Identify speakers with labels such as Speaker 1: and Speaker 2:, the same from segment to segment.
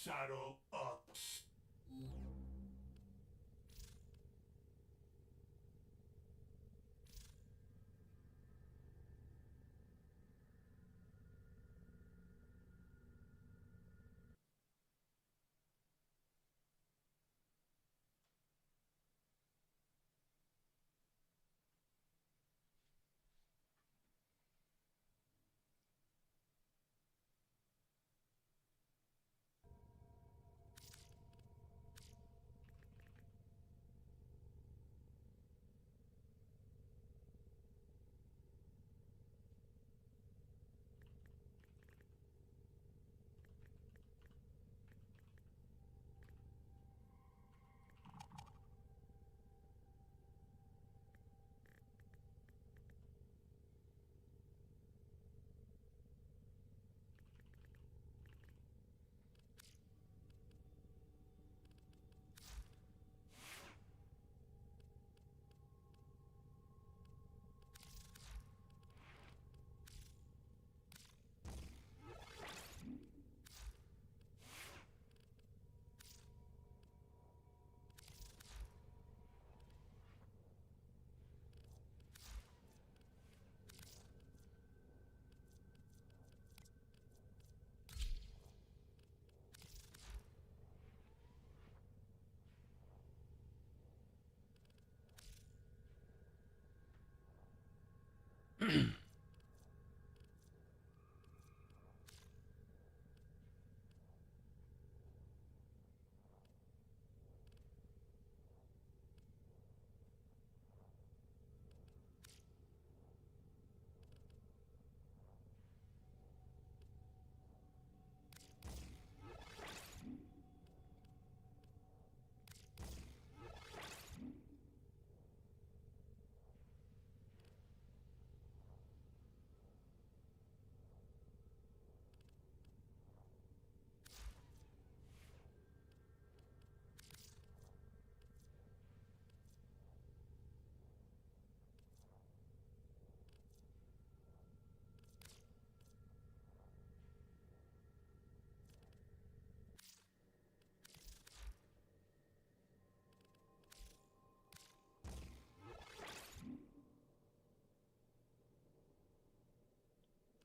Speaker 1: Saddle up.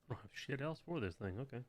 Speaker 2: I don't have shit else for this thing. Okay.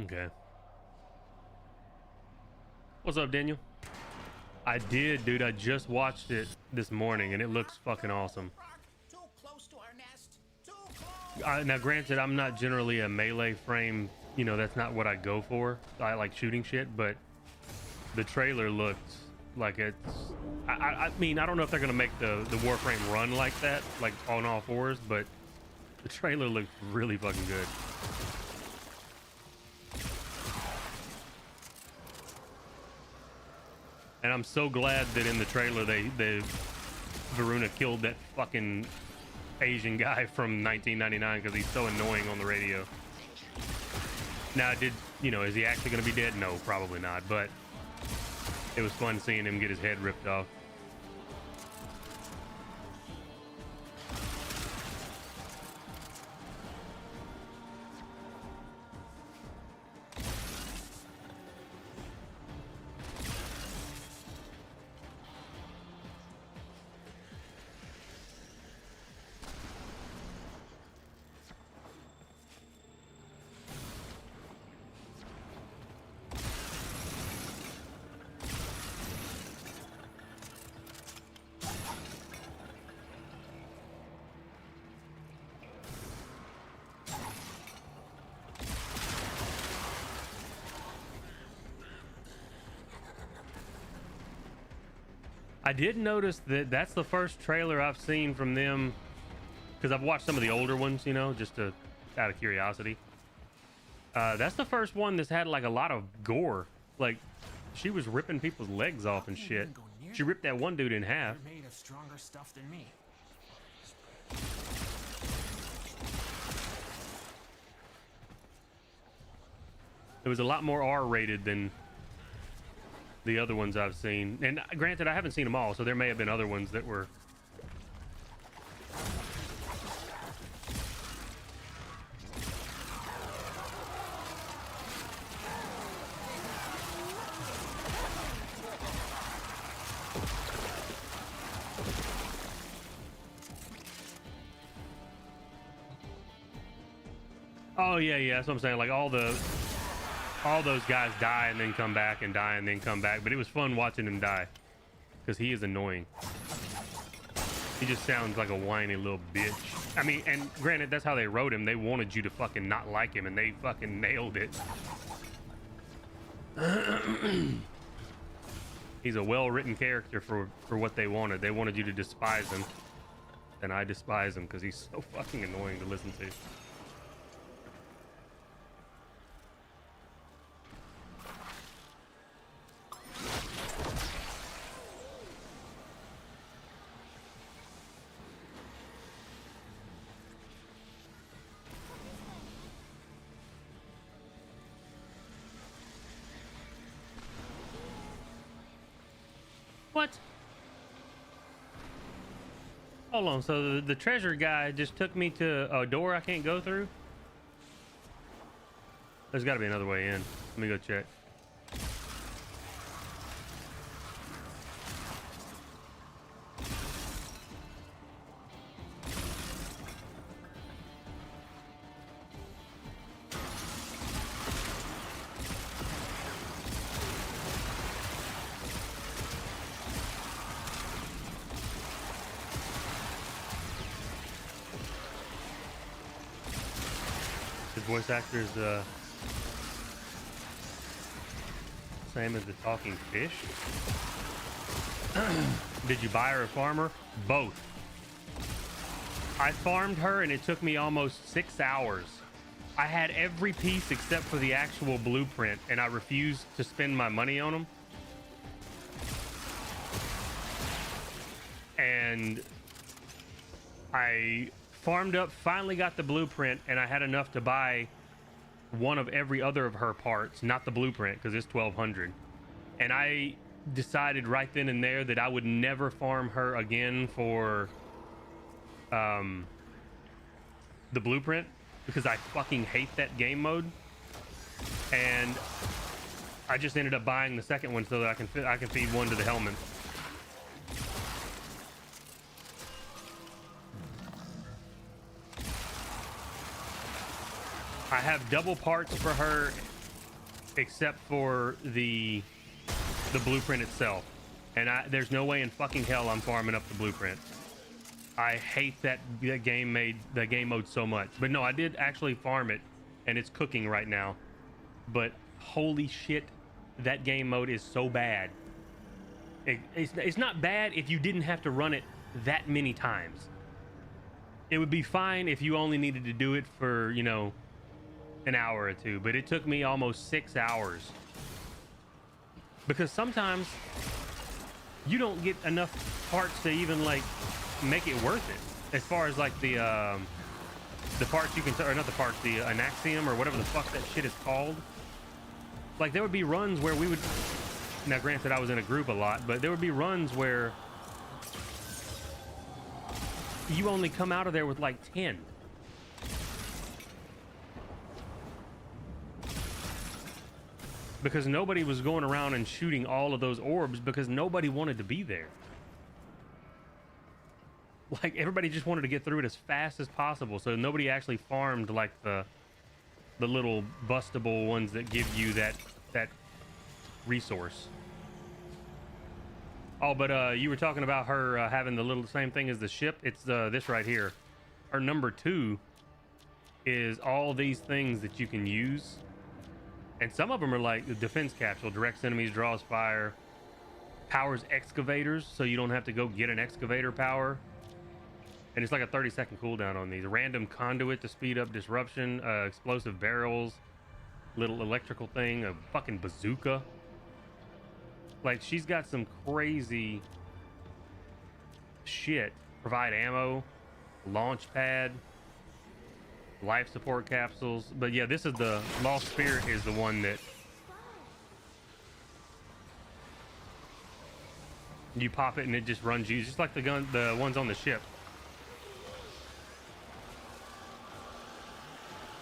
Speaker 2: Okay. What's up, Daniel? I did, dude. I just watched it this morning, and it looks fucking awesome.
Speaker 3: Too close to our nest. Too close.
Speaker 2: Now, granted, I'm not generally a melee frame. You know, that's not what I go for. I like shooting shit, but the trailer looked like it's. I mean, I don't know if they're gonna make the Warframe run like that, like on all fours, but the trailer looked really fucking good. And I'm so glad that in the trailer they Varuna killed that fucking Asian guy from 1999 because he's so annoying on the radio. Now, is he actually going to be dead? No, probably not. But it was fun seeing him get his head ripped off. I did notice that that's the first trailer I've seen from them, because I've watched some of the older ones, you know, just out of curiosity. That's the first one that's had like a lot of gore. Like, she was ripping people's legs off and shit. She ripped that one dude in half.
Speaker 1: You're made of stronger stuff than me.
Speaker 2: It was a lot more R-rated than the other ones I've seen. And granted, I haven't seen them all, so there may have been other ones that were... Oh, yeah, that's what I'm saying. Like, all those guys die and then come back and die and then come back. But it was fun watching him die, because he is annoying. He just sounds like a whiny little bitch. I mean, and granted, that's how they wrote him. They wanted you to fucking not like him, and they fucking nailed it. He's a well-written character for what they wanted. They wanted you to despise him, and I despise him because he's so fucking annoying to listen to. What? Hold on, so the treasure guy just took me to a door I can't go through? There's got to be another way in. Let me go check. Voice actor's same as the talking fish. Did you buy her a farmer? Both. I farmed her and it took me almost 6 hours. I had every piece except for the actual blueprint, and I refused to spend my money on them. And I farmed up, finally got the blueprint, and I had enough to buy one of every other of her parts, not the blueprint, because it's 1,200. And I decided right then and there that I would never farm her again for the blueprint, because I fucking hate that game mode. And I just ended up buying the second one so that I can feed one to the helmet. I have double parts for her, except for the blueprint itself, and there's no way in fucking hell I'm farming up the blueprint. I hate that game mode so much. But no, I did actually farm it, and it's cooking right now. But holy shit, that game mode is so bad. It's not bad if you didn't have to run it that many times. It would be fine if you only needed to do it for, you know, an hour or two, but it took me almost 6 hours, because sometimes you don't get enough parts to even like make it worth it, as far as like the parts you can, or not the parts, the Anaxium or whatever the fuck that shit is called. Like, there would be runs where we would, now granted I was in a group a lot, but there would be runs where you only come out of there with like 10. Because nobody was going around and shooting all of those orbs, because nobody wanted to be there. Like, everybody just wanted to get through it as fast as possible, so nobody actually farmed like the little bustable ones that give you that resource. Oh, but you were talking about her having the little same thing as the ship. It's this right here. Her number 2 is all these things that you can use. And some of them are like the defense capsule, directs enemies, draws fire. powers excavators, so you don't have to go get an excavator power. And it's like a 30-second cooldown on these. Random conduit to speed up disruption, explosive barrels, little electrical thing, a fucking bazooka. Like, she's got some crazy shit. Provide ammo, launch pad, life support capsules. But yeah, this is the Lost Spirit is the one that you pop it and it just runs you, just like the ones on the ship.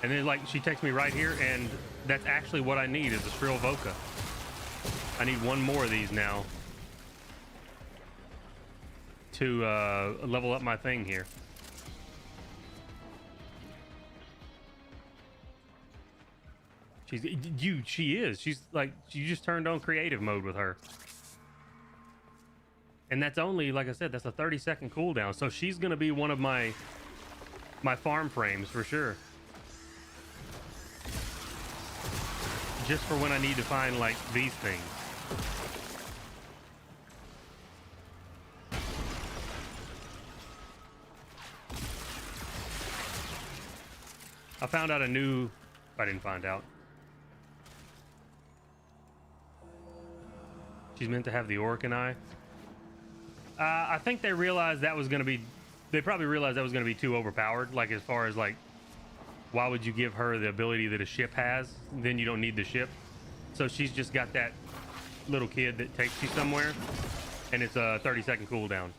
Speaker 2: And then, like, she takes me right here, and that's actually what I need is a Shrill Voca. I need one more of these now to level up my thing here. She is. She's like, you just turned on creative mode with her. And that's only, like I said, that's a 30-second cooldown. So she's going to be one of my farm frames for sure. Just for when I need to find, like, these things. I found out a new... I didn't find out. She's meant to have the Orkin Eye. I think they realized that was going to be... They probably realized that was going to be too overpowered. Like, as far as, like... Why would you give her the ability that a ship has? Then you don't need the ship. So she's just got that little kid that takes you somewhere, and it's a 30-second cooldown.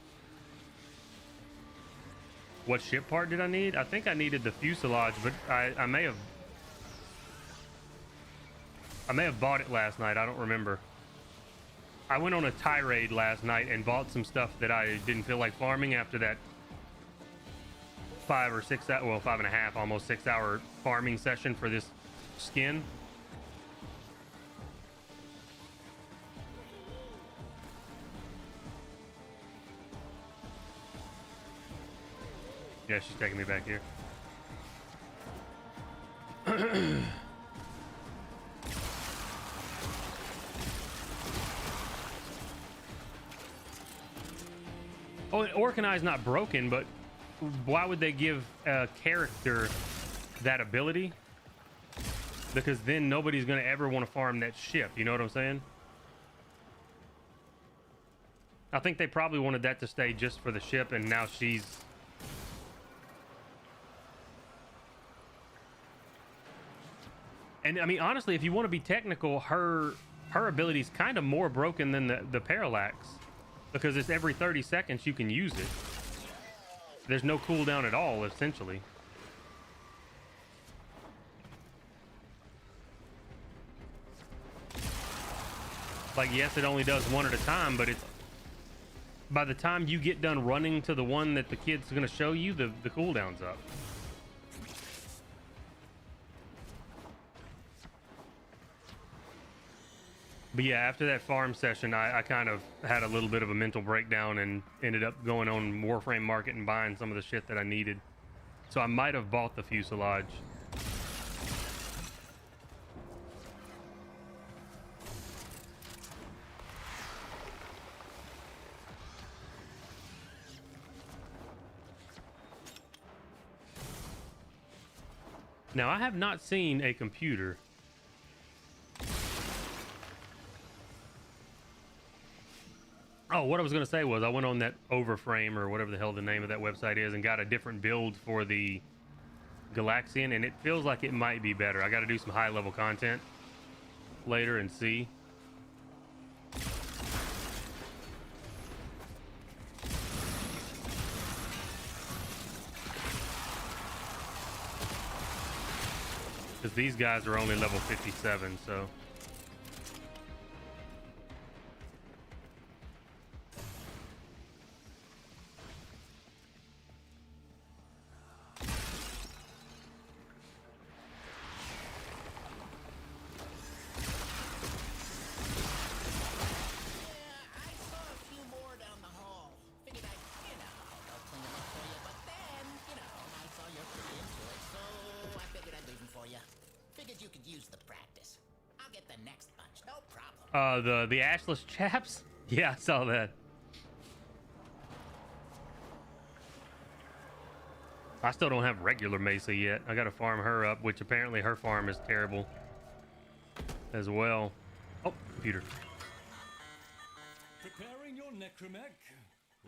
Speaker 2: What ship part did I need? I think I needed the fuselage, but I may have bought it last night. I don't remember. I went on a tirade last night and bought some stuff that I didn't feel like farming after that 5 or 6 hour, well, 5.5, almost 6 hour farming session for this skin. Yeah, she's taking me back here. Oh, and Orkin Eye's not broken, but why would they give a character that ability? Because then nobody's going to ever want to farm that ship. You know what I'm saying? I think they probably wanted that to stay just for the ship, and now she's... And I mean, honestly, if you want to be technical, her ability's kind of more broken than the Parallax, because it's every 30 seconds you can use it. There's no cooldown at all, essentially. Like, yes, it only does one at a time, but it's... By the time you get done running to the one that the kid's going to show you, the cooldown's up. But yeah, after that farm session, I kind of had a little bit of a mental breakdown and ended up going on Warframe Market and buying some of the shit that I needed. So I might have bought the fuselage. Now, I have not seen a computer Oh, what I was going to say was I went on that Overframe or whatever the hell the name of that website is and got a different build for the Galaxian, and it feels like it might be better. I got to do some high-level content later and see. Because these guys are only level 57, so... the ashless chaps. Yeah, I saw that. I still don't have regular Mesa yet. I gotta farm her up, which apparently her farm is terrible as well. Oh, computer.
Speaker 4: Preparing your necromech.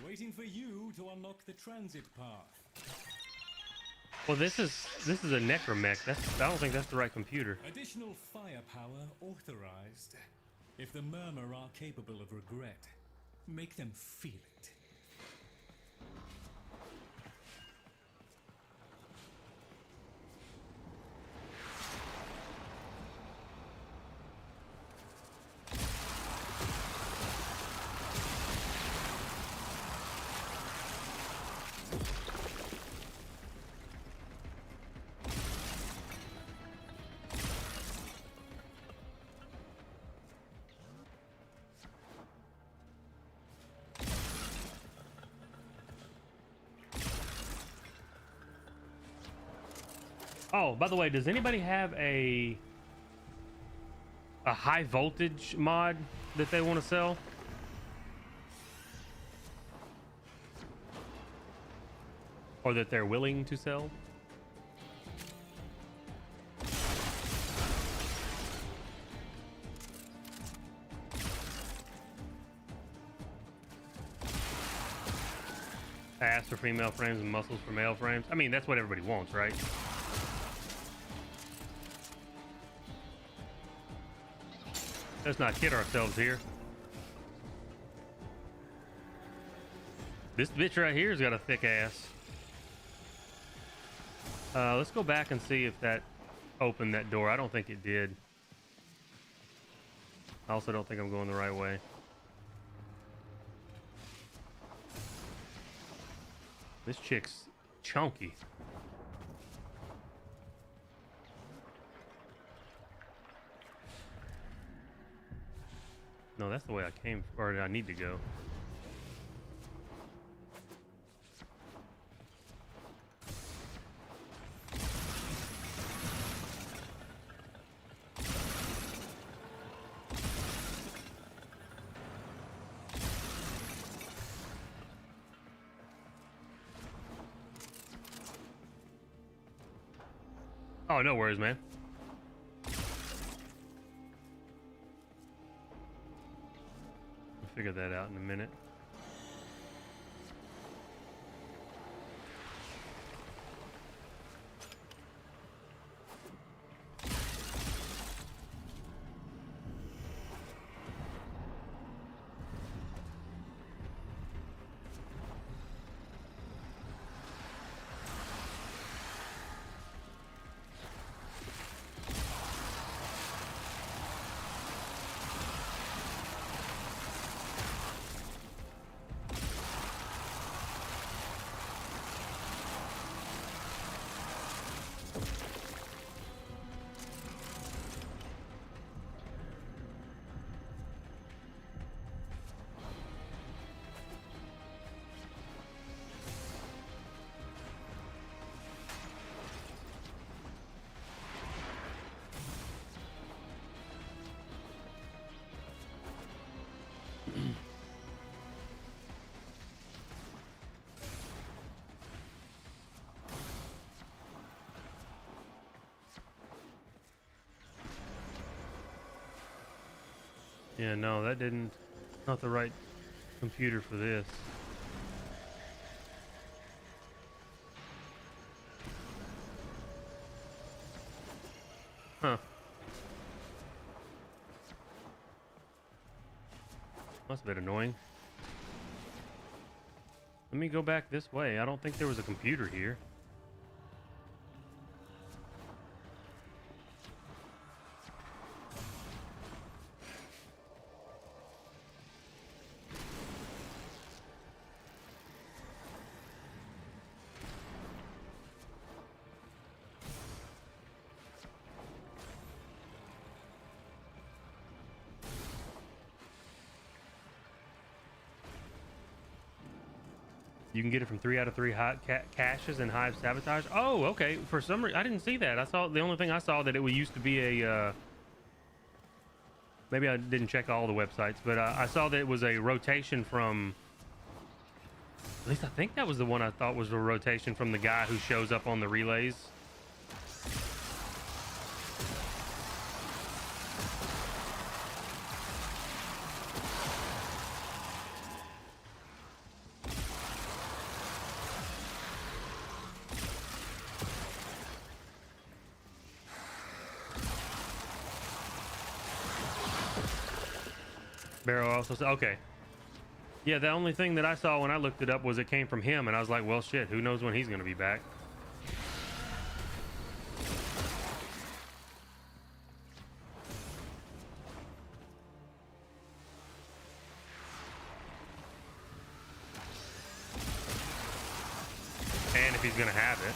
Speaker 4: Waiting for you to unlock the transit path.
Speaker 2: Well, this is a necromech. I don't think that's the right computer.
Speaker 4: Additional firepower authorized. If the Murmur are capable of regret, make them feel it.
Speaker 2: Oh, by the way, does anybody have a high voltage mod that they want to sell? Or that they're willing to sell? Ass for female frames and muscles for male frames. I mean, that's what everybody wants, right? Let's not kid ourselves here. This bitch right here's got a thick ass. Let's go back and see if that opened that door. I don't think it did. I also don't think I'm going the right way. This chick's chunky. No, that's the way I came, or I need to go. Oh, no worries, man. Figure that out in a minute. Yeah, no, that didn't... Not the right computer for this. Huh. Must have been annoying. Let me go back this way. I don't think there was a computer here. You can get it from 3 out of 3 hot caches and Hive Sabotage. Oh, okay. For some reason, I didn't see that. I saw the only thing I saw that it used to be a Maybe I didn't check all the websites, but I saw that it was a rotation from. At least I think that was the one I thought was a rotation from the guy who shows up on the relays. Barrow also said, okay. Yeah, the only thing that I saw when I looked it up was it came from him, and I was like, well, shit, who knows when he's going to be back? And if he's going to have it.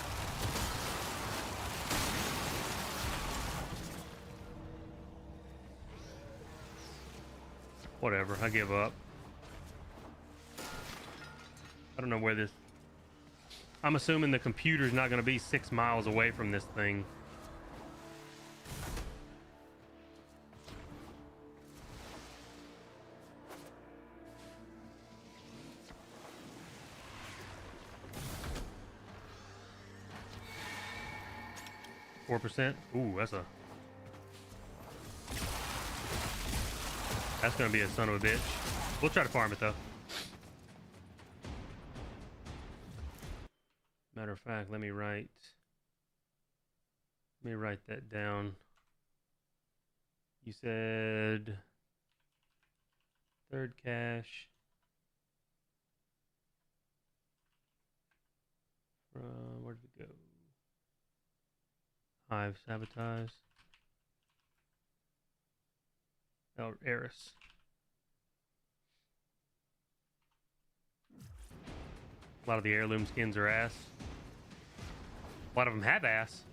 Speaker 2: Whatever, I give up. I don't know where this... I'm assuming the computer's not going to be 6 miles away from this thing. %? Ooh, that's going to be a son of a bitch. We'll try to farm it, though. Matter of fact, let me write that down. You said third cache from, where did it go? Hive sabotage. Oh, Eris. A lot of the heirloom skins are ass. A lot of them have ass.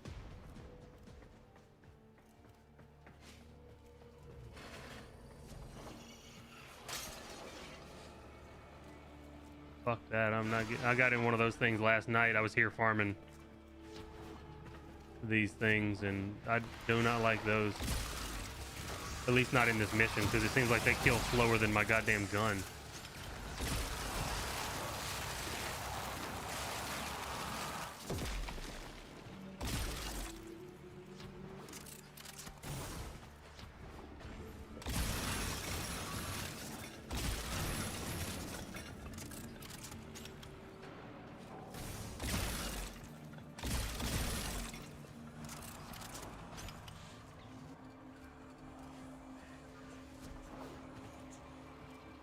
Speaker 2: Fuck that. I'm not I got in one of those things last night. I was here farming these things, and I do not like those. At least not in this mission, because it seems like they kill slower than my goddamn gun.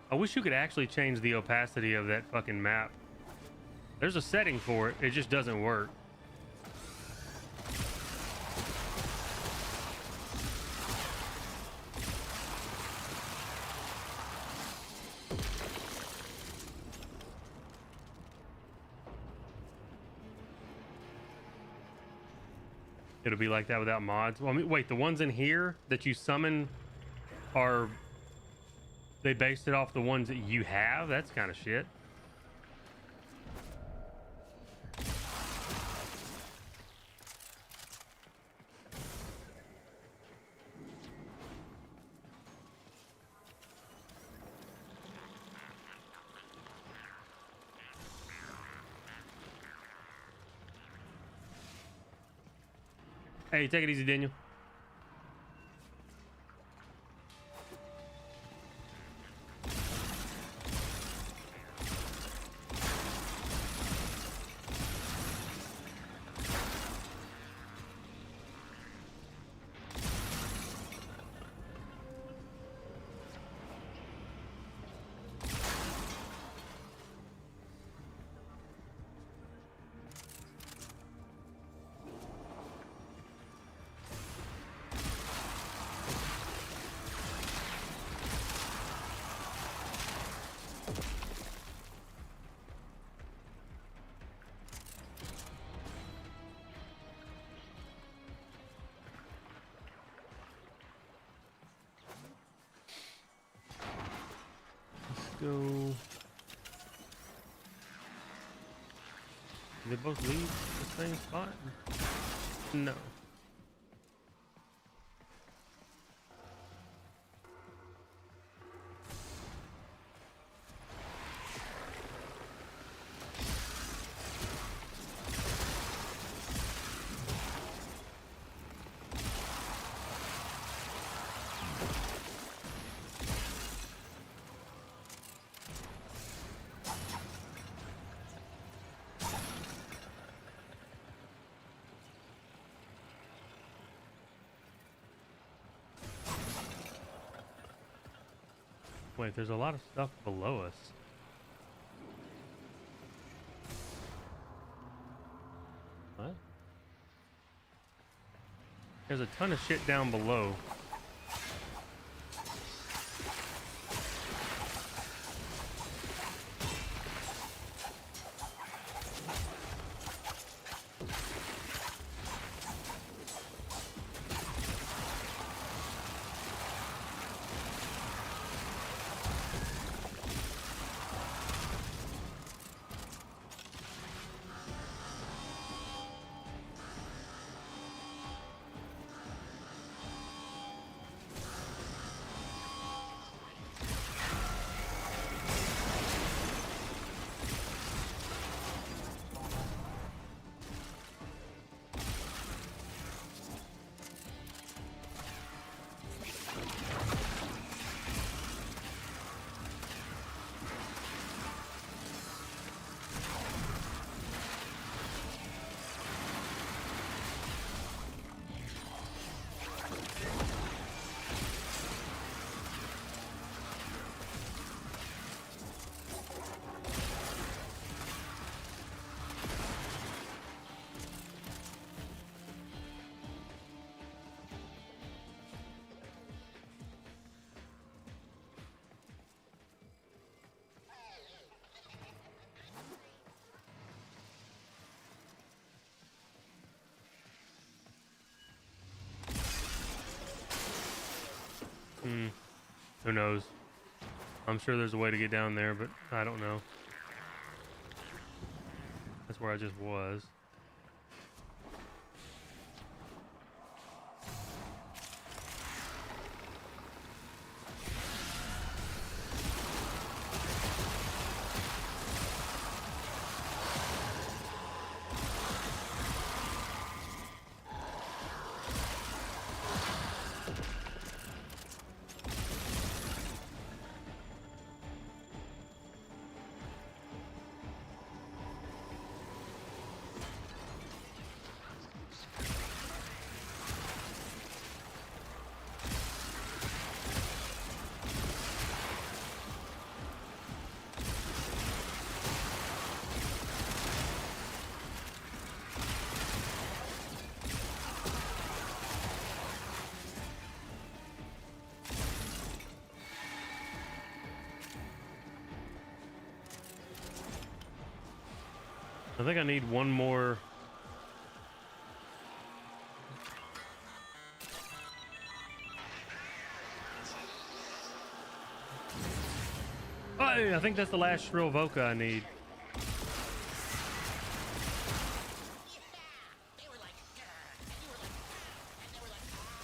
Speaker 2: I wish you could actually change the opacity of that fucking map. There's a setting for it, it just doesn't work. It'll be like that without mods. Well, I mean, wait, the ones in here that you summon are... They based it off the ones that you have? That's kind of shit. Hey, take it easy, Daniel. Go. Do they both leave the same spot? No. Wait, there's a lot of stuff below us. What? There's a ton of shit down below. Who knows? I'm sure there's a way to get down there, but I don't know. That's where I just was. I think I need one more. Oh, I think that's the last Shrill Voca I need.
Speaker 3: They were like, "Grr," and you were like, "Grr," and they were like, "Ah,"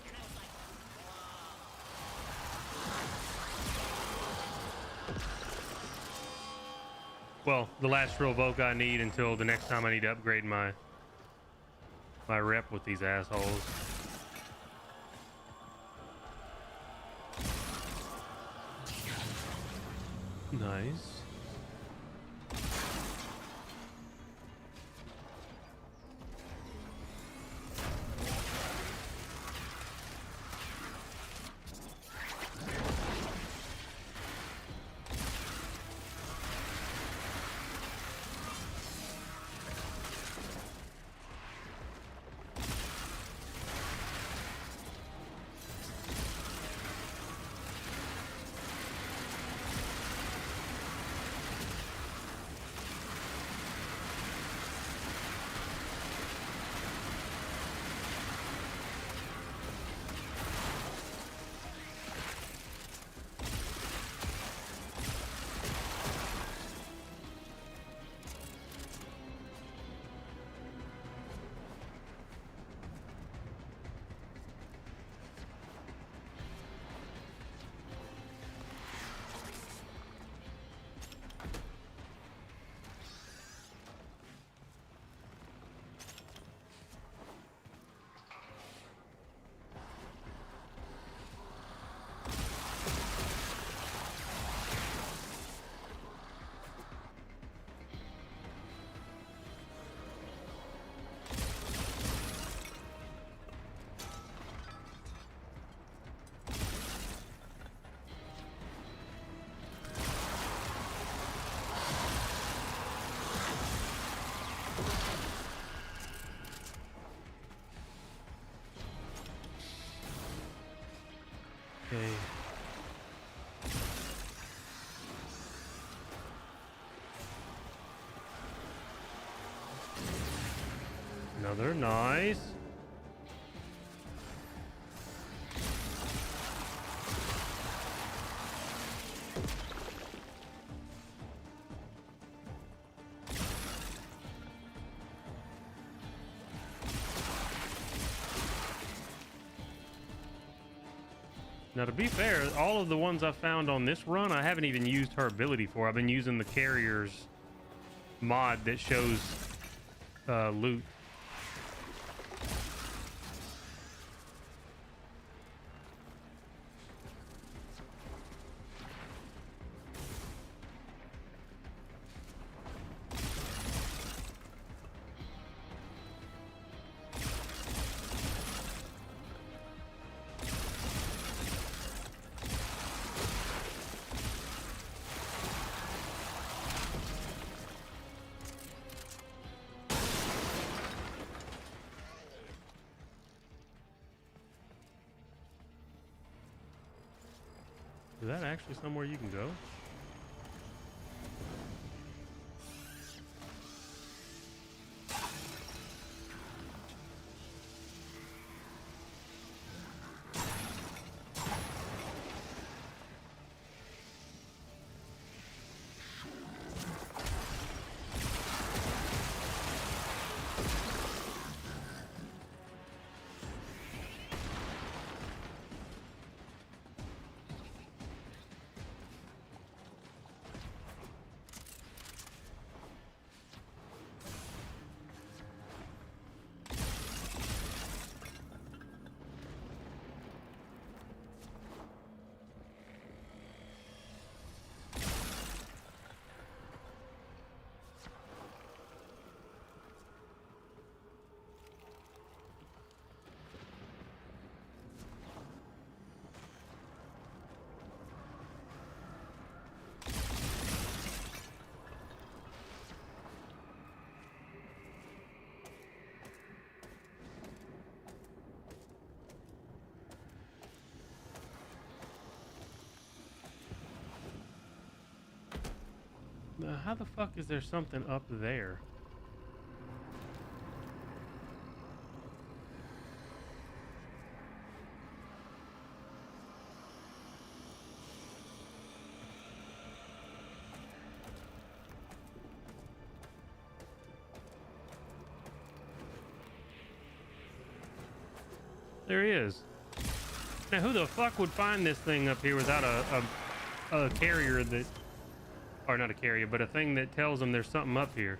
Speaker 3: and I was like,
Speaker 2: Well, the last Shrill Voca I need until the next time I need to upgrade my rep with these assholes. Nice. Okay. Another nice. Now, to be fair, all of the ones I found on this run, I haven't even used her ability for. I've been using the carrier's mod that shows loot. Is that actually somewhere you can go? How the fuck is there something up there? There he is. Now, who the fuck would find this thing up here without a carrier that... Or not a carrier, but a thing that tells them there's something up here?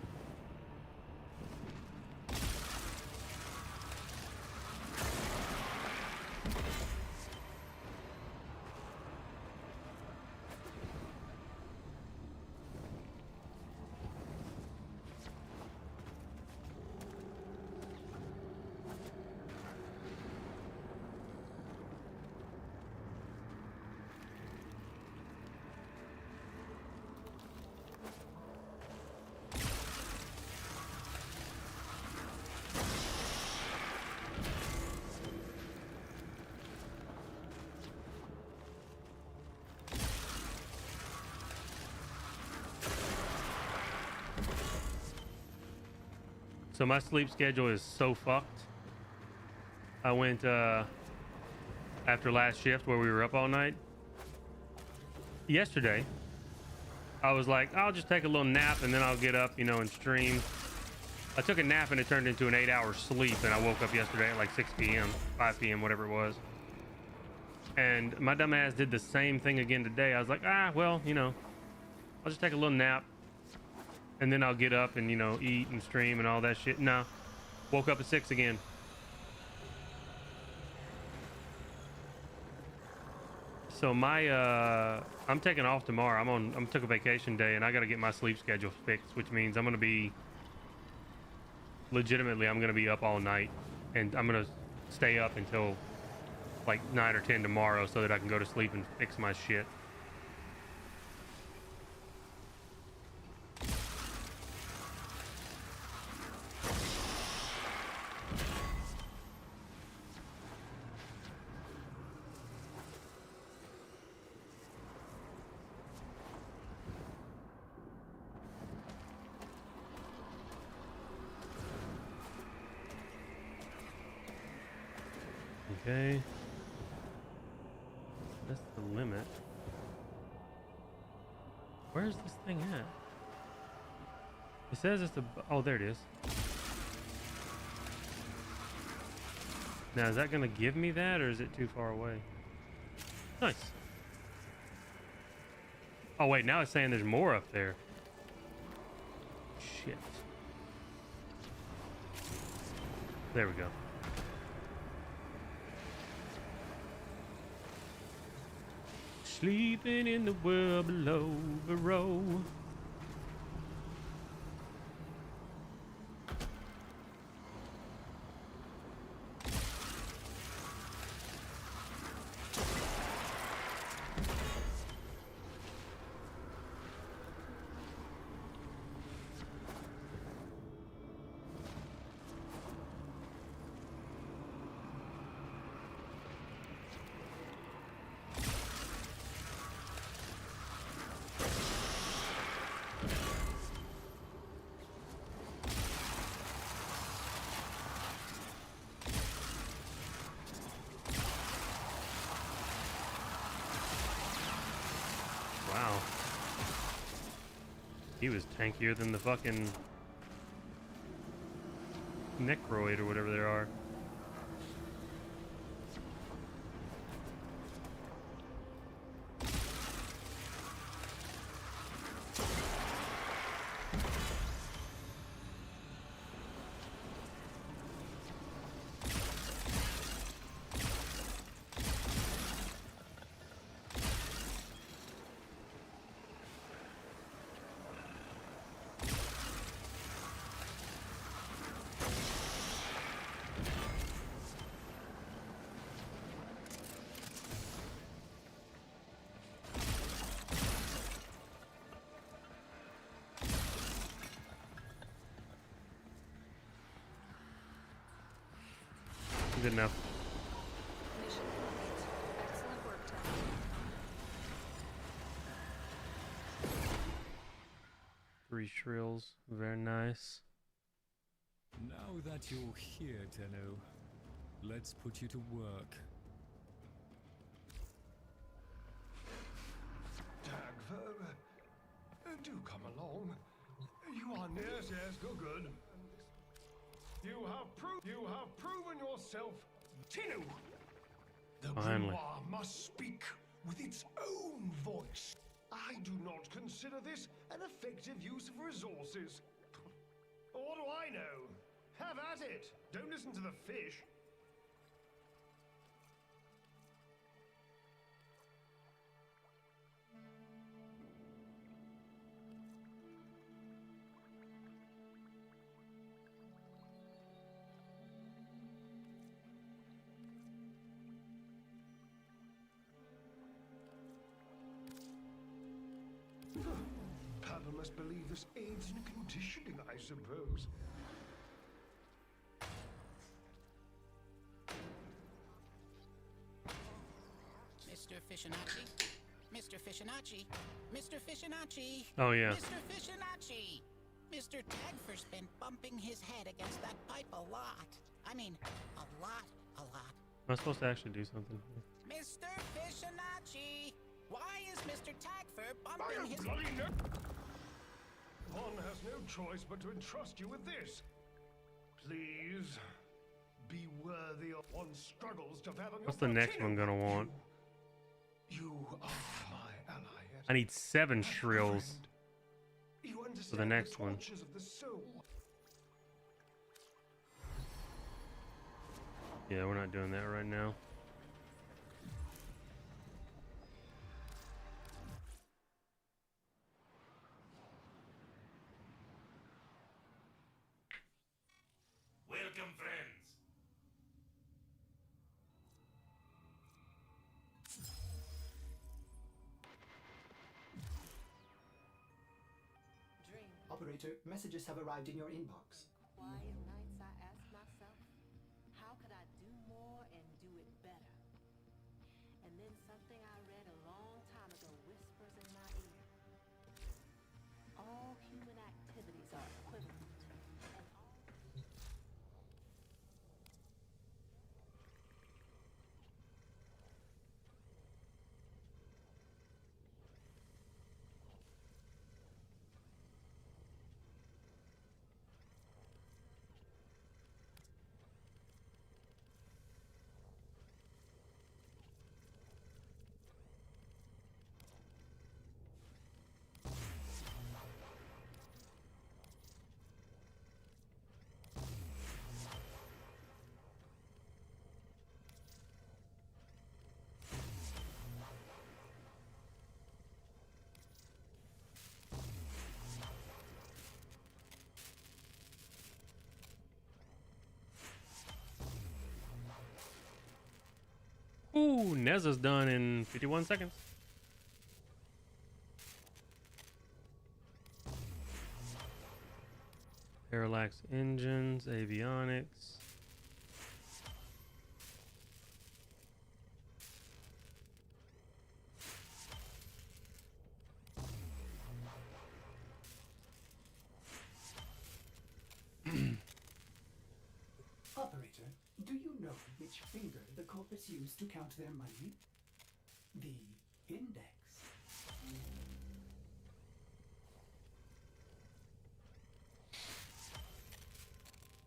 Speaker 2: So my sleep schedule is so fucked. I went after last shift where we were up all night. Yesterday, I was like, I'll just take a little nap and then I'll get up, you know, and stream. I took a nap and it turned into an 8-hour sleep, and I woke up yesterday at like 6 p.m., 5 p.m., whatever it was. And my dumb ass did the same thing again today. I was like, well, you know, I'll just take a little nap and then I'll get up and, you know, eat and stream and all that shit. No, woke up at 6 again. So my I'm taking off tomorrow. I'm took a vacation day, and I got to get my sleep schedule fixed, which means I'm going to be legitimately, I'm going to be up all night, and I'm going to stay up until like 9 or 10 tomorrow so that I can go to sleep and fix my shit. Okay. That's the limit. Where's this thing at? It says it's the... Oh, there it is. Now, is that going to give me that, or is it too far away? Nice. Oh, wait. Now it's saying there's more up there. Shit. There we go. Sleeping in the world below the row. Wow. He was tankier than the fucking Necroid or whatever there are. Good enough.
Speaker 3: Mission complete. Excellent work, Tech.
Speaker 2: 3 shrills. Very nice.
Speaker 4: Now that you're here, Tenno, let's put you to work.
Speaker 5: Dagfur, do come along. You are near. Yes, good. You have proven yourself, Tinu. The
Speaker 2: Finally.
Speaker 5: grimoire must speak with its own voice. I do not consider this an effective use of resources. What do I know? Have at it. Don't listen to the fish. Papa must believe this aids in conditioning, I suppose.
Speaker 3: Mr. Fishinacci. Mr. Fishinacci. Mr. Fishinacci.
Speaker 2: Oh, yeah.
Speaker 3: Mr. Fishinacci. Mr. Tagfer's been bumping his head against that pipe a lot. I mean, a lot.
Speaker 2: Am I supposed to actually do something?
Speaker 3: Mr. Fishinacci. Why is Mr. Tagfer
Speaker 5: I
Speaker 3: bumping
Speaker 5: am
Speaker 3: his...
Speaker 5: bloody no. One has no choice but to entrust you with this. Please, be worthy of one struggles to fathom your
Speaker 2: What's the next one gonna want?
Speaker 5: You are my ally. Yes.
Speaker 2: I need 7
Speaker 5: And
Speaker 2: shrills.
Speaker 5: friend. You
Speaker 2: for the
Speaker 5: understand
Speaker 2: next one.
Speaker 5: tortures of the soul.
Speaker 2: Yeah, we're not doing that right now.
Speaker 6: Welcome, friends.
Speaker 7: Dream. Operator, messages have arrived in your inbox.
Speaker 8: Quiet nights I ask myself, how could I do more and do it better? And then something I read a long time ago whispers in my ear. All human activities are equivalent, and all...
Speaker 2: Ooh, Neza's done in 51 seconds. Parallax engines, avionics.
Speaker 7: Operator, do you know which finger the corpus used to count their money? The index.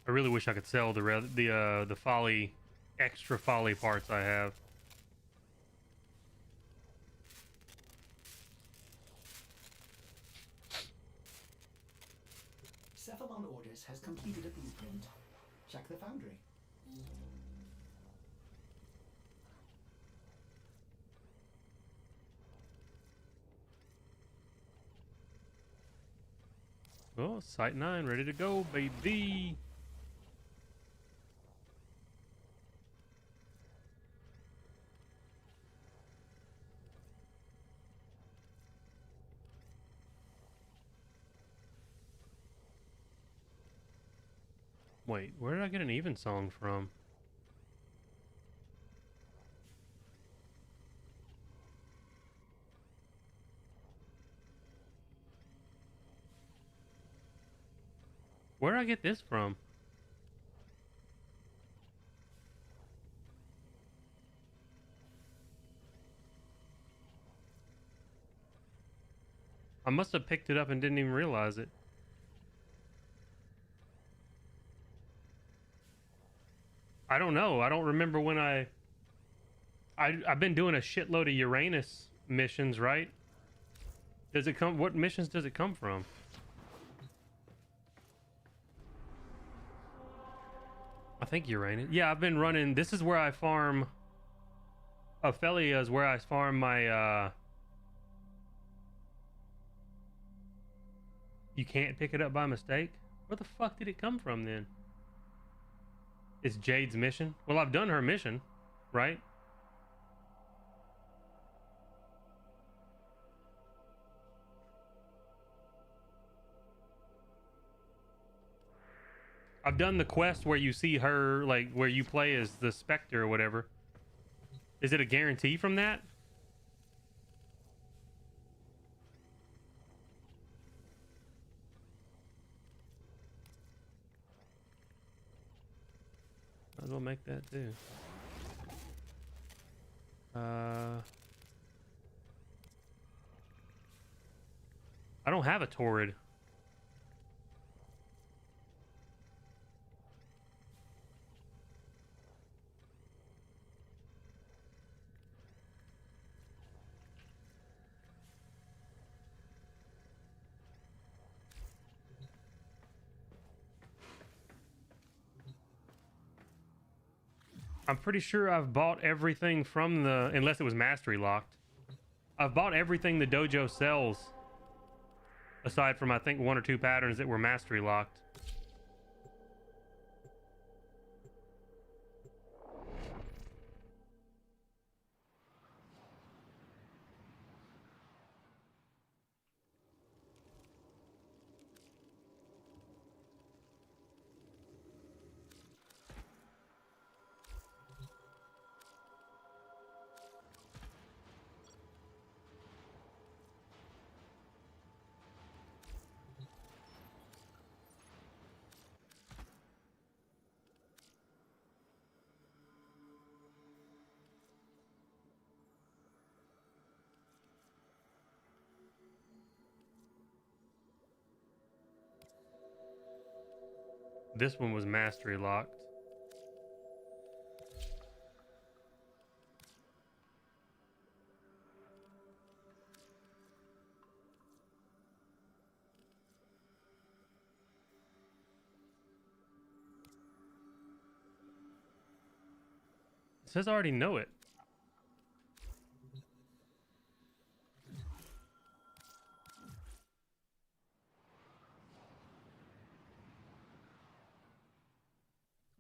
Speaker 2: I really wish I could sell the folly, extra folly parts I have.
Speaker 7: Cephalon Orders has completed a blueprint. Check the foundry.
Speaker 2: Oh, Site 9 ready to go, baby. Wait, where did I get an even song from? Where did I get this from? I must have picked it up and didn't even realize it. I don't know. I don't remember when I've been doing a shitload of Uranus missions, right? Does it come? What missions does it come from? I think Uranus. Yeah, I've been running. This is where I farm. Ophelia is where I farm my. You can't pick it up by mistake? Where the fuck did it come from then? It's Jade's mission? Well, I've done her mission, right? I've done the quest where you see her, like, where you play as the Spectre or whatever. Is it a guarantee from that? Might as well make that too. I don't have a Torrid. I'm pretty sure I've bought everything from the, unless it was mastery locked. I've bought everything the dojo sells, aside from I think 1 or 2 patterns that were mastery locked. This one was mastery locked. It says I already know it.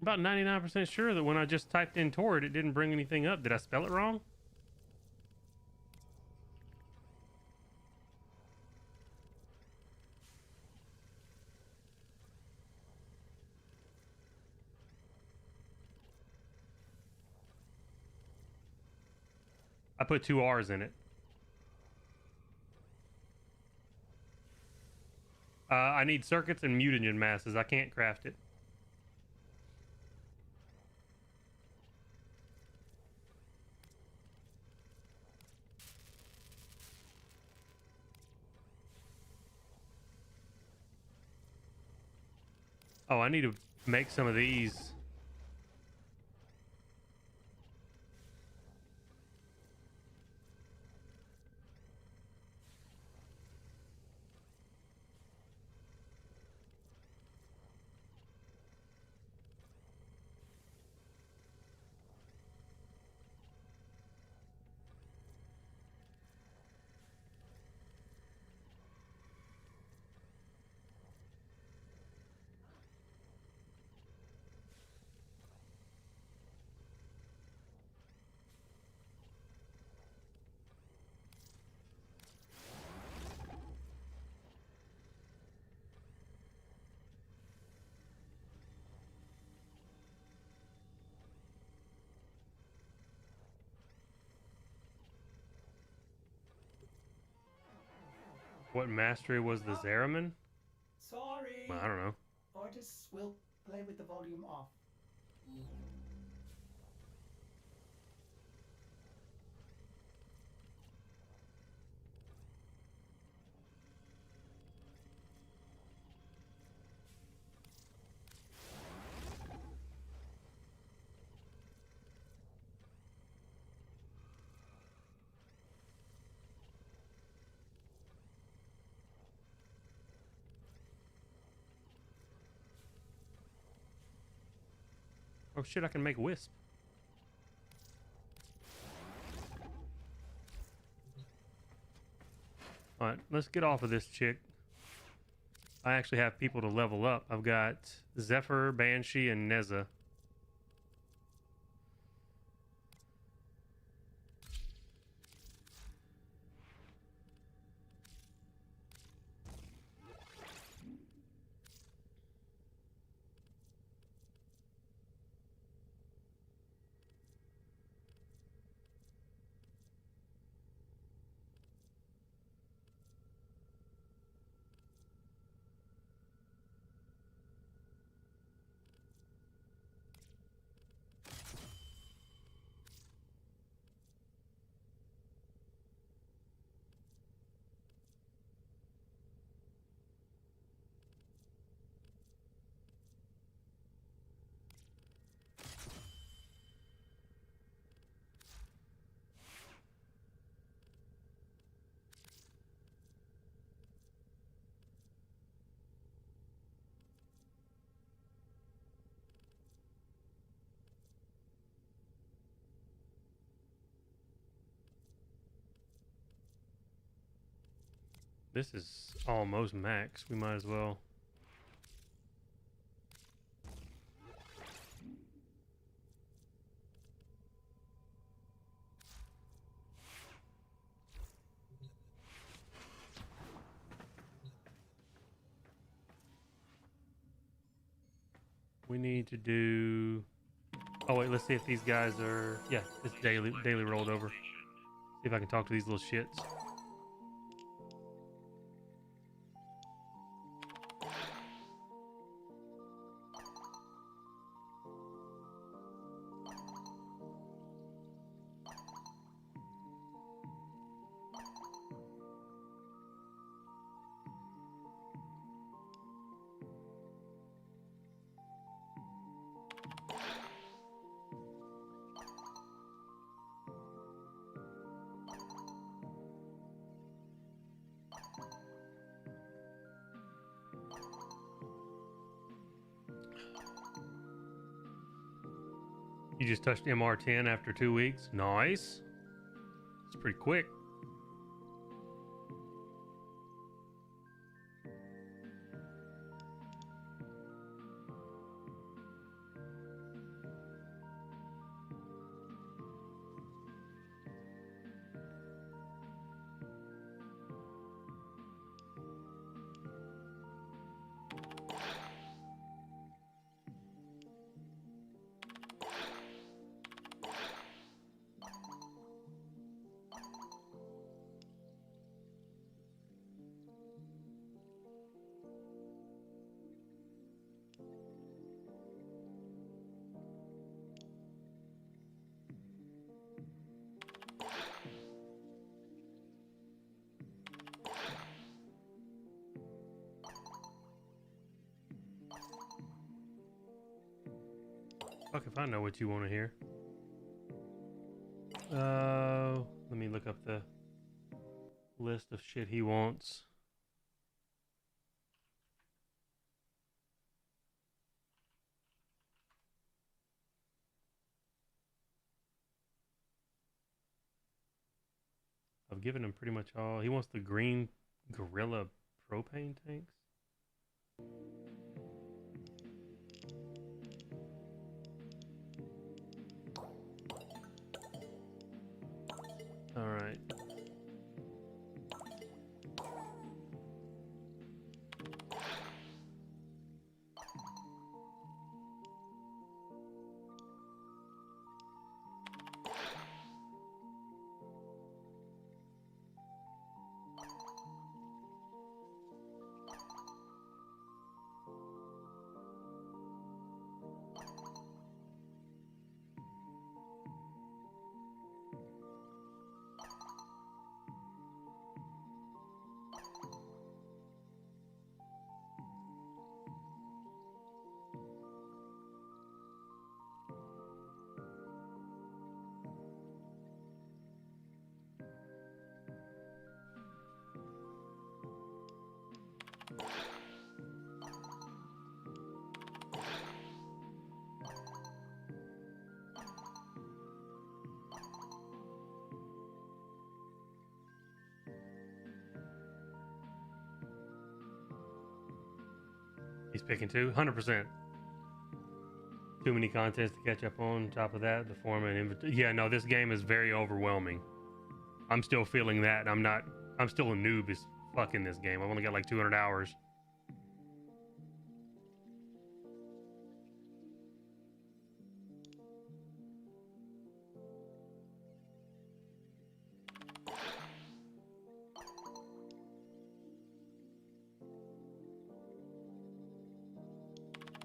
Speaker 2: About 99% sure that when I just typed in Torrid, it didn't bring anything up. Did I spell it wrong? I put 2 R's in it. I need circuits and mutagen masses. I can't craft it. Oh, I need to make some of these. What mastery was the Zeraman?
Speaker 7: Sorry.
Speaker 2: Well, I don't know.
Speaker 7: Artists will play with the volume off.
Speaker 2: Oh shit, I can make Wisp. Alright, let's get off of this chick. I actually have people to level up. I've got Zephyr, Banshee, and Neza. This is almost max. We might as well. We need to do... Oh wait, let's see if these guys are... Yeah, it's daily rolled over. See if I can talk to these little shits. You just touched MR10 after 2 weeks. Nice. It's pretty quick. Fuck if I know what you want to hear. Let me look up the list of shit he wants. I've given him pretty much all. He wants the green Gorilla propane tanks. All right. He's picking 2, 100%. Too many contents to catch up on. Top of that, the form and inventory. Yeah, no, this game is very overwhelming. I'm still feeling that. I'm still a noob as fuck in this game. I've only got like 200 hours.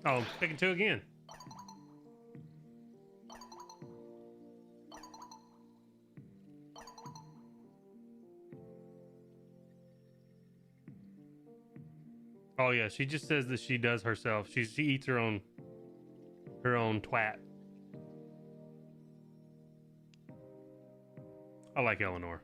Speaker 2: Oh, picking 2 again. Oh yeah, she just says that she does herself. She eats her own twat. I like Eleanor.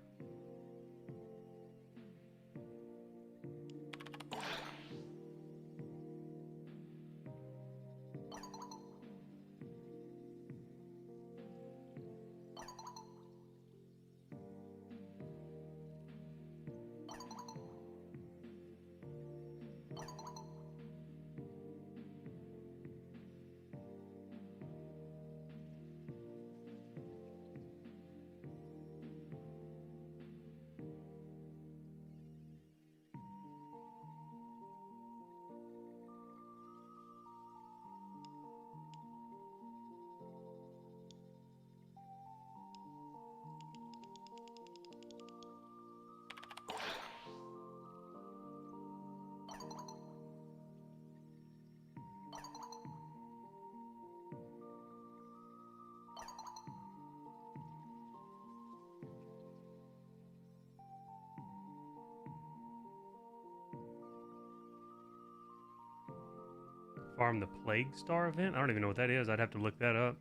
Speaker 2: Farm the Plague Star event? I don't even know what that is. I'd have to look that up.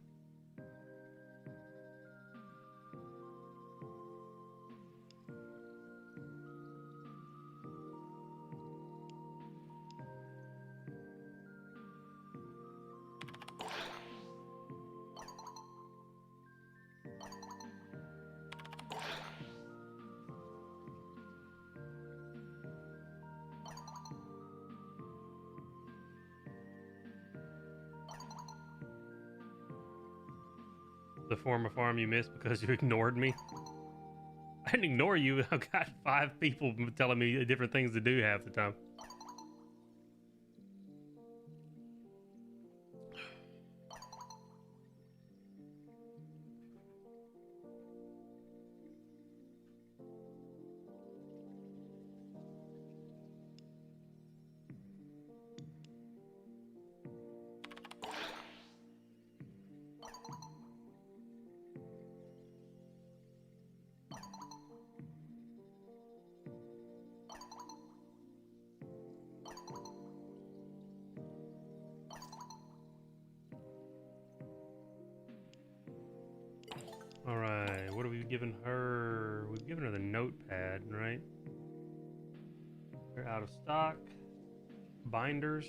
Speaker 2: The former farm you missed because you ignored me. I didn't ignore you. I've got 5 people telling me different things to do half the time. All right, what have we given her? We've given her the notepad, right? They're out of stock. Binders.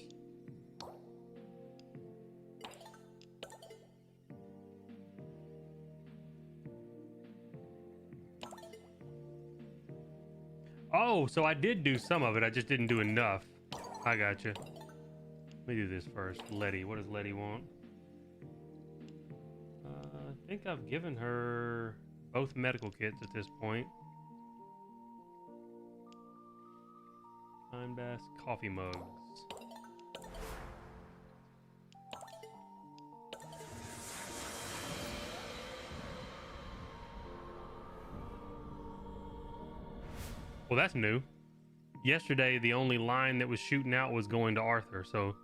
Speaker 2: Oh, so I did do some of it. I just didn't do enough. I got you. Let me do this first. Letty. What does Letty want? I think I've given her both medical kits at this point. Time bath, coffee mugs. Well, that's new. Yesterday, the only line that was shooting out was going to Arthur, so...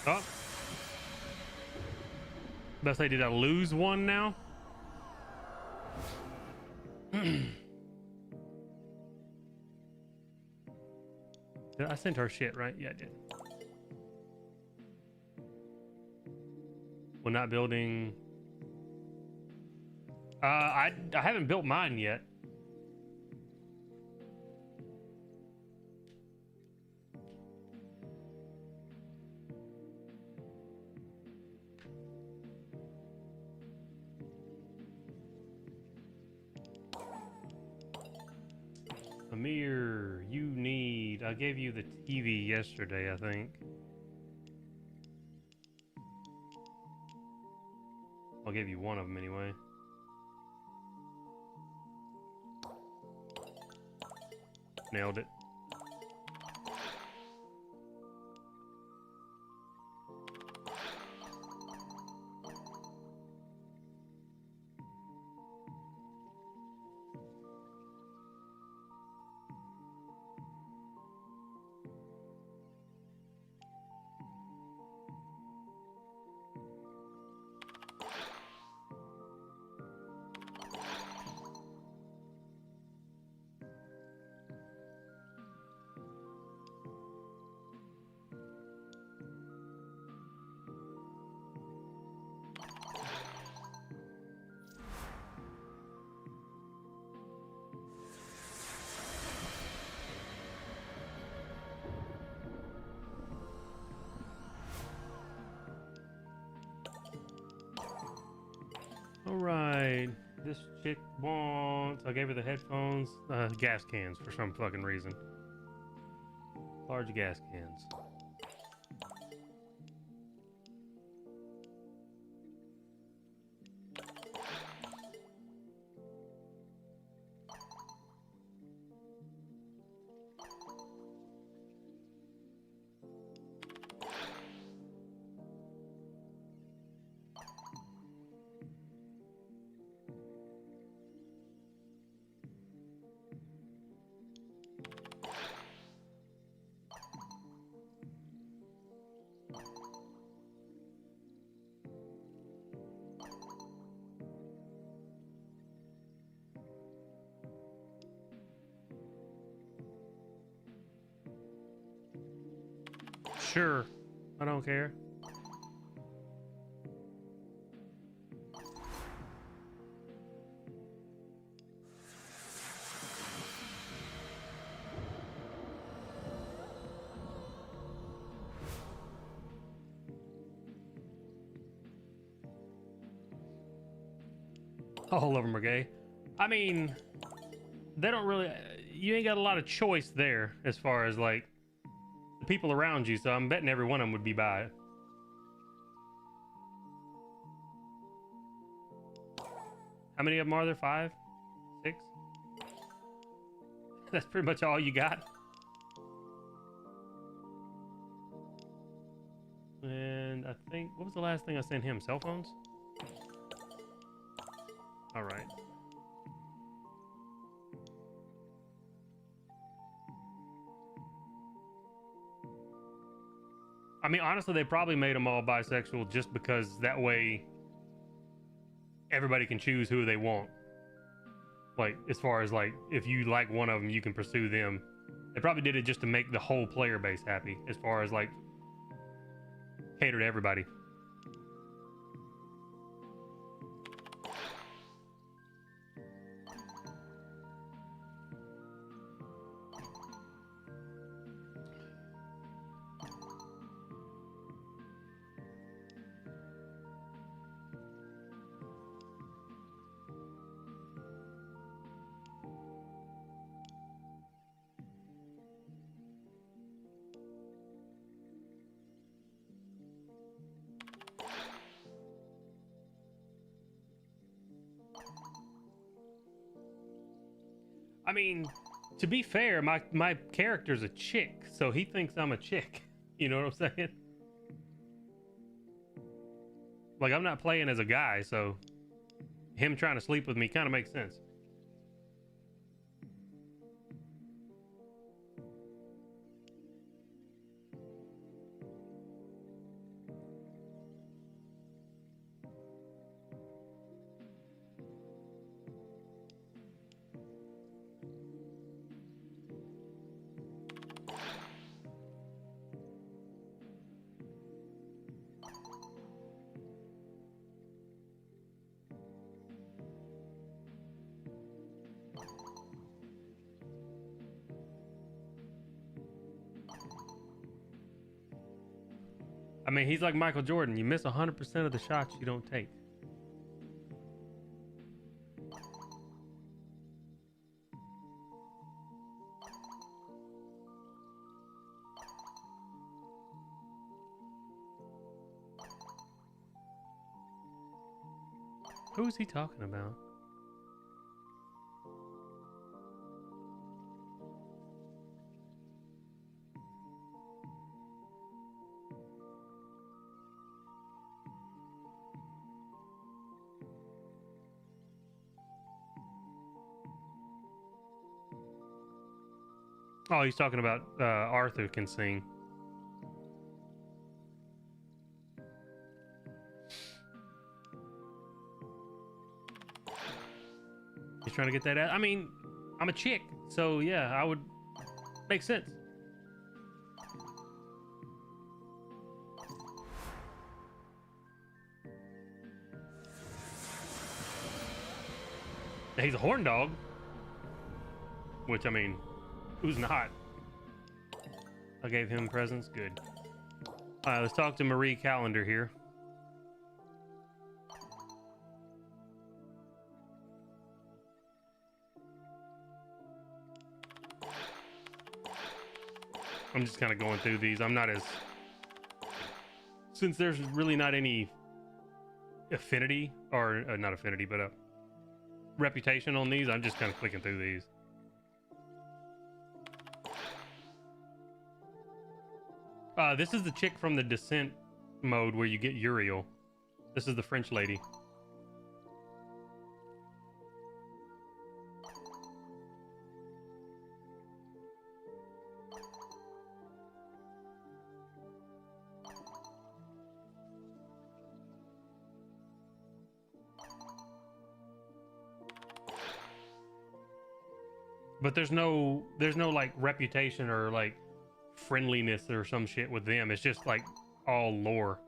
Speaker 2: Oh. Best say, did I lose one now? I sent her shit, right? Yeah, I did. We're not building... I haven't built mine yet. Amir, you need... I gave you the TV yesterday, I think. I'll give you one of them anyway. Nailed it. Alright, this chick wants... I gave her the headphones, gas cans for some fucking reason. Large gas cans. Sure, I don't care. All of them are gay. I mean, they don't really. You ain't got a lot of choice there as far as like the people around you. So I'm betting every one of them would be bi. How many of them are there? 5? 6? That's pretty much all you got. And I think, what was the last thing I sent him? Cell phones? All right. I mean, honestly, they probably made them all bisexual just because that way everybody can choose who they want. Like, as far as like, if you like one of them, you can pursue them. They probably did it just to make the whole player base happy, as far as like cater to everybody. I mean, to be fair, my character's a chick, so he thinks I'm a chick. You know what I'm saying? Like, I'm not playing as a guy, so him trying to sleep with me kind of makes sense. I mean, he's like Michael Jordan. You miss 100% of the shots you don't take. Who is he talking about? Oh, he's talking about Arthur can sing. He's trying to get that out. I mean, I'm a chick, so yeah, I would make sense. He's a horn dog, which I mean, who's not? I gave him presents. Good. All right, let's talk to Marie Callender here. I'm just kind of going through these. I'm not as... Since there's really not any affinity, or not affinity, but reputation on these, I'm just kind of clicking through these. This is the chick from the Descent mode where you get Uriel. This is the French lady. But there's no like reputation or like friendliness or some shit with them. It's just like all lore.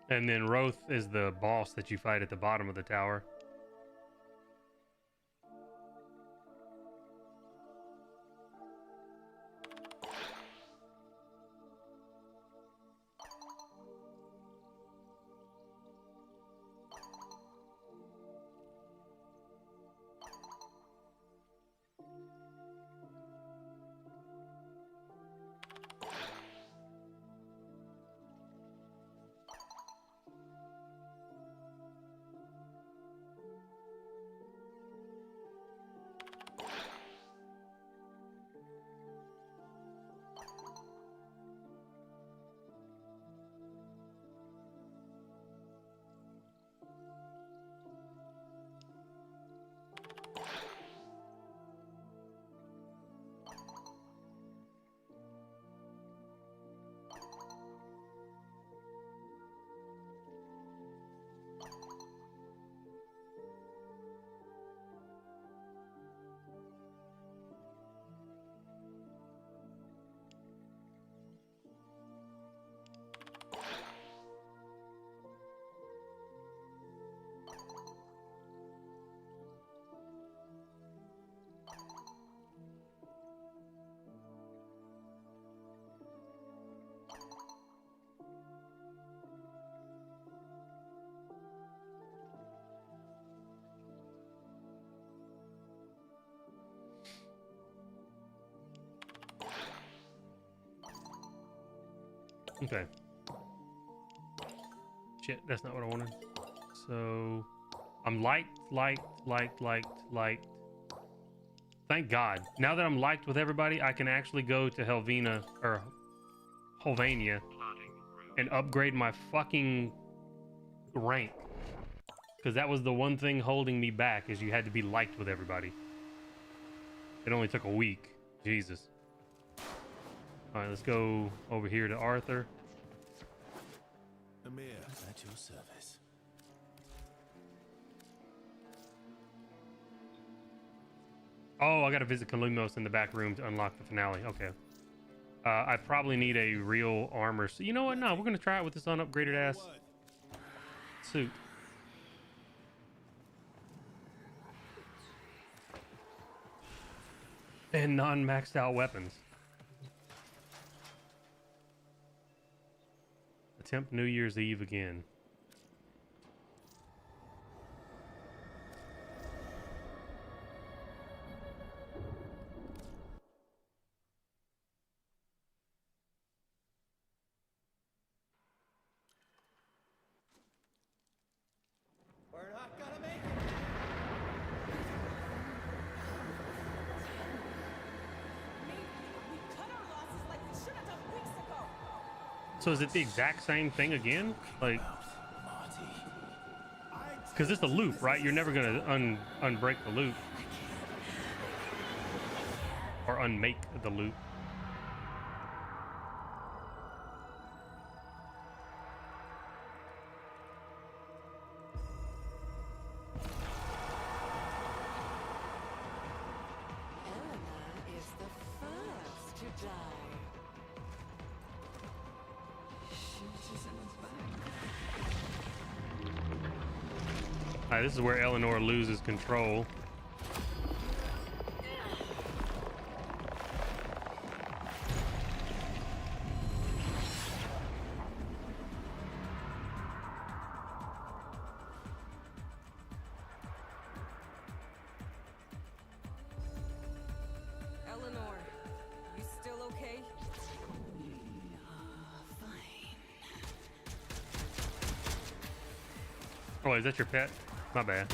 Speaker 2: And then Roth is the boss that you fight at the bottom of the tower. Okay. Shit, that's not what I wanted. So, I'm liked. Thank God. Now that I'm liked with everybody, I can actually go to Helvina, or Helvania, and upgrade my fucking rank. Because that was the one thing holding me back, is you had to be liked with everybody. It only took a week. Jesus. Alright, let's go over here to Arthur.
Speaker 6: Amir, at your service.
Speaker 2: Oh, I gotta visit Kalumos in the back room to unlock the finale. Okay. I probably need a real armor. So you know what? No, we're gonna try it with this unupgraded ass suit. And non-maxed out weapons. Attempt New Year's Eve again.
Speaker 9: We're not gonna make it.
Speaker 8: Maybe we cut our losses like we should have done weeks ago.
Speaker 2: So is it the exact same thing again? Like, because it's a loop, right? You're never gonna unbreak the loop or unmake the loop.
Speaker 8: Elena is the first to die.
Speaker 2: Alright, this is where Eleanor loses control.
Speaker 8: Eleanor, you still okay?
Speaker 2: Oh, is that your pet? My bad.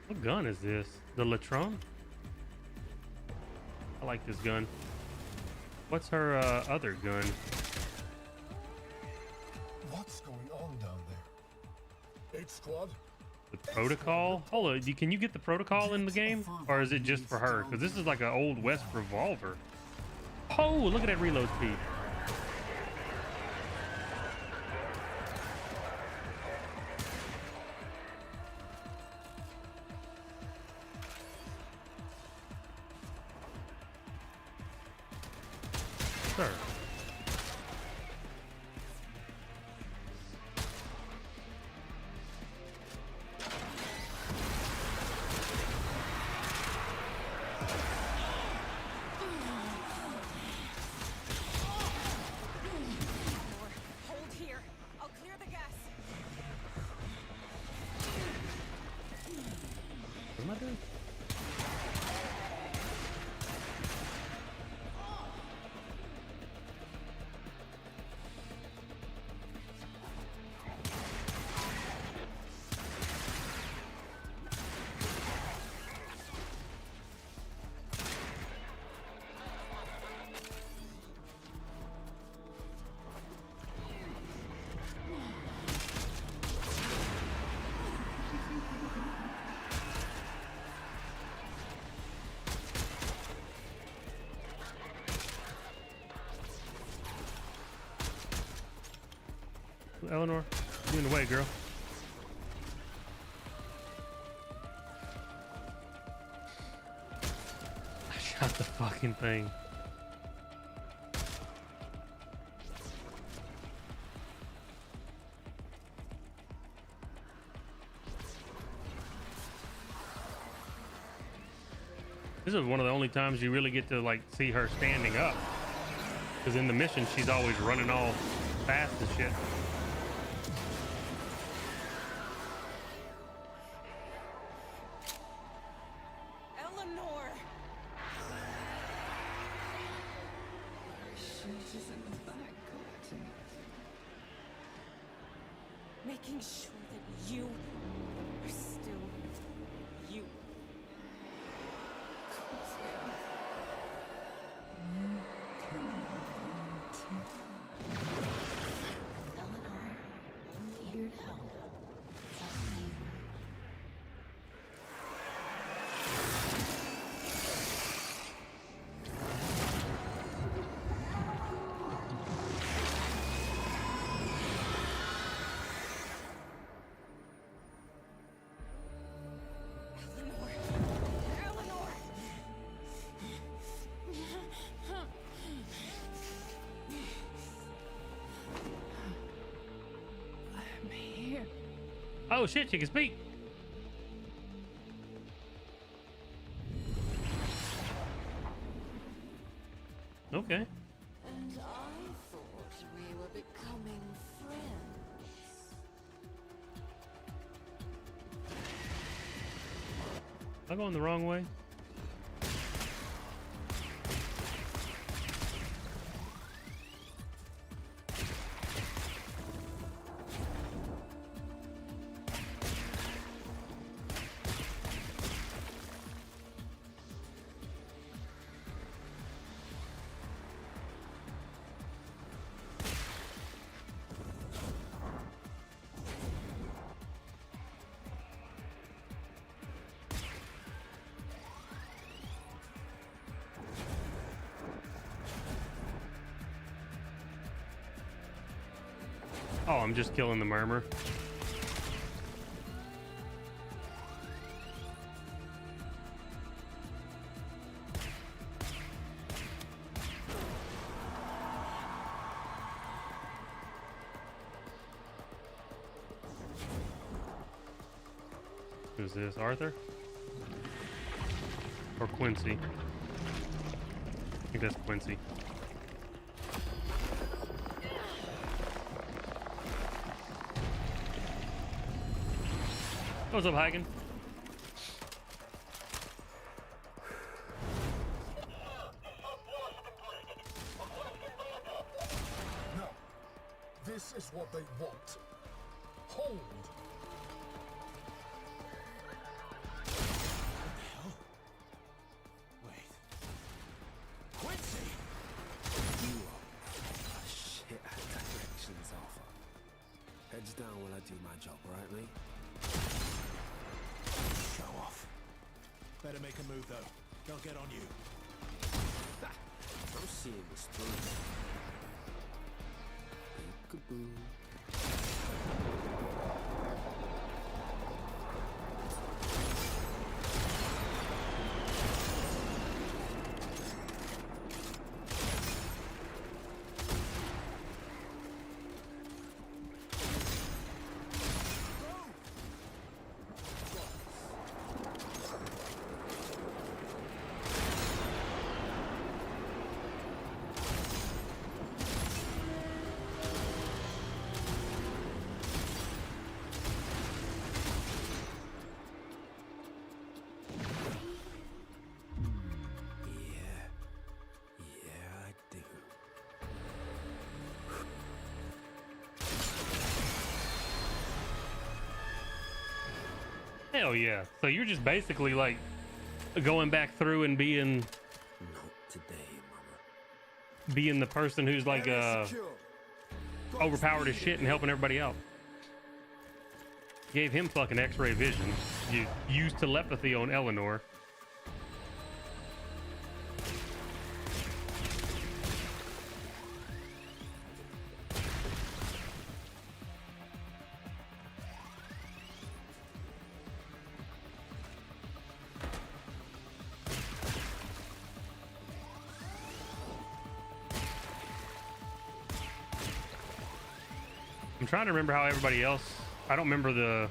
Speaker 2: What gun is this? The Latron? I like this gun. What's her other gun?
Speaker 5: What's going on down there? 8 Squad?
Speaker 2: The protocol? Hold on, can you get the protocol in the game? Or is it just for her? Because this is like an old West revolver. Oh, look at that reload speed. sir.
Speaker 8: Hold here. I'll clear the gas.
Speaker 2: What am I doing? Eleanor, you in the way, girl. I shot the fucking thing. This is one of the only times you really get to like see her standing up. Because in the mission, she's always running all fast and shit.
Speaker 8: Eleanor! Making sure that you are still you.
Speaker 10: Eleanor, I'm here to help. Trust me.
Speaker 8: Eleanor!
Speaker 10: I'm here.
Speaker 2: Oh shit, she can speak. Okay.
Speaker 10: And I thought we were becoming friends.
Speaker 2: Am I going the wrong way? Oh, I'm just killing the murmur. Who's this? Arthur? Or Quincy? I think that's Quincy. What's up, Hagen?
Speaker 5: No. This is what they want. Hold.
Speaker 9: Wait. Quincy!
Speaker 6: You are shit at directions, Alpha. Heads down while I do my job, right, mate?
Speaker 9: Show off. Better make a move, though. They'll get on you.
Speaker 6: I'm seeing this through. Peekaboo.
Speaker 2: Hell yeah. So you're just basically like going back through and being
Speaker 6: Not today, mama.
Speaker 2: being the person who's like overpowered as shit and helping everybody out. Gave him fucking X-ray vision. You used telepathy on Eleanor. I'm trying to remember how everybody else, I don't remember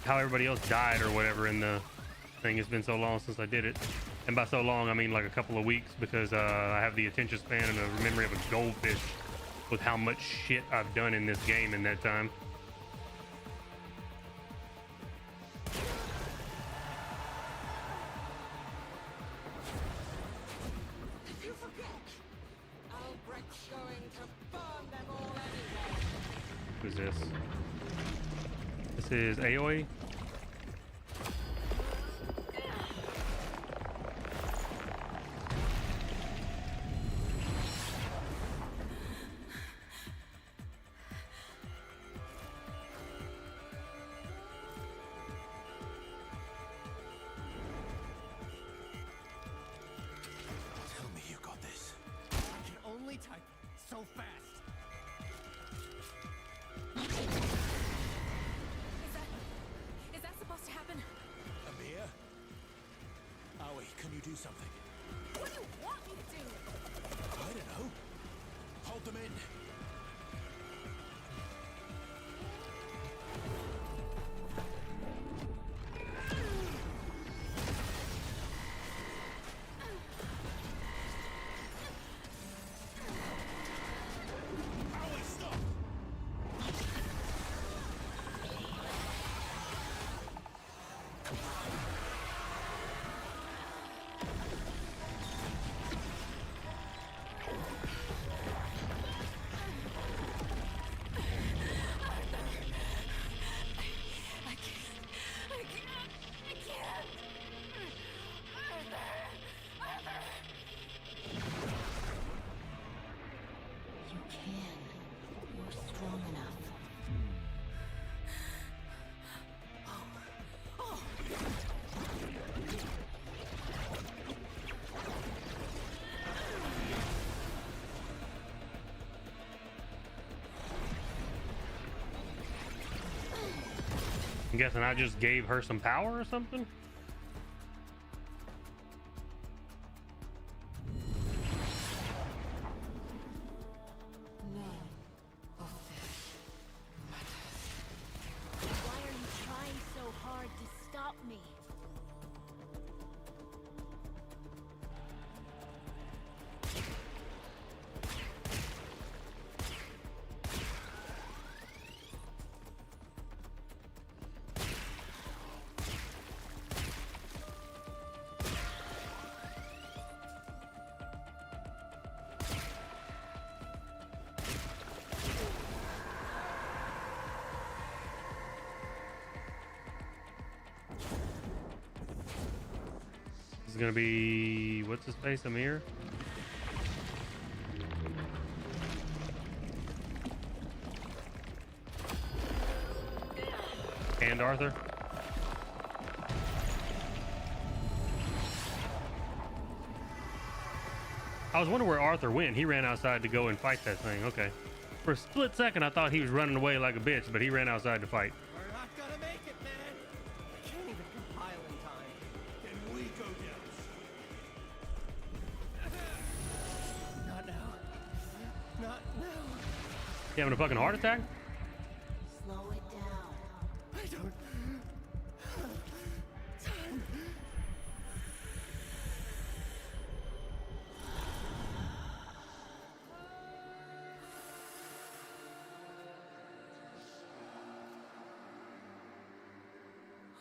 Speaker 2: how everybody else died or whatever in the thing. It's been so long since I did it. And by so long, I mean like a couple of weeks, because I have the attention span and a memory of a goldfish with how much shit I've done in this game in that time. Who's this? This is Aoi.
Speaker 9: Tell me you got this. I can only type so fast.
Speaker 10: Is that supposed to happen?
Speaker 9: Amir? Aoi, can you do something?
Speaker 10: What do you want me to do?
Speaker 9: I don't know. Hold them in. Aoi, stop!
Speaker 10: You can. You're strong enough.
Speaker 2: I'm guessing I just gave her some power or something?
Speaker 8: Why are you trying so hard to stop me?
Speaker 2: This is gonna be, what's his face, Amir? And Arthur? I was wondering where Arthur went. He ran outside to go and fight that thing. Okay. For a split second, I thought he was running away like a bitch, but he ran outside to fight.
Speaker 9: We're not gonna make it, man. I can't even compile in time. Then we go down. Not now. Not now.
Speaker 2: You having a fucking heart attack?
Speaker 10: Slow it down.
Speaker 9: I don't have time.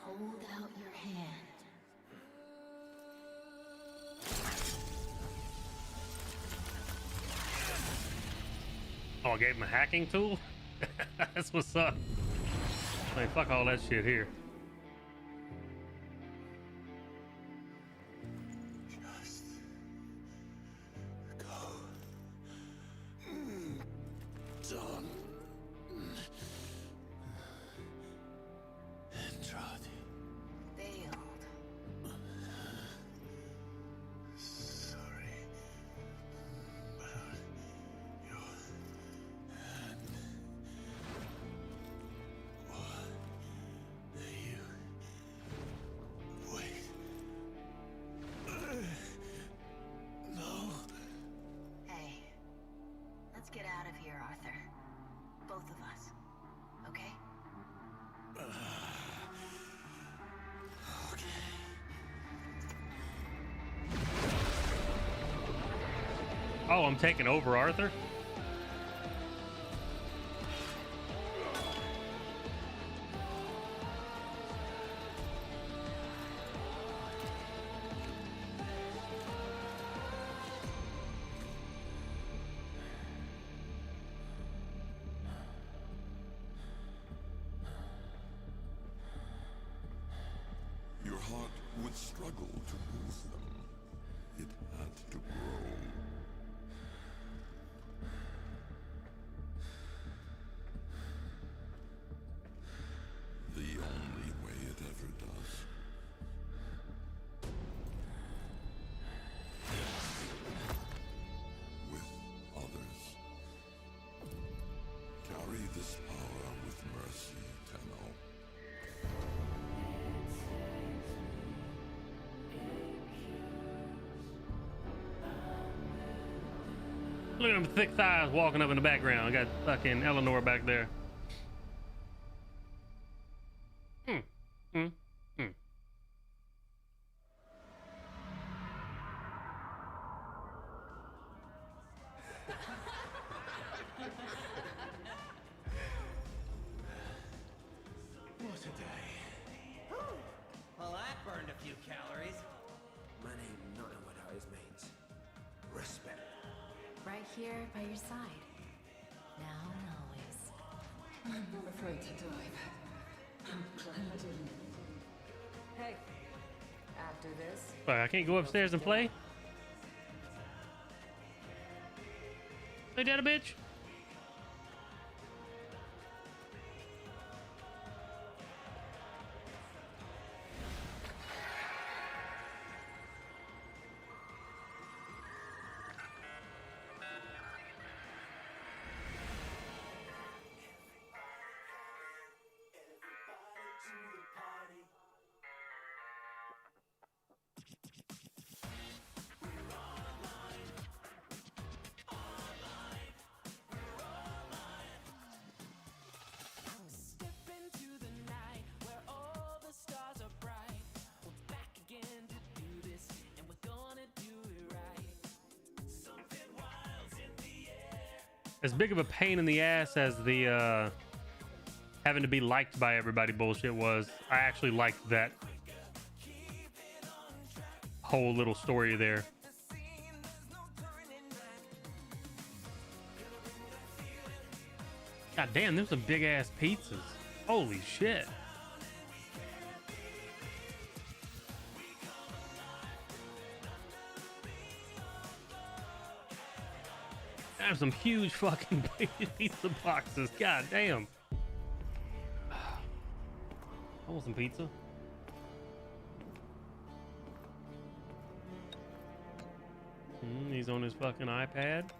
Speaker 10: Hold out your hand.
Speaker 2: Oh, I gave him a hacking tool? That's what's up. Like, fuck all that shit here.
Speaker 6: Just go. Done. Andrade.
Speaker 10: Failed.
Speaker 6: Sorry about your hand. What? You wait. No.
Speaker 10: Hey, let's get out of here, Arthur. Both of us. Okay?
Speaker 6: Okay.
Speaker 2: Oh, I'm taking over Arthur?
Speaker 11: Your heart would struggle to move them. It had to grow. The only way it ever does. With others. Carry this power with mercy, Tenno.
Speaker 2: Look at them thick thighs walking up in the background. I got fucking Eleanor back there.
Speaker 9: What a day. Well, that burned a few calories.
Speaker 6: Man ain't nothing without his mates. Respect.
Speaker 10: Right here by your side. Now and always.
Speaker 12: I'm not afraid to dive. I'm glad I didn't. Hey, after this,
Speaker 2: But I can't go upstairs and play? Ain't that a bitch? As big of a pain in the ass as the having to be liked by everybody bullshit was, I actually liked that whole little story there. God damn, there's some big ass pizzas. Holy shit. There's some huge fucking pizza boxes. God damn. I want some pizza. He's on his fucking iPad.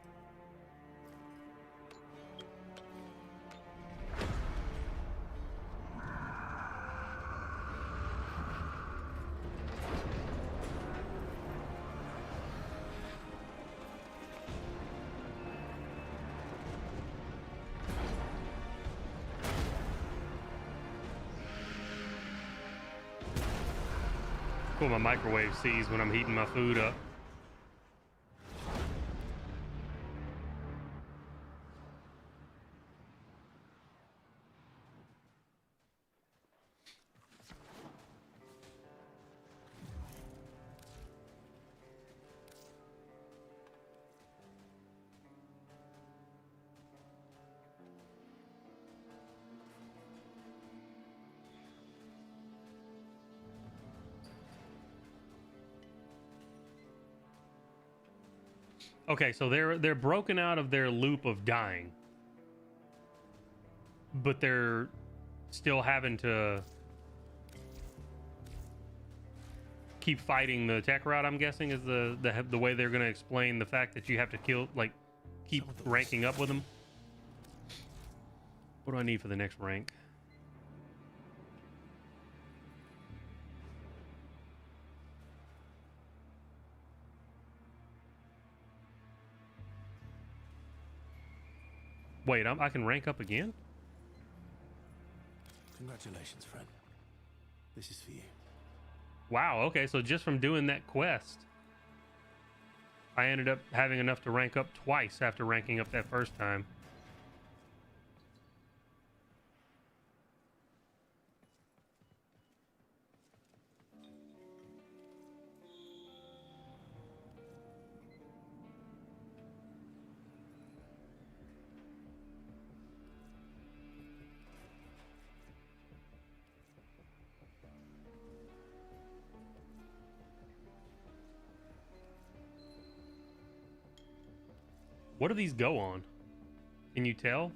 Speaker 2: Cool, my microwave sees when I'm heating my food up. Okay, so they're broken out of their loop of dying, but they're still having to keep fighting the tech route. I'm guessing is the way they're going to explain the fact that you have to kill, like, keep ranking up with them. What do I need for the next rank? Wait, I can rank up again?
Speaker 6: Congratulations, friend. This is for you.
Speaker 2: Wow, okay, so just from doing that quest, I ended up having enough to rank up twice after ranking up that first time. What do these go on? Can you tell?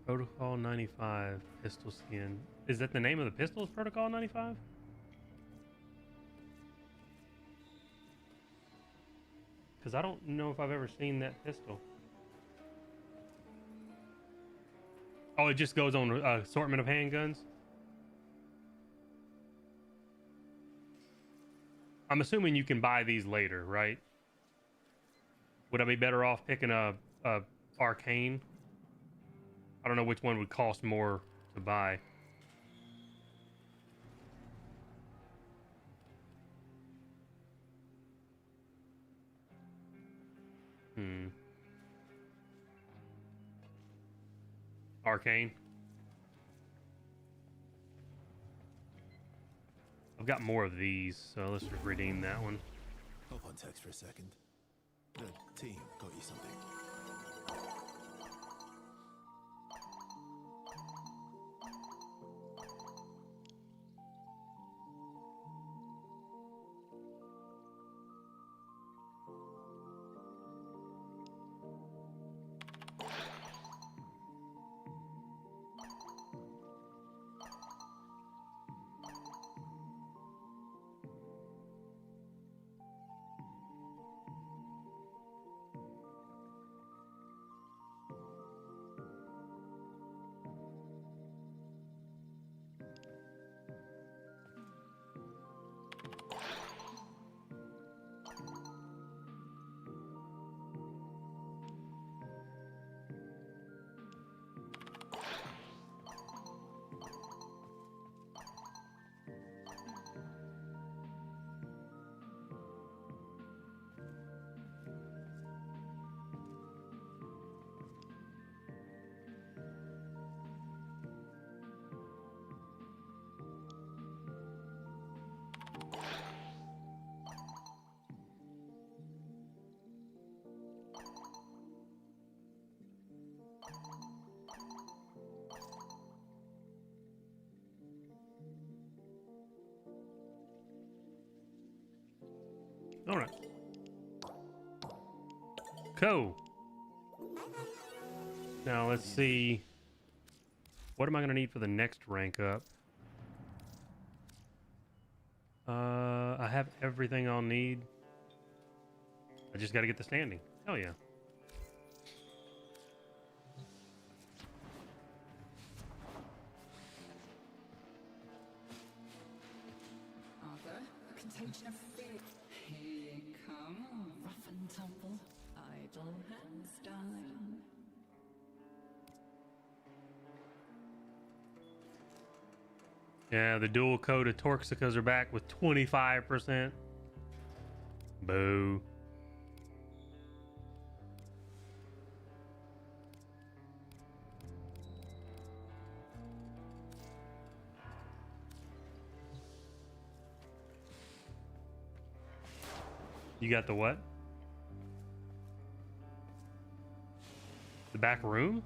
Speaker 2: Protocol 95 pistol skin. Is that the name of the pistol? Is Protocol 95? Because I don't know if I've ever seen that pistol. Oh, it just goes on assortment of handguns? I'm assuming you can buy these later, right? Would I be better off picking a arcane? I don't know which one would cost more to buy. Arcane. I've got more of these, so let's redeem that one.
Speaker 6: Hop on text for a second. The team got you something.
Speaker 2: All right. Cool. Now let's see. What am I going to need for the next rank up? I have everything I'll need. I just got to get the standing. Hell yeah.
Speaker 12: Arthur, a contagion of fear. Here you come, rough and tumble. Idle hands, darling.
Speaker 2: Yeah, the dual code of Torxicas are back with 25%. Boo. You got the what? The back room?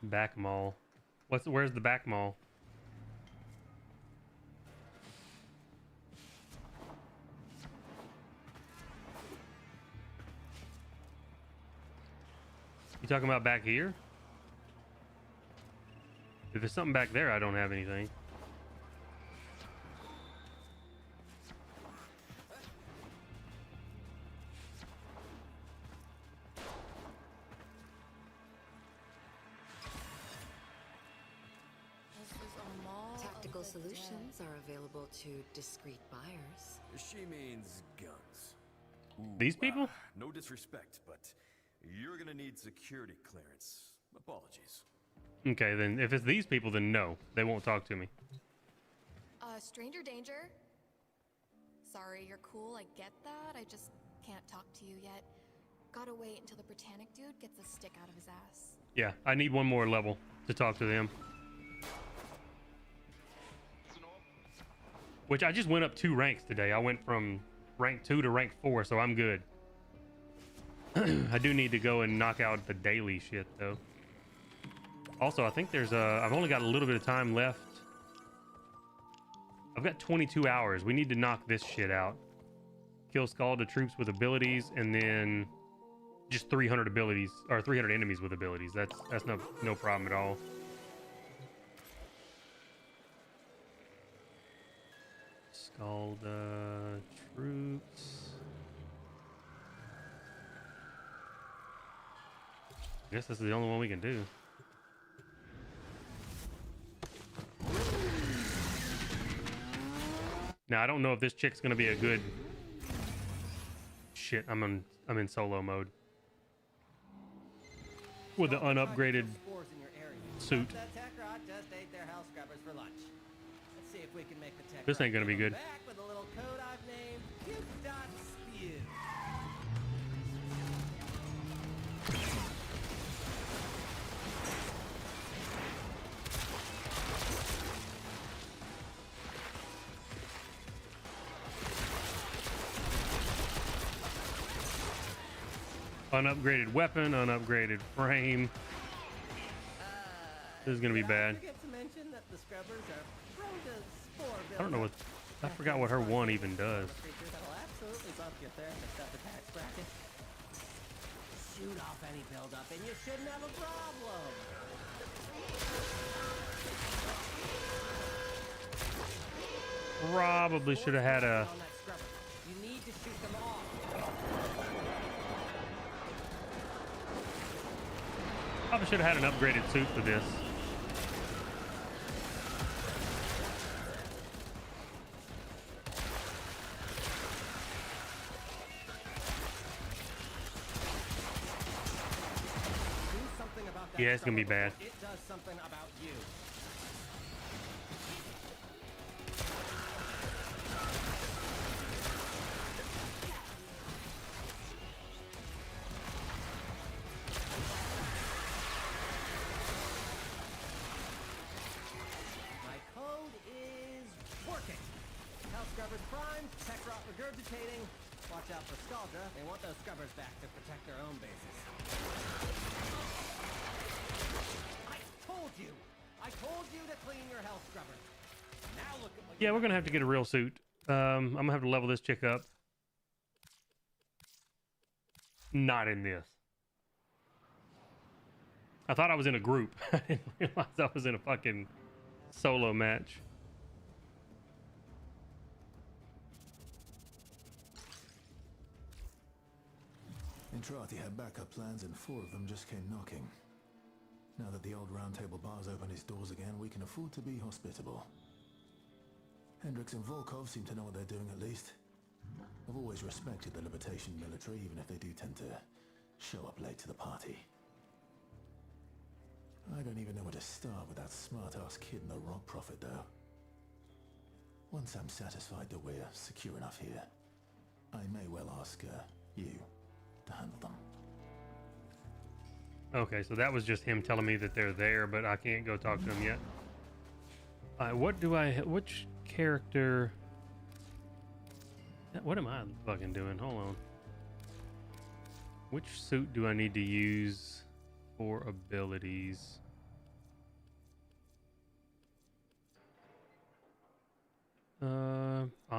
Speaker 2: Back mall. Where's the back mall? You talking about back here? If there's something back there, I don't have anything.
Speaker 13: Tactical solutions are available to discreet buyers.
Speaker 14: She means guns.
Speaker 2: These people?
Speaker 14: No disrespect, but you're gonna need security clearance. Apologies.
Speaker 2: Okay, then if it's these people, then no, they won't talk to me.
Speaker 15: Stranger danger. Sorry, you're cool, I get that. I just can't talk to you yet. Gotta wait until the Britannic dude gets a stick out of his ass.
Speaker 2: Yeah, I need one more level to talk to them. Which I just went up 2 ranks today. I went from rank 2 to rank 4, so I'm good. I do need to go and knock out the daily shit, though. Also, I think there's I've only got a little bit of time left. I've got 22 hours. We need to knock this shit out. Kill Scalda troops with abilities, and then just 300 abilities, or 300 enemies with abilities. That's no problem at all. Scalda troops. I guess this is the only one we can do. Now I don't know if this chick's gonna be a good. Shit, I'm in solo mode with the unupgraded suit. This ain't gonna be good. Unupgraded weapon, unupgraded frame. This is gonna be bad. I don't know what. I forgot what her one even does.
Speaker 9: Shoot off any buildup, and you shouldn't have a problem.
Speaker 2: Probably should have had a.
Speaker 9: You need to shoot them off.
Speaker 2: Probably should have had an upgraded suit for this. Yeah, it's gonna be bad.
Speaker 9: It does something about you. My code is working. Hell Scrubbers primed, tech rot regurgitating. Watch out for Scaldra. They want those Scrubbers back to protect their own bases. I told you to clean your health scrubber. Now look at what.
Speaker 2: Yeah, we're gonna have to get a real suit. I'm gonna have to level this chick up. Not in this. I thought I was in a group. I didn't realize I was in a fucking solo match.
Speaker 16: Entrati had backup plans and 4 of them just came knocking. Now that the old Round Table bar's opened its doors again, we can afford to be hospitable. Hendricks and Volkov seem to know what they're doing at least. I've always respected the Libertation military, even if they do tend to show up late to the party. I don't even know where to start with that smart-ass kid and the Rock Prophet, though. Once I'm satisfied that we're secure enough here, I may well ask you to handle them.
Speaker 2: Okay, so that was just him telling me that they're there, but I can't go talk to them yet. What do I... Which character... What am I fucking doing? Hold on. Which suit do I need to use for abilities?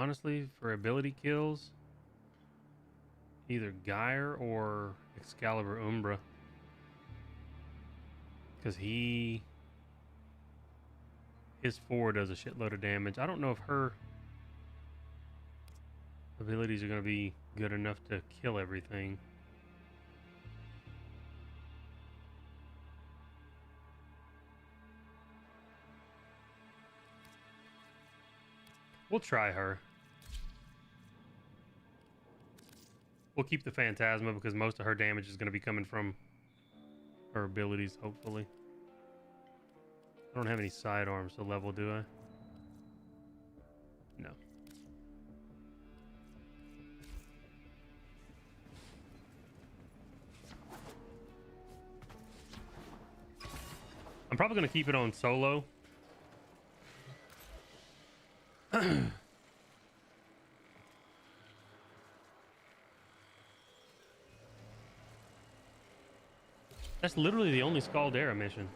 Speaker 2: honestly, for ability kills, either Gyre or Excalibur Umbra. Because his 4 does a shitload of damage. I don't know if her abilities are going to be good enough to kill everything. We'll try her. We'll keep the Phantasma because most of her damage is going to be coming from her abilities, hopefully. I don't have any sidearms to level, do I? No. I'm probably going to keep it on solo. That's literally the only Scaldera mission.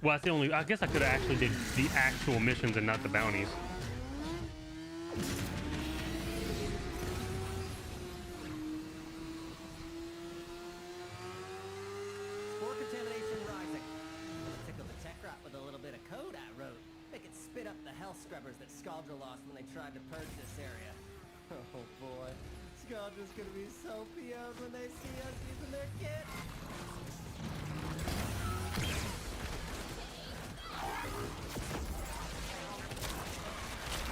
Speaker 2: Well, that's the only... I guess I could have actually did the actual missions and not the bounties.
Speaker 9: Spore contamination rising. Tickle the tech rot with a little bit of code I wrote. Make it spit up the health scrubbers that Scaldra lost when they tried to purge this area. Oh boy. Scaldra's gonna be so PO'd when they see us using their kit.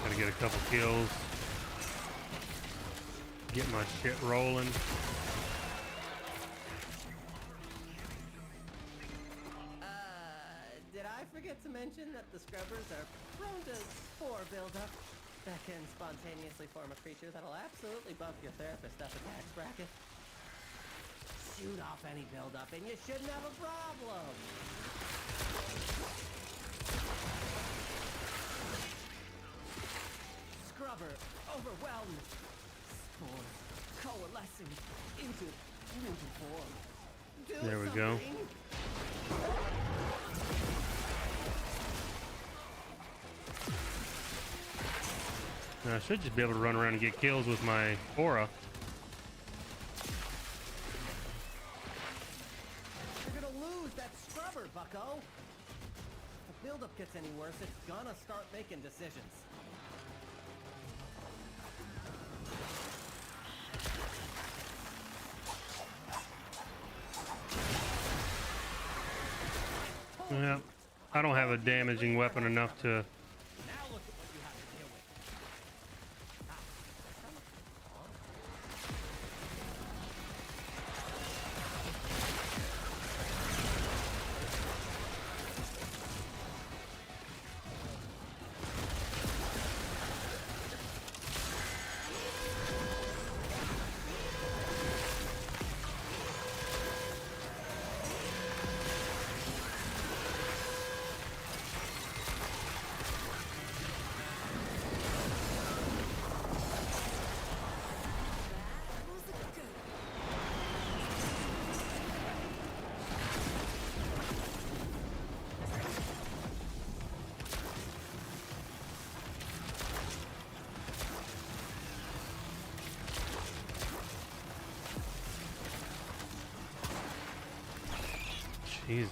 Speaker 2: Gotta get a couple kills. Get my shit rolling.
Speaker 9: Did I forget to mention that the scrubbers are prone to spore buildup? That can spontaneously form a creature that'll absolutely bump your therapist up a tax bracket. Shoot off any buildup and you shouldn't have a problem. Scrubber overwhelmed. Spores coalescing into mutant form.
Speaker 2: There we go. Now, I should just be able to run around and get kills with my aura.
Speaker 9: You're gonna lose that scrubber, bucko. If the buildup gets any worse, it's gonna start making decisions.
Speaker 2: Yeah, I don't have a damaging weapon enough to... Jesus.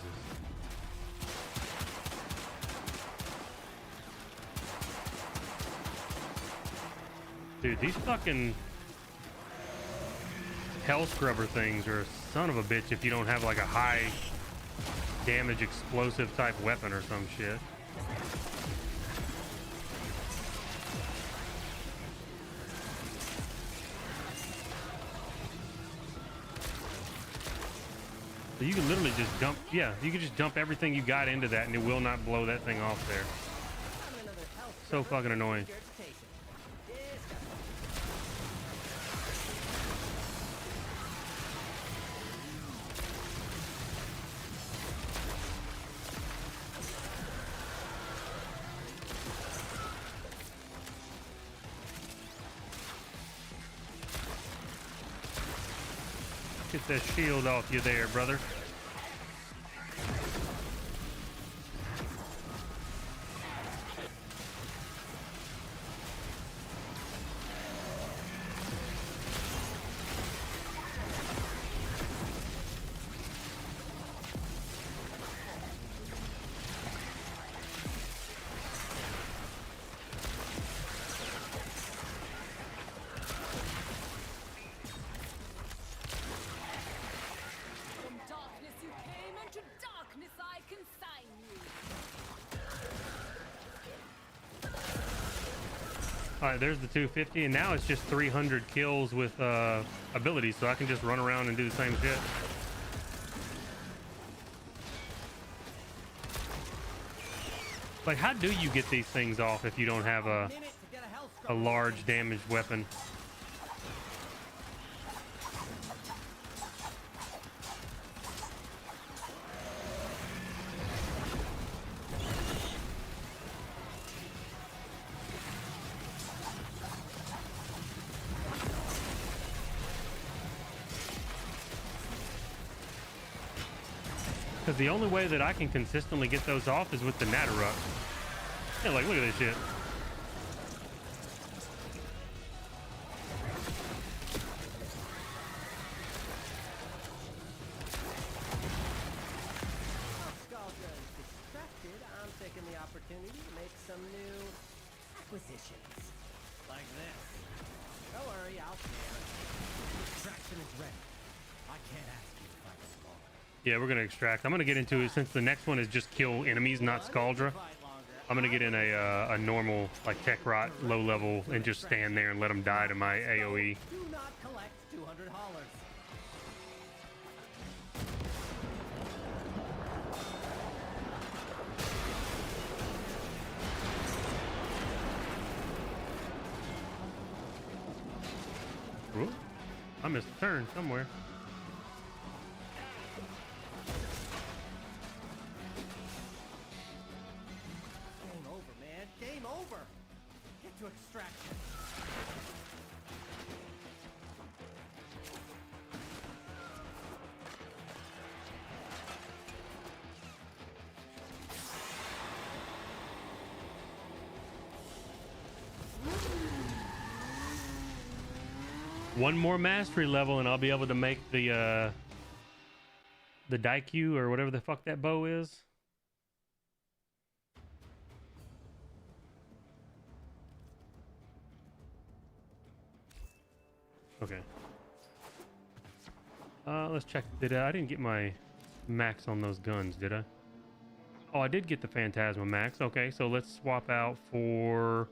Speaker 2: Dude, these fucking hell scrubber things are a son of a bitch if you don't have like a high damage explosive type weapon or some shit. So you can literally just dump, yeah, you can just dump everything you got into that and it will not blow that thing off there. So fucking annoying. Get that shield off you there, brother. All right, there's the 250, and now it's just 300 kills with abilities, so I can just run around and do the same shit. Like, how do you get these things off if you don't have a large damaged weapon? Because the only way that I can consistently get those off is with the Natteruk. Yeah, like, look at this shit.
Speaker 9: Scaldra is distracted, I'm taking the opportunity to make some new acquisitions. Like this. Don't worry, I'll share it. Extraction is ready. I can't ask you to fight small.
Speaker 2: Yeah, we're gonna extract. I'm gonna get into it since the next one is just kill enemies, not Scaldra. I'm gonna get in a normal like tech rot low level and just stand there and let them die to my AOE.
Speaker 9: Do not collect 200 haulers.
Speaker 2: Ooh, I missed a turn somewhere.
Speaker 9: Game over, man. Game over. Get to extraction.
Speaker 2: One more mastery level and I'll be able to make the Daikyu or whatever the fuck that bow is. Okay. Let's check. I didn't get my max on those guns, did I? Oh, I did get the Phantasma max. Okay, so let's swap out for...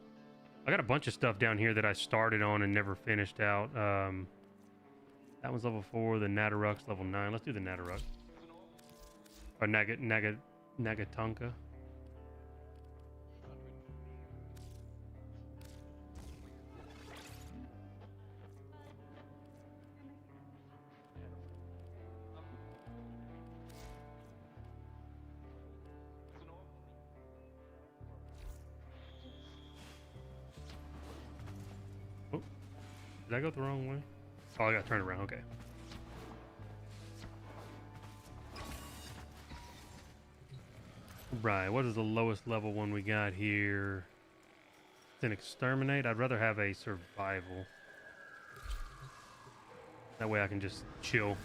Speaker 2: I got a bunch of stuff down here that I started on and never finished out. That one's level 4. The Natteruk's level 9. Let's do the Natteruk. Or Nagatonka. Oh, did I go the wrong way? Oh, I got to turn around. Okay. Right, what is the lowest level one we got here? It's an exterminate. I'd rather have a survival. That way I can just chill.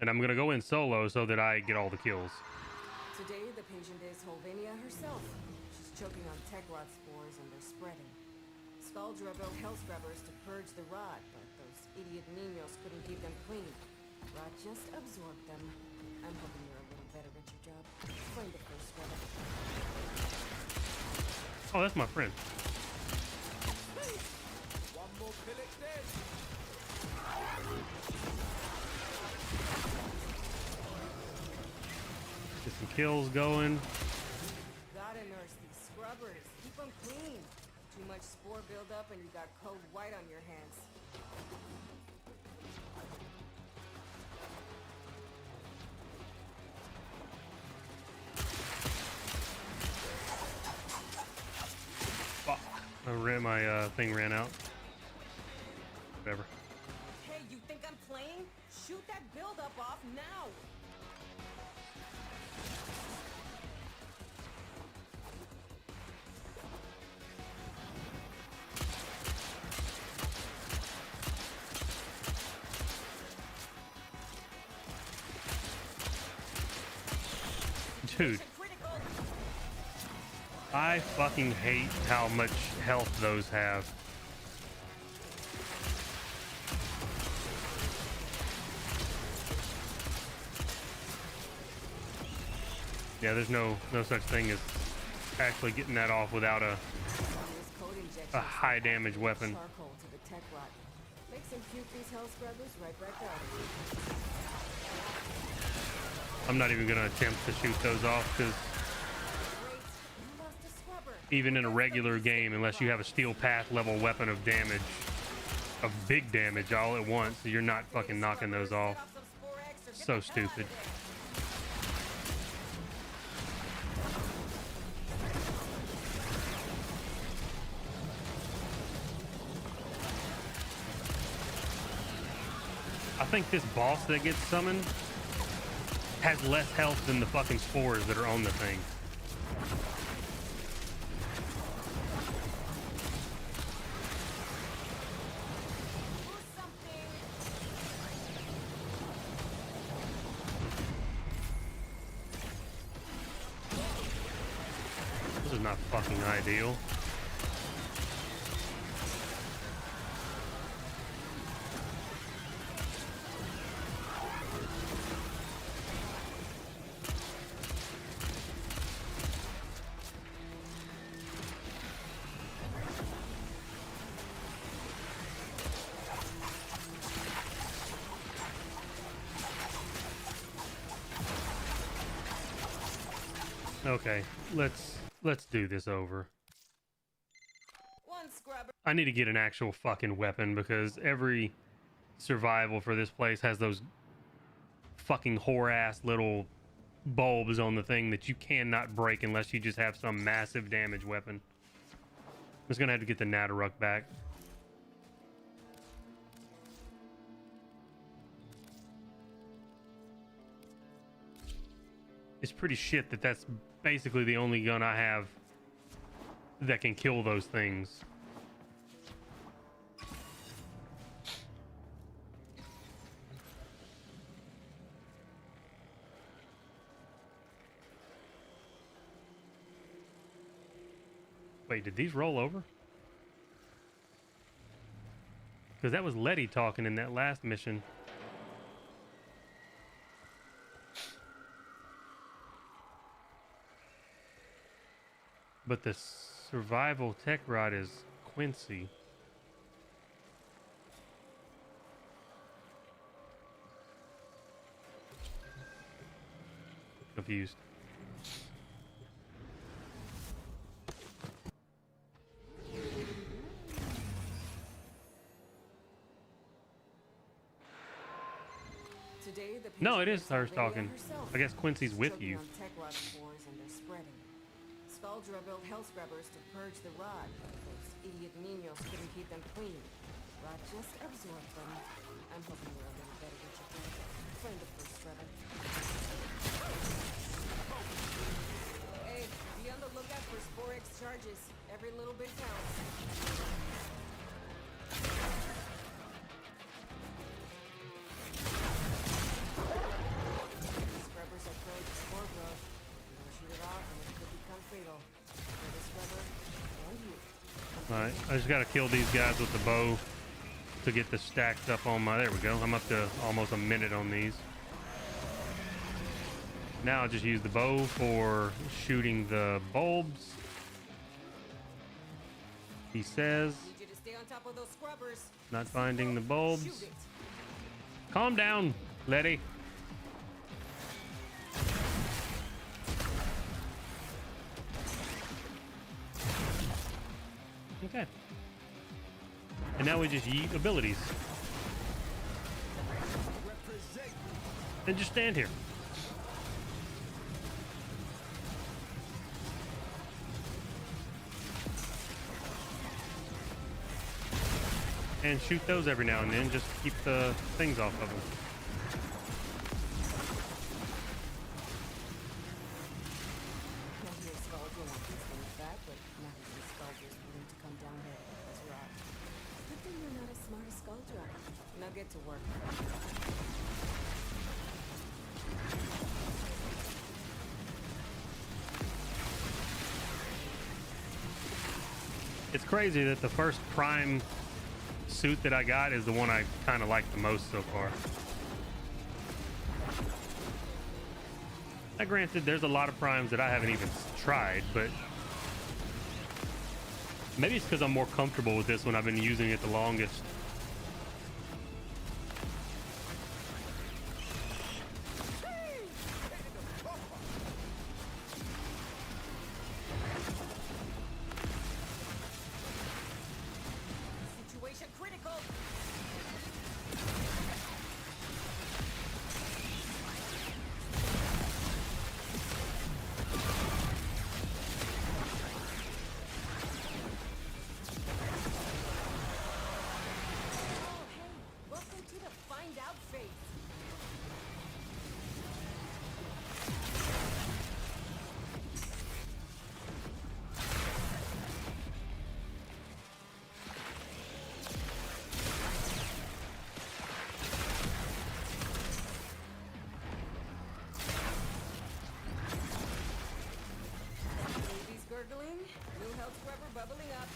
Speaker 2: And I'm gonna go in solo so that I get all the kills.
Speaker 17: Today, the patient is Holvenia herself. She's choking on tech rot spores and they're spreading. Scaldra built hell scrubbers to purge the rot, but those idiot Niños couldn't keep them clean. Rot just absorbed them. I'm hoping you're a little better at your job. Find the first scrubber.
Speaker 2: Oh, that's my friend.
Speaker 6: One more Philip dead.
Speaker 2: Get some kills going.
Speaker 17: Gotta nurse these scrubbers. Keep them clean. Too much spore buildup and you got cold white on your hands.
Speaker 2: Fuck. My thing ran out. Whatever.
Speaker 17: Hey, you think I'm playing? Shoot that buildup off now!
Speaker 2: Dude, I fucking hate how much health those have. Yeah, there's no such thing as actually getting that off without a high damage weapon.
Speaker 17: Charcoal to the tech rod. Makes them puke these hell scrubbers right back out of you.
Speaker 2: I'm not even gonna attempt to shoot those off because even in a regular game, unless you have a steel path level weapon of damage, of big damage all at once, you're not fucking knocking those off. So stupid. I think this boss that gets summoned has less health than the fucking spores that are on the thing. This is not fucking ideal. Okay, let's do this over. I need to get an actual fucking weapon because every survival for this place has those fucking whore-ass little bulbs on the thing that you cannot break unless you just have some massive damage weapon. I'm just gonna have to get the Nadaruk back. It's pretty shit that that's basically the only gun I have that can kill those things. Wait, did these roll over? Because that was Letty talking in that last mission. But the survival tech rod is Quincy. Confused.
Speaker 17: Today, the
Speaker 2: No, it is her
Speaker 17: Sylvania
Speaker 2: talking.
Speaker 17: herself
Speaker 2: I guess Quincy's with
Speaker 17: choking
Speaker 2: you.
Speaker 17: on tech rod spores and they're spreading. Scaldra built hell scrubbers to purge the rod, but those idiot menials couldn't keep them clean. Rod just absorbed them. I'm hoping you're a little better at your job. Find the first scrubber. Hey, be on the lookout for Spore X charges. Every little bit counts. Scrubbers are prone to spore growth. You don't shoot it off and it could become fatal. For the scrubber and you.
Speaker 2: Alright, I just gotta kill these guys with the bow to get the stacks up on my... There we go. I'm up to almost a minute on these. Now I'll just use the bow for shooting the bulbs. He says...
Speaker 17: Need you to stay on top of those scrubbers.
Speaker 2: Not finding the bulbs. Calm down, Letty. Okay. And now we just yeet abilities. And just stand here. And shoot those every now and then, just to keep the things off of them.
Speaker 17: Now here's Scaldra wants his things back, but not even Scaldra's willing to come down here as Rod. Good thing you're not as smart as Scaldra. Now get to work.
Speaker 2: It's crazy that the first Prime suit that I got is the one I kind of like the most so far. Now, granted, there's a lot of primes that I haven't even tried, but maybe it's because I'm more comfortable with this one. I've been using it the longest.
Speaker 17: Situation critical. Welcome to the find out phase. Baby's gurgling, new health scrubber bubbling up.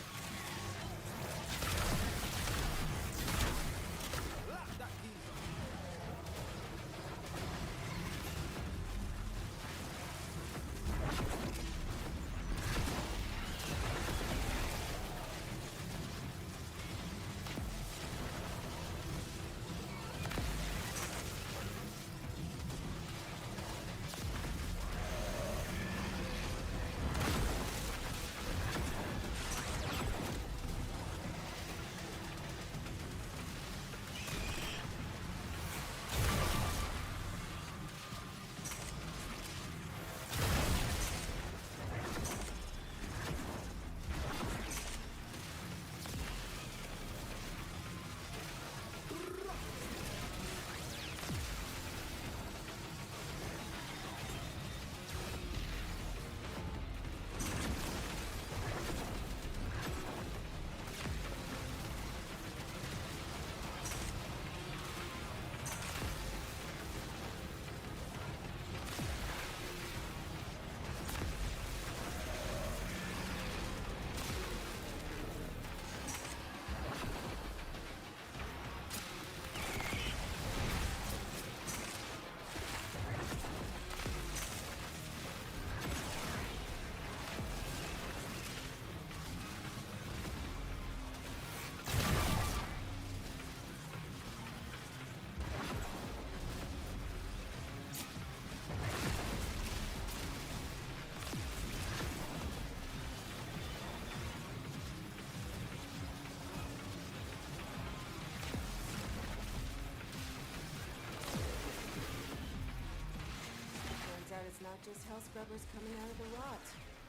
Speaker 17: It's not just hell scrubbers coming out of the rot.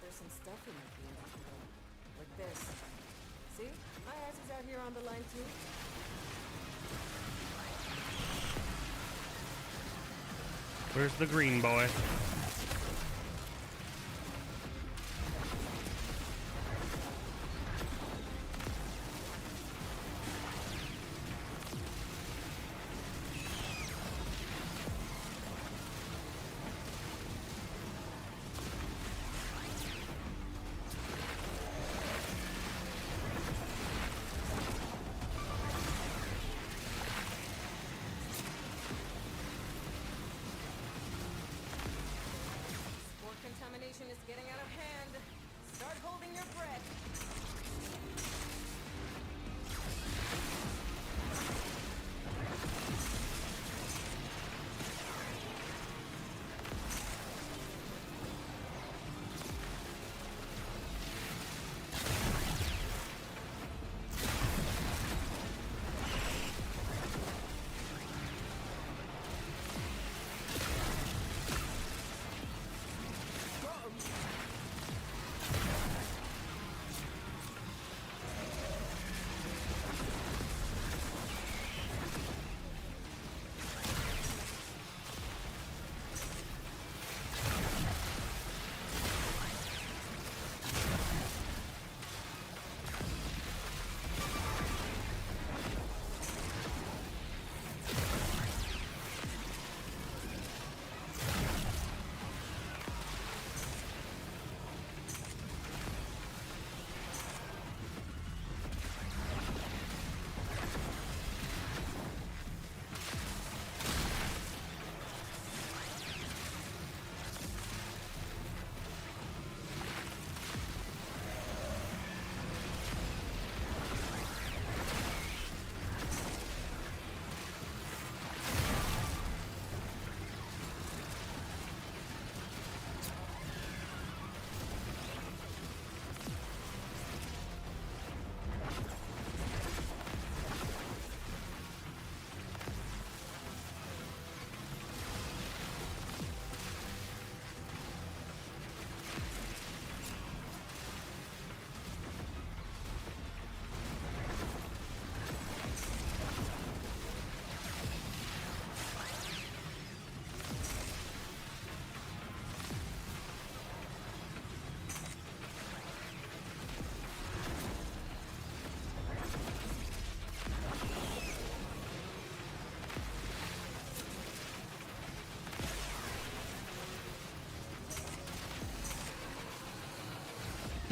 Speaker 17: There's some stuff in the field. Like this. See? My ass is out here on the line too.
Speaker 2: Where's the green boy?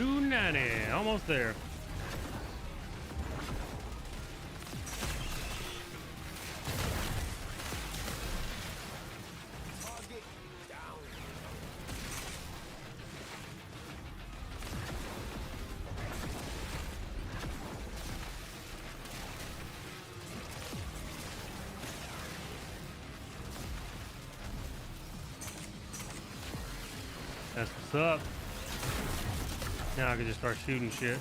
Speaker 2: 290. Almost there. That's what's up. Now I can just start shooting shit.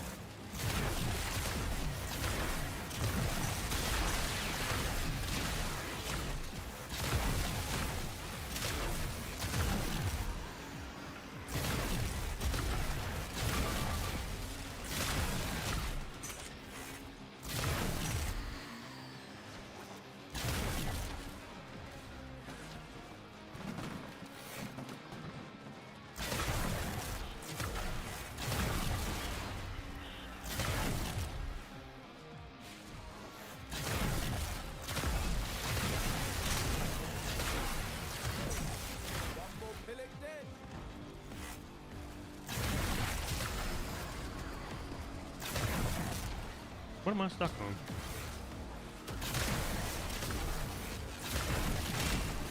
Speaker 2: What am I stuck on?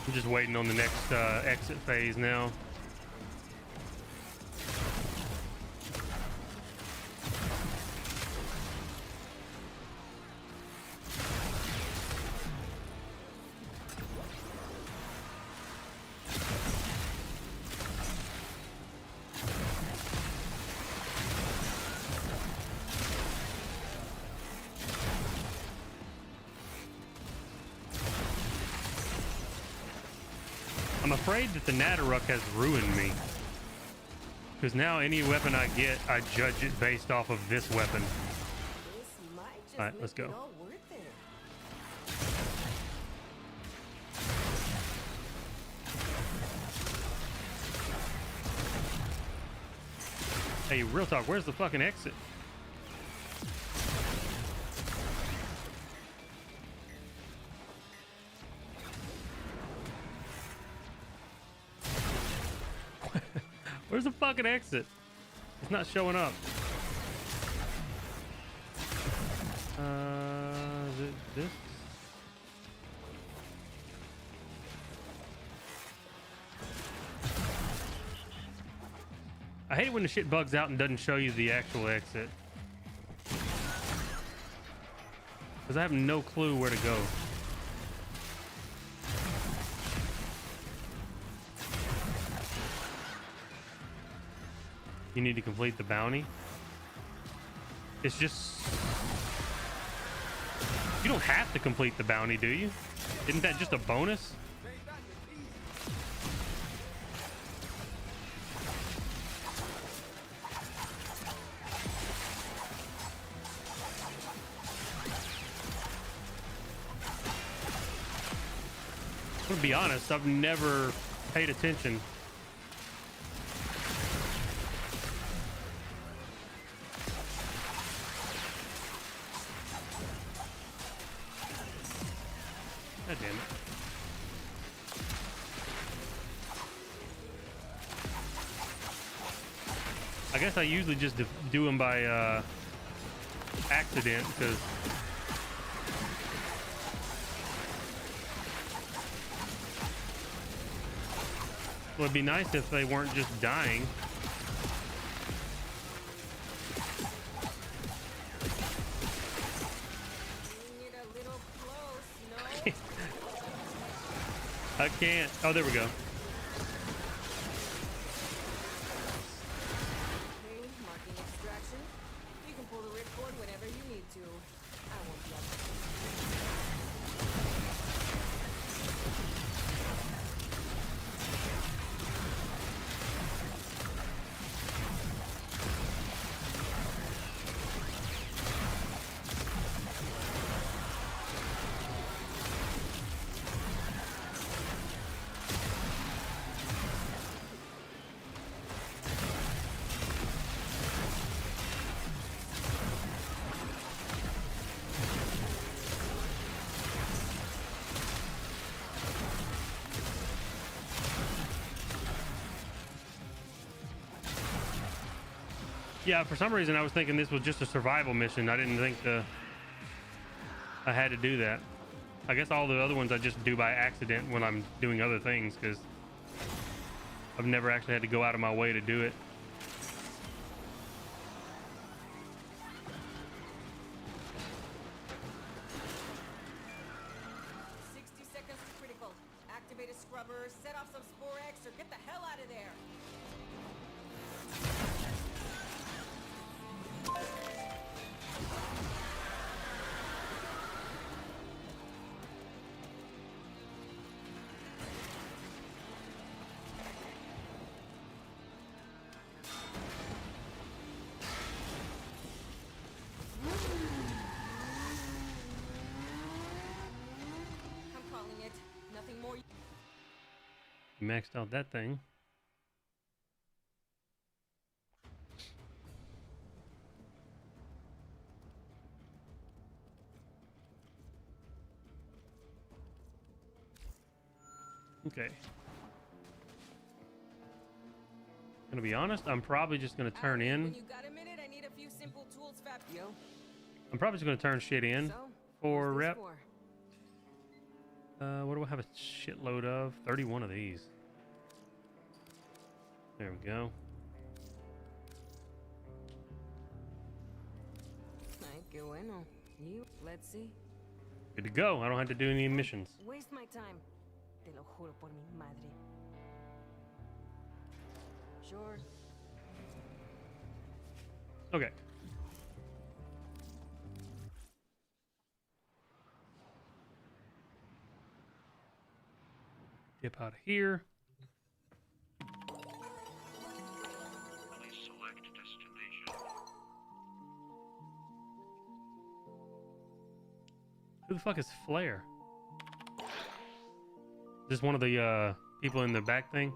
Speaker 2: I'm just waiting on the next exit phase now. I'm afraid that the Natteruk has ruined me. Because now any weapon I get, I judge it based off of this weapon. Alright, let's go. Hey, real talk, where's the fucking exit? Where's the fucking exit? It's not showing up. Is it this? I hate it when the shit bugs out and doesn't show you the actual exit. Because I have no clue where to go. You need to complete the bounty. It's just... You don't have to complete the bounty, do you? Isn't that just a bonus? To be honest, I've never paid attention. God damn it. I guess I usually just do them by accident, because it would be nice if they weren't just dying. I can't. Oh, there we go.
Speaker 17: Okay, marking extraction. You can pull the ripcord whenever you need to. I won't be up.
Speaker 2: Yeah, for some reason I was thinking this was just a survival mission. I didn't think I had to do that. I guess all the other ones I just do by accident when I'm doing other things, because I've never actually had to go out of my way to do it.
Speaker 17: Set off some Spore X or get the hell out of there! I'm calling it. Nothing more.
Speaker 2: Maxed out that thing. Okay. Gonna be honest, I'm probably just gonna turn in.
Speaker 17: When you got a minute, I need a few simple tools, Fabio.
Speaker 2: I'm probably just gonna turn shit in
Speaker 17: So,
Speaker 2: for
Speaker 17: what's this
Speaker 2: rep.
Speaker 17: for?
Speaker 2: What do I have a shitload of? 31 of these. There we go.
Speaker 17: Ay, qué bueno. You, let's see.
Speaker 2: Good to go. I don't have to do any missions.
Speaker 17: Waste my time. Te lo juro por mi madre. Sure.
Speaker 2: Okay. Dip out of here. Who the fuck is Flare? Is this one of the people in the back thing?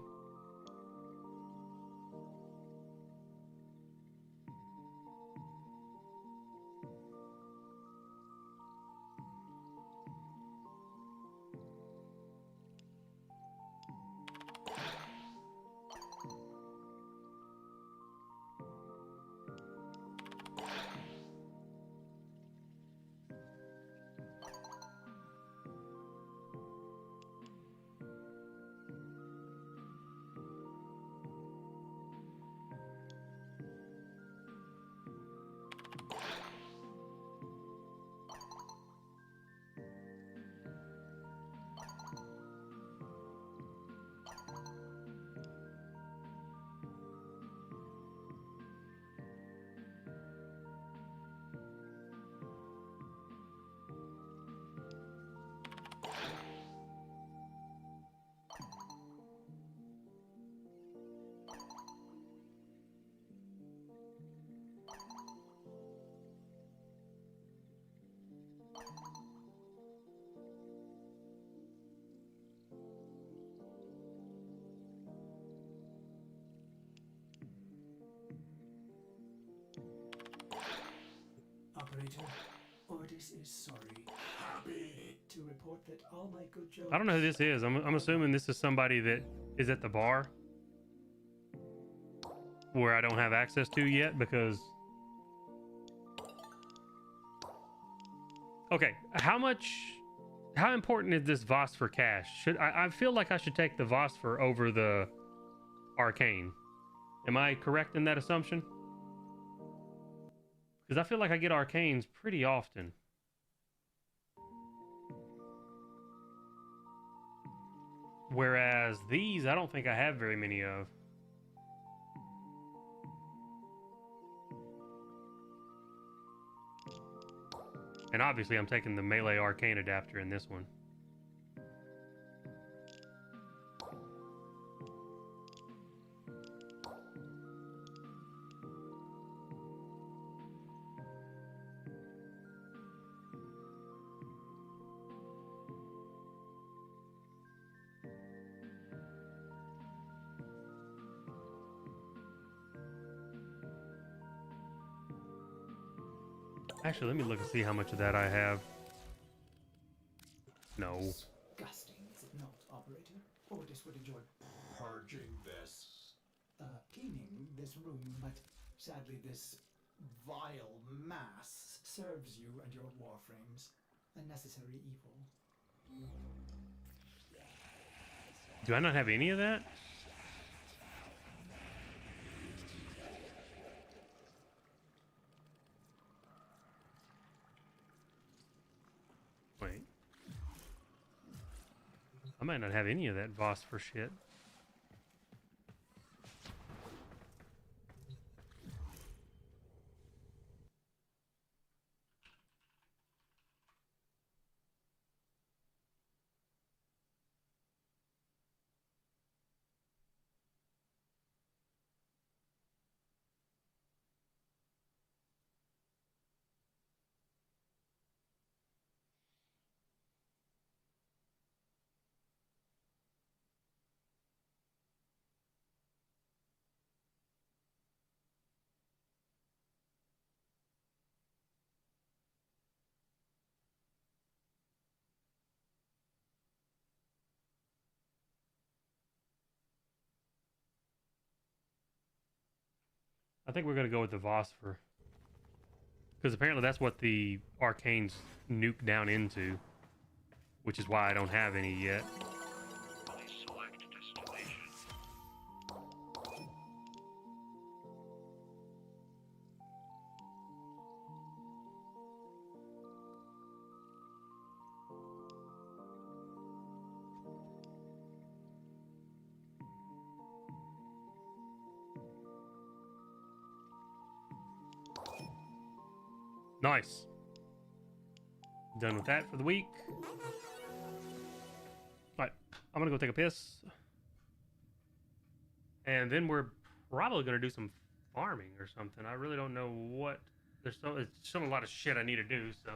Speaker 7: Operator, Ordis is sorry. Happy to report that all my good jokes.
Speaker 2: I don't know who this is. I'm assuming this is somebody that is at the bar where I don't have access to yet because... Okay, how important is this Voss for cash? I feel like I should take the Vosper over the Arcane. Am I correct in that assumption? Because I feel like I get Arcanes pretty often. Whereas these, I don't think I have very many of. And obviously I'm taking the melee arcane adapter in this one. Actually, let me look and see how much of that I have. No.
Speaker 7: Disgusting, is it not, Operator? Ordis would enjoy purging this. Cleaning this room, but Sadly, this vile mass serves you and your warframes. A necessary evil.
Speaker 2: Do I not have any of that? Wait. I might not have any of that Voss for shit. I think we're going to go with the Vosper. Because apparently that's what the Arcanes nuke down into. Which is why I don't have any yet. Nice. Done with that for the week. Alright, I'm gonna go take a piss. And then we're probably gonna do some farming or something. I really don't know what. It's still a lot of shit I need to do, so.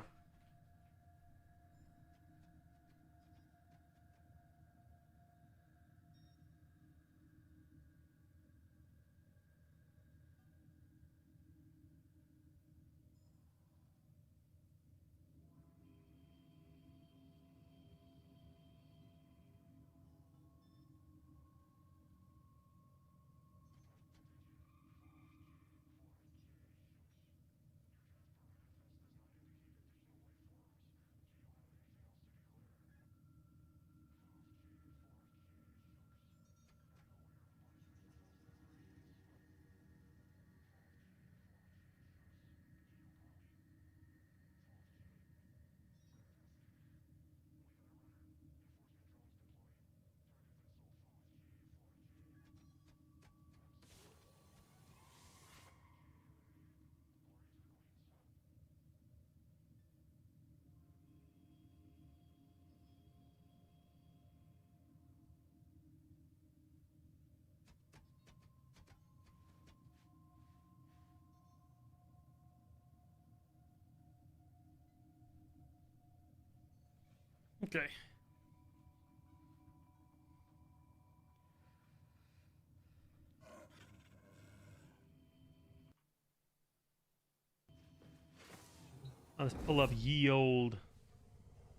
Speaker 2: Okay. Let's pull up ye old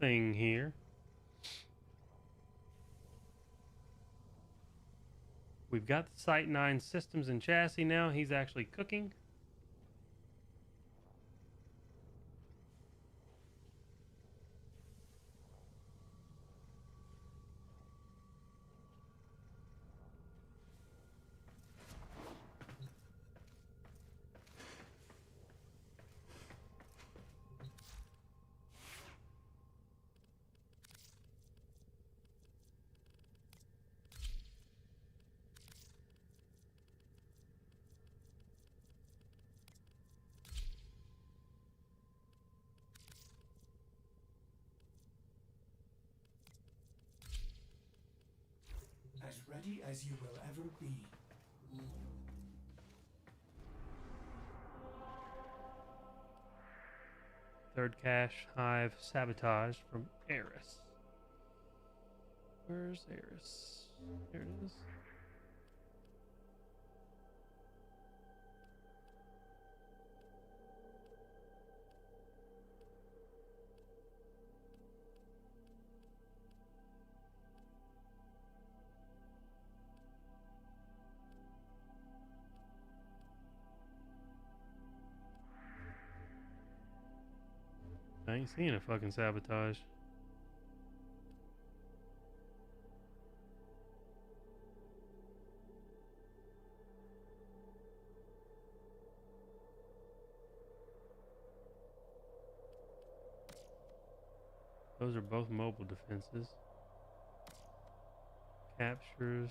Speaker 2: thing here. We've got the Site 9 systems and chassis now. He's actually cooking.
Speaker 7: As ready as you will ever be.
Speaker 2: Third cache hive sabotaged from Eris. Where's Eris? There it is. I ain't seeing a fucking sabotage. Those are both mobile defenses. Captures.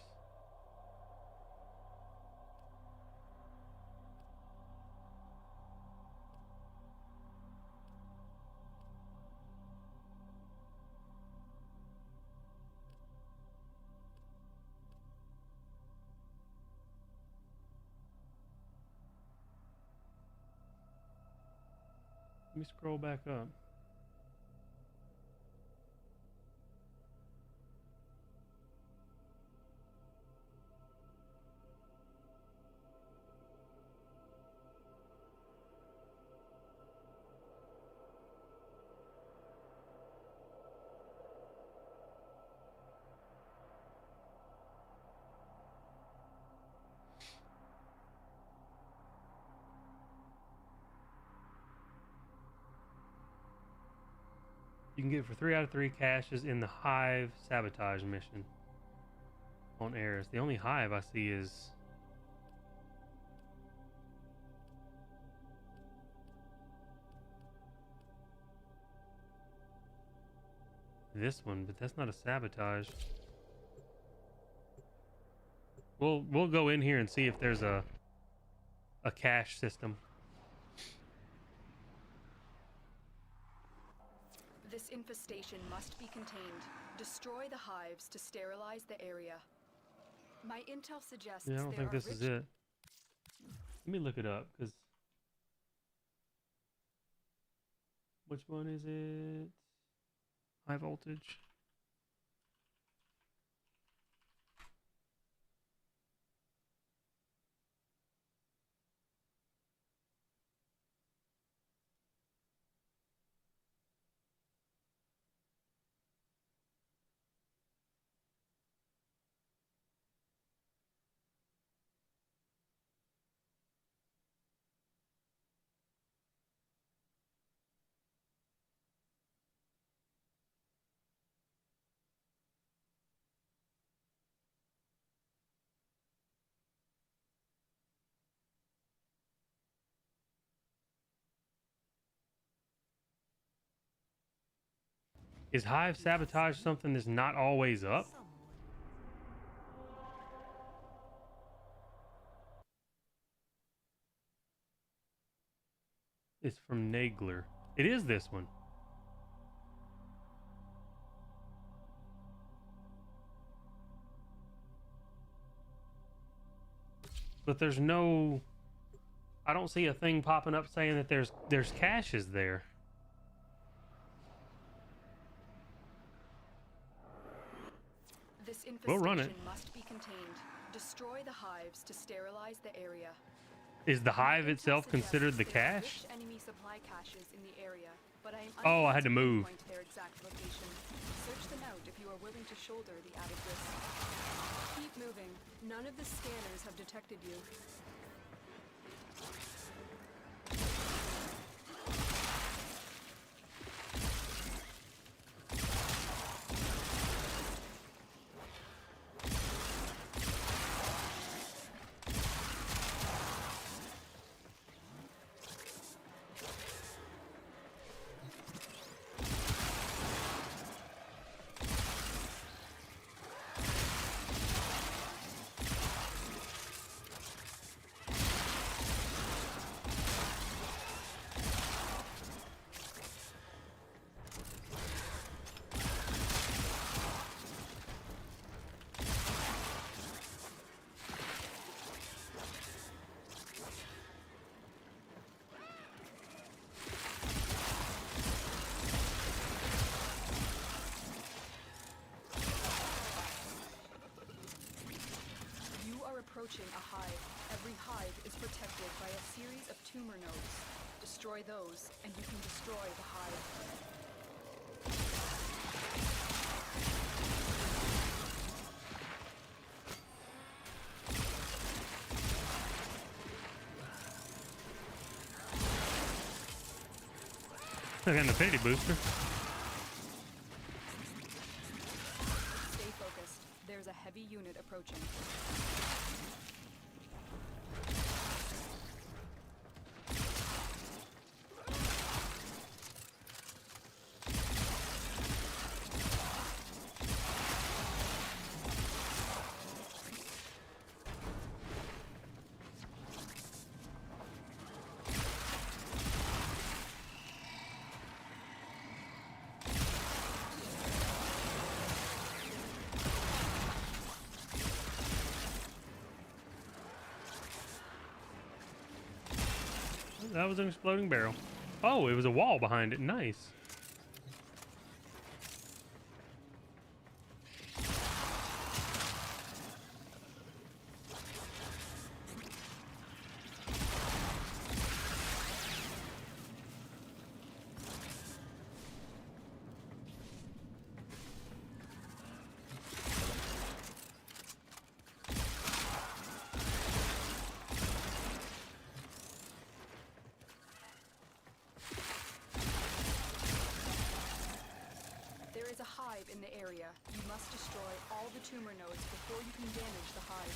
Speaker 2: Let me scroll back up. You can get for 3 out of 3 caches in the Hive sabotage mission on Eris. The only Hive I see is this one, but that's not a sabotage. We'll go in here and see if there's a cache system.
Speaker 18: This infestation must be contained. Destroy the hives to sterilize the area. My intel suggests
Speaker 2: Yeah, I don't think this is it. Let me look it up, because which one is it? High voltage. Is Hive sabotage something that's not always up? It's from Nagler. It is this one. But there's no... I don't see a thing popping up saying that there's caches there.
Speaker 18: This
Speaker 2: We'll run it.
Speaker 18: infestation must be contained. Destroy the hives to sterilize the area.
Speaker 2: Is the Hive itself considered the cache?
Speaker 18: Rich enemy supply caches in the area, but I am
Speaker 2: Oh, I had to move.
Speaker 18: pinpoint their exact location. Search them out if you are willing to shoulder the added risk. Keep moving. None of the scanners have detected you. Approaching a hive. Every hive is protected by a series of tumor nodes. Destroy those, and you can destroy the hive.
Speaker 2: I got an affinity booster.
Speaker 18: Stay focused. There's a heavy unit approaching.
Speaker 2: That was an exploding barrel. Oh, it was a wall behind it. Nice.
Speaker 18: In the area, you must destroy all the tumor nodes before you can damage the hive.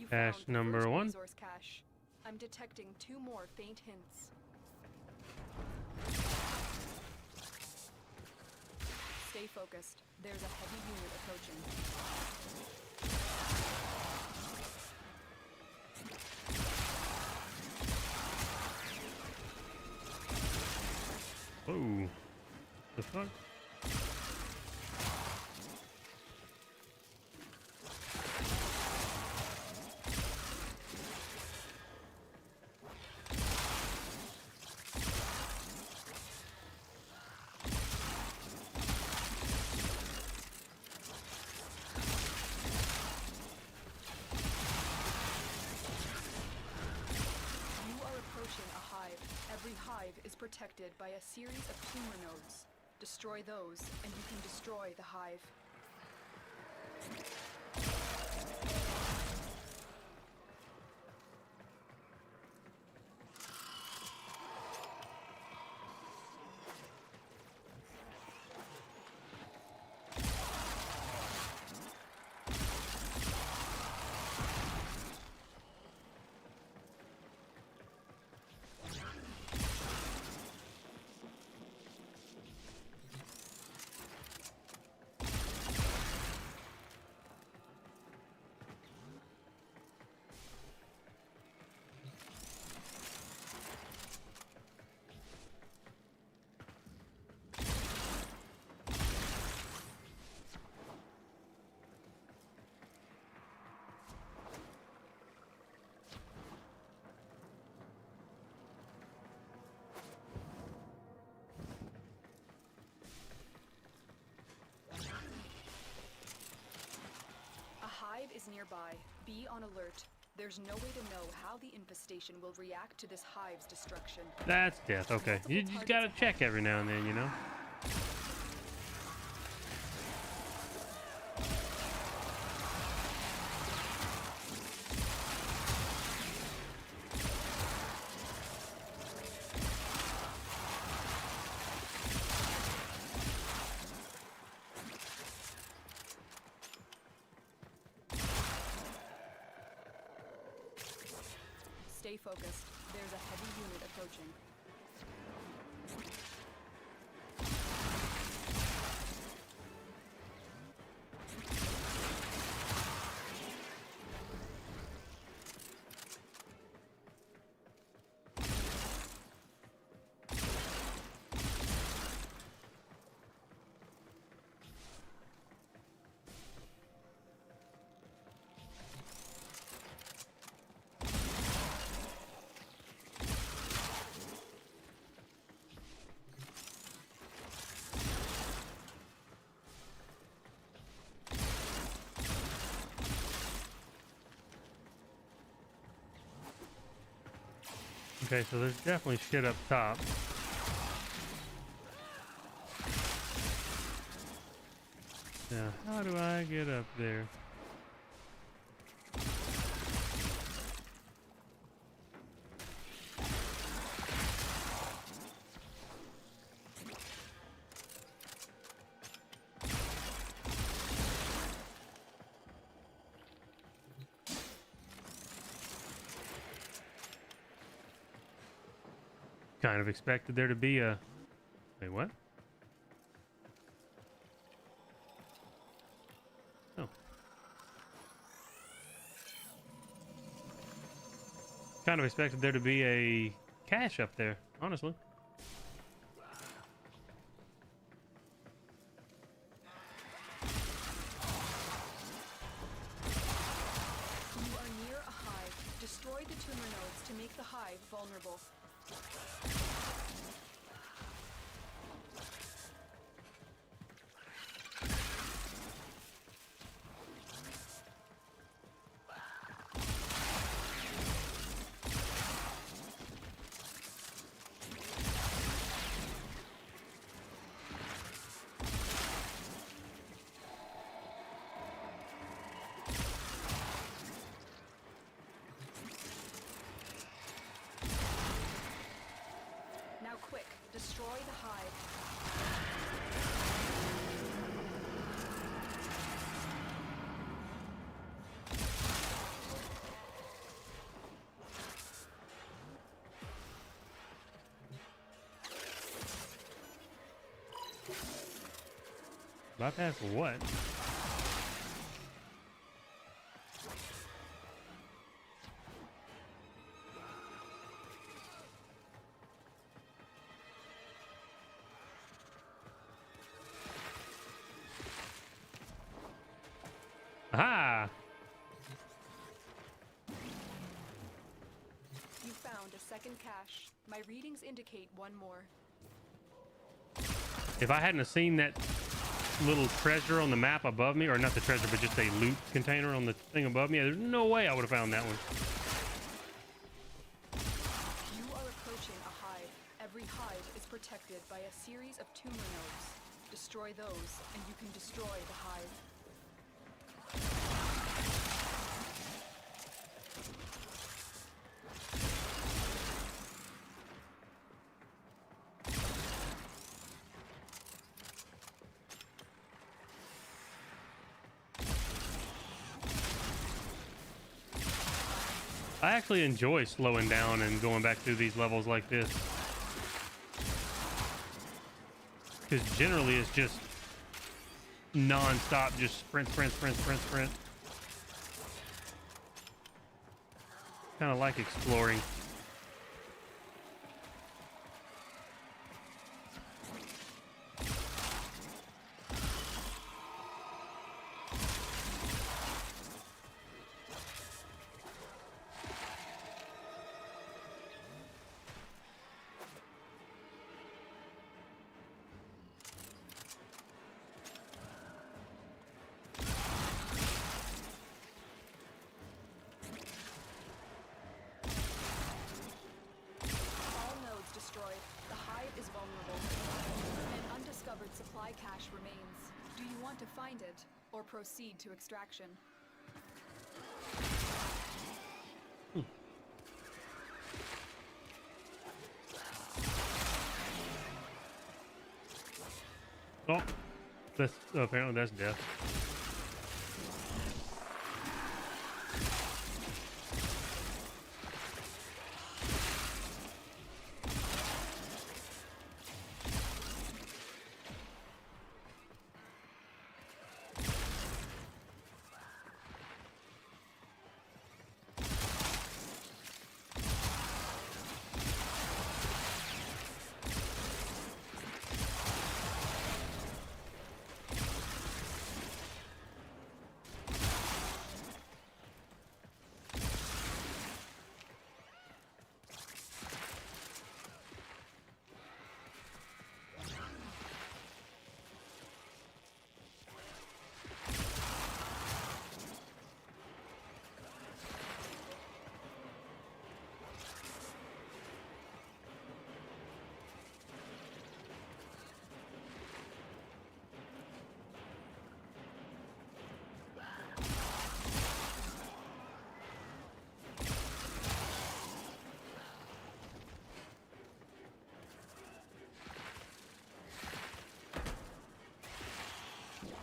Speaker 2: Cache number 1.
Speaker 18: Resource cache. I'm detecting 2 more faint hints. Stay focused. There's a heavy unit approaching.
Speaker 2: Whoa. The fuck?
Speaker 18: Protected by a series of tumor nodes. Destroy those, and you can destroy the hive. Is nearby. Be on alert. There's no way to know how the infestation will react to this hive's destruction.
Speaker 2: That's death. Okay. You just gotta check every now and then, you know?
Speaker 18: Stay focused. There's a heavy unit approaching.
Speaker 2: Okay, so there's definitely shit up top. Now, how do I get up there? Kind of expected there to be a... Wait, what? Oh. Kind of expected there to be a cache up there, honestly.
Speaker 18: You are near a hive. Destroy the tumor nodes to make the hive vulnerable. Now quick, destroy the hive.
Speaker 2: Bypass what? Aha!
Speaker 18: You found a second cache. My readings indicate one more.
Speaker 2: If I hadn't have seen that little treasure on the map above me, or not the treasure, but just a loot container on the thing above me, there's no way I would have found that one.
Speaker 18: You are approaching a hive. Every hive is protected by a series of tumor nodes. Destroy those, and you can destroy the hive.
Speaker 2: I actually enjoy slowing down and going back through these levels like this. Because generally it's just non-stop, just sprint, sprint, sprint, sprint, sprint. Kind of like exploring.
Speaker 18: Supply cache remains. Do you want to find it, or proceed to extraction?
Speaker 2: Oh, that's apparently that's death.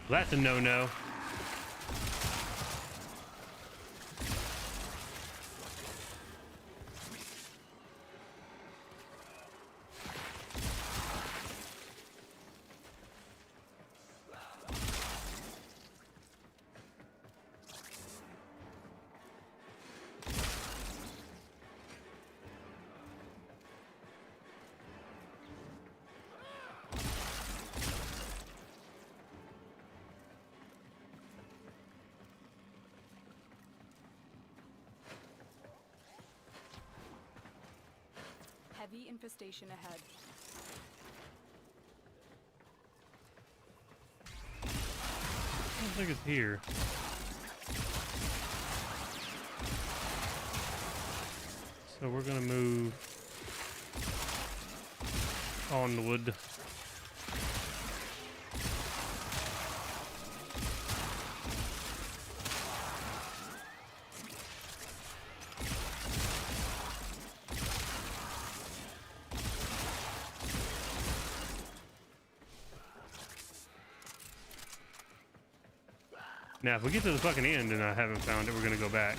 Speaker 2: That's a no-no.
Speaker 18: Heavy infestation ahead.
Speaker 2: I don't think it's here. So we're gonna move onward. Now, if we get to the fucking end and I haven't found it, we're gonna go back.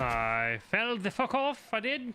Speaker 2: I fell the fuck off, I did.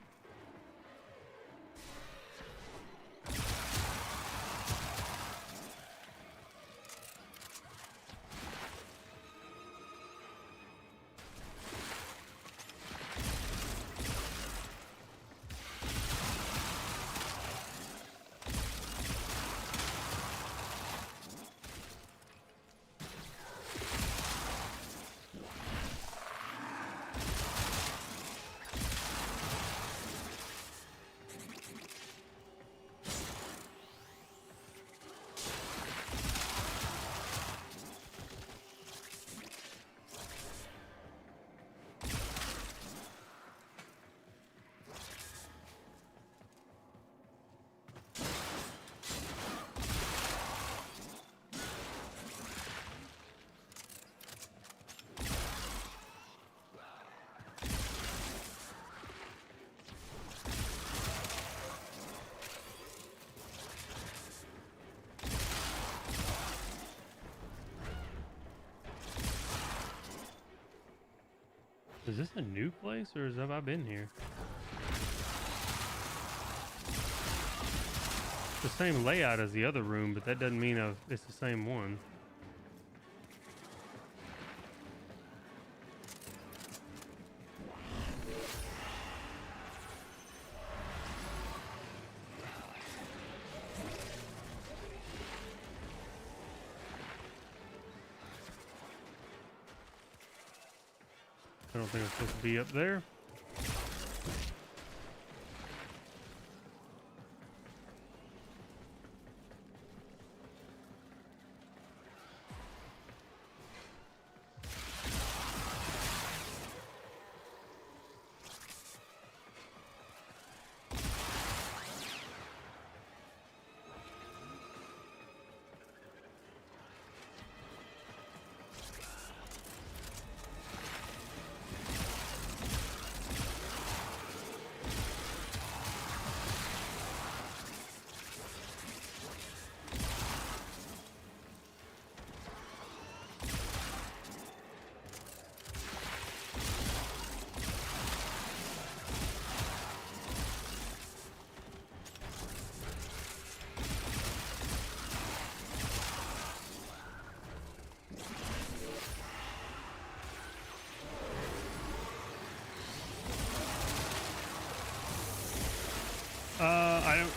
Speaker 2: Is this a new place, or have I been here? the same layout as the other room, but that doesn't mean it's the same one. I don't think it's supposed to be up there.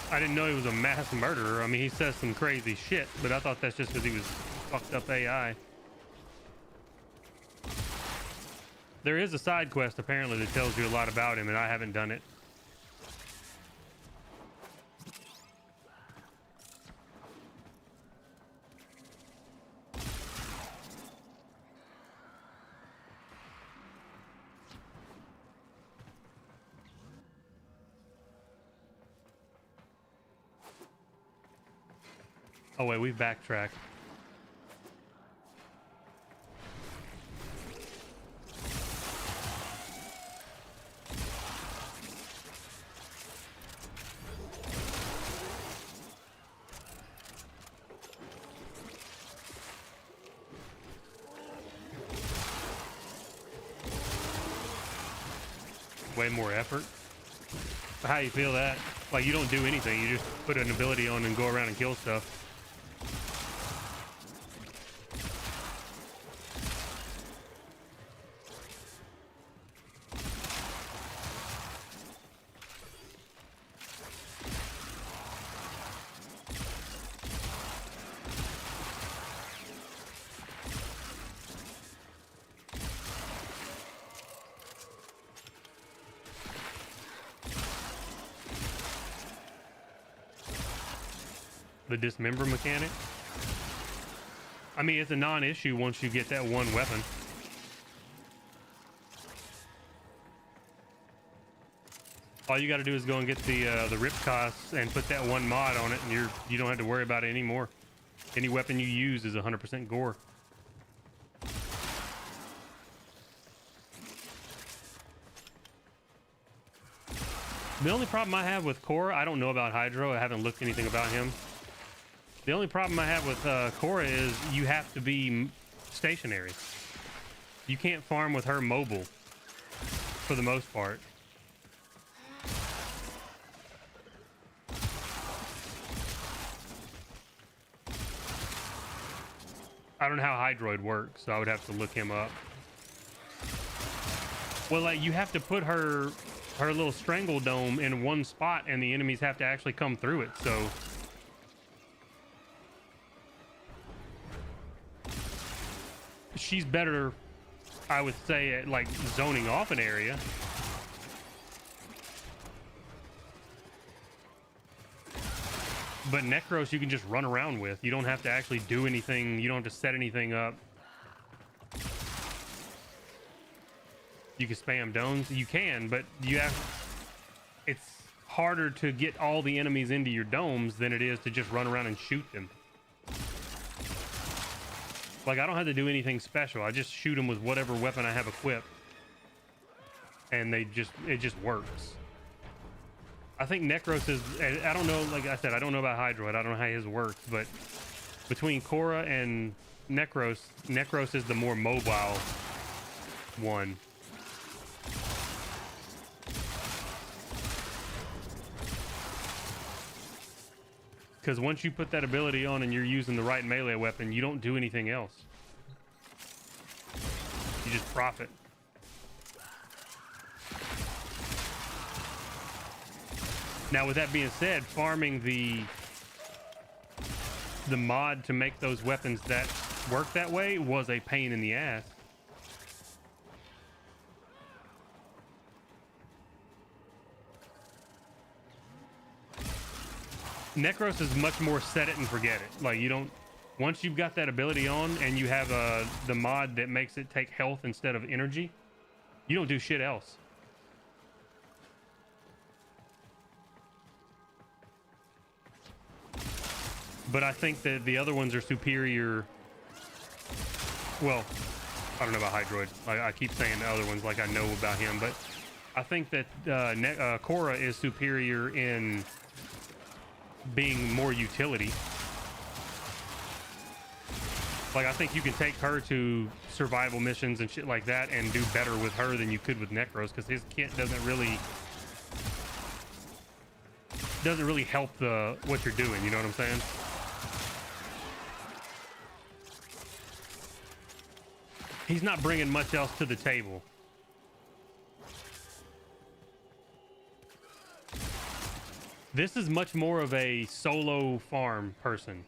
Speaker 2: I didn't know he was a mass murderer. I mean, he says some crazy shit, but I thought that's just because he was fucked up AI. There is a side quest apparently that tells you a lot about him, and I haven't done it. Oh wait, we've backtracked. Way more effort. How you feel that? Like you don't do anything, you just put an ability on and go around and kill stuff. The dismember mechanic. I mean, it's a non-issue once you get that one weapon. All you got to do is go and get the Ripcos and put that one mod on it, and you don't have to worry about it anymore. Any weapon you use is 100% gore. The only problem I have with Cora, I don't know about Hydro. I haven't looked anything about him. The only problem I have with Cora is you have to be stationary. You can't farm with her mobile, for the most part. I don't know how Hydroid works, so I would have to look him up. Well, like, you have to put her little strangle dome in one spot, and the enemies have to actually come through it, so... She's better, I would say, at like zoning off an area. But Necros you can just run around with. You don't have to actually do anything. You don't have to set anything up. You can spam domes. You can, but you have... It's harder to get all the enemies into your domes than it is to just run around and shoot them. Like, I don't have to do anything special. I just shoot them with whatever weapon I have equipped. And it just works. I think Necros is, I don't know, like I said, I don't know about Hydroid. I don't know how his works, but between Cora and Necros, Necros is the more mobile one. Because once you put that ability on and you're using the right melee weapon, you don't do anything else. You just profit. Now, with that being said, farming the mod to make those weapons that work that way was a pain in the ass. Necros is much more set it and forget it. Like, you don't, once you've got that ability on and you have the mod that makes it take health instead of energy, you don't do shit else. But I think that the other ones are superior. Well, I don't know about Hydroid. I keep saying the other ones like I know about him, but I think that Korra is superior in being more utility. Like, I think you can take her to survival missions and shit like that and do better with her than you could with Necros, because his kit doesn't really help what you're doing, you know what I'm saying? He's not bringing much else to the table. This is much more of a solo farm person.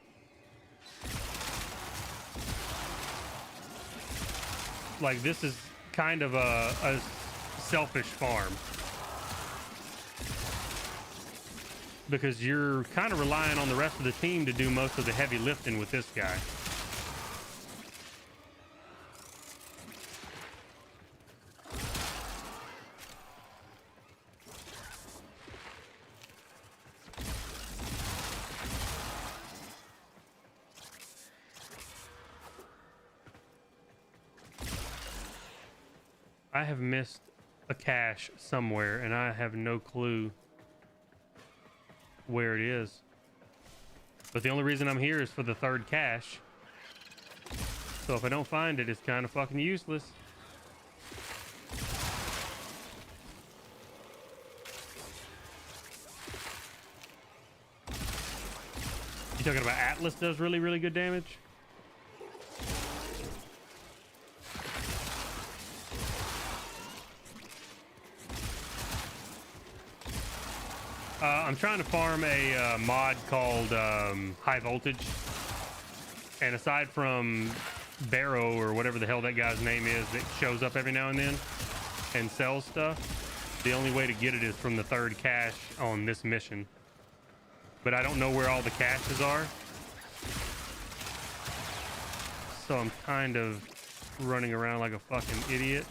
Speaker 2: Like, this is kind of a selfish farm. Because you're kind of relying on the rest of the team to do most of the heavy lifting with this guy. I have missed a cache somewhere, and I have no clue where it is. But the only reason I'm here is for the third cache. So if I don't find it, it's kind of fucking useless. You talking about Atlas does really, really good damage? I'm trying to farm a mod called High Voltage, and aside from Barrow or whatever the hell that guy's name is that shows up every now and then and sells stuff, the only way to get it is from the third cache on this mission. But I don't know where all the caches are, so I'm kind of running around like a fucking idiot.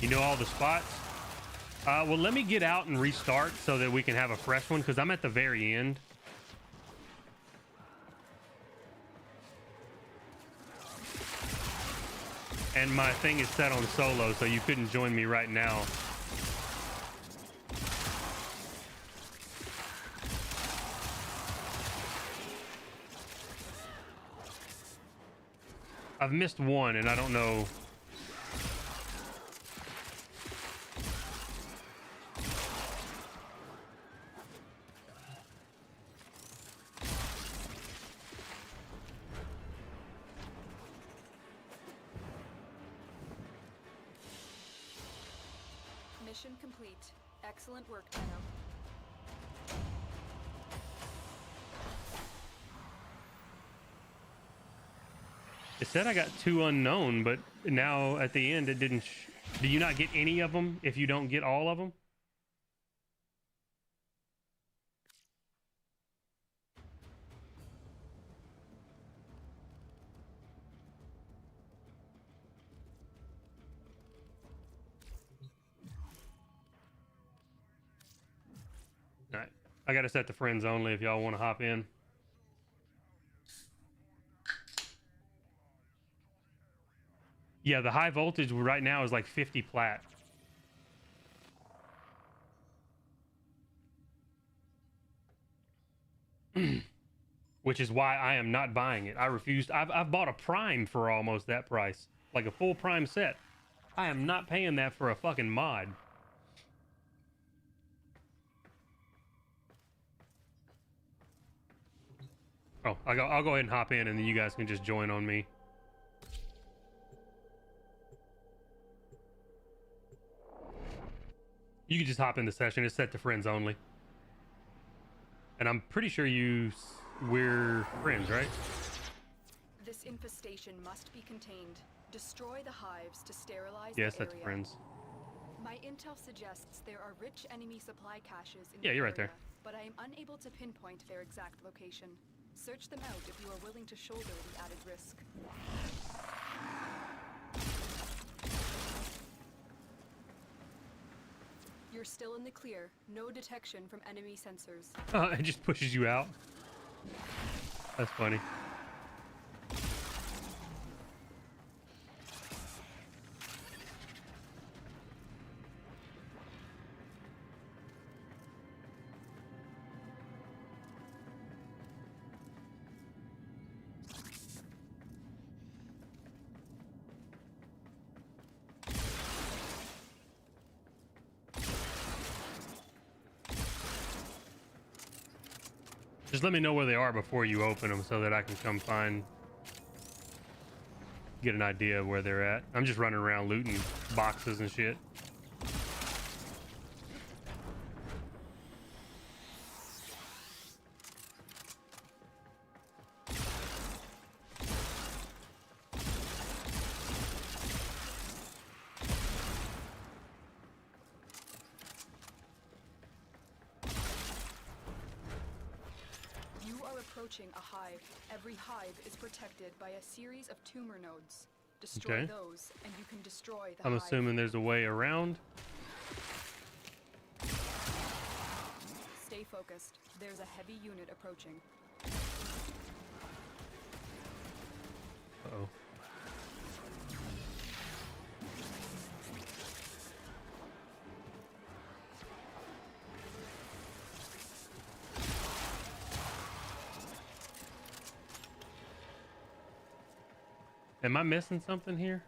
Speaker 2: You know all the spots? Well, let me get out and restart so that we can have a fresh one, because I'm at the very end. And my thing is set on solo, so you couldn't join me right now. I've missed one, and I don't know.
Speaker 18: Mission complete. Excellent work, Tenno.
Speaker 2: It said I got 2 unknown, but now at the end it didn't. Do you not get any of them if you don't get all of them? All right. I gotta set the friends only if y'all want to hop in. Yeah, the high voltage right now is like 50 plat. Which is why I am not buying it. I refused. I've bought a Prime for almost that price. Like a full Prime set. I am not paying that for a fucking mod. Oh, I'll go ahead and hop in and then you guys can just join on me. You can just hop in the session. It's set to friends only. And I'm pretty sure we're friends, right?
Speaker 18: This infestation must be contained. Destroy the hives to sterilize
Speaker 2: Yes,
Speaker 18: the
Speaker 2: that's
Speaker 18: area.
Speaker 2: friends.
Speaker 18: My intel suggests there are rich enemy supply caches in
Speaker 2: Yeah,
Speaker 18: the
Speaker 2: you're
Speaker 18: area,
Speaker 2: right there.
Speaker 18: but I am unable to pinpoint their exact location. Search them out if you are willing to shoulder the added risk. You're still in the clear. No detection from enemy sensors.
Speaker 2: It just pushes you out. That's funny. Just let me know where they are before you open them so that I can come get an idea of where they're at. I'm just running around looting boxes and shit.
Speaker 18: Approaching a hive. Every hive is protected by a series of tumor nodes. Destroy
Speaker 2: Okay.
Speaker 18: those, and you can destroy the
Speaker 2: I'm
Speaker 18: hive.
Speaker 2: assuming there's a way around.
Speaker 18: Stay focused. There's a heavy unit approaching.
Speaker 2: Uh-oh. Am I missing something here?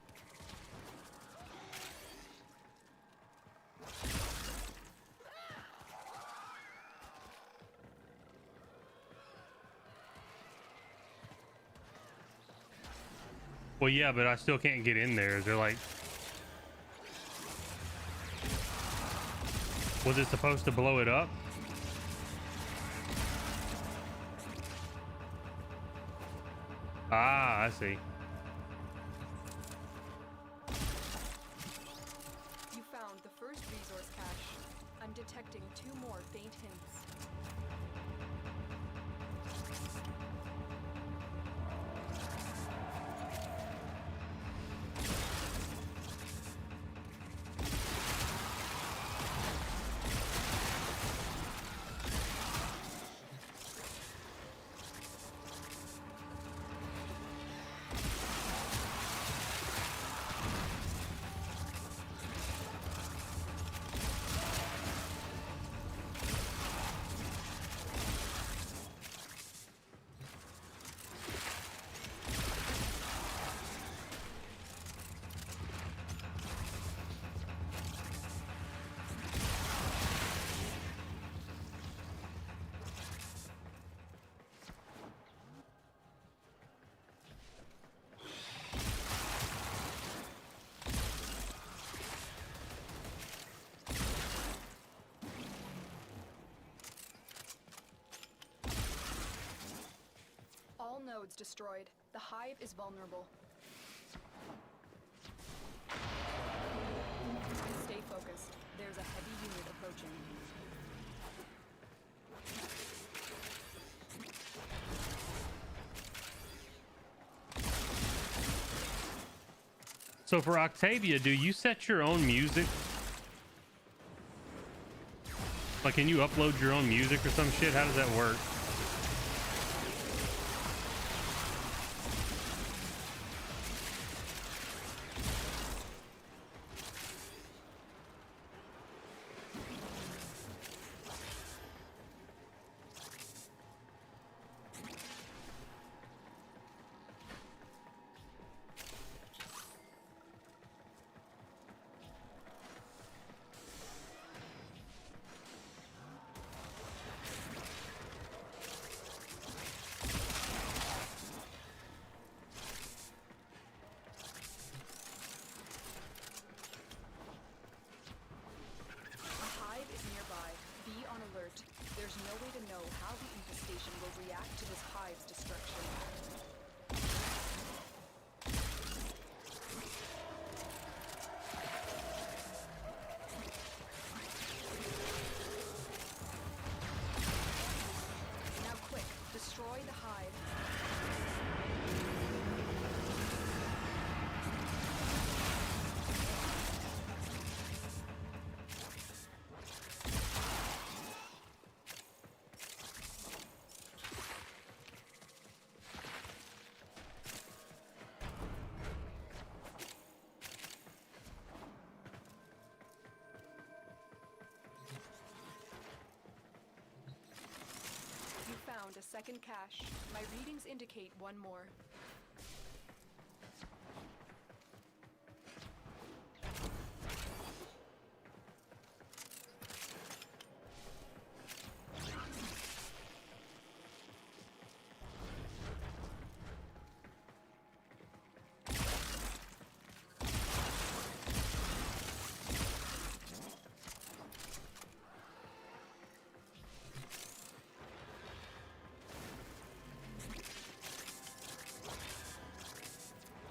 Speaker 2: Well, yeah, but I still can't get in there. They're like... Was it supposed to blow it up? Ah, I see.
Speaker 18: You found the first resource cache. I'm detecting 2 more faint hints. All nodes destroyed. The hive is vulnerable. Stay focused. There's a heavy unit approaching.
Speaker 2: So for Octavia, do you set your own music? Like, can you upload your own music or some shit? How does that work?
Speaker 18: There's no way to know how the infestation will react to this hive's destruction. Now quick, destroy the hive. A second cache. My readings indicate one more.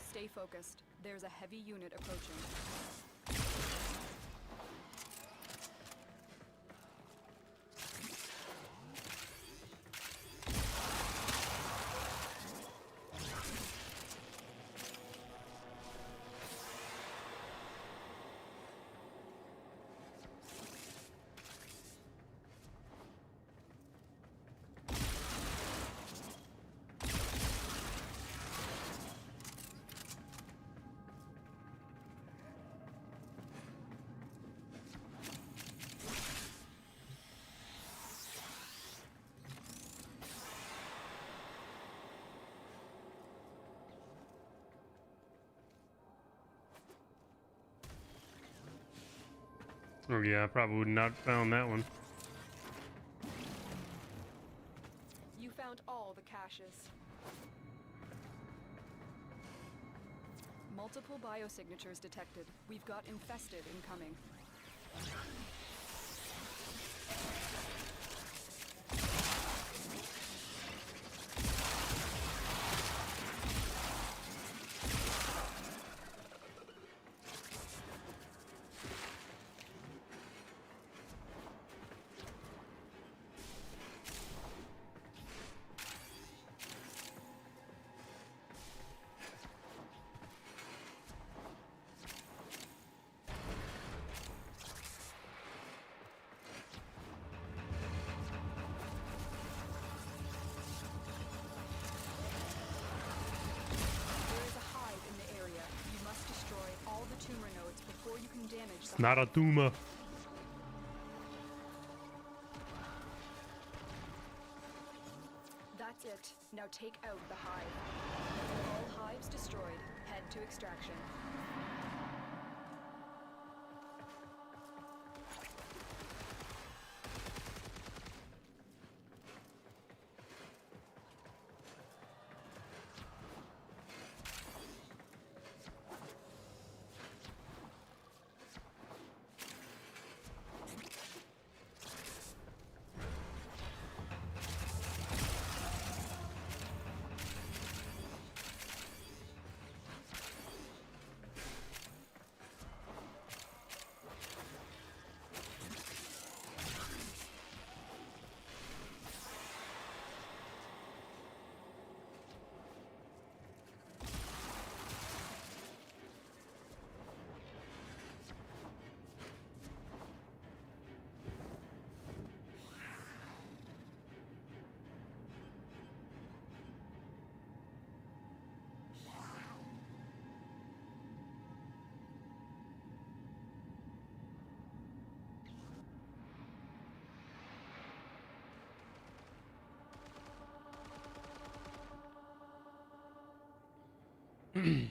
Speaker 18: Stay focused. There's a heavy unit approaching.
Speaker 2: Oh yeah, I probably would not found that one.
Speaker 18: You found all the caches. Multiple biosignatures detected. We've got infested incoming.
Speaker 2: It's not a tumor.
Speaker 18: That's it. Now take out the hive. All hives destroyed. Head to extraction.
Speaker 2: Hey,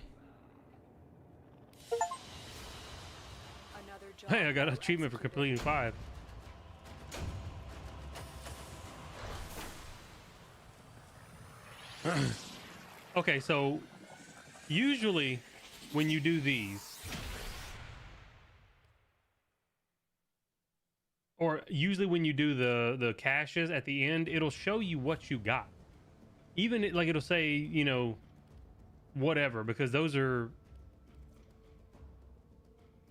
Speaker 2: I got an achievement for completing 5. Okay, so usually when you do these, or usually when you do the caches at the end, it'll show you what you got. Even like it'll say, you know, whatever, because those are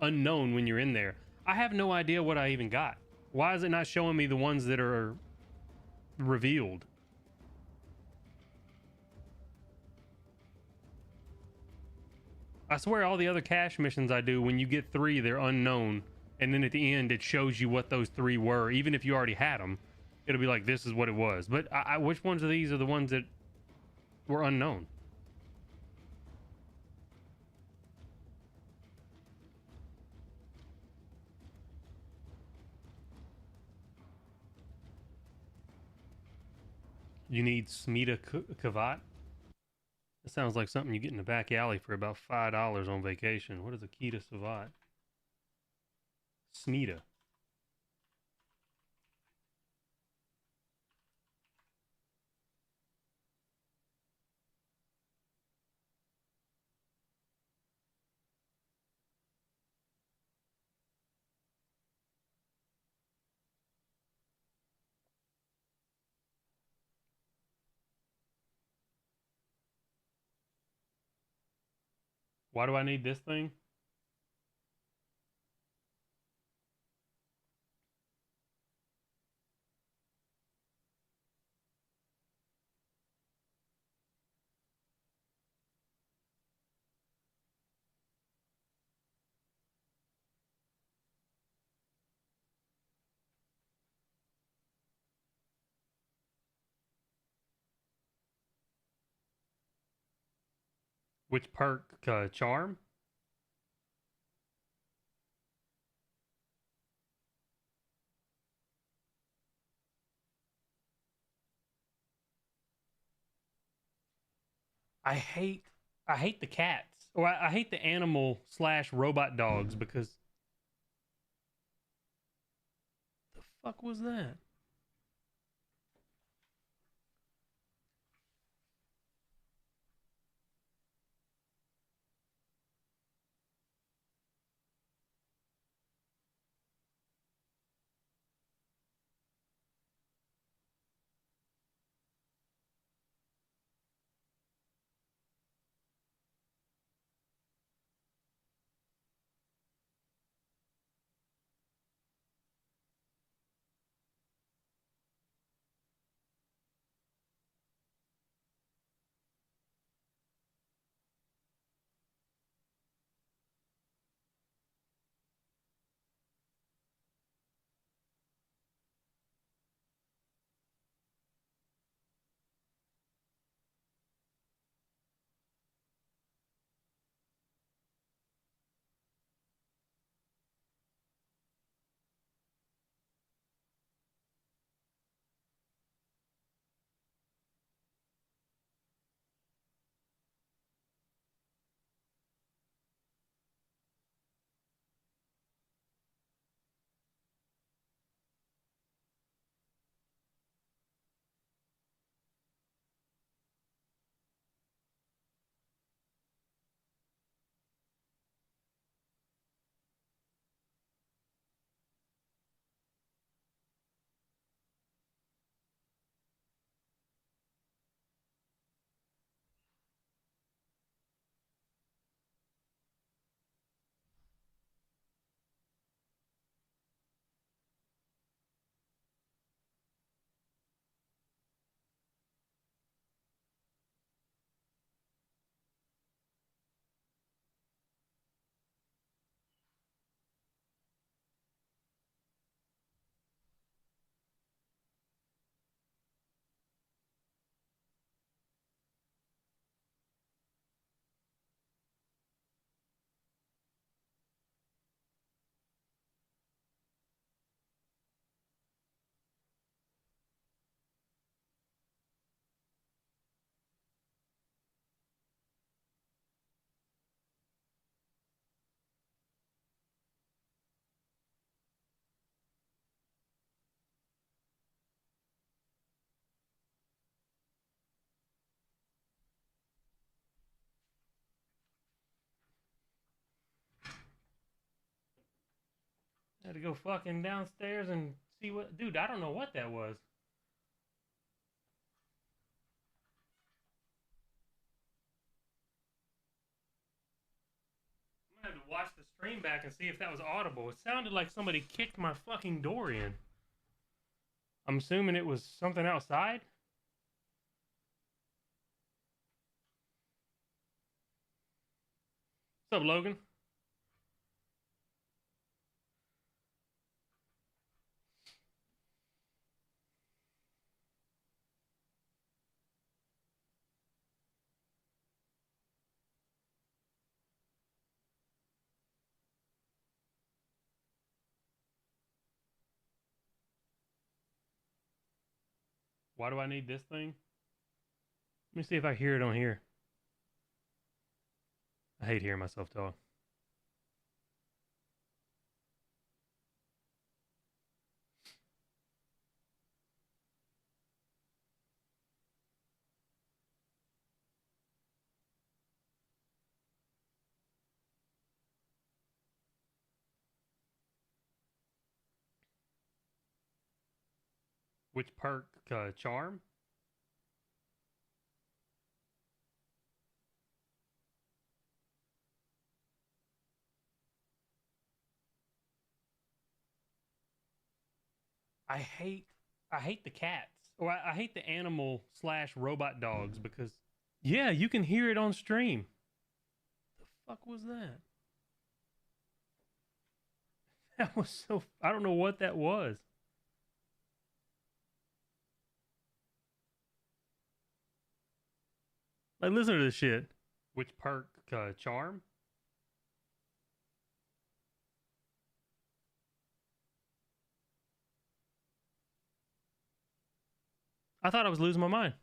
Speaker 2: unknown when you're in there. I have no idea what I even got. Why is it not showing me the ones that are revealed? I swear all the other cache missions I do, when you get 3, they're unknown. And then at the end, it shows you what those 3 were. Even if you already had them, it'll be like, this is what it was. But which ones of these are the ones that were unknown? You need Smita Kavat? That sounds like something you get in the back alley for about $5 on vacation. What is a Akita Savat? Smita. Why do I need this thing? Which perk? Charm? I hate the cats, or I hate the animal / robot dogs, because the fuck was that? I had to go fucking downstairs and see what... Dude, I don't know what that was. I'm gonna have to watch the stream back and see if that was audible. It sounded like somebody kicked my fucking door in. I'm assuming it was something outside. What's up, Logan? Why do I need this thing? Let me see if I hear it on here. I hate hearing myself talk. Which perk? Charm? I hate the cats. Or I hate the animal / robot dogs because yeah, you can hear it on stream. The fuck was that? That was so... I don't know what that was. Like, listen to this shit. Which perk? Charm? I thought I was losing my mind.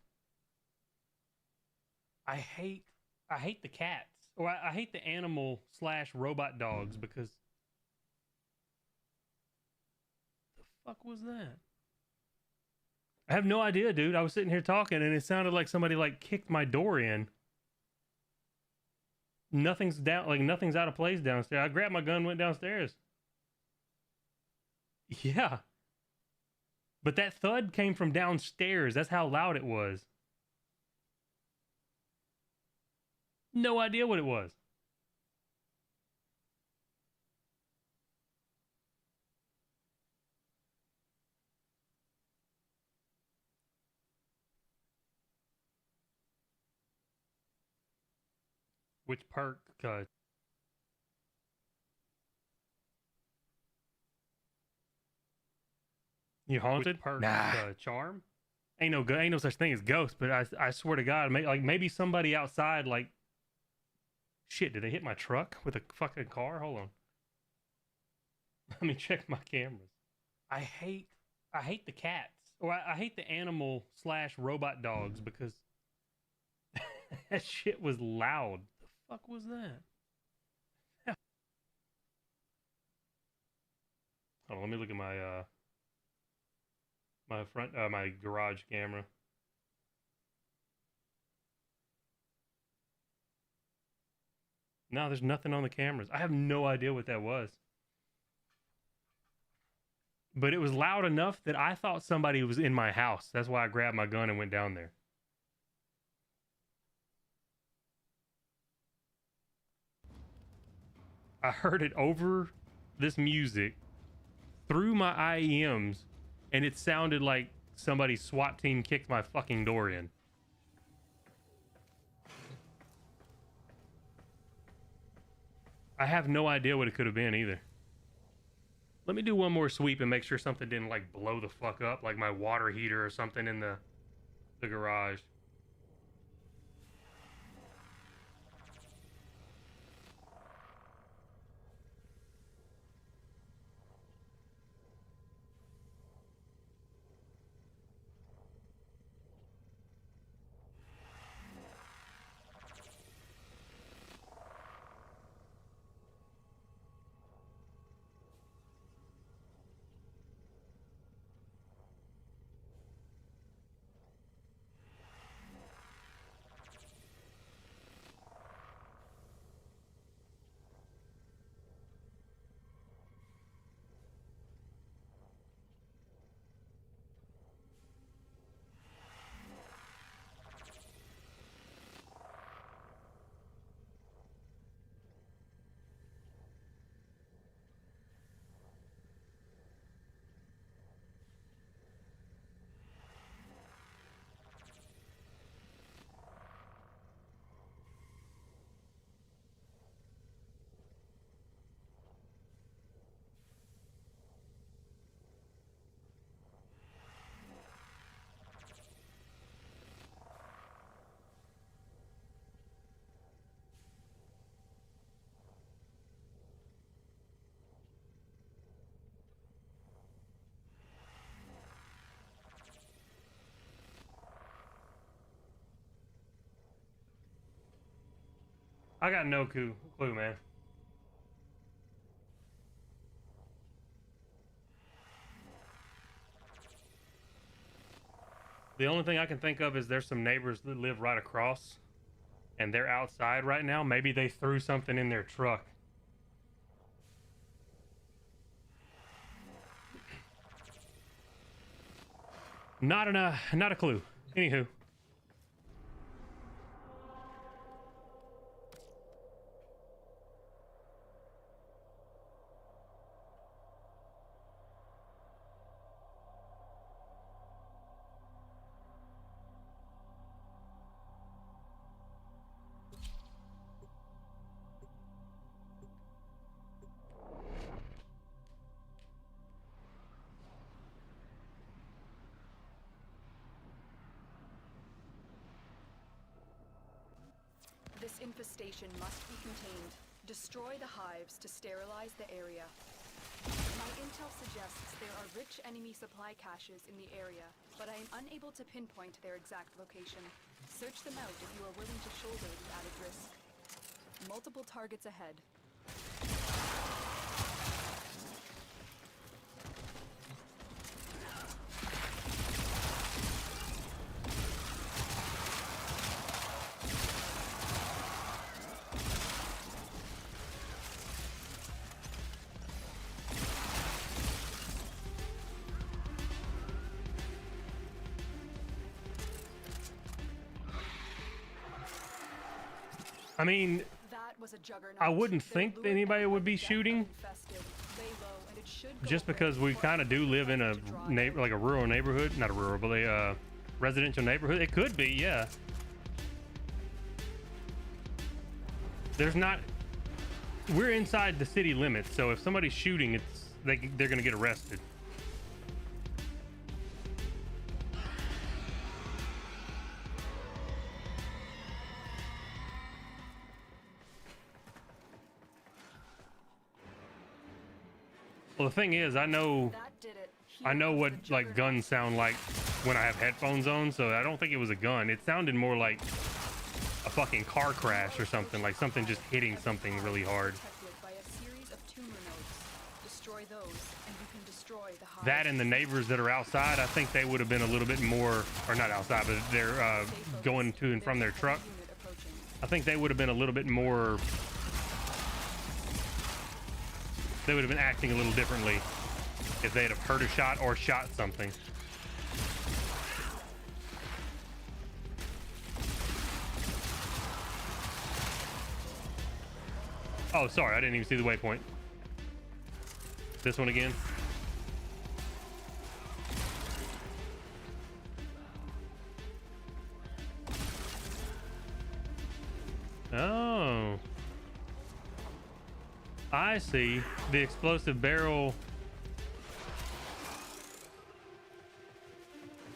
Speaker 2: I hate the cats. Or I hate the animal / robot dogs because... The fuck was that? I have no idea, dude. I was sitting here talking and it sounded like somebody like kicked my door in. Nothing's down, like nothing's out of place downstairs. I grabbed my gun and went downstairs. Yeah. But that thud came from downstairs. That's how loud it was. No idea what it was. Which perk? You haunted? Perk?
Speaker 19: Nah.
Speaker 2: Charm? Ain't no such thing as ghost. But I swear to God, maybe somebody outside like. Shit! Did they hit my truck with a fucking car? Hold on. Let me check my cameras. I hate the cats. Or I hate the animal / robot dogs because that shit was loud. The fuck was that? Hold on, let me look at my my garage camera. No, there's nothing on the cameras. I have no idea what that was. But it was loud enough that I thought somebody was in my house. That's why I grabbed my gun and went down there. I heard it over this music through my IEMs, and it sounded like somebody's SWAT team kicked my fucking door in. I have no idea what it could have been either. Let me do one more sweep and make sure something didn't like blow the fuck up, like my water heater or something in the garage. I got no clue, man. The only thing I can think of is there's some neighbors that live right across, and they're outside right now. Maybe they threw something in their truck. Not a clue. Anywho.
Speaker 18: This infestation must be contained. Destroy the hives to sterilize the area. My intel suggests there are rich enemy supply caches in the area, but I am unable to pinpoint their exact location. Search them out if you are willing to shoulder the added risk. Multiple targets ahead.
Speaker 2: I mean, I wouldn't think that anybody would be shooting, just because we kind of do live in a like a rural neighborhood, not a rural, but a residential neighborhood. It could be, yeah. There's not. We're inside the city limits, so if somebody's shooting, they're gonna get arrested. Well, the thing is, I know what like guns sound like when I have headphones on, so I don't think it was a gun. It sounded more like a fucking car crash or something, like something just hitting something really hard. That and the neighbors that are outside, I think they would have been a little bit more, or not outside, but they're going to and from their truck. I think they would have been a little bit more. They would have been acting a little differently if they'd have heard a shot or shot something. Oh, sorry, I didn't even see the waypoint. This one again. Oh. I see. The explosive barrel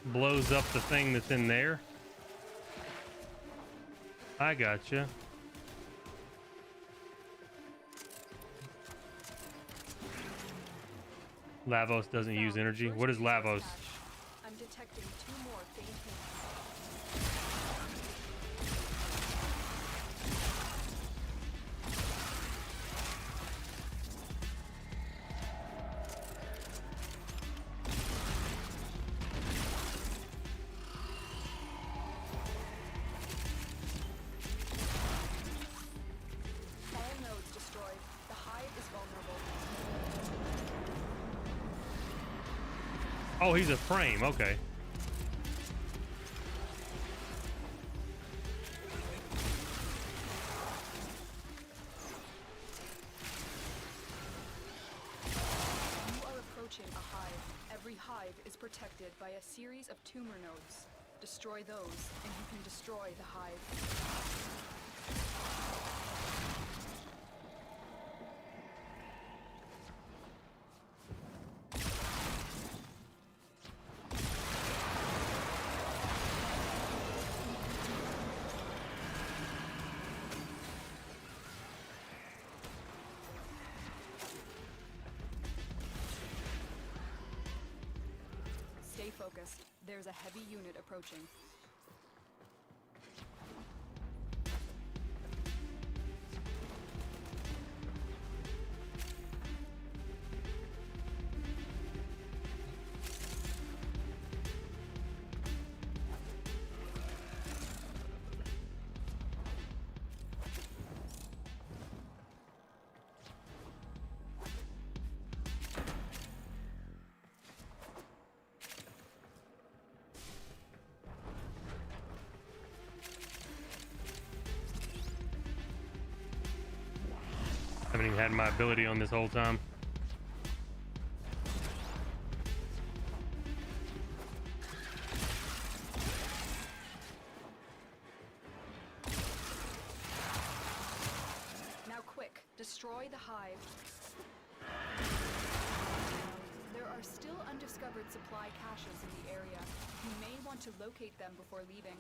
Speaker 2: blows up the thing that's in there. I gotcha. Lavos doesn't use energy. What is Lavos?
Speaker 18: I'm detecting 2 more faint hints.
Speaker 2: Oh, he's a frame. Okay.
Speaker 18: You are approaching a hive. Every hive is protected by a series of tumor nodes. Destroy those, and you can destroy the hive. Stay focused. There's a heavy unit approaching.
Speaker 2: Haven't even had my ability on this whole time.
Speaker 18: Now quick, destroy the hive. There are still undiscovered supply caches in the area. You may want to locate them before leaving.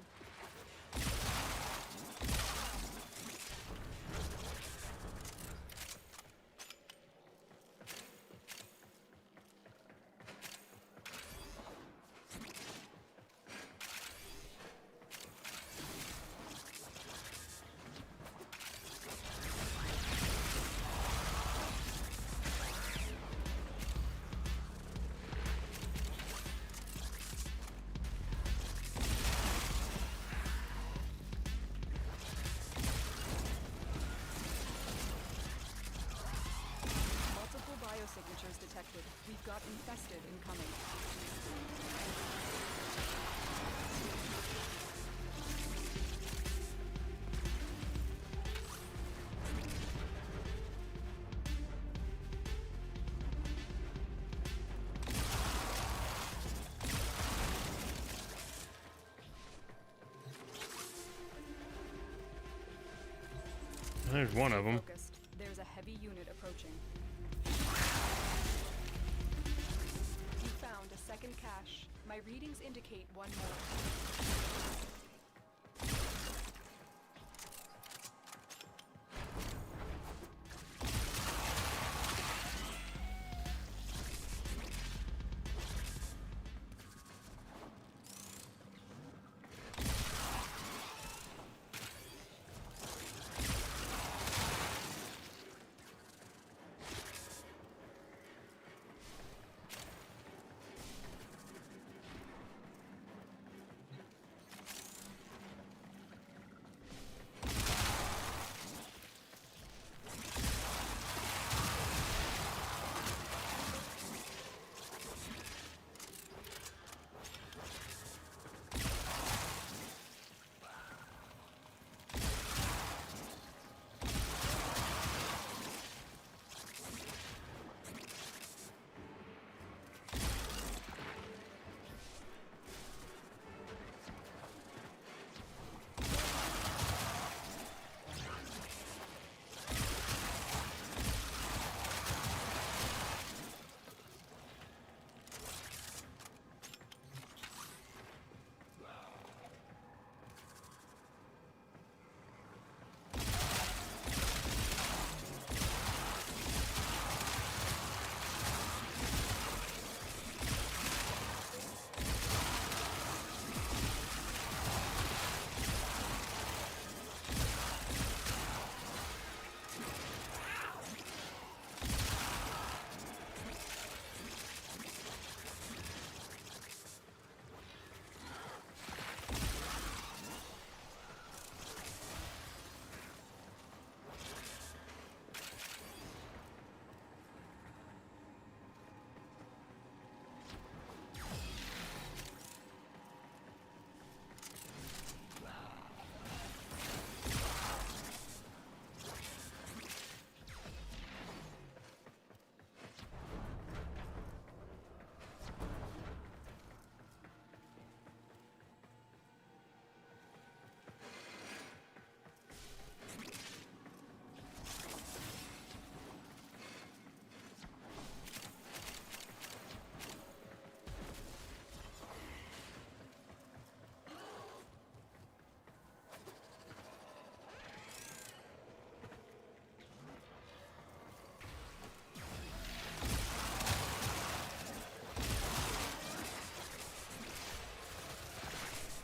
Speaker 18: Biosignatures detected. We've got infested incoming.
Speaker 2: There's one of them.
Speaker 18: Focused. There's a heavy unit approaching. You found a second cache. My readings indicate one more.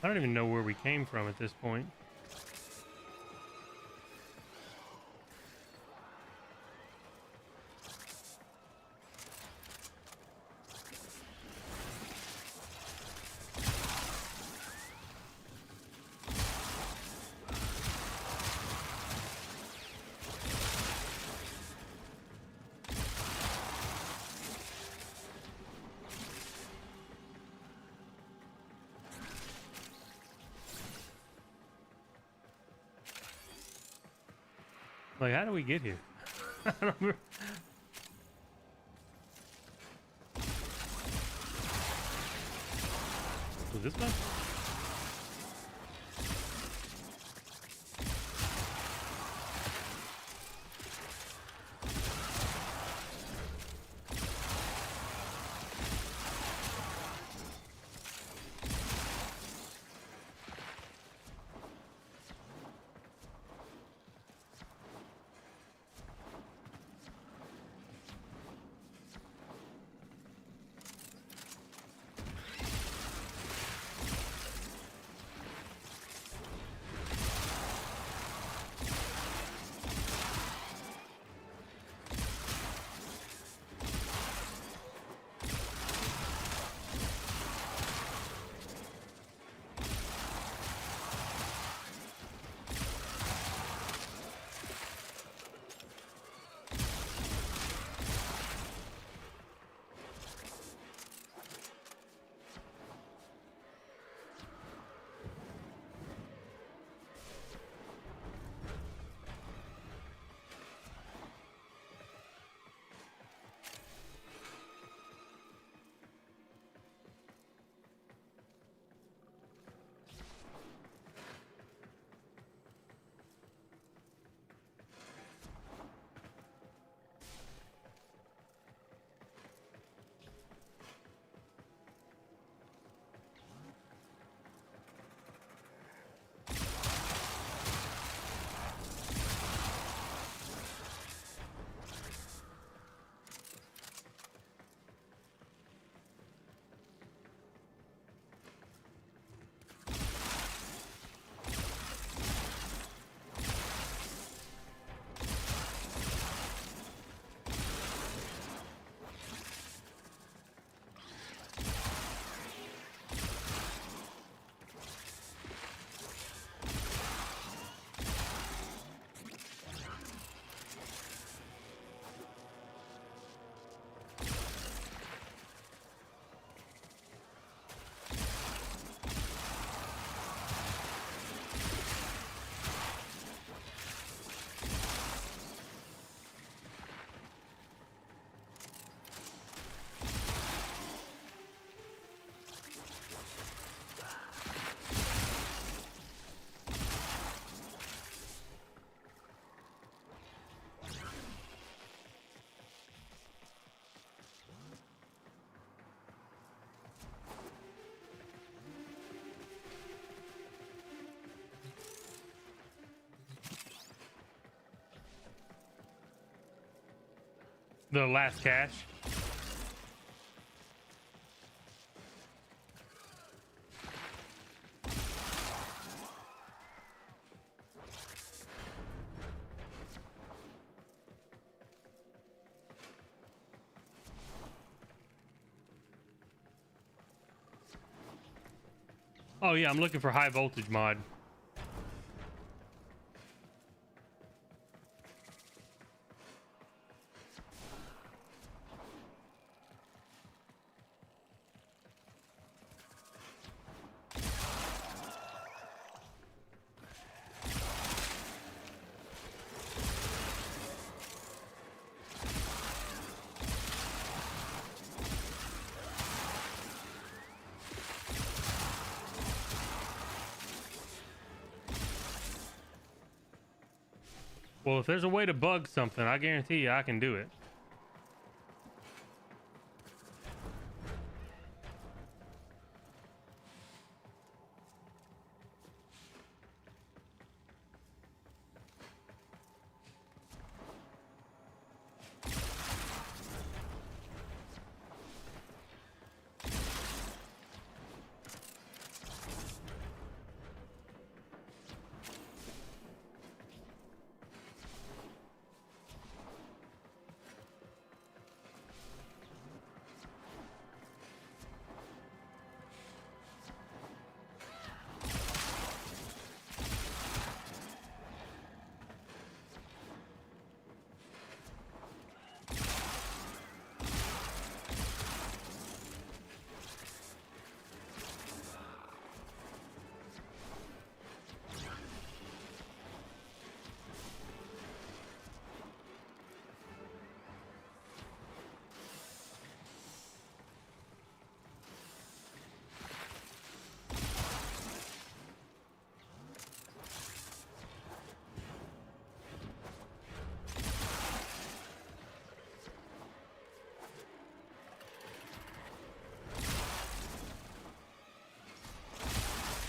Speaker 2: I don't even know where we came from at this point. Like, how do we get here? I don't remember. Was this one? The last cache. Oh yeah, I'm looking for high voltage mod. Well, if there's a way to bug something, I guarantee you I can do it.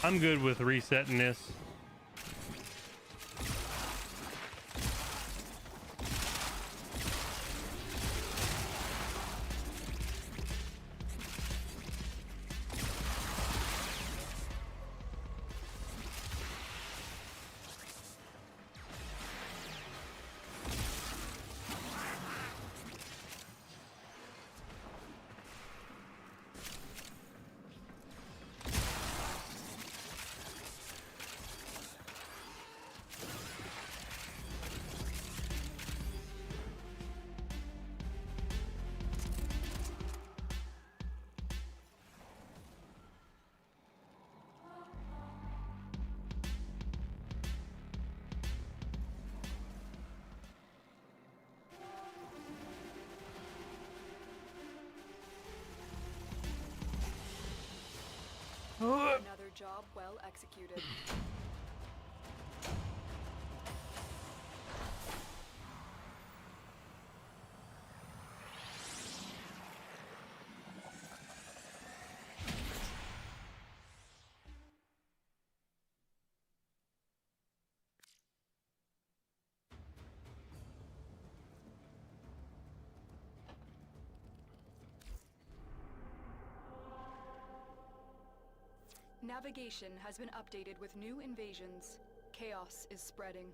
Speaker 2: I'm good with resetting this.
Speaker 18: Another job well executed. Navigation has been updated with new invasions. Chaos is spreading.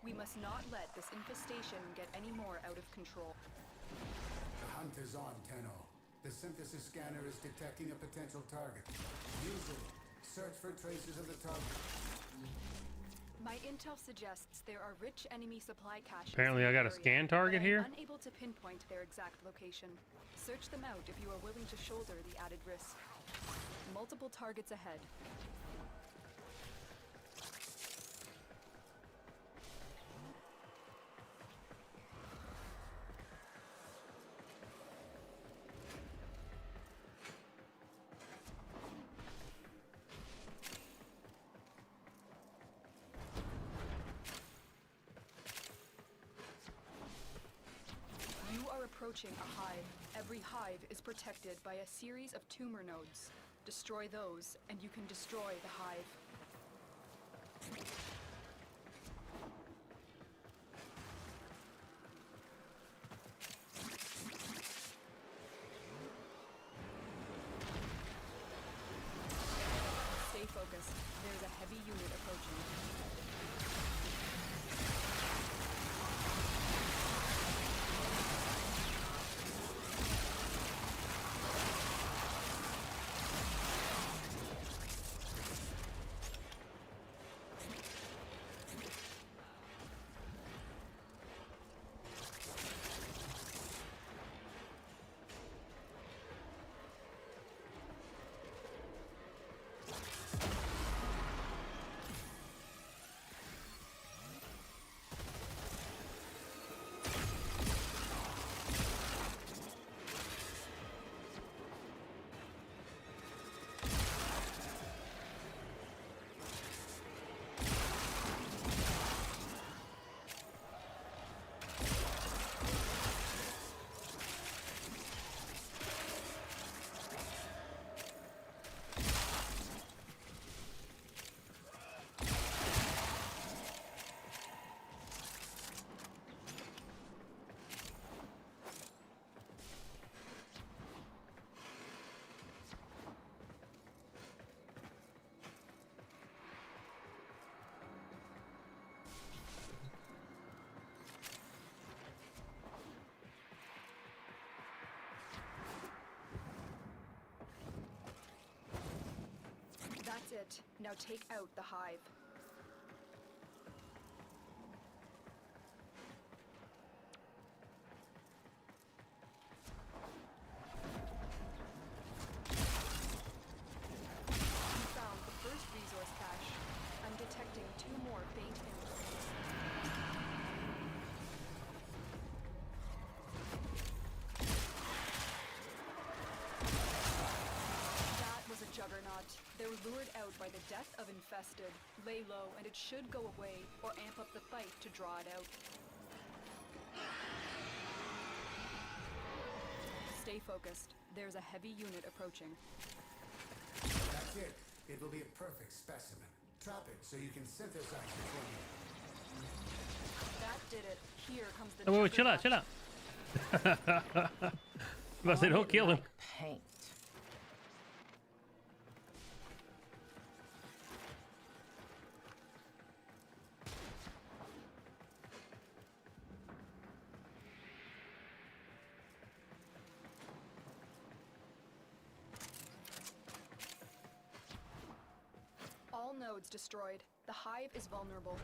Speaker 18: We must not let this infestation get any more out of control.
Speaker 19: The hunt is on, Tenno. The synthesis scanner is detecting a potential target. Use it. Search for traces of the target.
Speaker 18: My intel suggests there are rich enemy supply caches.
Speaker 2: Apparently I got a scan target here.
Speaker 18: Unable to pinpoint their exact location. Search them out if you are willing to shoulder the added risk. Multiple targets ahead. Approaching a hive. Every hive is protected by a series of tumor nodes. Destroy those, and you can destroy the hive. Stay focused. There's a heavy unit approaching. That's it. Now take out the hive. by the death of infested. Lay low and it should go away, or amp up the fight to draw it out. Stay focused. There's a heavy unit approaching.
Speaker 19: That's it. It will be a perfect specimen. Trap it so you can synthesize it for me.
Speaker 18: That did it. Here comes the
Speaker 2: Oh, wait, chill out, chill out. I said, don't kill him.
Speaker 3: Paint.
Speaker 18: All nodes destroyed. The hive is vulnerable.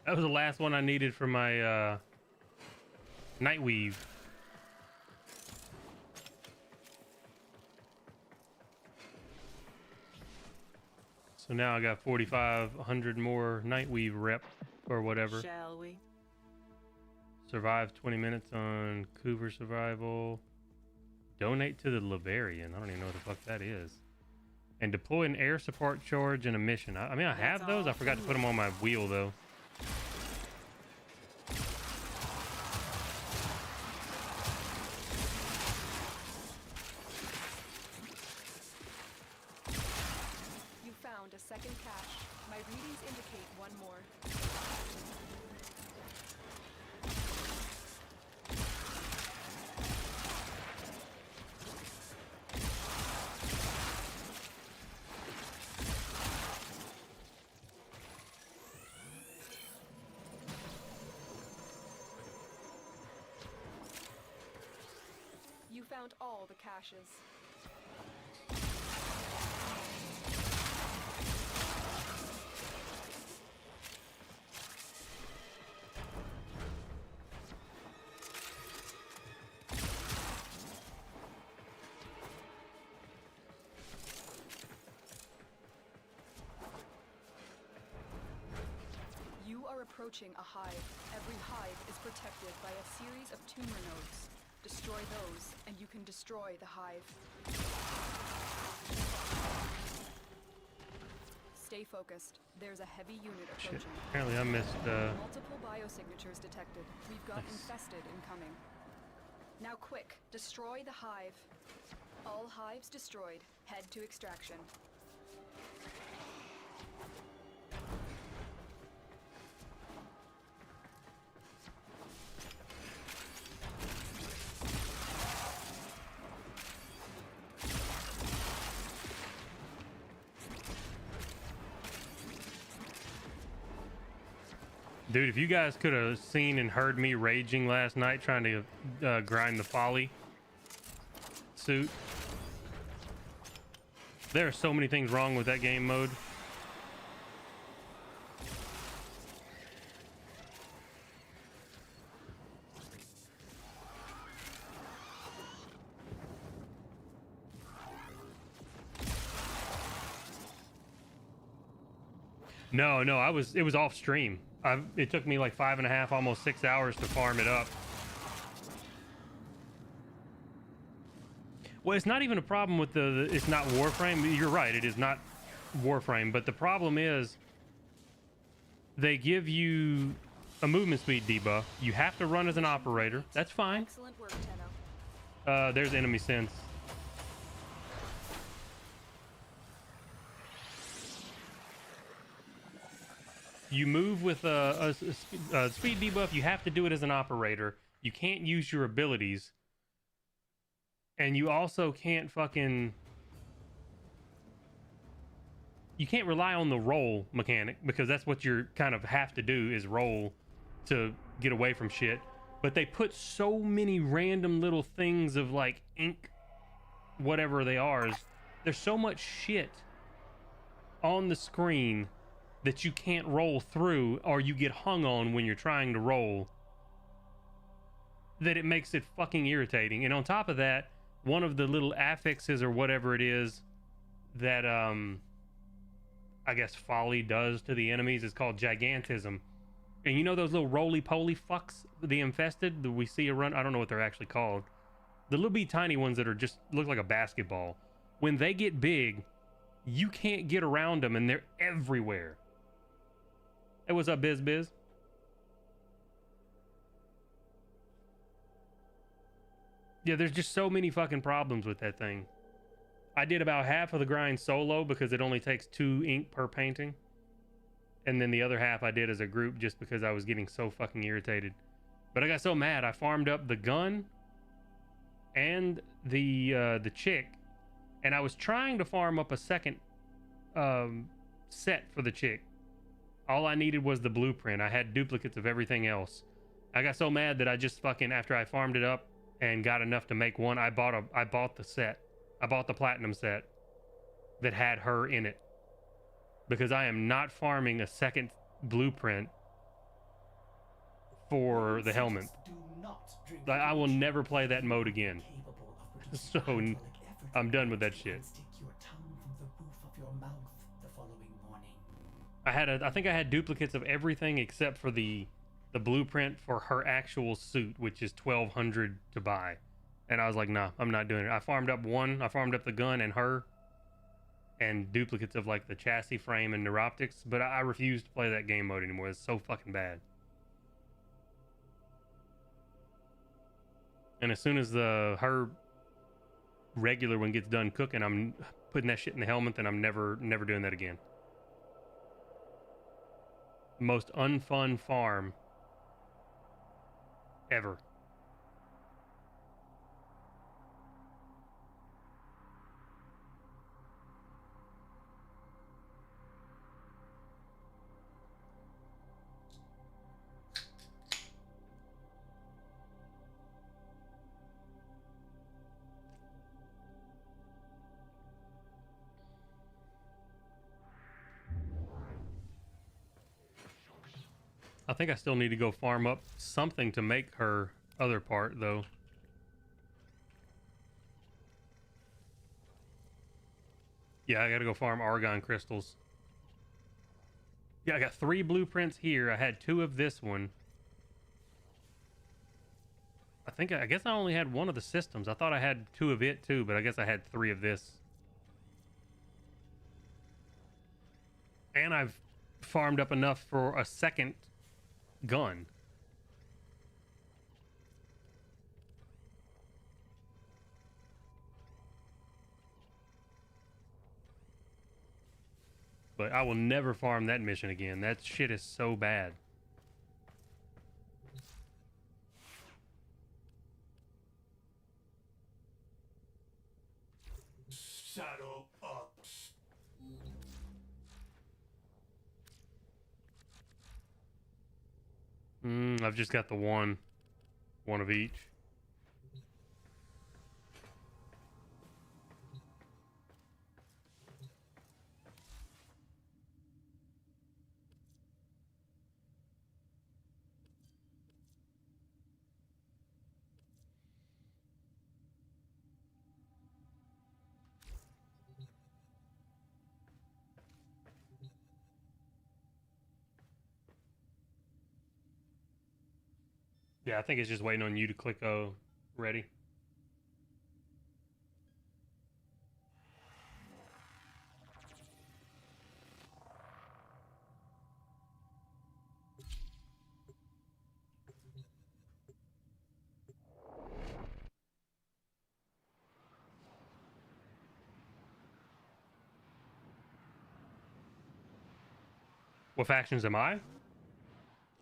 Speaker 2: That was the last one I needed for my Nightweave. So now I got 4,500 more Nightweave rep or whatever.
Speaker 3: Shall we?
Speaker 2: Survive 20 minutes on Cougar survival. Donate to the Laverian. I don't even know what the fuck that is. And deploy an air support charge in a mission. I mean, I have those. I forgot to put them on my wheel though.
Speaker 18: You found a second cache. My readings indicate one more. You found all the caches. You are approaching a hive. Every hive is protected by a series of tumor nodes. Destroy those, and you can destroy the hive. Stay focused. There's a heavy unit approaching.
Speaker 2: Shit. Apparently I missed
Speaker 18: Multiple biosignatures detected. We've got
Speaker 2: Nice.
Speaker 18: infested incoming. Now quick, destroy the hive. All hives destroyed. Head to extraction.
Speaker 2: Dude, if you guys could have seen and heard me raging last night trying to grind the Folly suit. There are so many things wrong with that game mode. No, it was off stream. It took me like 5.5, almost 6 hours to farm it up. Well, it's not even a problem with it's not Warframe. You're right, it is not Warframe. But the problem is they give you a movement speed debuff. You have to run as an operator. That's fine.
Speaker 18: Excellent work, Tenno.
Speaker 2: There's enemy sense. You move with a speed debuff. You have to do it as an operator. You can't use your abilities. And you also can't you can't rely on the roll mechanic, because that's what you kind of have to do, is roll to get away from shit. But they put so many random little things of like ink, whatever they are. There's so much shit on the screen that you can't roll through, or you get hung on when you're trying to roll, that it makes it fucking irritating. And on top of that, one of the little affixes or whatever it is that I guess, folly does to the enemies. It's called gigantism. And you know those little roly-poly fucks, the infested that we see run? I don't know what they're actually called. The little bitty tiny ones that are just look like a basketball. When they get big, you can't get around them, and they're everywhere. Hey, what's up, Biz? Yeah, there's just so many fucking problems with that thing. I did about half of the grind solo because it only takes 2 ink per painting. And then the other half I did as a group just because I was getting so fucking irritated. But I got so mad, I farmed up the gun and the chick. And I was trying to farm up a second set for the chick. All I needed was the blueprint. I had duplicates of everything else. I got so mad that I just fucking, after I farmed it up and got enough to make one, I bought the set. I bought the platinum set that had her in it. Because I am not farming a second blueprint for the helmet. I will never play that mode again. So I'm done with that shit. I think I had duplicates of everything except for the blueprint for her actual suit, which is 1,200 to buy. And I was like, nah, I'm not doing it. I farmed up one. I farmed up the gun and her, and duplicates of like the chassis frame and neuroptics, but I refuse to play that game mode anymore. It's so fucking bad. And as soon as her regular one gets done cooking, I'm putting that shit in the helmet, and I'm never doing that again. Most unfun farm ever. I think I still need to go farm up something to make her other part, though. Yeah, I gotta go farm argon crystals. Yeah, I got 3 blueprints here. I had 2 of this one. I guess I only had 1 of the systems. I thought I had 2 of it too, but I guess I had 3 of this. And I've farmed up enough for a second gun. But I will never farm that mission again. That shit is so bad.
Speaker 5: Saddle up.
Speaker 2: I've just got the one of each. Yeah, I think it's just waiting on you to click ready. What factions am I?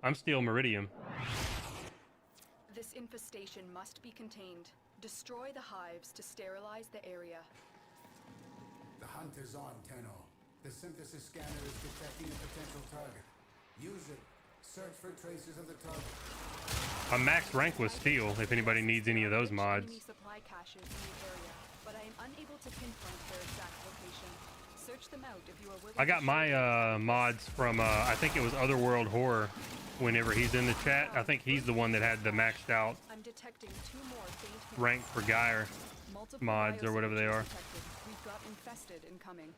Speaker 2: I'm Steel Meridian.
Speaker 18: This infestation must be contained. Destroy the hives to sterilize the area.
Speaker 19: The hunt is on, Tenno. The synthesis scanner is detecting a potential target. Use it. Search for traces of the target.
Speaker 2: I'm max rank with Steel, if anybody needs any of those mods.
Speaker 18: Enemy supply caches in the area, but I am unable to pinpoint their exact location. Search them out if you are willing.
Speaker 2: I got my mods from I think it was Otherworld Horror. Whenever he's in the chat, I think he's the one that had the maxed out
Speaker 18: I'm detecting 2 more faint
Speaker 2: rank for Geyer mods or whatever they are.
Speaker 18: We've got infested incoming.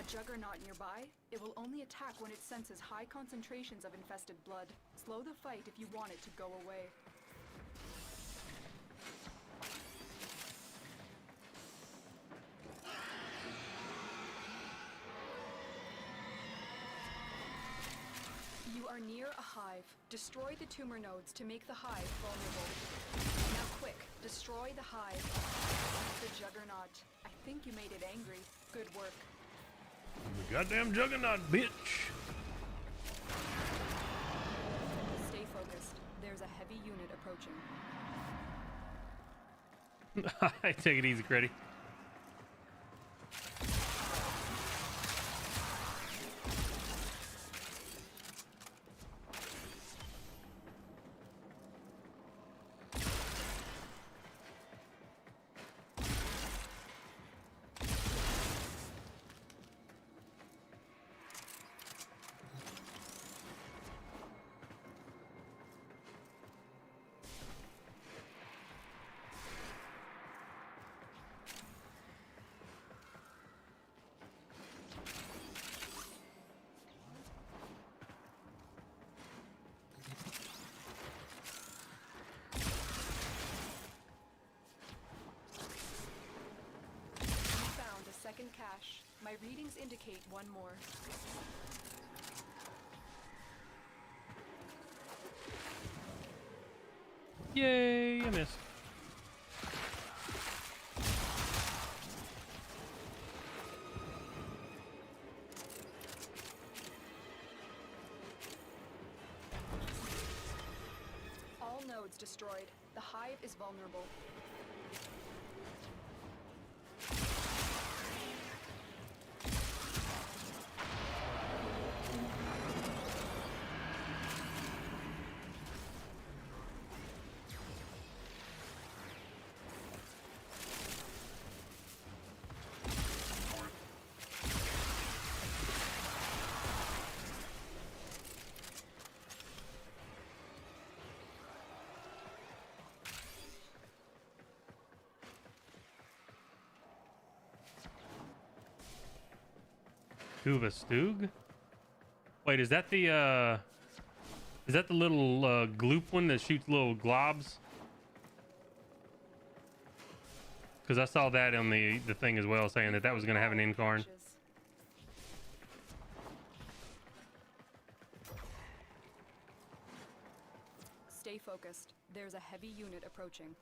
Speaker 18: Juggernaut nearby, it will only attack when it senses high concentrations of infested blood. Slow the fight if you want it to go away. You are near a hive. Destroy the tumor nodes to make the hive vulnerable. Now quick, destroy the hive. The Juggernaut. I think you made it angry. Good work.
Speaker 2: The goddamn Juggernaut, bitch!
Speaker 18: Stay focused. There's a heavy unit approaching.
Speaker 2: I take it easy, Creddy.
Speaker 18: Second cache. My readings indicate one more.
Speaker 2: Yay, I missed.
Speaker 18: All nodes destroyed. The hive is vulnerable.
Speaker 2: Tuva Stug? Wait, is that the little gloop one that shoots little globs? Because I saw that on the thing as well, saying that was going to have an incarn.
Speaker 18: Stay focused. There's a heavy unit approaching.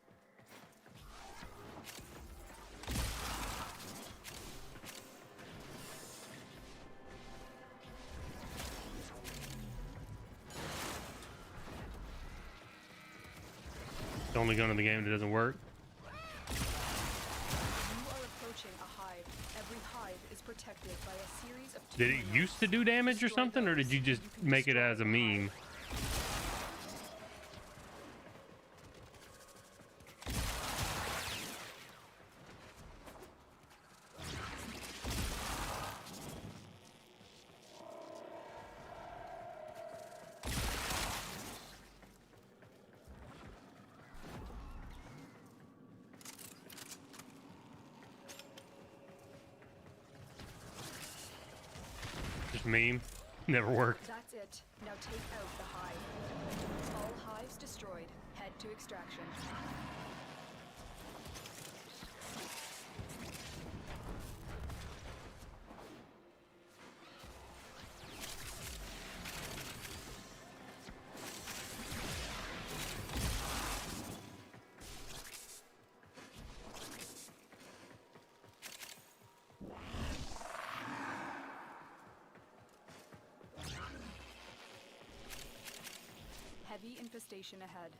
Speaker 2: The only gun in the game that doesn't work.
Speaker 18: You are approaching a hive. Every hive is protected by a series of
Speaker 2: Did it used to do damage or something, or did you just make it as a meme? Meme never worked.
Speaker 18: That's it. Now take out the hive. All hives destroyed. Head to extraction. Heavy infestation ahead.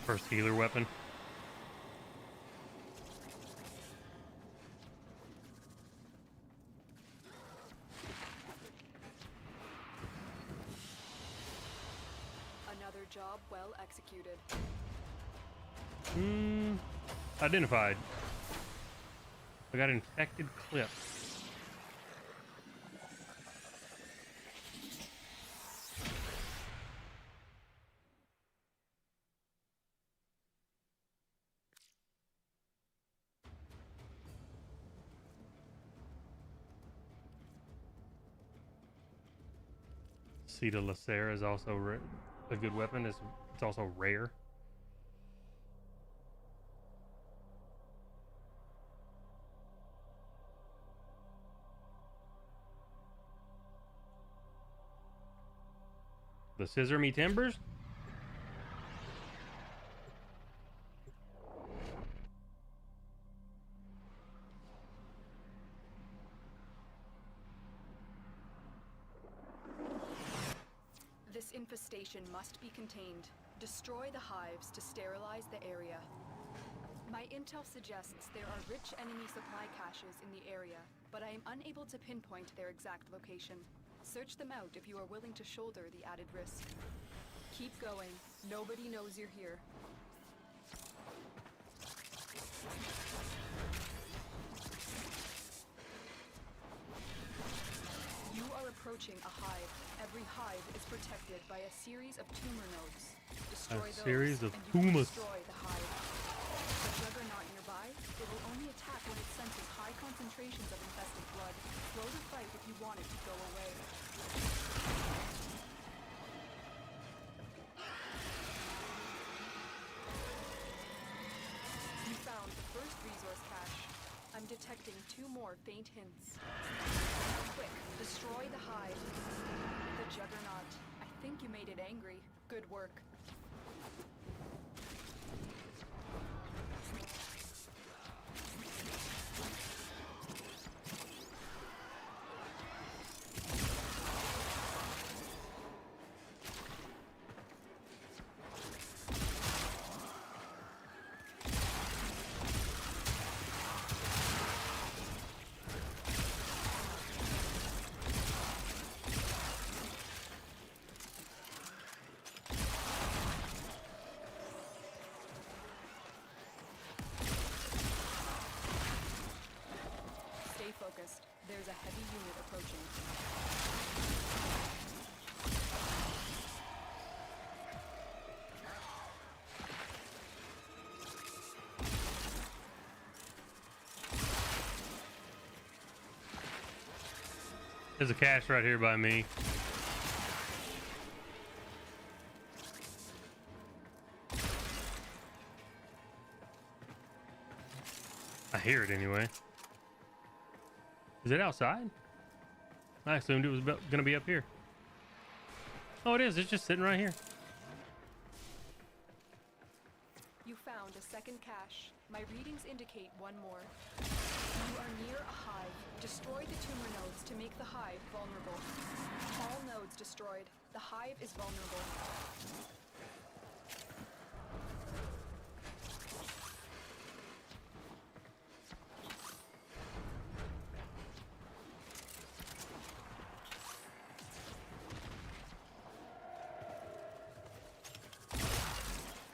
Speaker 2: First healer weapon.
Speaker 18: job well executed.
Speaker 2: Identified. I got infected clips. Ceta Lacera is also a good weapon. It's also rare. The Scissor Me Timbers?
Speaker 18: This infestation must be contained. Destroy the hives to sterilize the area. My intel suggests there are rich enemy supply caches in the area, but I am unable to pinpoint their exact location. Search them out if you are willing to shoulder the added risk. Keep going. Nobody knows you're here. You are approaching a hive. Every hive is protected by a series of tumor nodes. Destroy those,
Speaker 2: series of
Speaker 18: and you will
Speaker 2: tumors.
Speaker 18: destroy the hive. The juggernaut nearby, it will only attack when it senses high concentrations of infested blood. Slow the fight if you want it to go away. You found the first resource cache. I'm detecting 2 more faint hints. Quick, destroy the hive. The juggernaut. I think you made it angry. Good work. Focused. There's a heavy unit approaching.
Speaker 2: There's a cache right here by me. I hear it anyway. Is it outside? I assumed it was gonna be up here. Oh, it is. It's just sitting right here.
Speaker 18: You found a second cache. My readings indicate 1 more. You are near a hive. Destroy the tumor nodes to make the hive vulnerable. All nodes destroyed. The hive is vulnerable.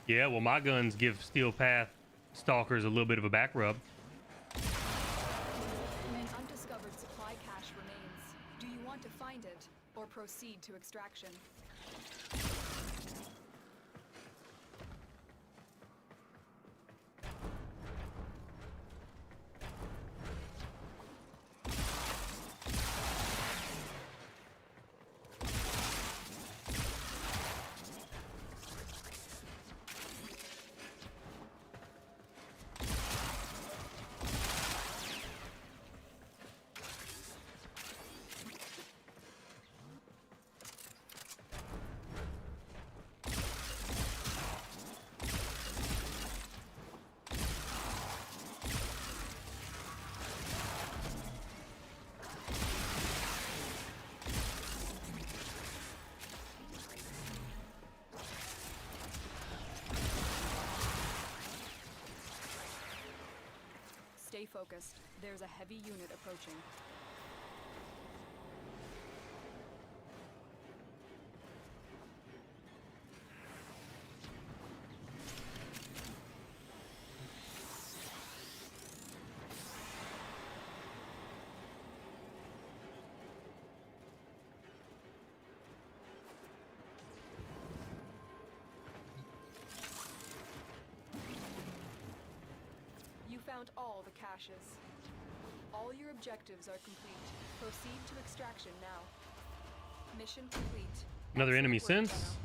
Speaker 2: Yeah, well, my guns give Steel Path stalkers a little bit of a back rub.
Speaker 18: An undiscovered supply cache remains. Do you want to find it, or proceed to extraction? Stay focused. There's a heavy unit approaching. found all the caches. All your objectives are complete. Proceed to extraction now. Mission complete.
Speaker 2: Another enemy
Speaker 18: Excellent work,
Speaker 2: sense.
Speaker 18: Tenno.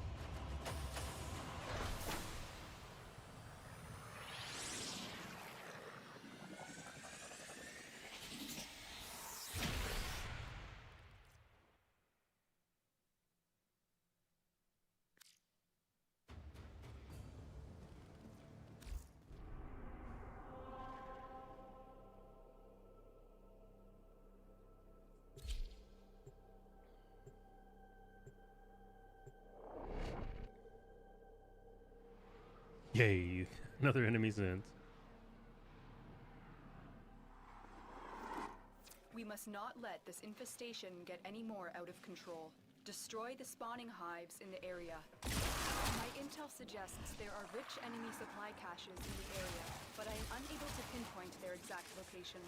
Speaker 2: Yay, another enemy sense.
Speaker 18: We must not let this infestation get any more out of control. Destroy the spawning hives in the area. My intel suggests there are rich enemy supply caches in the area, but I am unable to pinpoint their exact location.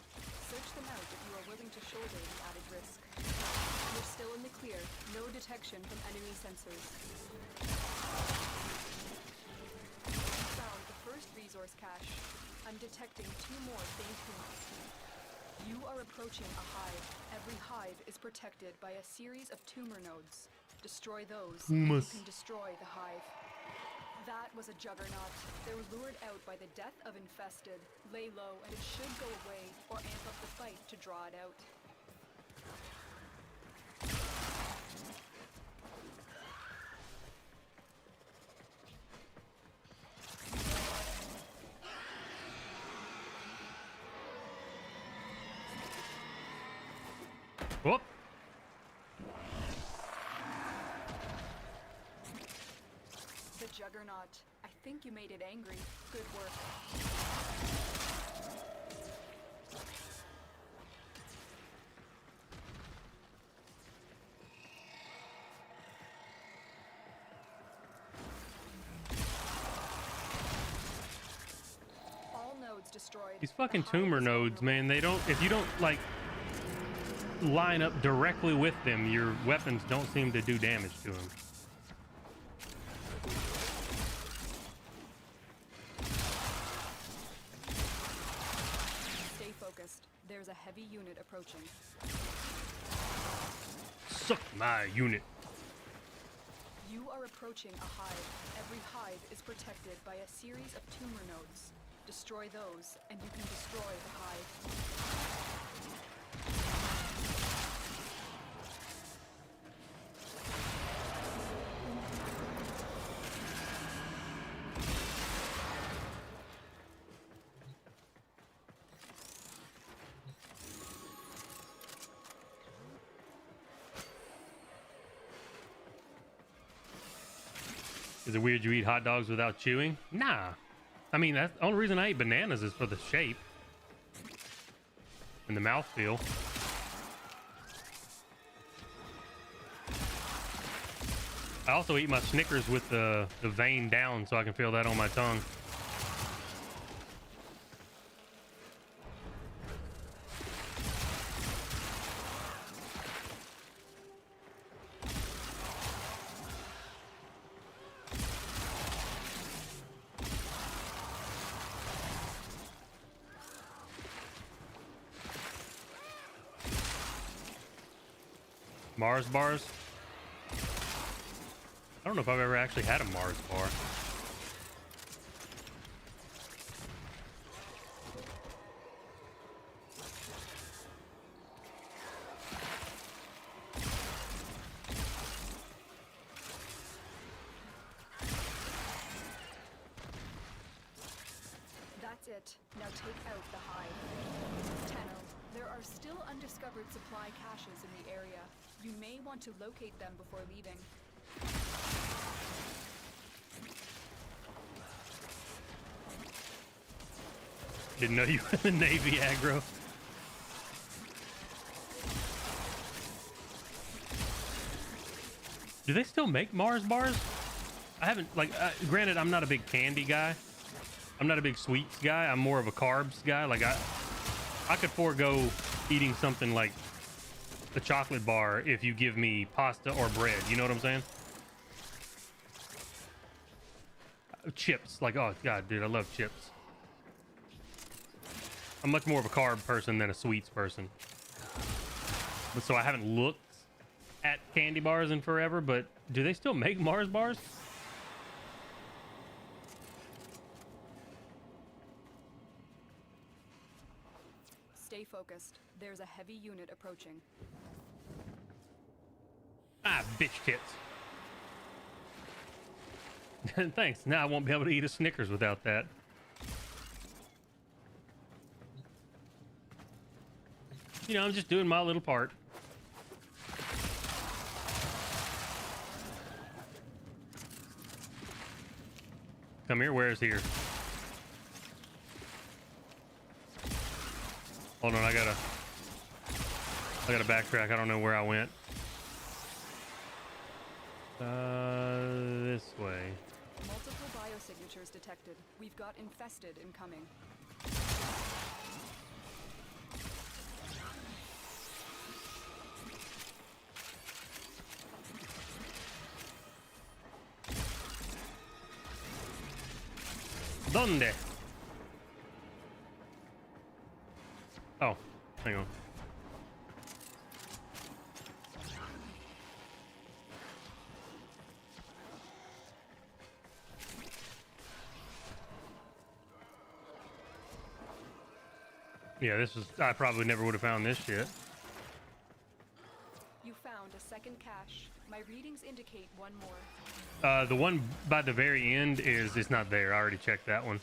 Speaker 18: Search them out if you are willing to shoulder the added risk. You're still in the clear. No detection from enemy sensors. Found the first resource cache. I'm detecting 2 more faint hints. You are approaching a hive. Every hive is protected by a series of tumor nodes. Destroy those, and you can destroy the hive. That was a juggernaut. They were lured out by the death of infested. Lay low, and it should go away, or amp up the fight to draw it out.
Speaker 2: Whoop.
Speaker 18: The juggernaut. I think you made it angry. Good work. All nodes destroyed.
Speaker 2: These fucking tumor nodes, man, they don't, if you don't like line up directly with them, your weapons don't seem to do damage to them.
Speaker 18: Stay focused. There's a heavy unit approaching.
Speaker 2: Suck my unit.
Speaker 18: You are approaching a hive. Every hive is protected by a series of tumor nodes. Destroy those, and you can destroy the hive.
Speaker 2: Is it weird you eat hot dogs without chewing? Nah. I mean, that's the only reason I eat bananas is for the shape and the mouthfeel. I also eat my Snickers with the vein down so I can feel that on my tongue. Mars bars? I don't know if I've ever actually had a Mars bar.
Speaker 18: That's it. Now take out the hive. Tenno, there are still undiscovered supply caches in the area. You may want to locate them before leaving.
Speaker 2: Didn't know you were in the Navy aggro. Do they still make Mars bars? I haven't, like, granted, I'm not a big candy guy. I'm not a big sweets guy. I'm more of a carbs guy. Like, I could forego eating something like a chocolate bar if you give me pasta or bread. You know what I'm saying? Chips. Like, oh, God, dude, I love chips. I'm much more of a carb person than a sweets person. But so I haven't looked at candy bars in forever, but do they still make Mars bars?
Speaker 18: Stay focused. There's a heavy unit approaching.
Speaker 2: Ah, bitch tits. Thanks. Now I won't be able to eat a Snickers without that. You know, I'm just doing my little part. Come here. Where's here? Hold on. I gotta backtrack. I don't know where I went. This way.
Speaker 18: Multiple biosignatures detected. We've got infested incoming.
Speaker 2: ¿Dónde? Oh, hang on. Yeah, this was... I probably never would have found this shit.
Speaker 18: You found a second cache. My readings indicate one more.
Speaker 2: The one by the very end is... It's not there. I already checked that one.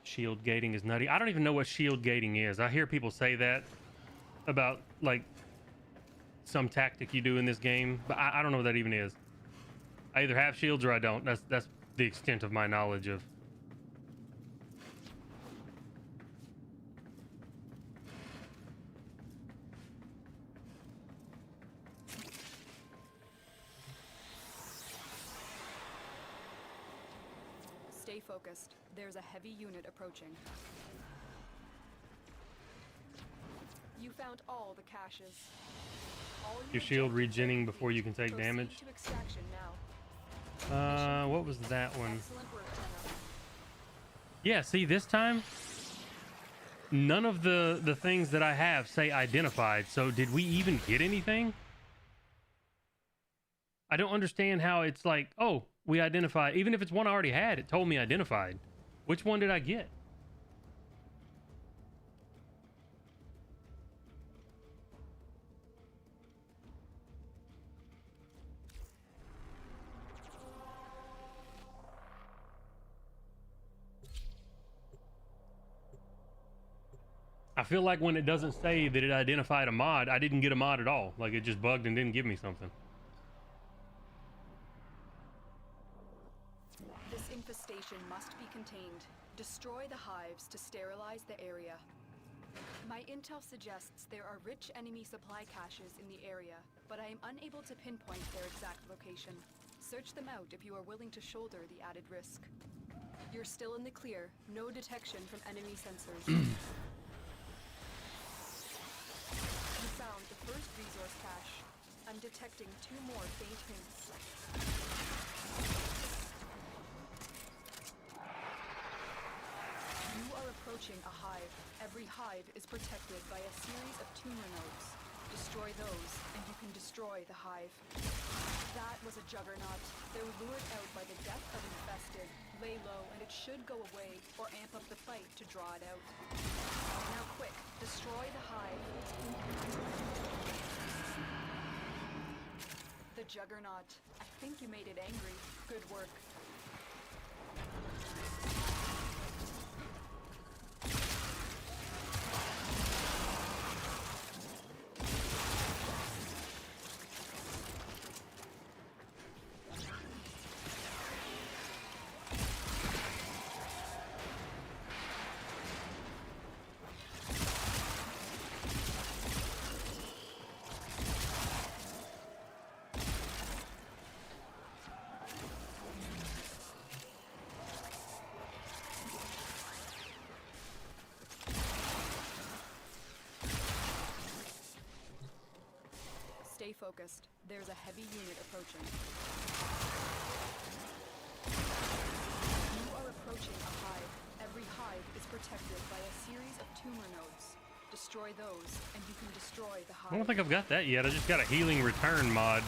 Speaker 2: Shield gating is nutty. I don't even know what shield gating is. I hear people say that about, like, some tactic you do in this game, but I don't know what that even is. I either have shields or I don't. That's the extent of my knowledge of.
Speaker 18: Stay focused. There's a heavy unit approaching. You found all the caches. All
Speaker 2: Your shield regenning before you can take damage.
Speaker 18: to extraction now.
Speaker 2: What was that one?
Speaker 18: Excellent work, Tenno.
Speaker 2: Yeah, see, this time none of the things that I have say identified. So did we even get anything? I don't understand how it's like, oh, we identified. Even if it's one I already had, it told me identified. Which one did I get? I feel like when it doesn't say that it identified a mod, I didn't get a mod at all. Like it just bugged and didn't give me something.
Speaker 18: This infestation must be contained. Destroy the hives to sterilize the area. My intel suggests there are rich enemy supply caches in the area, but I am unable to pinpoint their exact location. Search them out if you are willing to shoulder the added risk. You're still in the clear. No detection from enemy sensors. You found the first resource cache. I'm detecting 2 more faint hints. You are approaching a hive. Every hive is protected by a series of tumor nodes. Destroy those, and you can destroy the hive. That was a juggernaut. They're lured out by the death of infested. Lay low, and it should go away, or amp up the fight to draw it out. Now quick, destroy the hive. The juggernaut. I think you made it angry. Good work. Stay focused. There's a heavy unit approaching. You are approaching a hive. Every hive is protected by a series of tumor nodes. Destroy those, and you can destroy the hive.
Speaker 2: I don't think I've got that yet. I just got a healing return mod.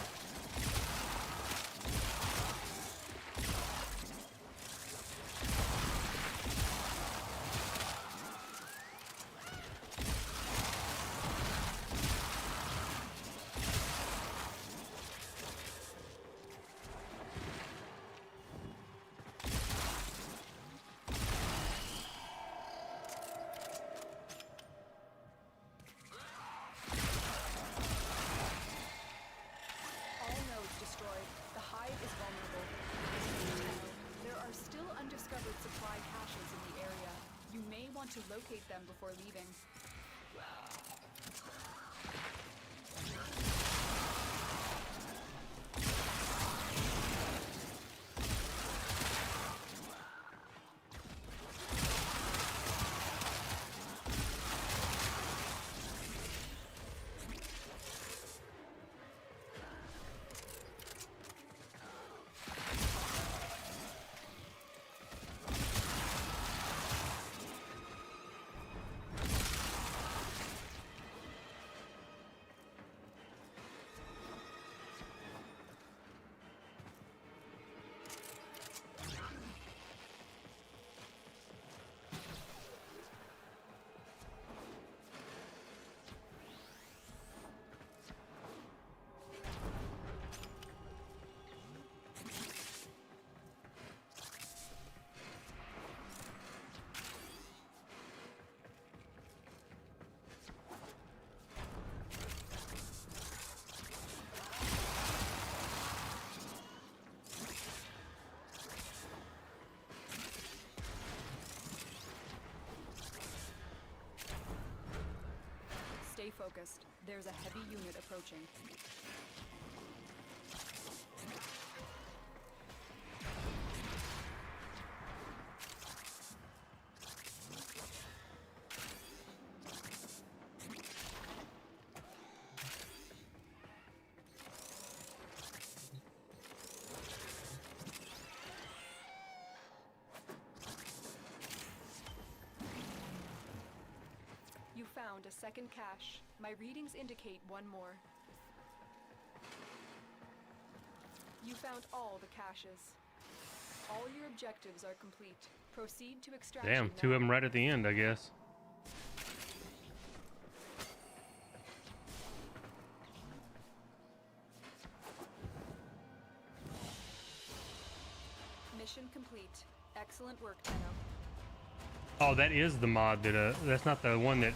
Speaker 18: To locate them before leaving. Stay focused. There's a heavy unit approaching. You found a second cache. My readings indicate one more. You found all the caches. All your objectives are complete. Proceed to extraction.
Speaker 2: Damn, two
Speaker 18: now.
Speaker 2: of them right at the end, I guess.
Speaker 18: Mission complete. Excellent work, Tenno.
Speaker 2: Oh, that is the mod that, that's not the one that...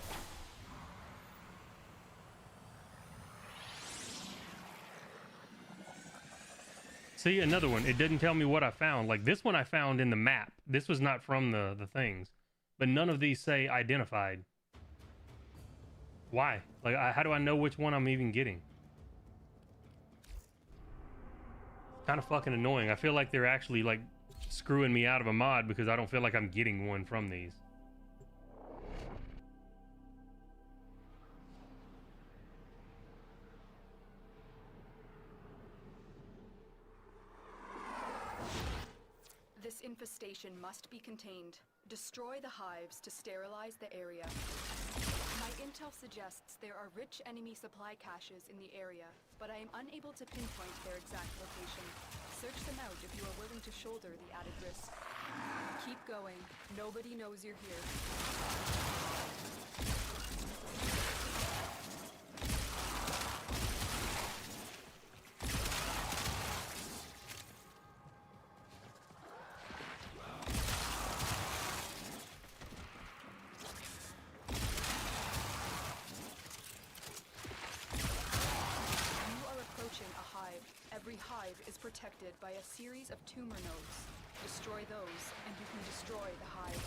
Speaker 2: See, another one. It didn't tell me what I found. Like, this one I found in the map. This was not from the things. But none of these say identified. Why? Like, how do I know which one I'm even getting? Kind of fucking annoying. I feel like they're actually, like, screwing me out of a mod because I don't feel like I'm getting one from these.
Speaker 18: This infestation must be contained. Destroy the hives to sterilize the area. My intel suggests there are rich enemy supply caches in the area, but I am unable to pinpoint their exact location. Search them out if you are willing to shoulder the added risk. Keep going. Nobody knows you're here. Every hive is protected by a series of tumor nodes. Destroy those, and you can destroy the hive.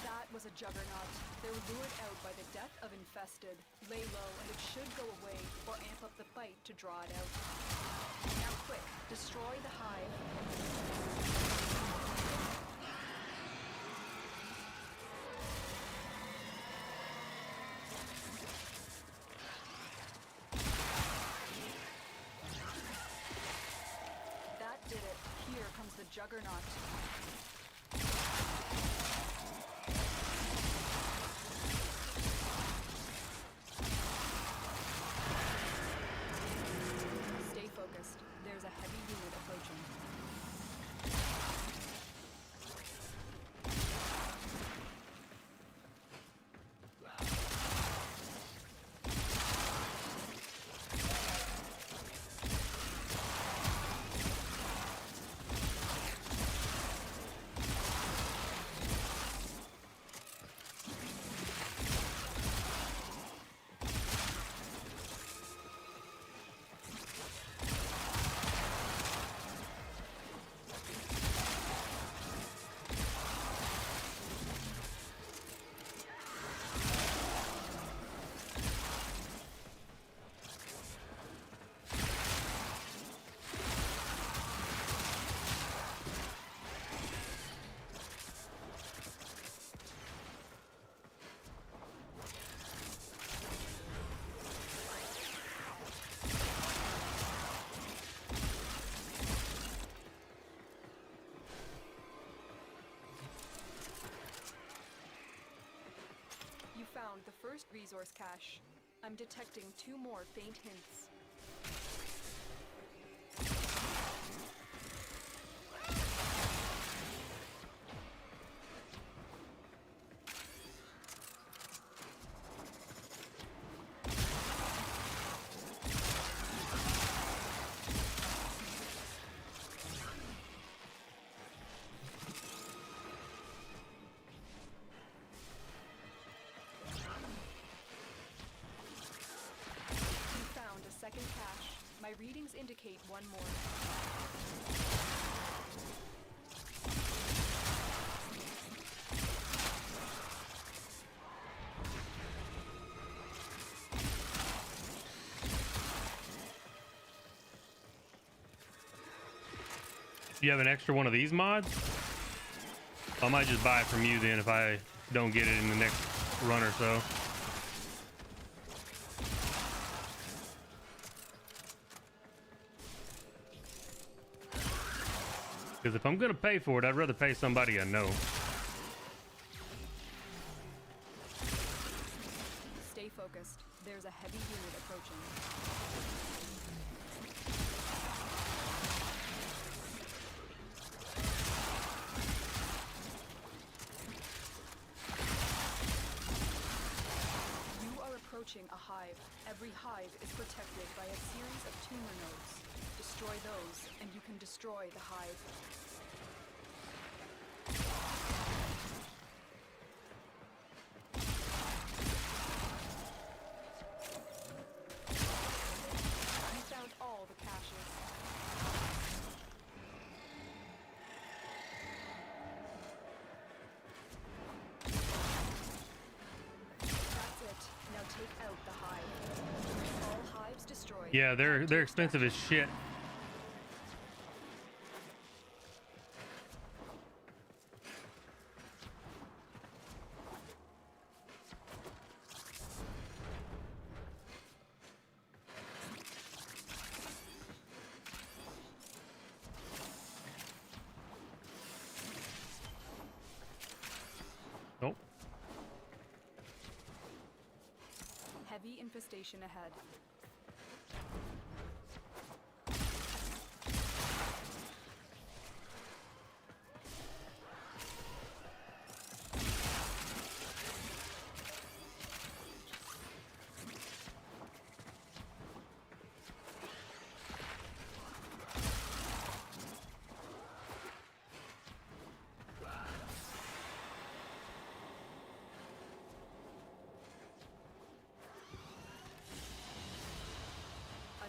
Speaker 18: That was a juggernaut. They're lured out by the death of infested. Lay low and it should go away, or amp up the bite to draw it out. Now quick, destroy the hive. That did it. Here comes the Juggernaut. Stay focused. There's a heavy unit approaching. You found the first resource cache. I'm detecting 2 more faint hints. Second cache. My readings indicate 1 more.
Speaker 2: You have an extra one of these mods? I might just buy it from you then if I don't get it in the next run or so. Because if I'm going to pay for it, I'd rather pay somebody I know.
Speaker 18: Stay focused. There's a heavy unit approaching. You are approaching a hive. Every hive is protected by a series of tumor nodes. Destroy those, and you can destroy the hive. You found all the caches. That's it. Now take out the hive. All hives destroyed.
Speaker 2: Yeah, they're expensive as shit. Nope.
Speaker 18: Heavy infestation ahead.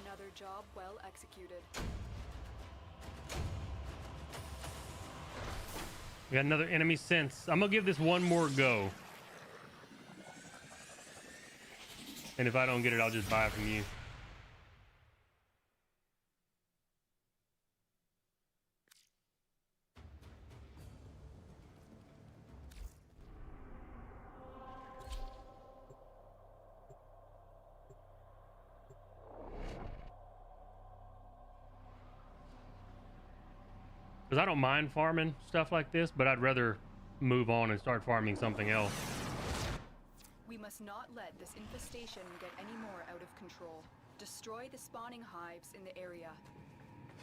Speaker 18: Another job well executed.
Speaker 2: We got another enemy sense. I'm gonna give this one more go. And if I don't get it, I'll just buy it from you. Because I don't mind farming stuff like this, but I'd rather move on and start farming something else.
Speaker 18: We must not let this infestation get any more out of control. Destroy the spawning hives in the area.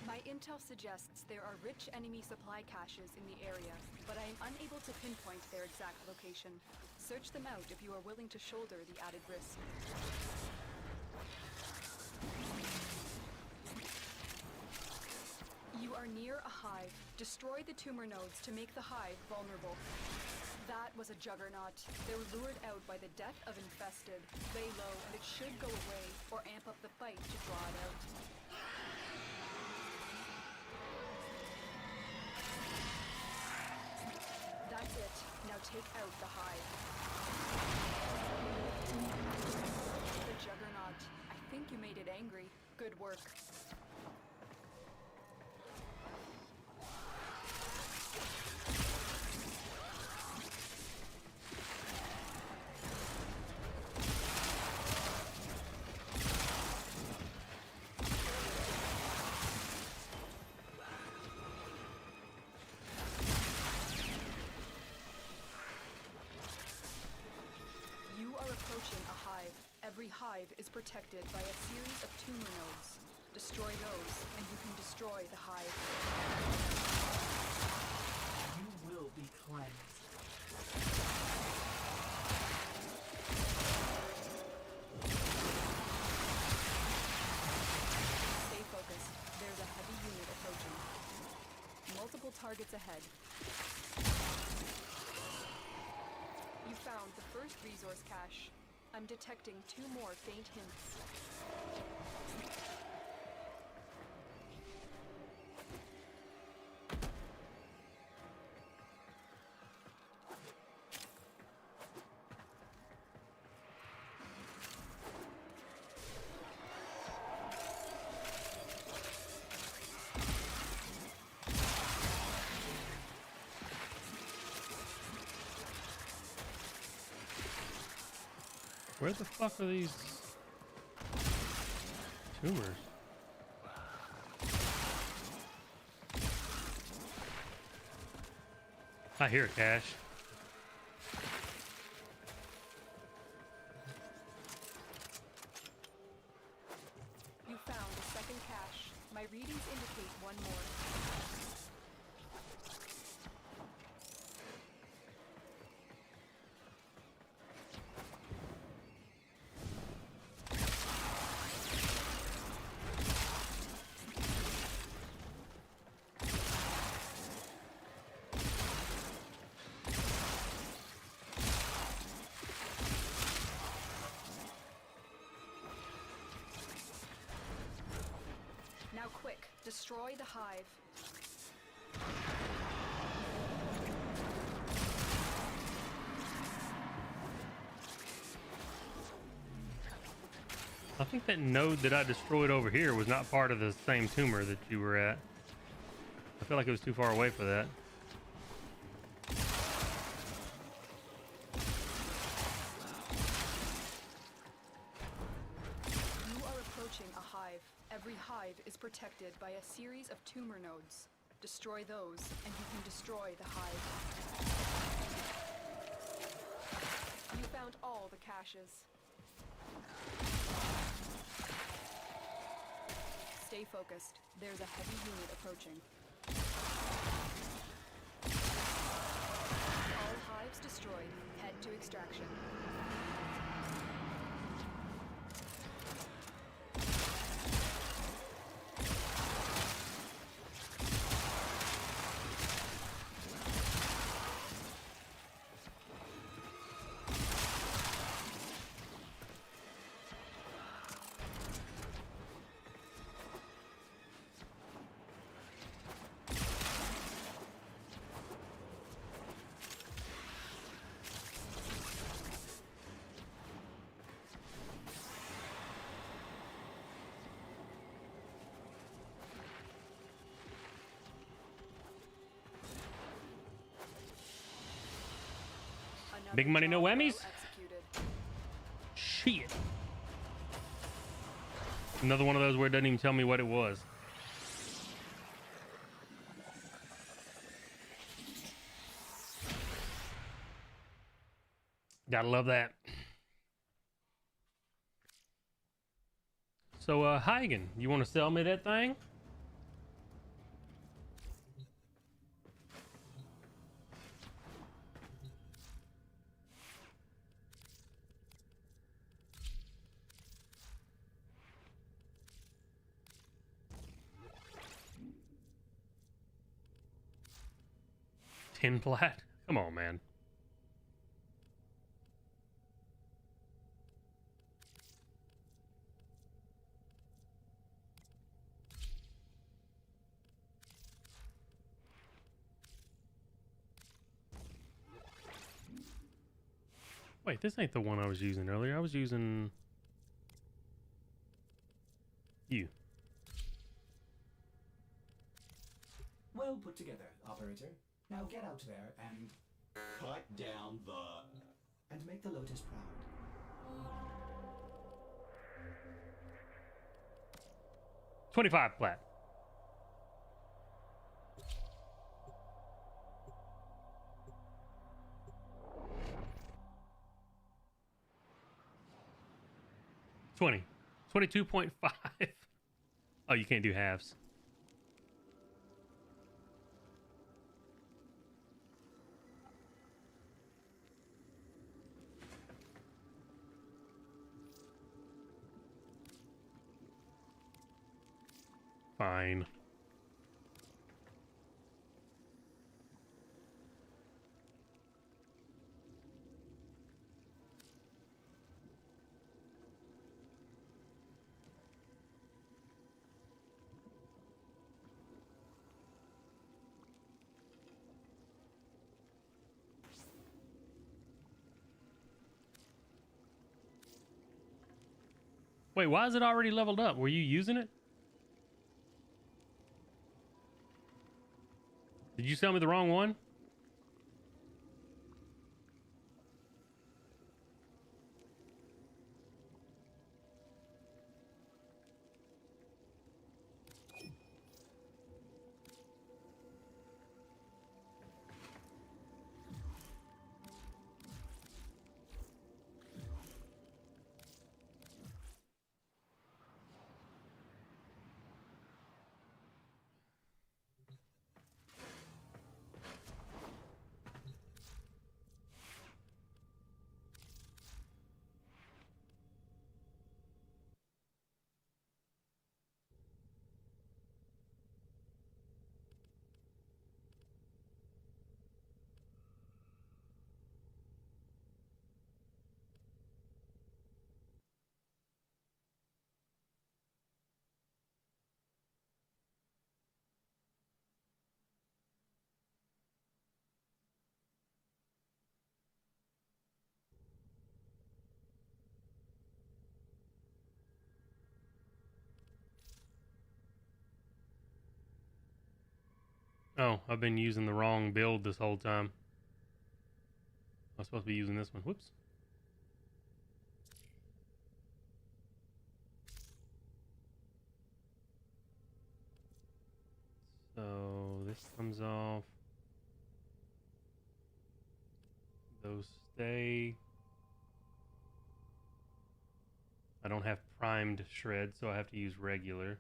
Speaker 18: My intel suggests there are rich enemy supply caches in the area, but I am unable to pinpoint their exact location. Search them out if you are willing to shoulder the added risk. You are near a hive. Destroy the tumor nodes to make the hive vulnerable. That was a juggernaut. They were lured out by the death of infested. Lay low and it should go away, or amp up the fight to draw it out. That's it. Now take out the hive. The juggernaut. I think you made it angry. Good work. Every hive is protected by a series of tumor nodes. Destroy those, and you can destroy the hive.
Speaker 7: You will be cleansed.
Speaker 18: Stay focused. There's a heavy unit approaching. Multiple targets ahead. You found the first resource cache. I'm detecting 2 more faint hints.
Speaker 2: Where the fuck are these tumors? I hear a cache.
Speaker 18: You found a second cache. My readings indicate 1 more. Now quick, destroy the hive.
Speaker 2: I think that node that I destroyed over here was not part of the same tumor that you were at. I feel like it was too far away for that.
Speaker 18: You are approaching a hive. Every hive is protected by a series of tumor nodes. Destroy those, and you can destroy the hive. You found all the caches. Stay focused. There's a heavy unit approaching. All hives destroyed. Head to extraction.
Speaker 2: Big money, no whammies? Shit. Another one of those where it doesn't even tell me what it was. Gotta love that. So, Huygen, you want to sell me that thing? Tin plat? Come on, man. Wait, this ain't the one I was using earlier. I was using you.
Speaker 7: Well put together, operator. Now get out there and...
Speaker 20: Cut down the...
Speaker 7: and make the Lotus proud.
Speaker 2: 25 plat. $20. 22.5. Oh, you can't do halves. Fine. Wait, why is it already leveled up? Were you using it? Did you sell me the wrong one? Oh, I've been using the wrong build this whole time. I'm supposed to be using this one. Whoops. So this comes off. Those stay. I don't have primed shred, so I have to use regular.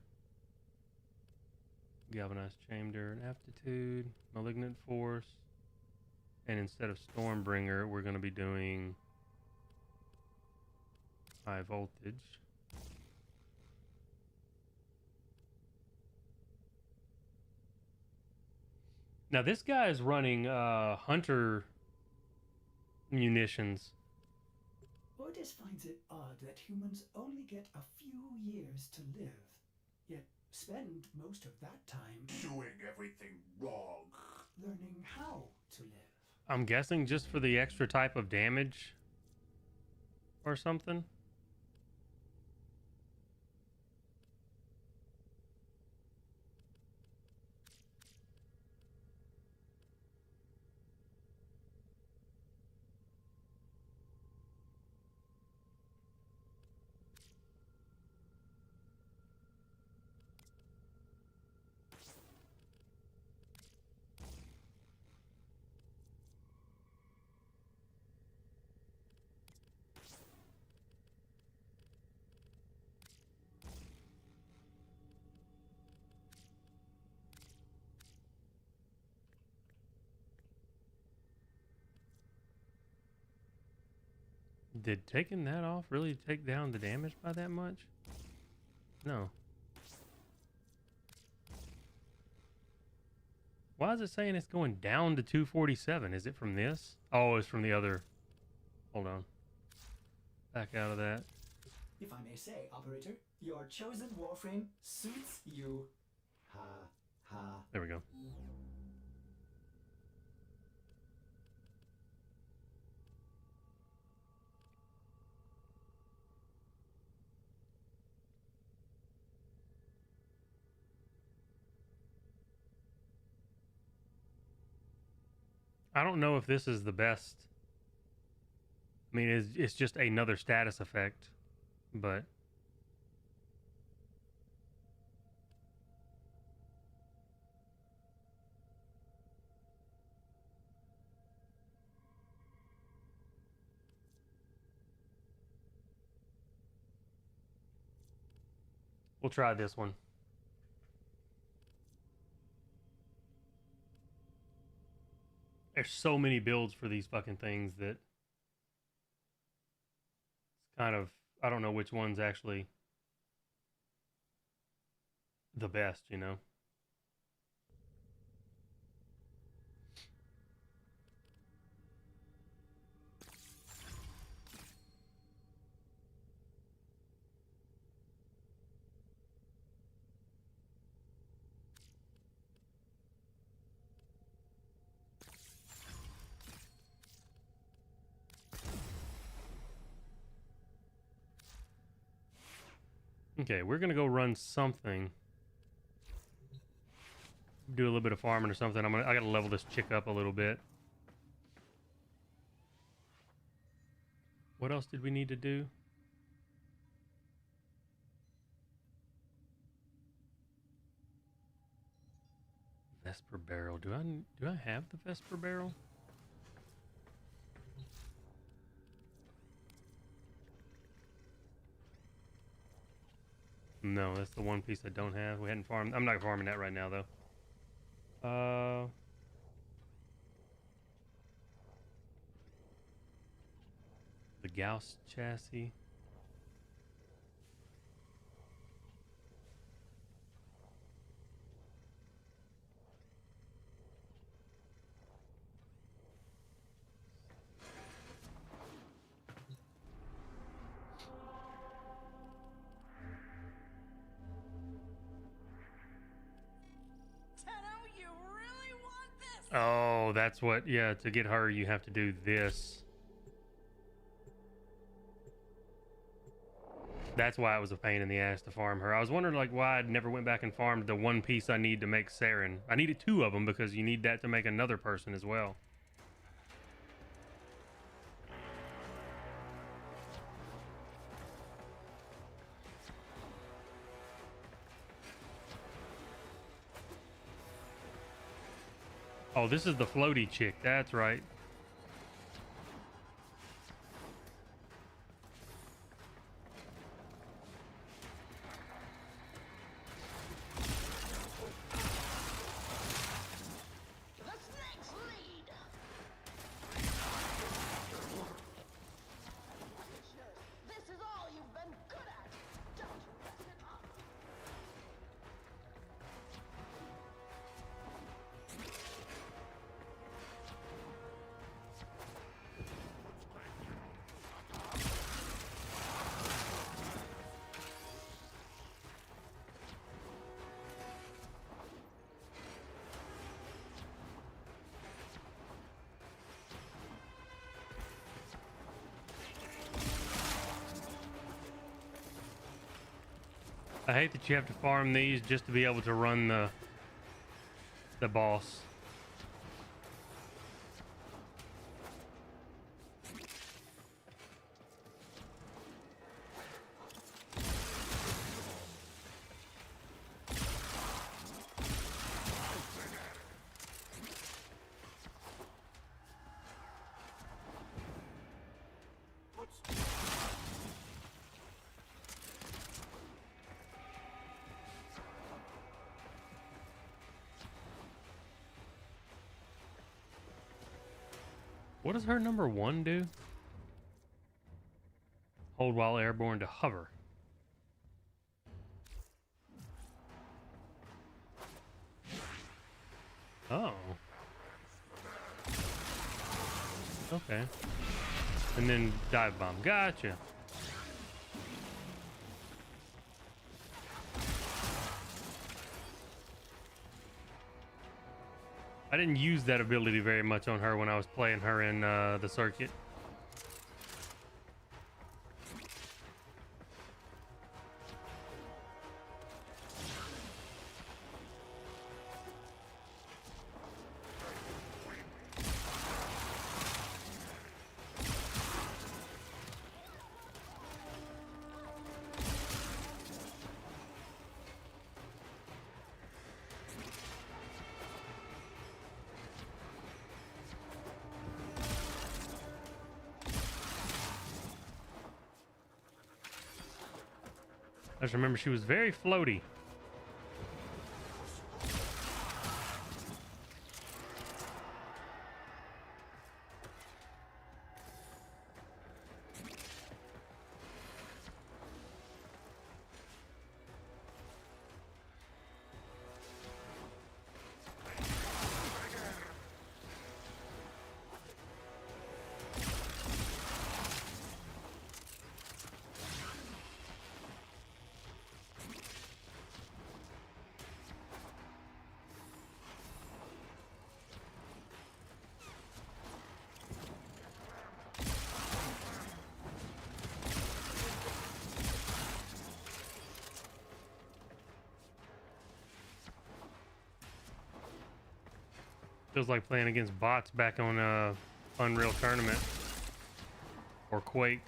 Speaker 2: Galvanized chamber and aptitude, malignant force, and instead of Stormbringer, we're going to be doing high voltage. Now this guy is running hunter munitions.
Speaker 7: Ordis finds it odd that humans only get a few years to live, yet spend most of that time
Speaker 19: doing everything wrong,
Speaker 7: learning how to live.
Speaker 2: I'm guessing just for the extra type of damage or something. Did taking that off really take down the damage by that much? No. Why is it saying it's going down to 247? Is it from this? Oh, it's from the other. Hold on. Back out of that.
Speaker 7: If I may say, Operator, your chosen warframe suits you. Ha ha.
Speaker 2: There we go. I don't know if this is the best. I mean, it's just another status effect, but we'll try this one. There's so many builds for these fucking things that it's kind of, I don't know which one's actually the best, you know? Okay, we're gonna go run something. Do a little bit of farming or something. I gotta level this chick up a little bit. What else did we need to do? Vesper barrel. Do I have the Vesper barrel? No, that's the one piece I don't have. We hadn't farmed. I'm not farming that right now, though. The Gauss chassis. Oh, that's what, yeah, to get her, you have to do this. That's why it was a pain in the ass to farm her. I was wondering, like, why I never went back and farmed the one piece I need to make Saren. I needed 2 of them because you need that to make another person as well. Oh, this is the floaty chick. That's right. I hate that you have to farm these just to be able to run the boss. What does her number 1 do? Hold while airborne to hover. Oh. Okay. And then dive bomb. Gotcha. I didn't use that ability very much on her when I was playing her in the circuit. I just remember she was very floaty. Feels like playing against bots back on Unreal Tournament or Quake.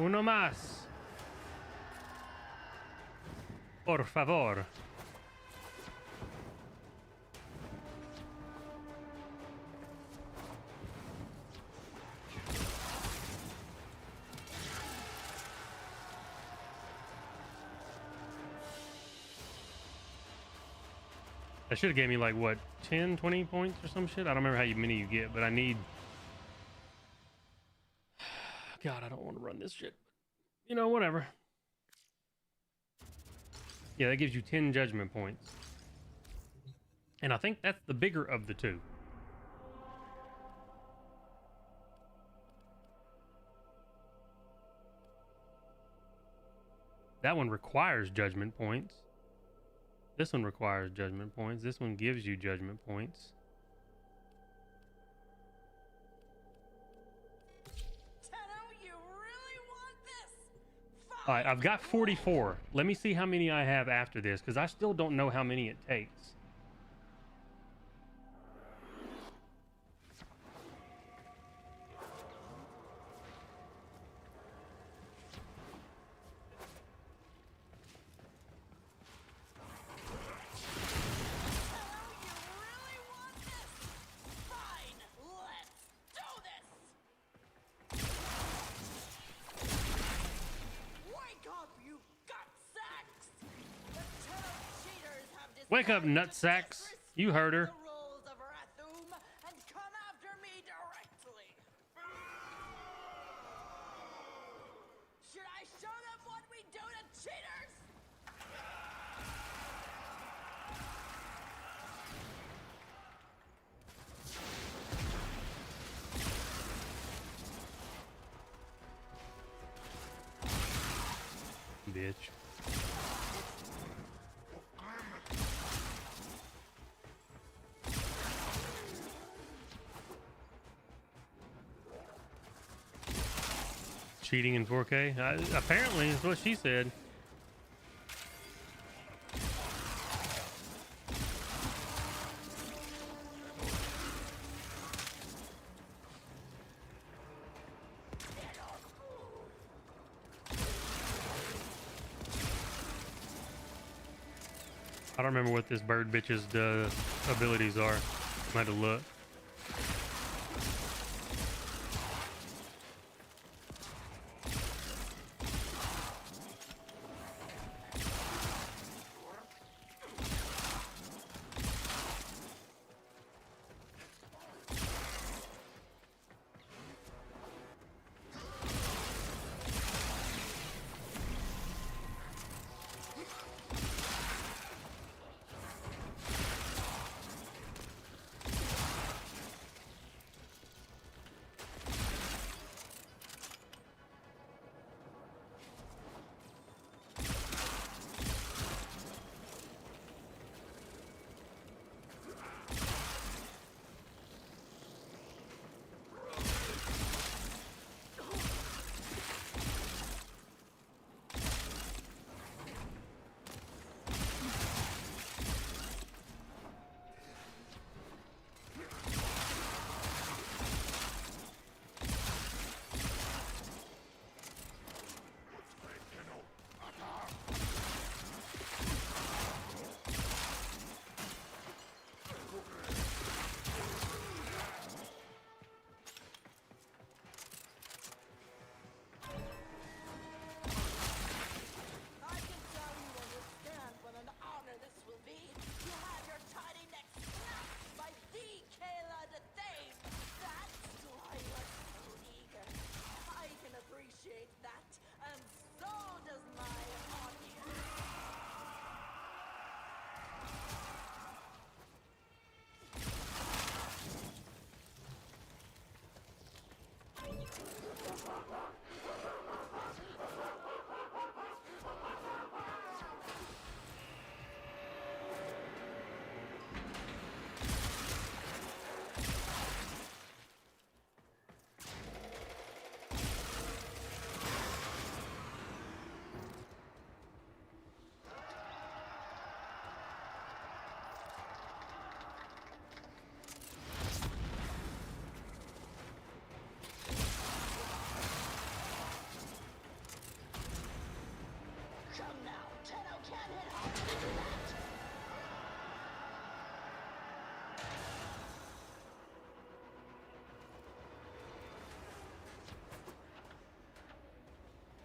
Speaker 2: Uno más. Por favor. That should have gave me like what, 10, 20 points or some shit? I don't remember how many you get, but I need... God, I don't want to run this shit. You know, whatever. Yeah, that gives you 10 judgment points. And I think that's the bigger of the two. That one requires judgment points. This one requires judgment points. This one gives you judgment points. All right, I've got 44. Let me see how many I have after this, because I still don't know how many it takes. Wake up, nutsacks. You heard her.
Speaker 3: Should I show them what we do to cheaters?
Speaker 2: Bitch. cheating in 4K? Apparently, is what she said. I don't remember what this bird bitch's abilities are. I had to look.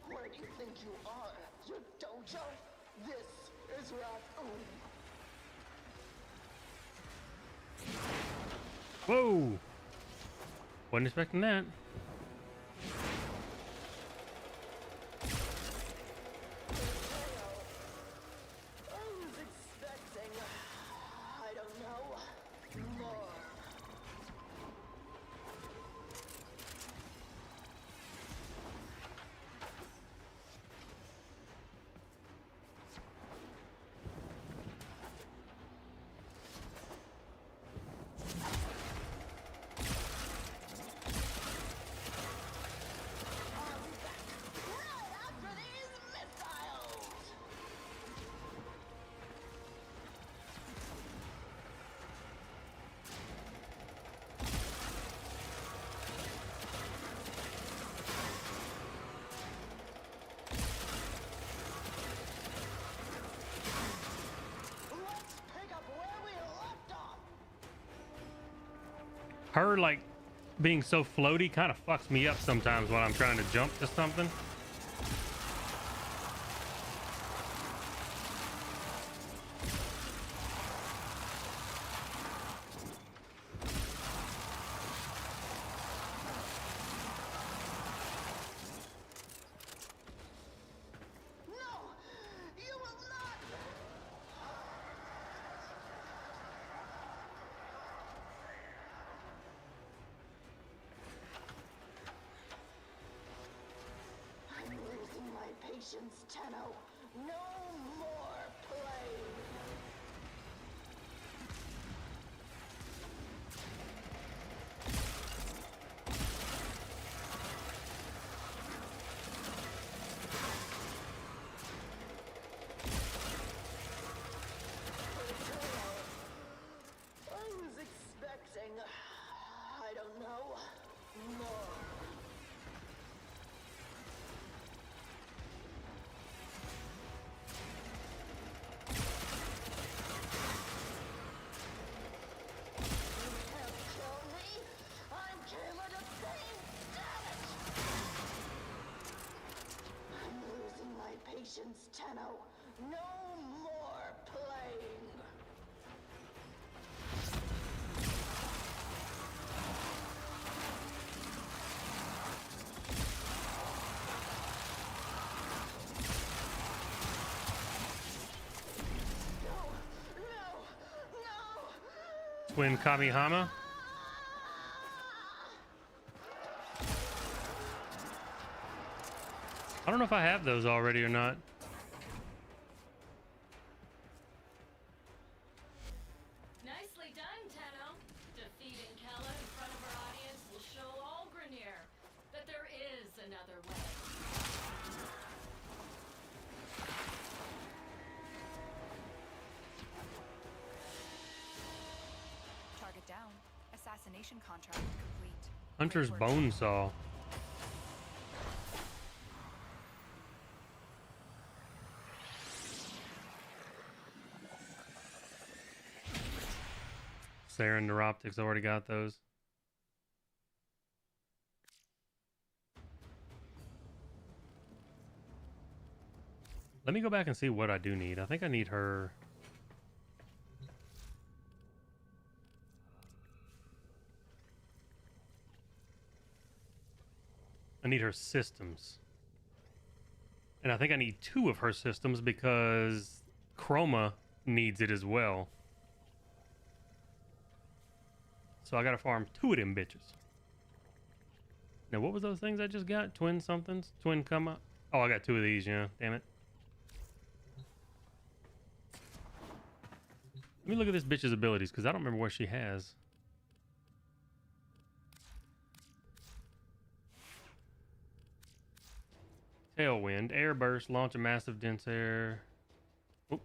Speaker 21: Where do you think you are? Your dojo? This is Raccoon.
Speaker 2: Whoa! Wasn't expecting that. Her, like, being so floaty kind of fucks me up sometimes when I'm trying to jump to something.
Speaker 21: Patience, Tenno. No more play. No more playing.
Speaker 2: Twin Kamihama. I don't know if I have those already or not.
Speaker 1: Nicely done, Tenno. Defeating Kella in front of our audience will show all Grineer that there is another way.
Speaker 18: Target down. Assassination contract complete.
Speaker 2: Hunter's Bone Saw. Saren Neuroptics already got those. Let me go back and see what I do need. I think I need her. I need her systems. And I think I need 2 of her systems because Chroma needs it as well. So I gotta farm 2 of them bitches. Now, what was those things I just got? Twin somethings? Twin come up? Oh, I got 2 of these, yeah. Damn it. Let me look at this bitch's abilities, because I don't remember what she has. Tailwind, air burst, launch a massive dense air. Oop.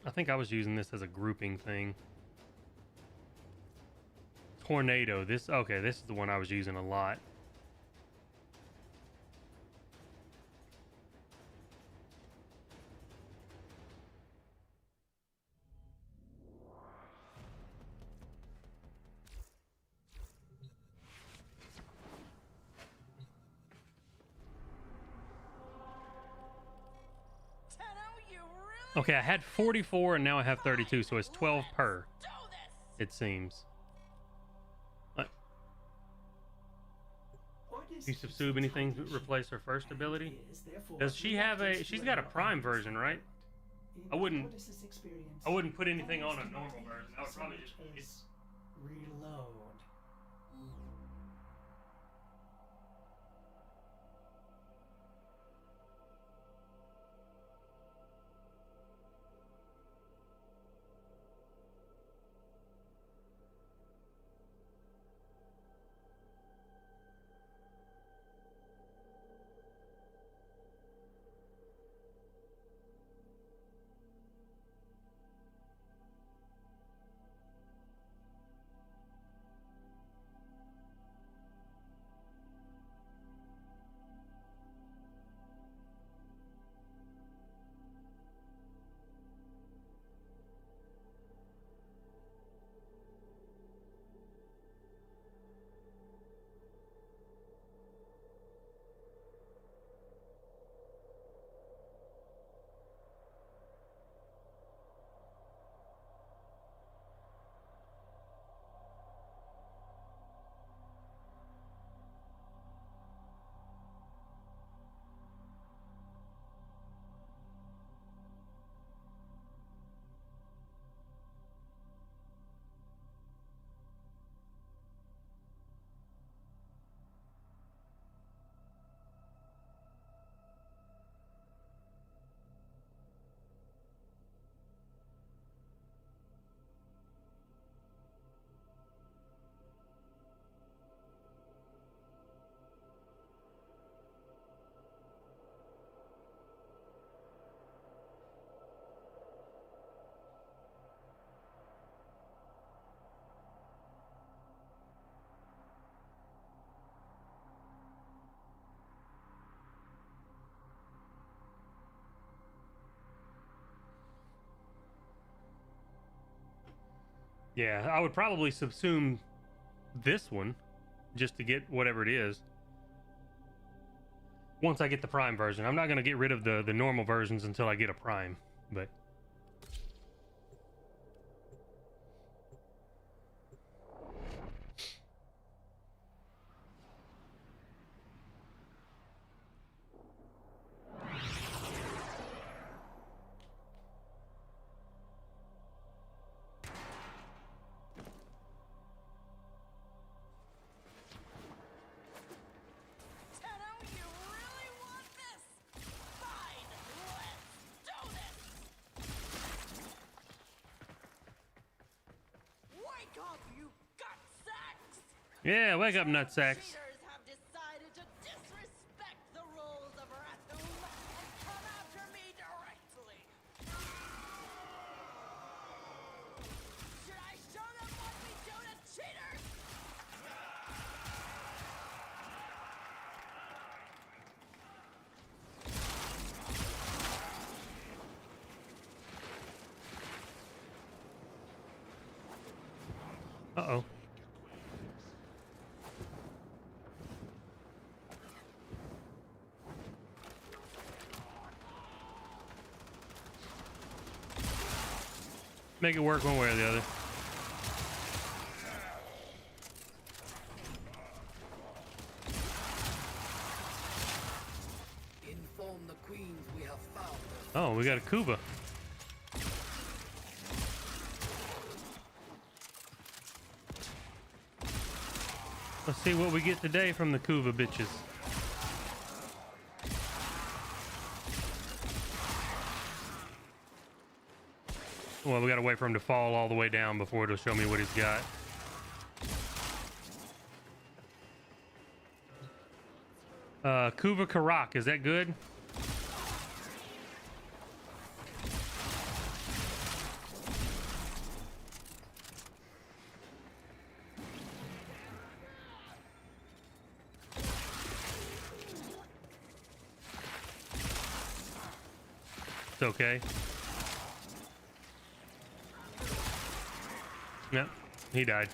Speaker 2: I think I was using this as a grouping thing. Tornado. This, okay, this is the one I was using a lot. Okay, I had 44 and now I have 32, so it's 12 per. It seems. Piece of Sub, anything to replace her first ability? Does she have a... She's got a Prime version, right? I wouldn't put anything on a normal version. I would probably just...
Speaker 7: Reload.
Speaker 2: Yeah, I would probably subsume this one just to get whatever it is. Once I get the Prime version. I'm not going to get rid of the normal versions until I get a Prime, but... Yeah, wake up, nutsacks. Uh-oh. Make it work one way or the other.
Speaker 4: Inform the queens we have found.
Speaker 2: Oh, we got a Kuva. Let's see what we get today from the Kuva bitches. Well, we gotta wait for him to fall all the way down before it'll show me what he's got. Kuva Karak, is that good? It's okay. Yep, he died.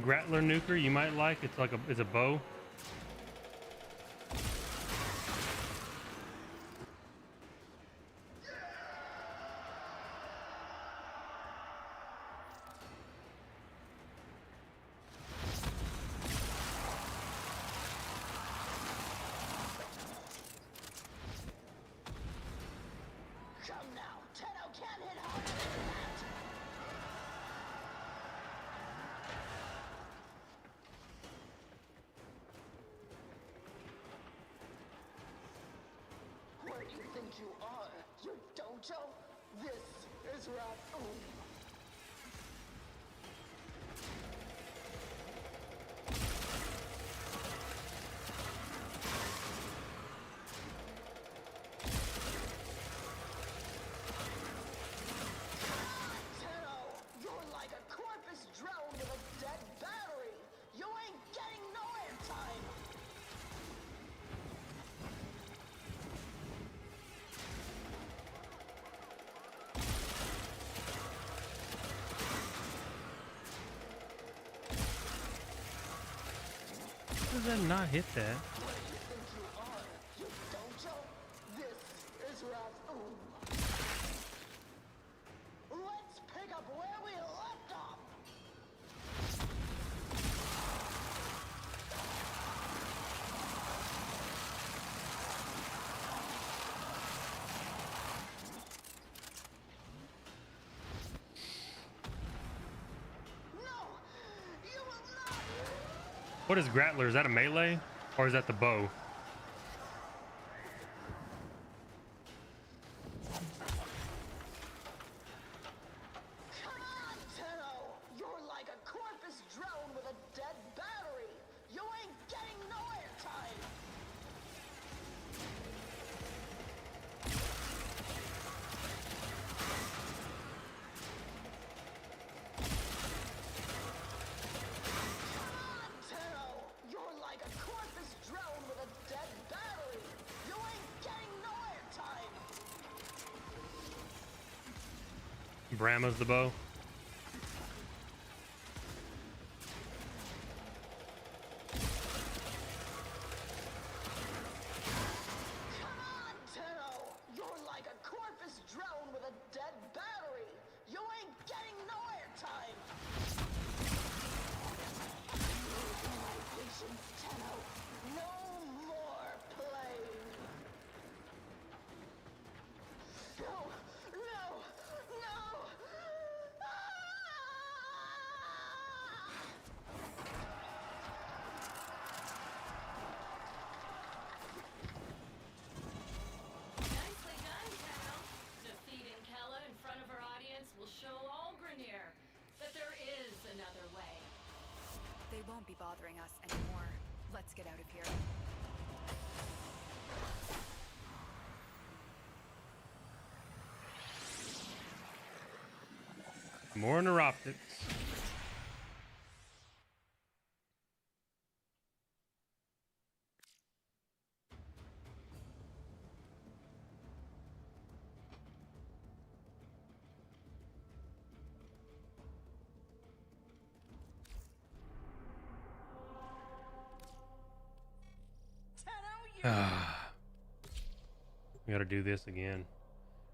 Speaker 2: Grattler nuker you might like. It's like it's a bow.
Speaker 21: Come now, Tenno can't hit harder than that. Where do you think you are? Your dojo? This is Rathun. Tenno, you're like a corpus drowned in a dead battery. You ain't getting no airtime.
Speaker 2: How does that not hit that?
Speaker 21: Where do you think you are? Your dojo? This is Rathun. Let's pick up where we left off.
Speaker 2: What is Grattler? Is that a melee? Or is that the bow?
Speaker 21: Come on, Tenno! You're like a Corpus drone with a dead battery! You ain't getting no airtime! Tenno! You're like a Corpus drone with a dead battery! You ain't getting no airtime!
Speaker 2: Brahma's the bow.
Speaker 21: Come on, Tenno! You're like a Corpus drone with a dead battery! You ain't getting no airtime! My patience, Tenno. No more playing! No! No! No!
Speaker 1: Nicely done, Tenno. Defeating Kella in front of our audience will show all Grenier that there is another way.
Speaker 18: They won't be bothering us anymore. Let's get out of here.
Speaker 2: More neuroptics. We gotta do this again.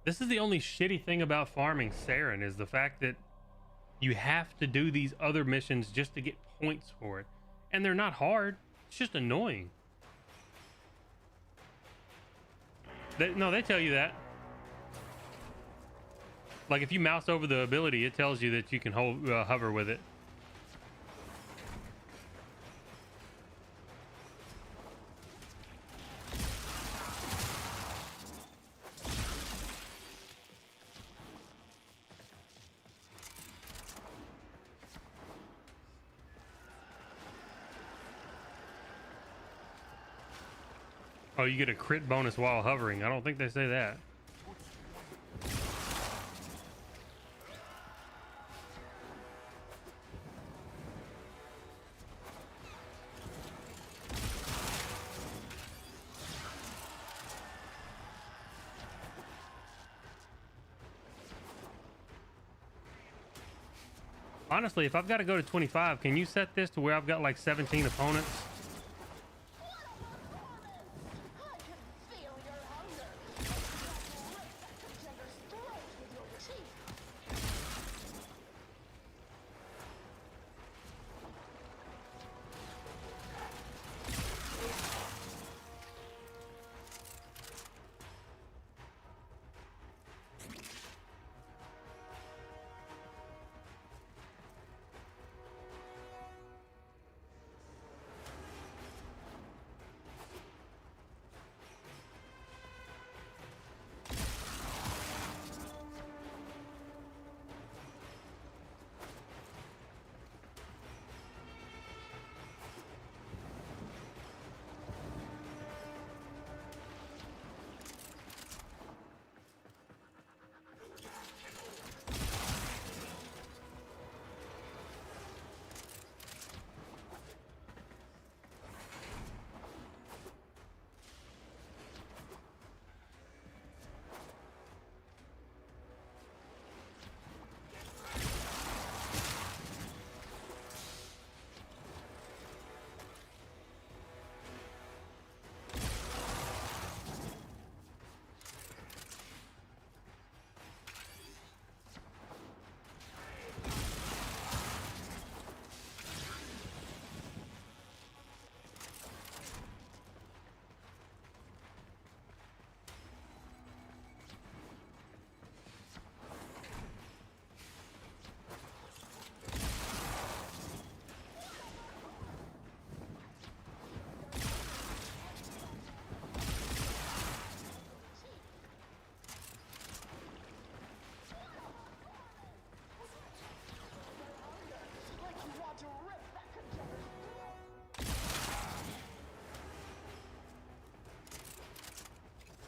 Speaker 2: This is the only shitty thing about farming Saren, is the fact that you have to do these other missions just to get points for it. And they're not hard. It's just annoying. They tell you that. Like if you mouse over the ability, it tells you that you can hold hover with it. Oh, you get a crit bonus while hovering. I don't think they say that. Honestly, if I've got to go to 25, can you set this to where I've got like 17 opponents?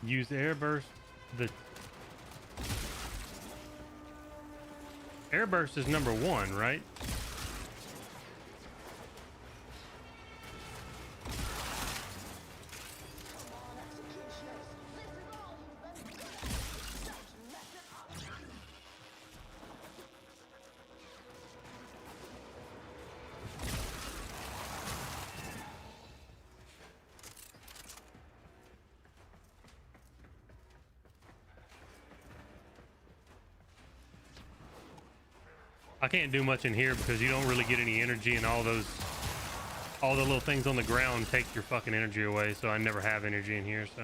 Speaker 2: Use airburst. The airburst is number 1, right? I can't do much in here because you don't really get any energy, and all the little things on the ground take your fucking energy away, so I never have energy in here, so.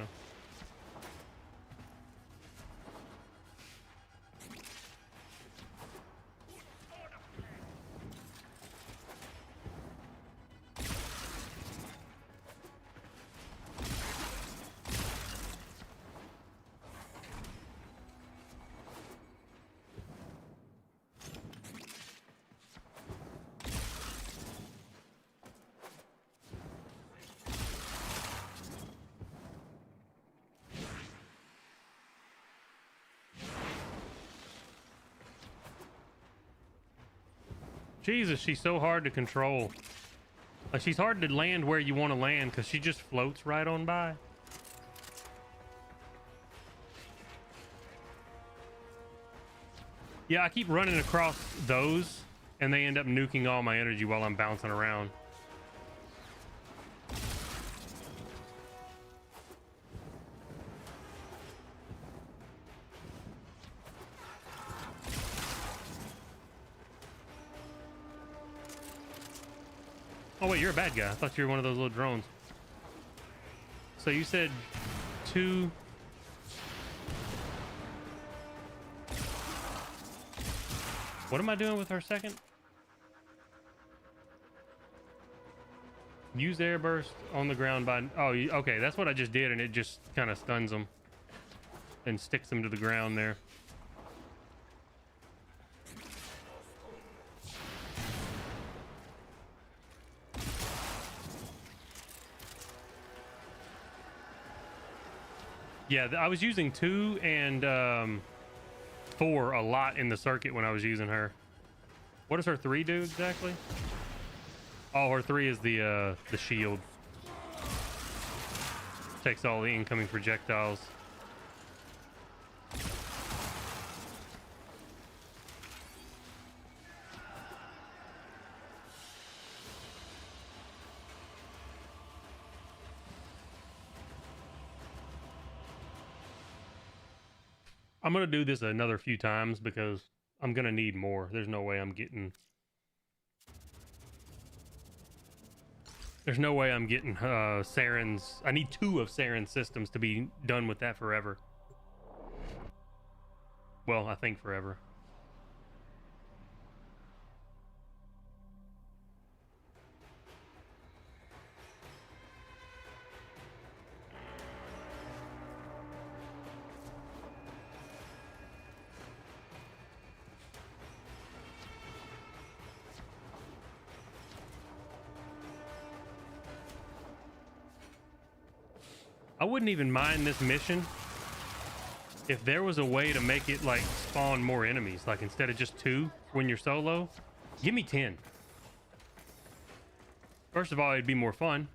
Speaker 2: Jesus, she's so hard to control. Like, she's hard to land where you want to land because she just floats right on by. Yeah, I keep running across those and they end up nuking all my energy while I'm bouncing around. Oh wait, you're a bad guy. I thought you were one of those little drones. So you said 2. What am I doing with her second? Use airburst on the ground by... Oh, okay, that's what I just did, and it just kind of stuns them and sticks them to the ground there. Yeah, I was using 2 and 4 a lot in the circuit when I was using her. What does her 3 do exactly? Oh, her 3 is the shield. Takes all the incoming projectiles. I'm gonna do this another few times because I'm gonna need more. There's no way I'm getting... There's no way I'm getting Saren's... I need 2 of Saren's systems to be done with that forever. Well, I think forever. I wouldn't even mind this mission if there was a way to make it like spawn more enemies. Like instead of just 2 when you're solo, give me 10. First of all, it'd be more fun.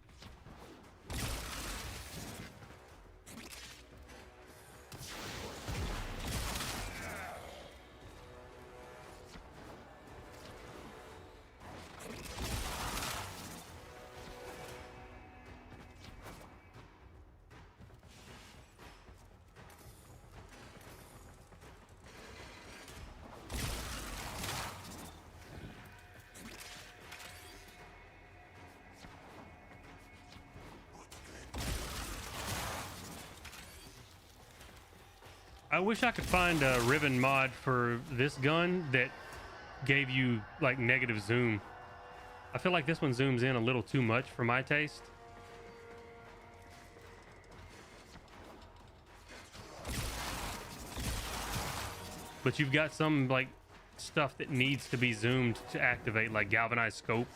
Speaker 2: I wish I could find a Riven mod for this gun that gave you like negative zoom. I feel like this one zooms in a little too much for my taste. But you've got some like stuff that needs to be zoomed to activate, like galvanized scope.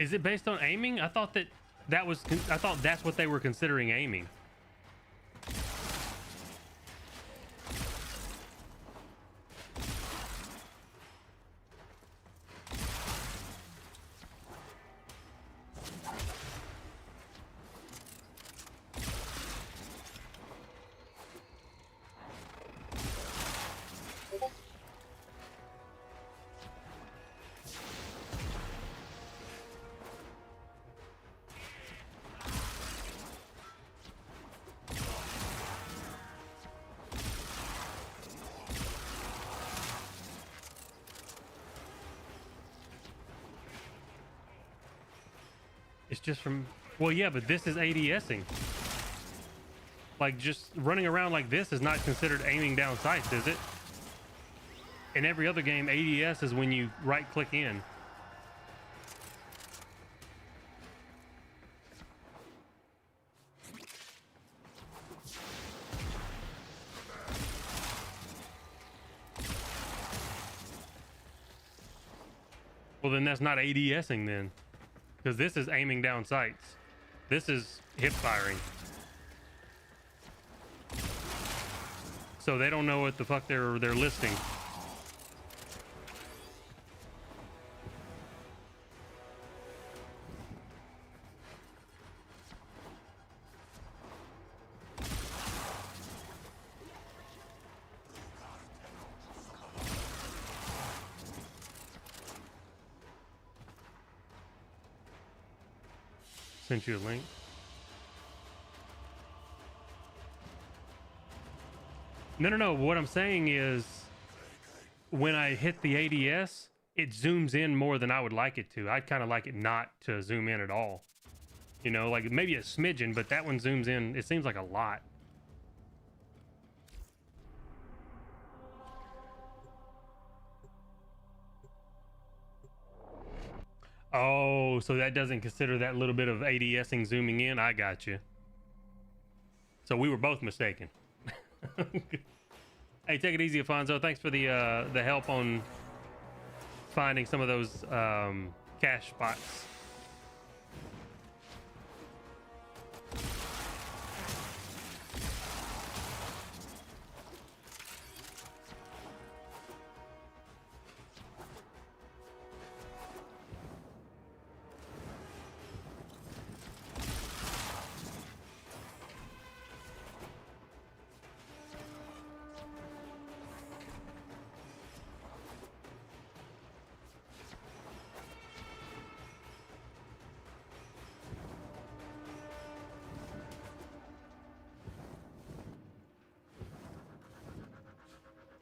Speaker 2: Is it based on aiming? I thought I thought that's what they were considering aiming. It's just from, well, yeah, but this is ADSing. Like, just running around like this is not considered aiming down sights, is it? In every other game, ADS is when you right-click in. Well, then that's not ADSing then. Because this is aiming down sights. This is hip firing. So they don't know what the fuck they're listing. Sent you a link. No. What I'm saying is, when I hit the ADS, it zooms in more than I would like it to. I'd kind of like it not to zoom in at all. You know, like maybe a smidgen, but that one zooms in. It seems like a lot. Oh, so that doesn't consider that little bit of ADSing zooming in? I got you. So we were both mistaken. Hey, take it easy, Afonso. Thanks for the help on finding some of those cache spots.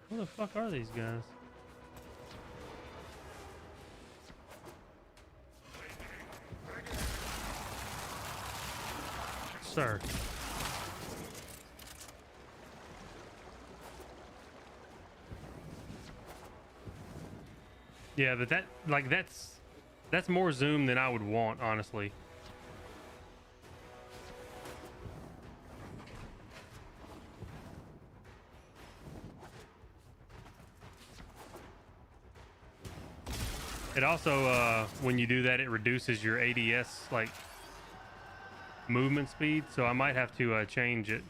Speaker 2: Who the fuck are these guys? Sir. Yeah, but that's more zoom than I would want, honestly. It also, when you do that, it reduces your ADS, like, movement speed, so I might have to change it.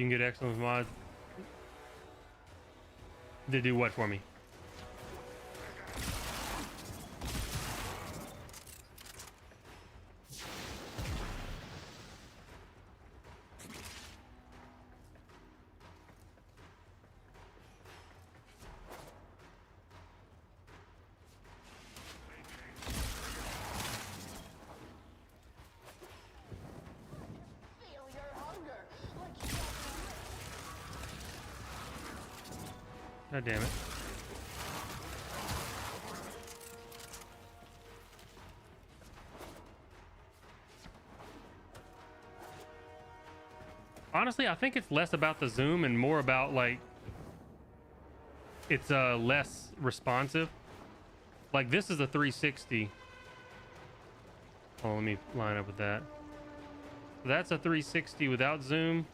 Speaker 2: You can get excellence mods. To do what for me? God damn it. Honestly, I think it's less about the zoom and more about like it's less responsive. Like this is a 360. Oh, let me line up with that. That's a 360 without zoom.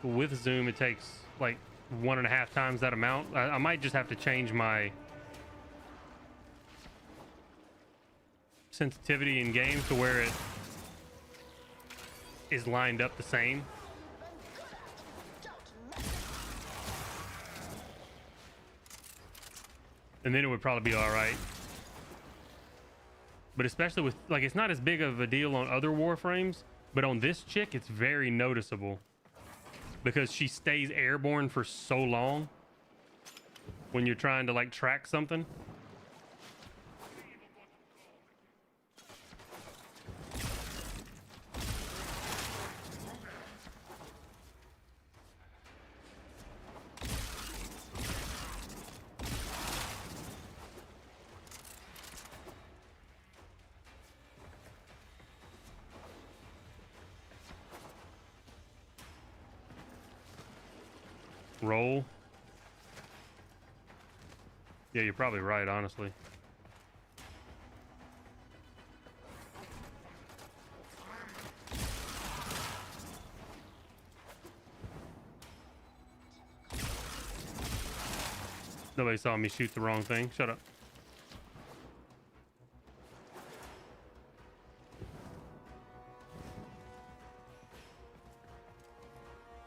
Speaker 2: With zoom, it takes like 1.5 times that amount. I might just have to change my sensitivity in game to where it is lined up the same. And then it would probably be all right. But especially with, like, it's not as big of a deal on other Warframes, but on this chick, it's very noticeable. Because she stays airborne for so long when you're trying to like track something. Roll. Yeah, you're probably right, honestly. Nobody saw me shoot the wrong thing. Shut up.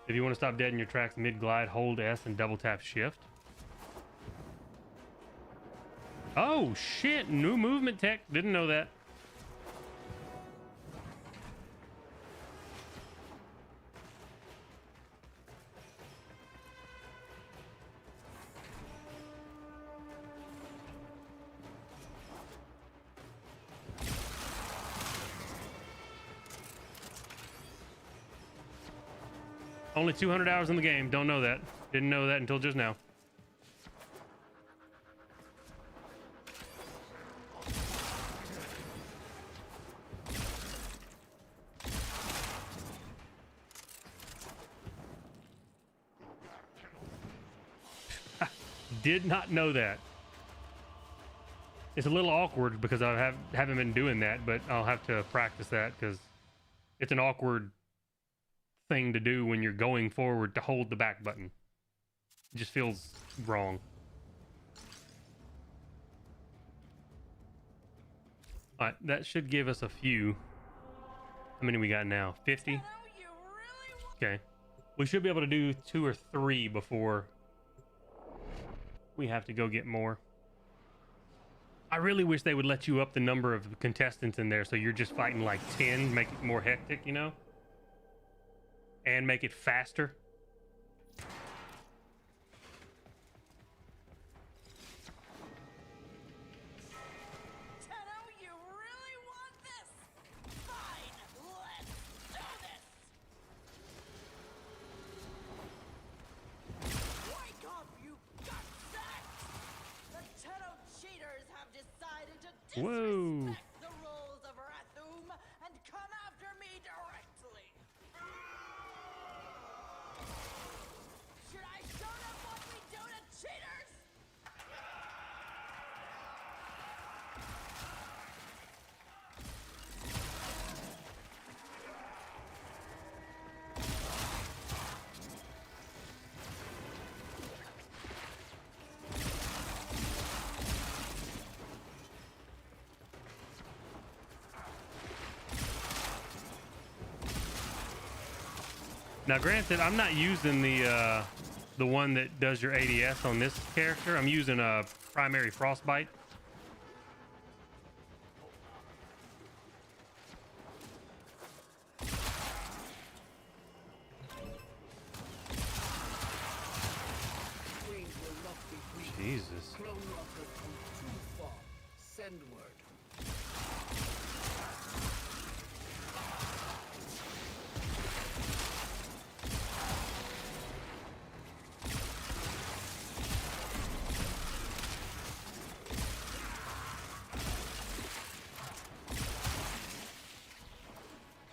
Speaker 2: If you want to stop dead in your tracks mid-glide, hold S and double tap shift. Oh, shit. New movement tech. Didn't know that. Only 200 hours in the game. Don't know that. Didn't know that until just now. Did not know that. It's a little awkward because I haven't been doing that, but I'll have to practice that because it's an awkward thing to do when you're going forward to hold the back button. It just feels wrong. Alright, that should give us a few. How many we got now? 50? Okay. We should be able to do 2 or 3 before we have to go get more. I really wish they would let you up the number of contestants in there so you're just fighting like 10, make it more hectic, you know? And make it faster.
Speaker 21: Tenno, you really want this? Fine, let's do this! Wake up, you gutsacks! The Tenno cheaters have decided to disrespect the rules of Rathum and come after me directly! Should I show them what we do to cheaters?
Speaker 2: Now, granted, I'm not using the one that does your ADS on this character. I'm using a primary frostbite.
Speaker 4: Queens will not be weak.
Speaker 2: Jesus.
Speaker 4: Clone walkers come too far. Send word.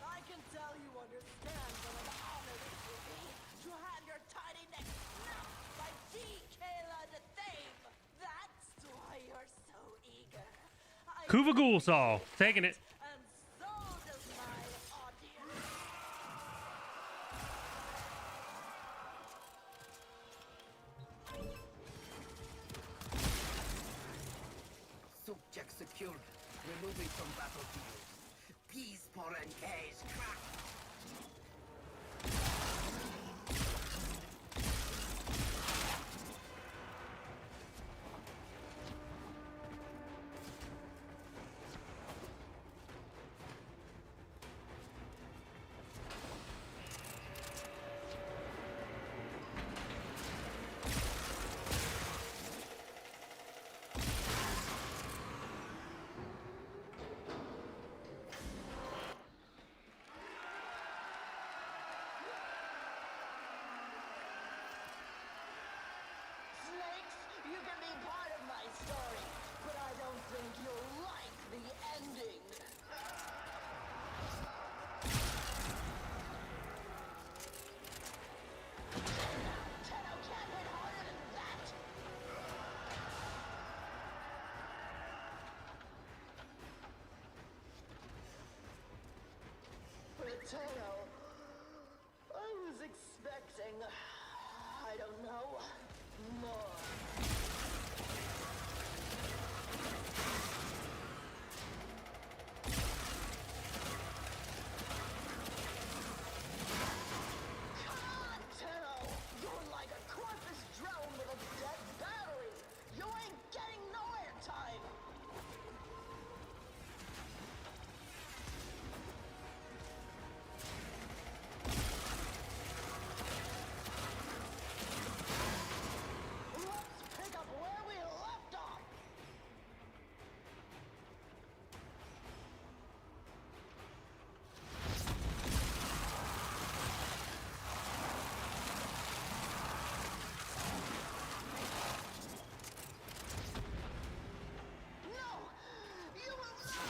Speaker 21: I can tell you understand what an honor it will be to have your tiny neck snapped by D. Kayla the Thame. That's why you're so eager.
Speaker 2: Kuva Ghoul taking it.
Speaker 21: And so does my audience.
Speaker 4: Subject secured. Removing from battlefield. Peace, foreign case. Crack.
Speaker 21: Snakes, you can be part of my story, but I don't think you'll like the ending. Tenno can't hit harder than that. But Tenno, I was expecting, I don't know, more. Come on, Tenno! You're like a corpus drone with a dead battery! You ain't getting no airtime! Let's pick up where we left off! No! You will not!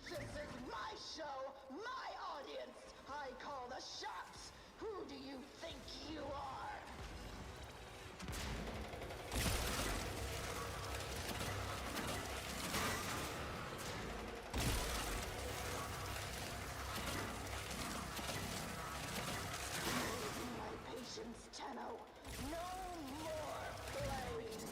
Speaker 21: This is my show, my audience! I call the shots! Who do you think you are? Losing my patience, Tenno. No more playing.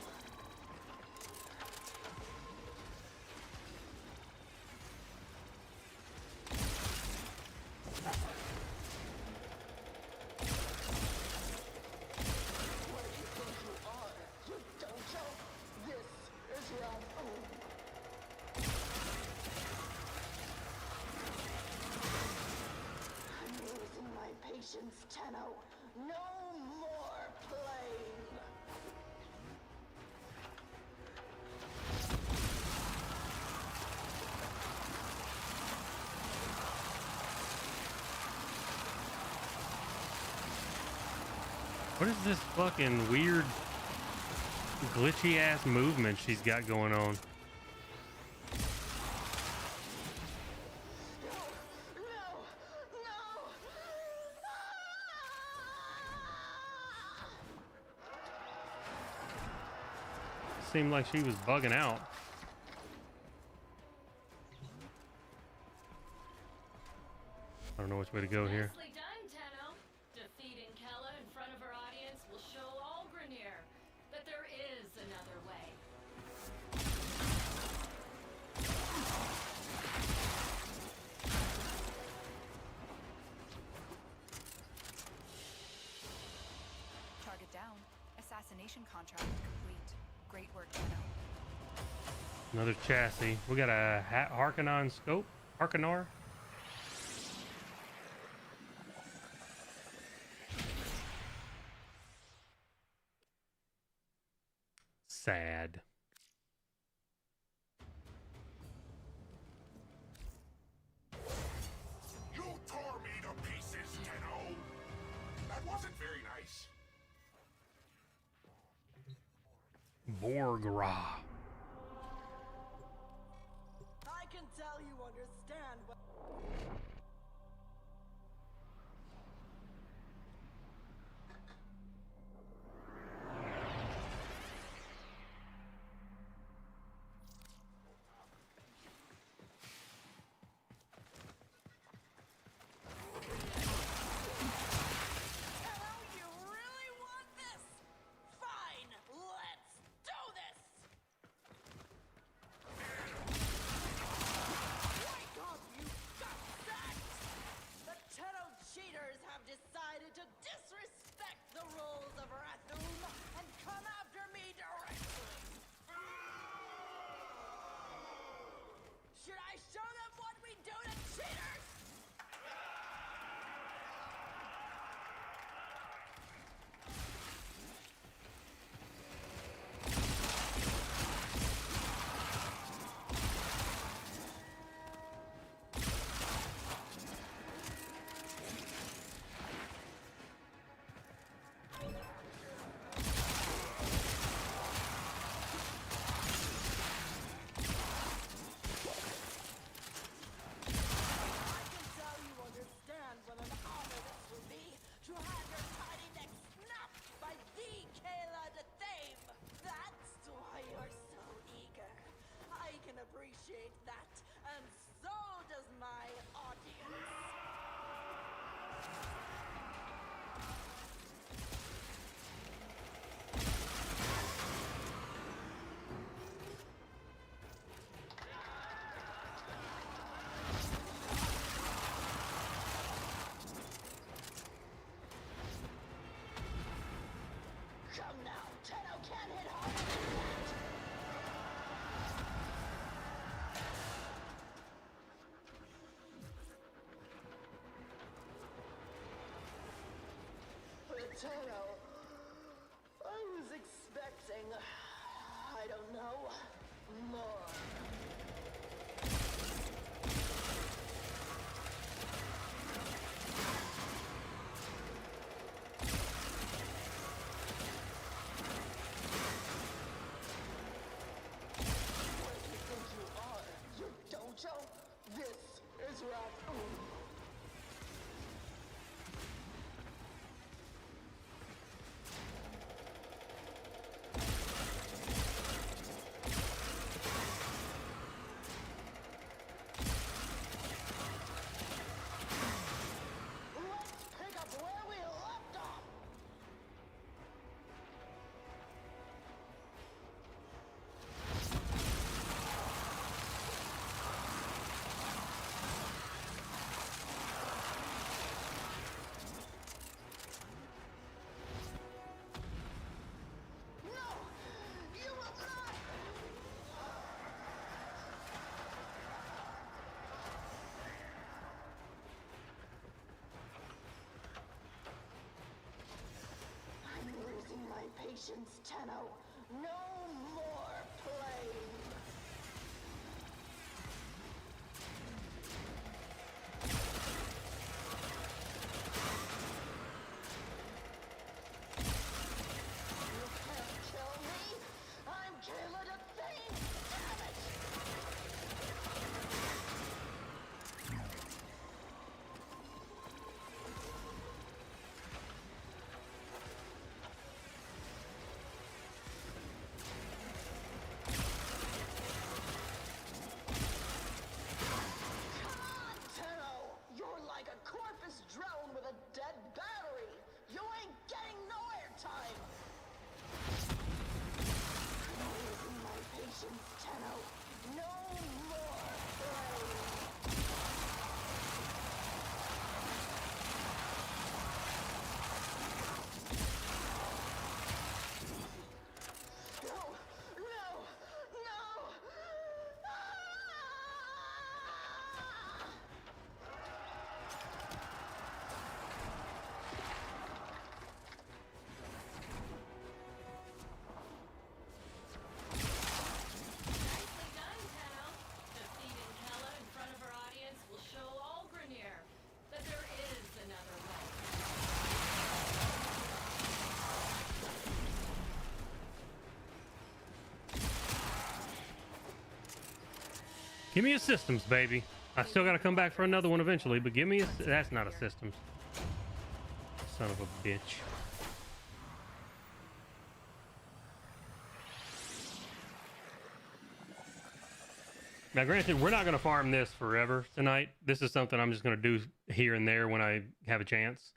Speaker 21: What do you think you are? You don't know? This is Rathum. I'm losing my patience, Tenno. No more playing.
Speaker 2: What is this fucking weird, glitchy ass movement she's got going on? Seemed like she was bugging out. I don't know which way to go here.
Speaker 1: Nicely done, Tenno. Defeating Kella in front of her audience will show all Grenier that there is
Speaker 18: infestation contract complete. Great work, Tenno.
Speaker 2: Another chassis. We got a Harkonnen scope. Harkonar. Sad.
Speaker 8: You tore me to pieces, Tenno. That wasn't very nice.
Speaker 2: Borgra.
Speaker 21: I can tell you understand what... You really want this? Fine, let's do this! Wake up, you gutsacks! The Tenno cheaters have decided to disrespect the rules of Rathum and come after me directly! Should I show them what we do to cheaters? Appreciate that, and so does my audience. Come now, Tenno can't hit harder than that! Tenno, I was expecting, I don't know, more. What do you think you are? Your dojo? This is Rathum. Patience, Tenno. No more playing. You can't kill me. I'm Kayla the Thane. Damn it!
Speaker 2: Give me a systems, baby. I still gotta come back for another one eventually, but give me a... That's not a systems. Son of a bitch. Now, granted, we're not gonna farm this forever tonight. This is something I'm just gonna do here and there when I have a chance.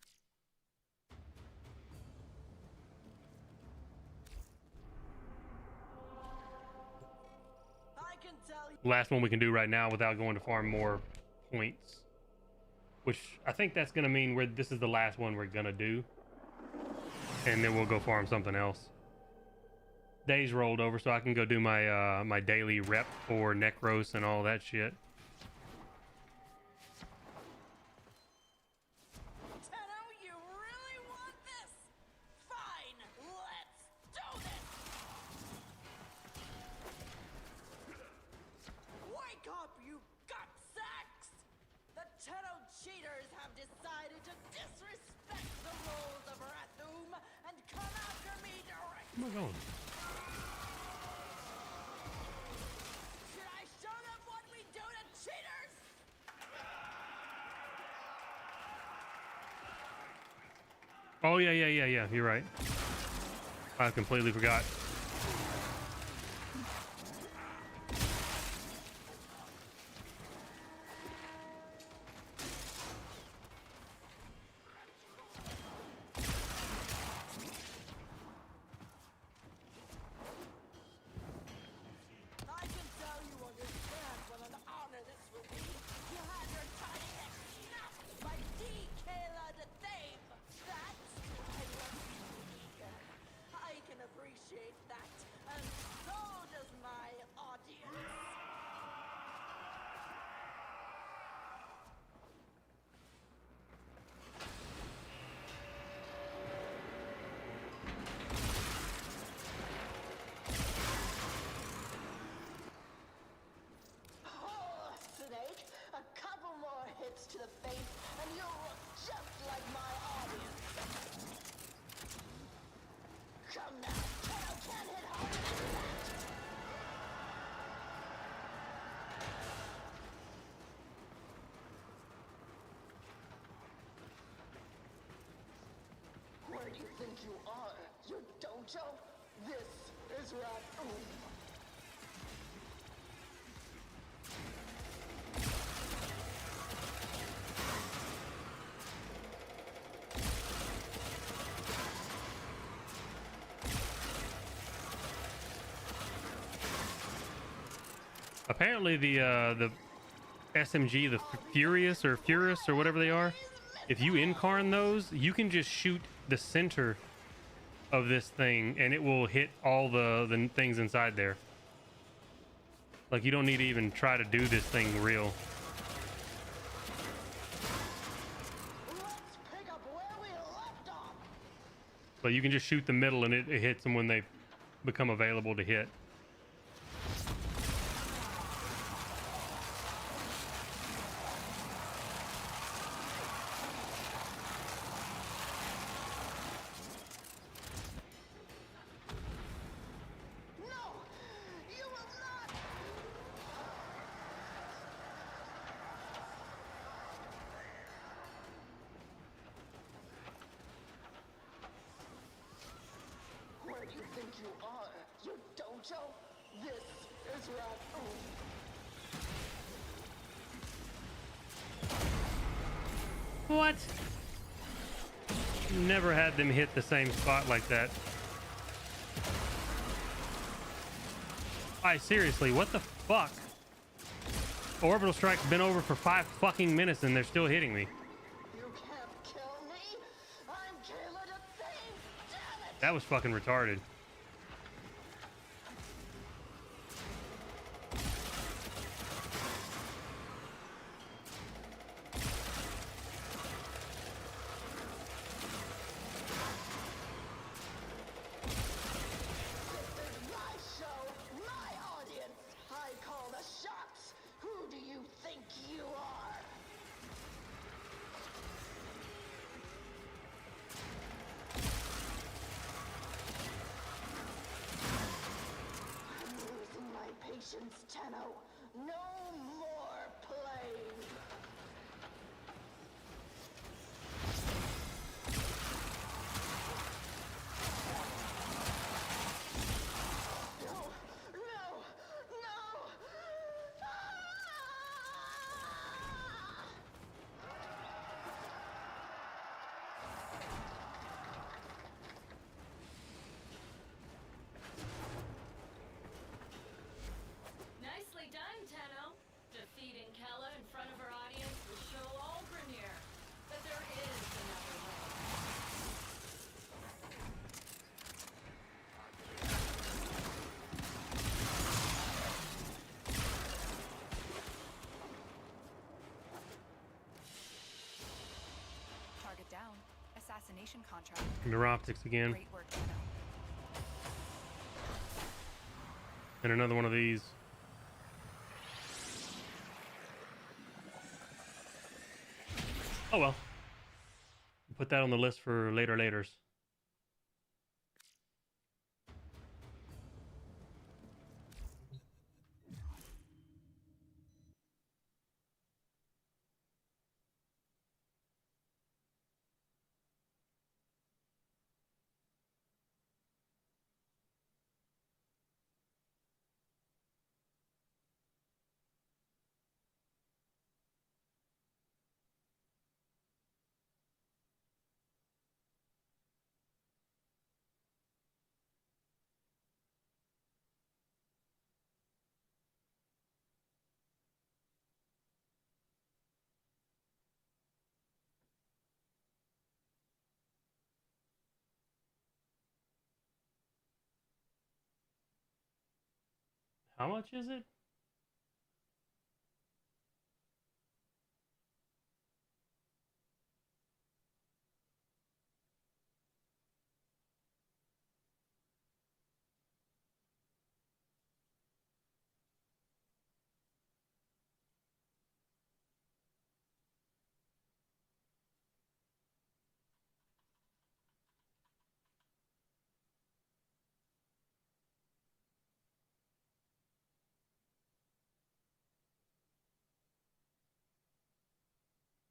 Speaker 2: Last one we can do right now without going to farm more points, which I think that's gonna mean this is the last one we're gonna do, and then we'll go farm something else. Days rolled over, so I can go do my my daily rep for Necros and all that shit.
Speaker 21: Tenno, you really want this? Fine, let's do this! Wake up, you gutsacks! The Tenno cheaters have decided to disrespect the rules of Rathum and come after me directly.
Speaker 2: Where am I going?
Speaker 21: Should I show them what we do to cheaters?
Speaker 2: Oh yeah. You're right. I completely forgot.
Speaker 21: I can tell you understand what an honor this will be to have your tiny neck snapped by D. Kayla the Thame. That's why you're here. I can appreciate that, and so does my audience. Oh, Snake, a couple more hits to the face, and you'll look just like my audience. Come now, Tenno can't hit harder than that. Where do you think you are? Your dojo? This is Rathum.
Speaker 2: Apparently the SMG, the Furious or whatever they are, if you incarn those, you can just shoot the center of this thing and it will hit all the things inside there. Like, you don't need to even try to do this thing real. But you can just shoot the middle and it hits them when they become available to hit.
Speaker 21: Where do you think you are? Your dojo? This is Rathum.
Speaker 2: What? Never had them hit the same spot like that. Alright, seriously, what the fuck? Orbital Strike's been over for 5 fucking minutes and they're still hitting me.
Speaker 21: You can't kill me. I'm Kayla the Thame. Damn it!
Speaker 2: That was fucking retarded.
Speaker 21: My show, my audience. I call the shots. Who do you think you are? I'm losing my patience, Tenno. No more playing. No, no, no!
Speaker 1: Nicely done, Tenno. Defeating Kella in front of our audience will show all Grineer that there is another way.
Speaker 18: Target down. Assassination contract.
Speaker 2: Neuroptics again.
Speaker 18: Great work, Tenno.
Speaker 2: And another one of these. Oh well. Put that on the list for laters. How much is it?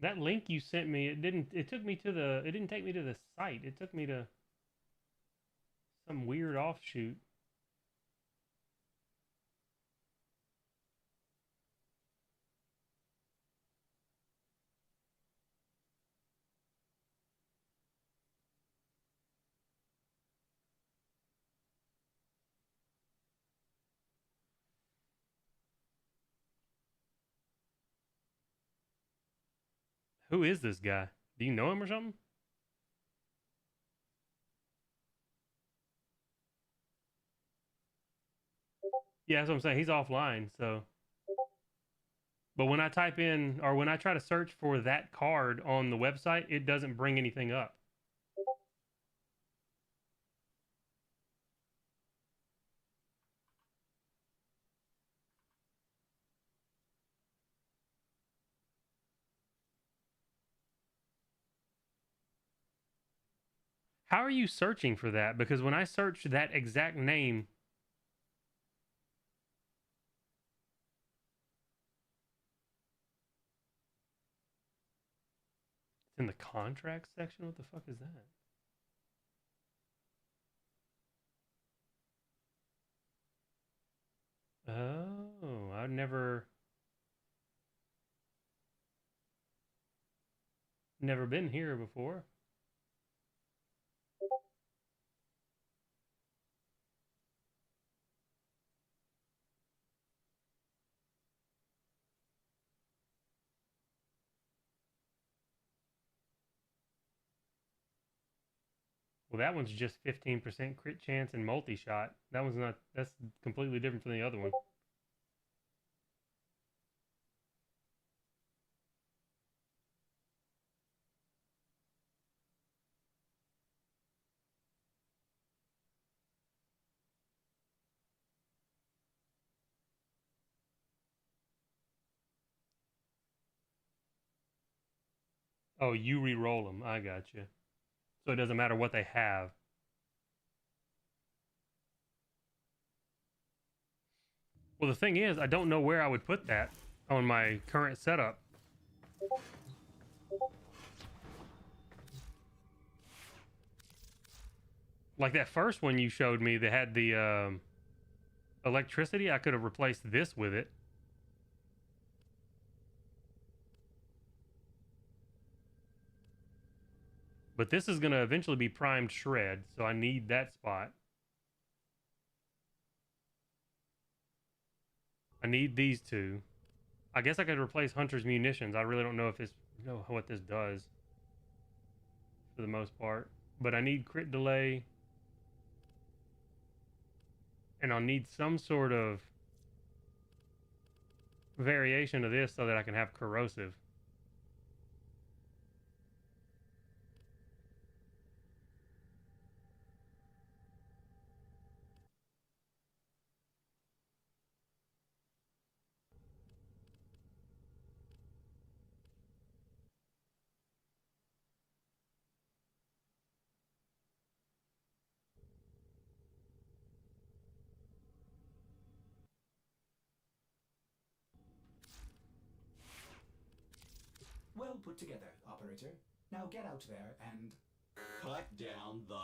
Speaker 2: That link you sent me, it didn't take me to the site. It took me to some weird offshoot. Who is this guy? Do you know him or something? Yeah, that's what I'm saying. He's offline, so. But when I type in, or when I try to search for that card on the website, it doesn't bring anything up. How are you searching for that? Because when I search that exact name, it's in the contract section. What the fuck is that? Oh, I've never been here before. Well, that one's just 15% crit chance and multi-shot. That one's not, that's completely different from the other one. Oh, you re-roll them. I got you. So it doesn't matter what they have. Well, the thing is, I don't know where I would put that on my current setup. Like that first one you showed me that had the electricity, I could have replaced this with it. But this is going to eventually be primed shred, so I need that spot. I need these two. I guess I could replace Hunter's munitions. I really don't know if what this does for the most part. But I need crit delay. And I'll need some sort of variation of this so that I can have corrosive.
Speaker 7: Well put together, operator. Now get out there and...
Speaker 20: Cut down the...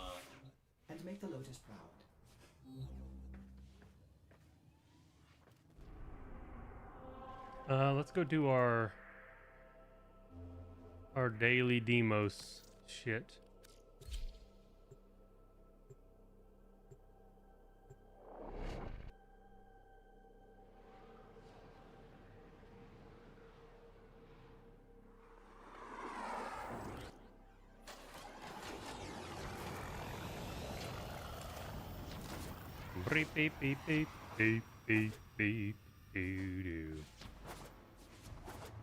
Speaker 7: and make the Lotus proud.
Speaker 2: Let's go do our daily Demos shit. Beep beep beep beep beep beep beep doo doo.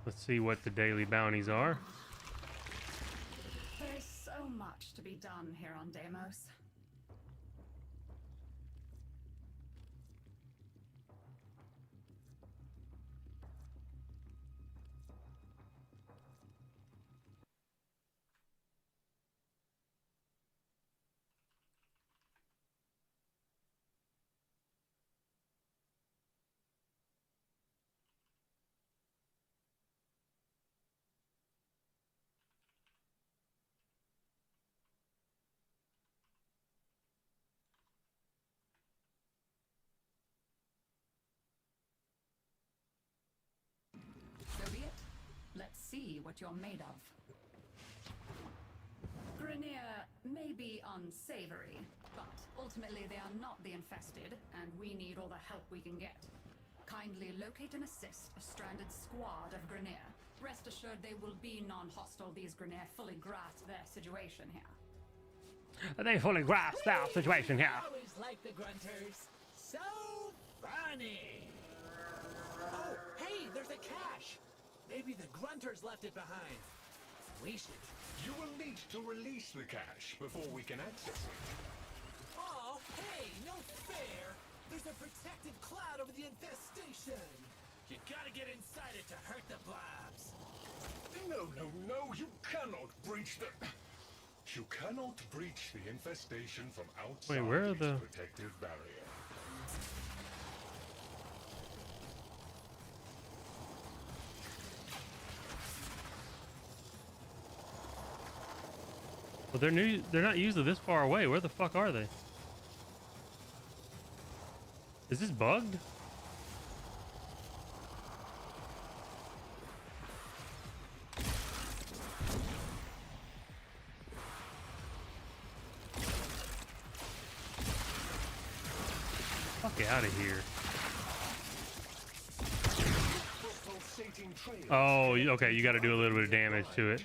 Speaker 2: Let's see what the daily bounties are.
Speaker 12: There's so much to be done here on Deimos. So be it. Let's see what you're made of. Grineer may be unsavory, but ultimately they are not the infested, and we need all the help we can get. Kindly locate and assist a stranded squad of Grineer. Rest assured they will be non-hostile. These Grineer fully grasp their situation here.
Speaker 2: They fully grasp their situation here.
Speaker 4: Always like the Grunters. So funny. Oh, hey, there's a cache. Maybe the Grunters left it behind. We should.
Speaker 8: You will need to release the cache before we can access it.
Speaker 4: Oh, hey, no fair. There's a protective cloud over the infestation. You gotta get inside it to hurt the blobs.
Speaker 8: No, you cannot breach the... You cannot breach the infestation from outside.
Speaker 2: Wait, where are
Speaker 8: its
Speaker 2: the...
Speaker 8: protective barrier.
Speaker 2: Well, they're not usually this far away. Where the fuck are they? Is this bugged? Fuck out of here. Oh, okay, you got to do a little bit of damage to it.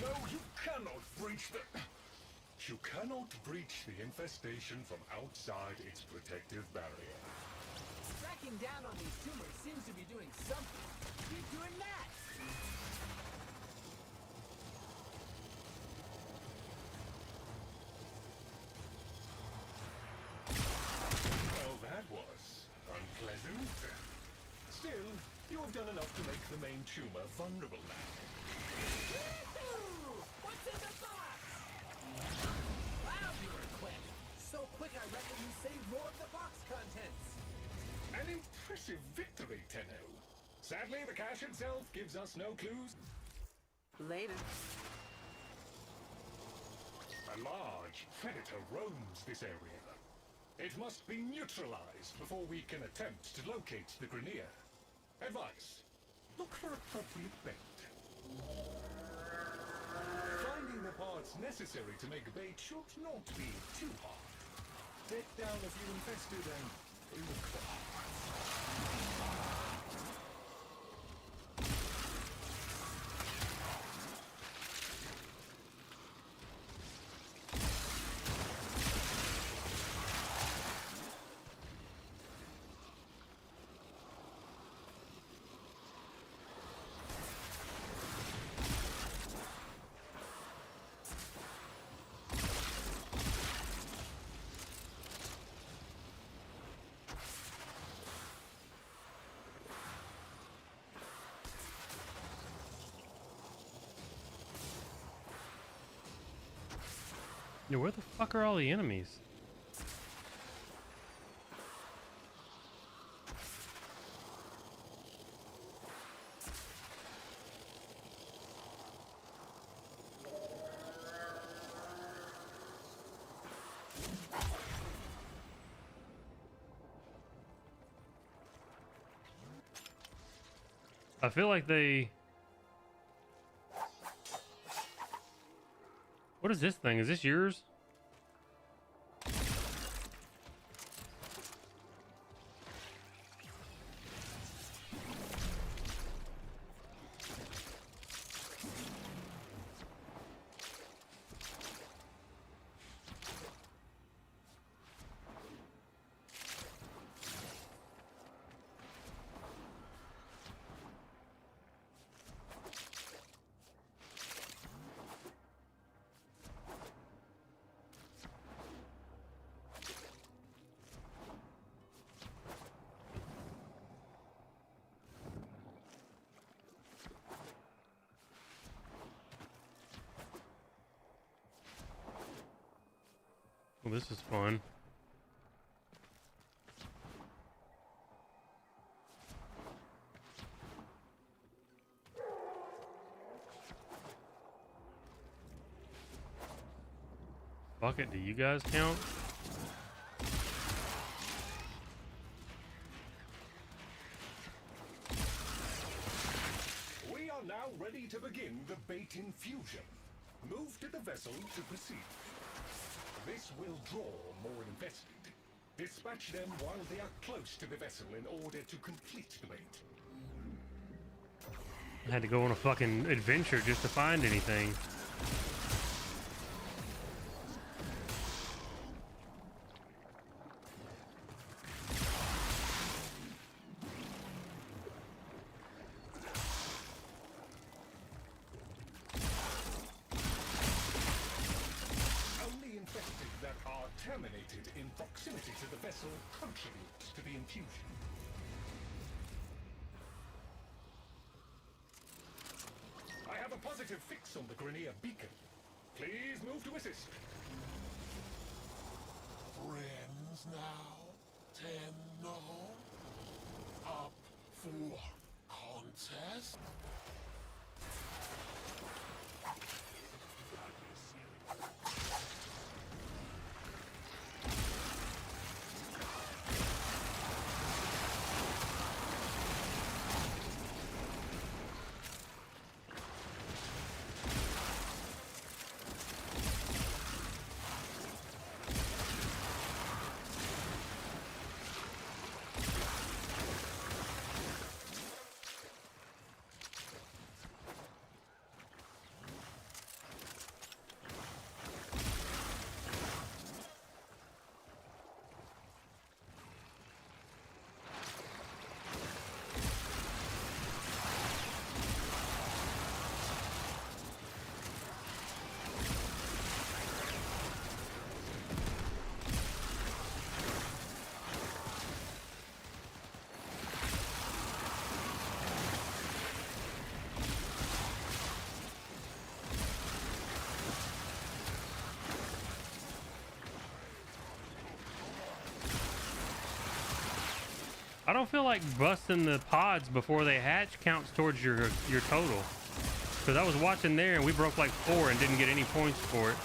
Speaker 8: No, you cannot breach the... You cannot breach the infestation from outside its protective barrier.
Speaker 4: Tracking down on these tumors seems to be doing something. Keep doing that.
Speaker 8: Well, that was unpleasant. Still, you have done enough to make the main tumor vulnerable now.
Speaker 4: Woohoo! What's in the box? Wow, you were quick. So quick, I reckon you saved more of the box contents.
Speaker 8: An impressive victory, Tenno. Sadly, the cache itself gives us no clues.
Speaker 17: Later.
Speaker 8: A large predator roams this area. It must be neutralized before we can attempt to locate the Grineer. Advice: look for appropriate bait. Finding the parts necessary to make bait should not be too hard. Take down a few infested and look for parts.
Speaker 2: Yeah, where the fuck are all the enemies? I feel like they... What is this thing? Is this yours? Well, this is fun. Fuck it, do you guys count?
Speaker 8: We are now ready to begin the bait infusion. Move to the vessel to proceed. This will draw more infested. Dispatch them while they are close to the vessel in order to complete the bait.
Speaker 2: I had to go on a fucking adventure just to find anything.
Speaker 8: Only infected that are terminated in proximity to the vessel contribute to the infusion. I have a positive fix on the Grineer beacon. Please move to assist.
Speaker 11: Friends now, Tenno. Up for contest?
Speaker 2: I don't feel like busting the pods before they hatch counts towards your total. Because I was watching there and we broke like 4 and didn't get any points for it.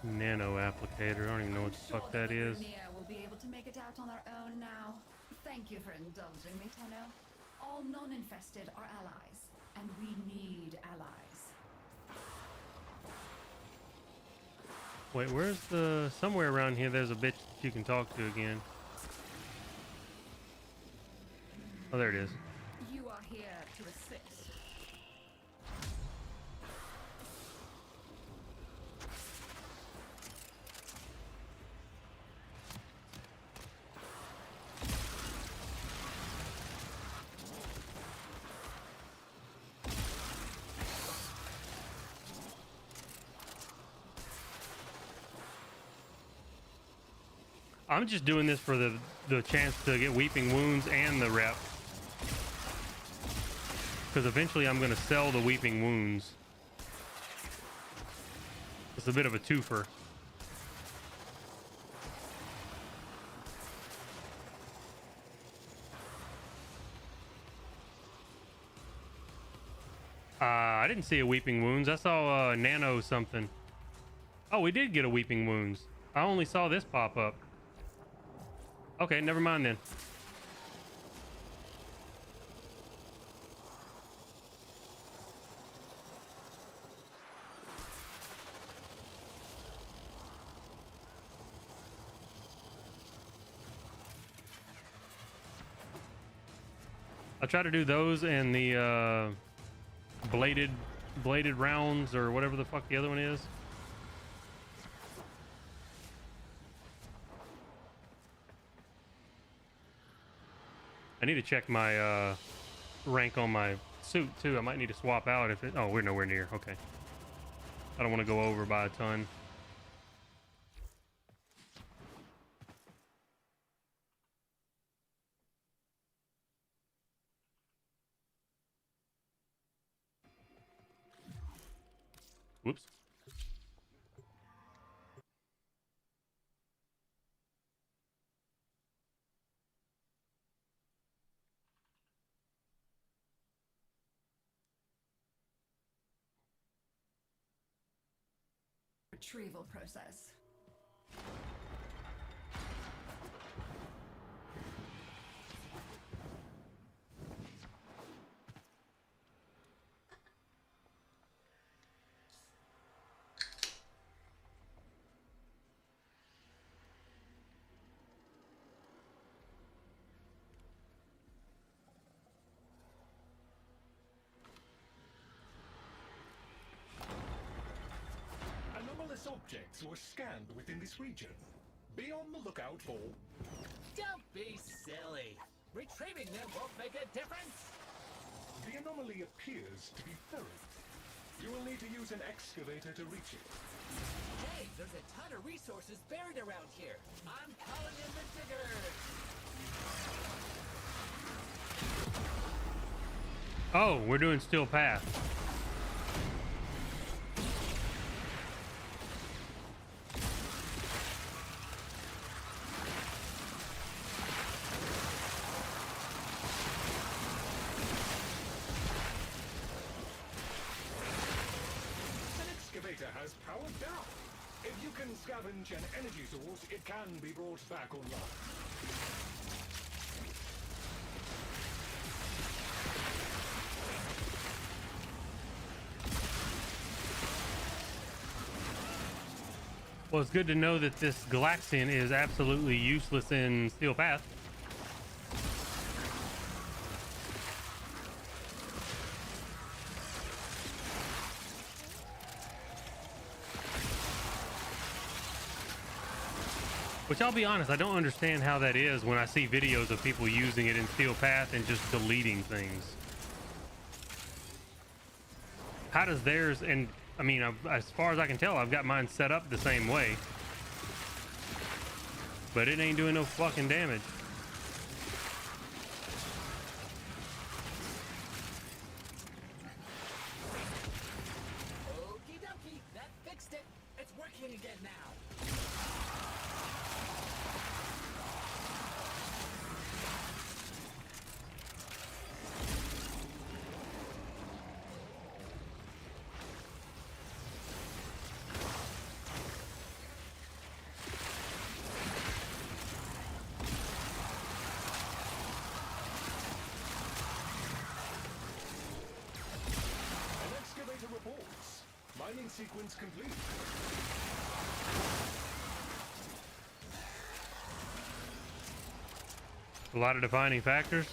Speaker 2: Nano applicator. I don't even know what the fuck that is.
Speaker 12: Grineer will be able to make it out on their own now. Thank you for indulging me, Tenno. All non-infested are allies, and we need allies.
Speaker 2: Wait, where's the... Somewhere around here there's a bitch that you can talk to again. Oh, there it is.
Speaker 12: You are here to assist.
Speaker 2: I'm just doing this for the chance to get Weeping Wounds and the rep. Because eventually I'm going to sell the Weeping Wounds. It's a bit of a twofer. I didn't see a Weeping Wounds. I saw Nano something. Oh, we did get a Weeping Wounds. I only saw this pop up. Okay, never mind then. I try to do those and the bladed rounds or whatever the fuck the other one is. I need to check my rank on my suit too. I might need to swap out if it... Oh, we're nowhere near. Okay. I don't want to go over by a ton. Whoops.
Speaker 12: Retrieval process.
Speaker 8: Anomalous objects were scanned within this region. Be on the lookout for...
Speaker 4: Don't be silly. Retrieving them won't make a difference.
Speaker 8: The anomaly appears to be buried. You will need to use an excavator to reach it.
Speaker 4: Hey, there's a ton of resources buried around here. I'm calling in the diggers.
Speaker 2: Oh, we're doing Steel Path.
Speaker 8: Has powered down. If you can scavenge an energy source, it can be brought back online.
Speaker 2: Well, it's good to know that this Galaxian is absolutely useless in Steel Path. Which I'll be honest, I don't understand how that is when I see videos of people using it in Steel Path and just deleting things. How does theirs, and I mean, as far as I can tell, I've got mine set up the same way. But it ain't doing no fucking damage.
Speaker 4: Okie dokie, that fixed it. It's working again now.
Speaker 8: An excavator reports. Mining sequence complete.
Speaker 2: A lot of defining factors.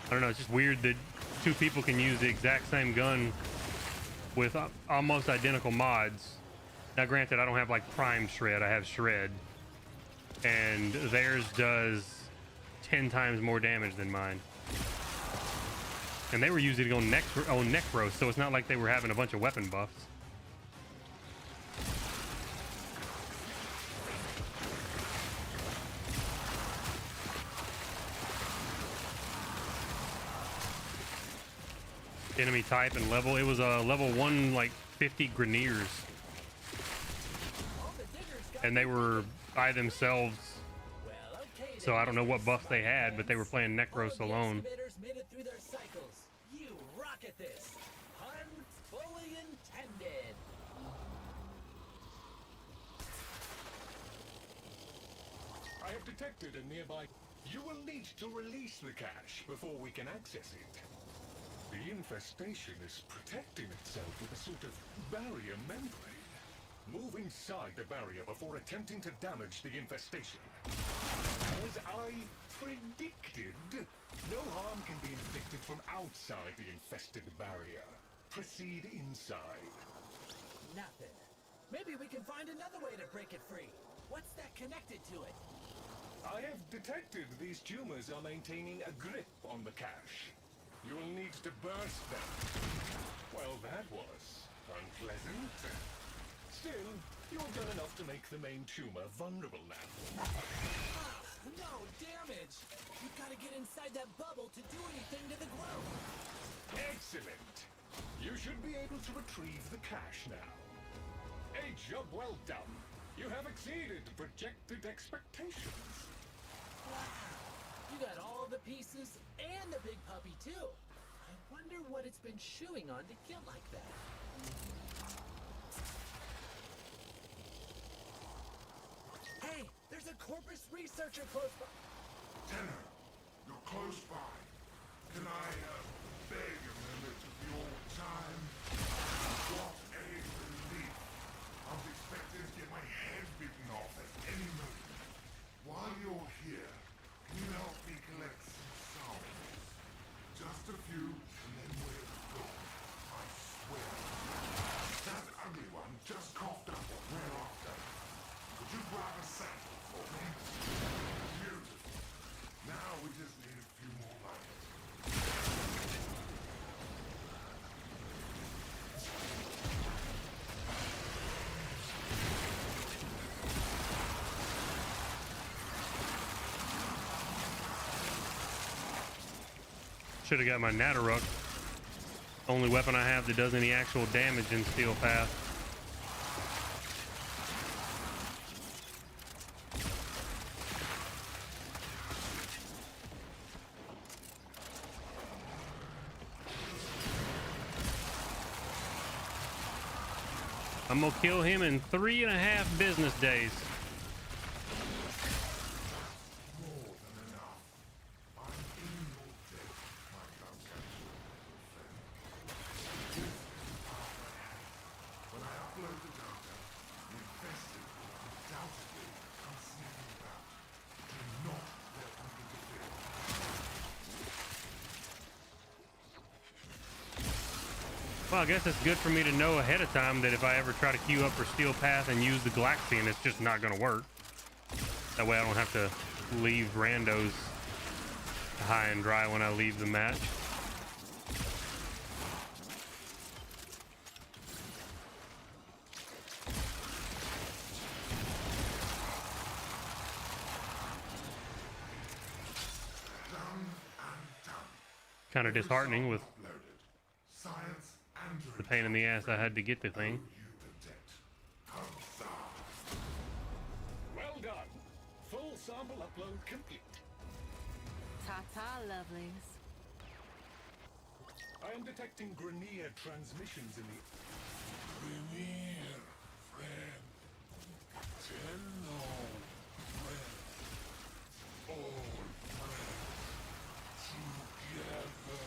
Speaker 2: I don't know, it's just weird that two people can use the exact same gun with almost identical mods. Now granted, I don't have like prime shred, I have shred. And theirs does 10 times more damage than mine. And they were using it on Necros, so it's not like they were having a bunch of weapon buffs. Enemy type and level. It was a level 1, like 50 Grineers. And they were by themselves. So I don't know what buffs they had, but they were playing Necros alone.
Speaker 4: Excavators made it through their cycles. You rock at this. Pun fully intended.
Speaker 8: I have detected a nearby... You will need to release the cache before we can access it. The infestation is protecting itself with a sort of barrier membrane. Move inside the barrier before attempting to damage the infestation. As I predicted, no harm can be inflicted from outside the infested barrier. Proceed inside.
Speaker 4: Nothing. Maybe we can find another way to break it free. What's that connected to it?
Speaker 8: I have detected these tumors are maintaining a grip on the cache. You will need to burst them. Well, that was unpleasant. Still, you've done enough to make the main tumor vulnerable now.
Speaker 4: No damage! You've got to get inside that bubble to do anything to the glow.
Speaker 8: Excellent! You should be able to retrieve the cache now. A job well done. You have exceeded projected expectations.
Speaker 4: Wow! You got all the pieces and the big puppy too. I wonder what it's been chewing on to get like that. Hey, there's a Corpus researcher close by.
Speaker 11: Tenor, you're close by. Can I beg a minute of your time? What a relief. I was expecting to get my head bitten off at any moment. While you're here, can you help me collect some samples? Just a few, and then we're gone. I swear. That ugly one just coughed up what we're after. Would you grab a sample for me? Beautiful. Now we just need a few more lines.
Speaker 2: Should have got my Nataruk. Only weapon I have that does any actual damage in Steel Path. I'm gonna kill him in 3.5 business days.
Speaker 11: When I upload the data, the infested will undoubtedly come sneaking about. Do not let them interfere.
Speaker 2: Well, I guess it's good for me to know ahead of time that if I ever try to queue up for Steel Path and use the Galaxian, it's just not going to work. That way I don't have to leave randos high and dry when I leave the match. Kind of disheartening with the pain in the ass I had to get the thing.
Speaker 8: Well done. Full sample upload complete.
Speaker 10: Ta-ta, lovelies.
Speaker 8: I am detecting Grenier transmissions in the... Grenier, friend. Tenno, friend. All friends. Together.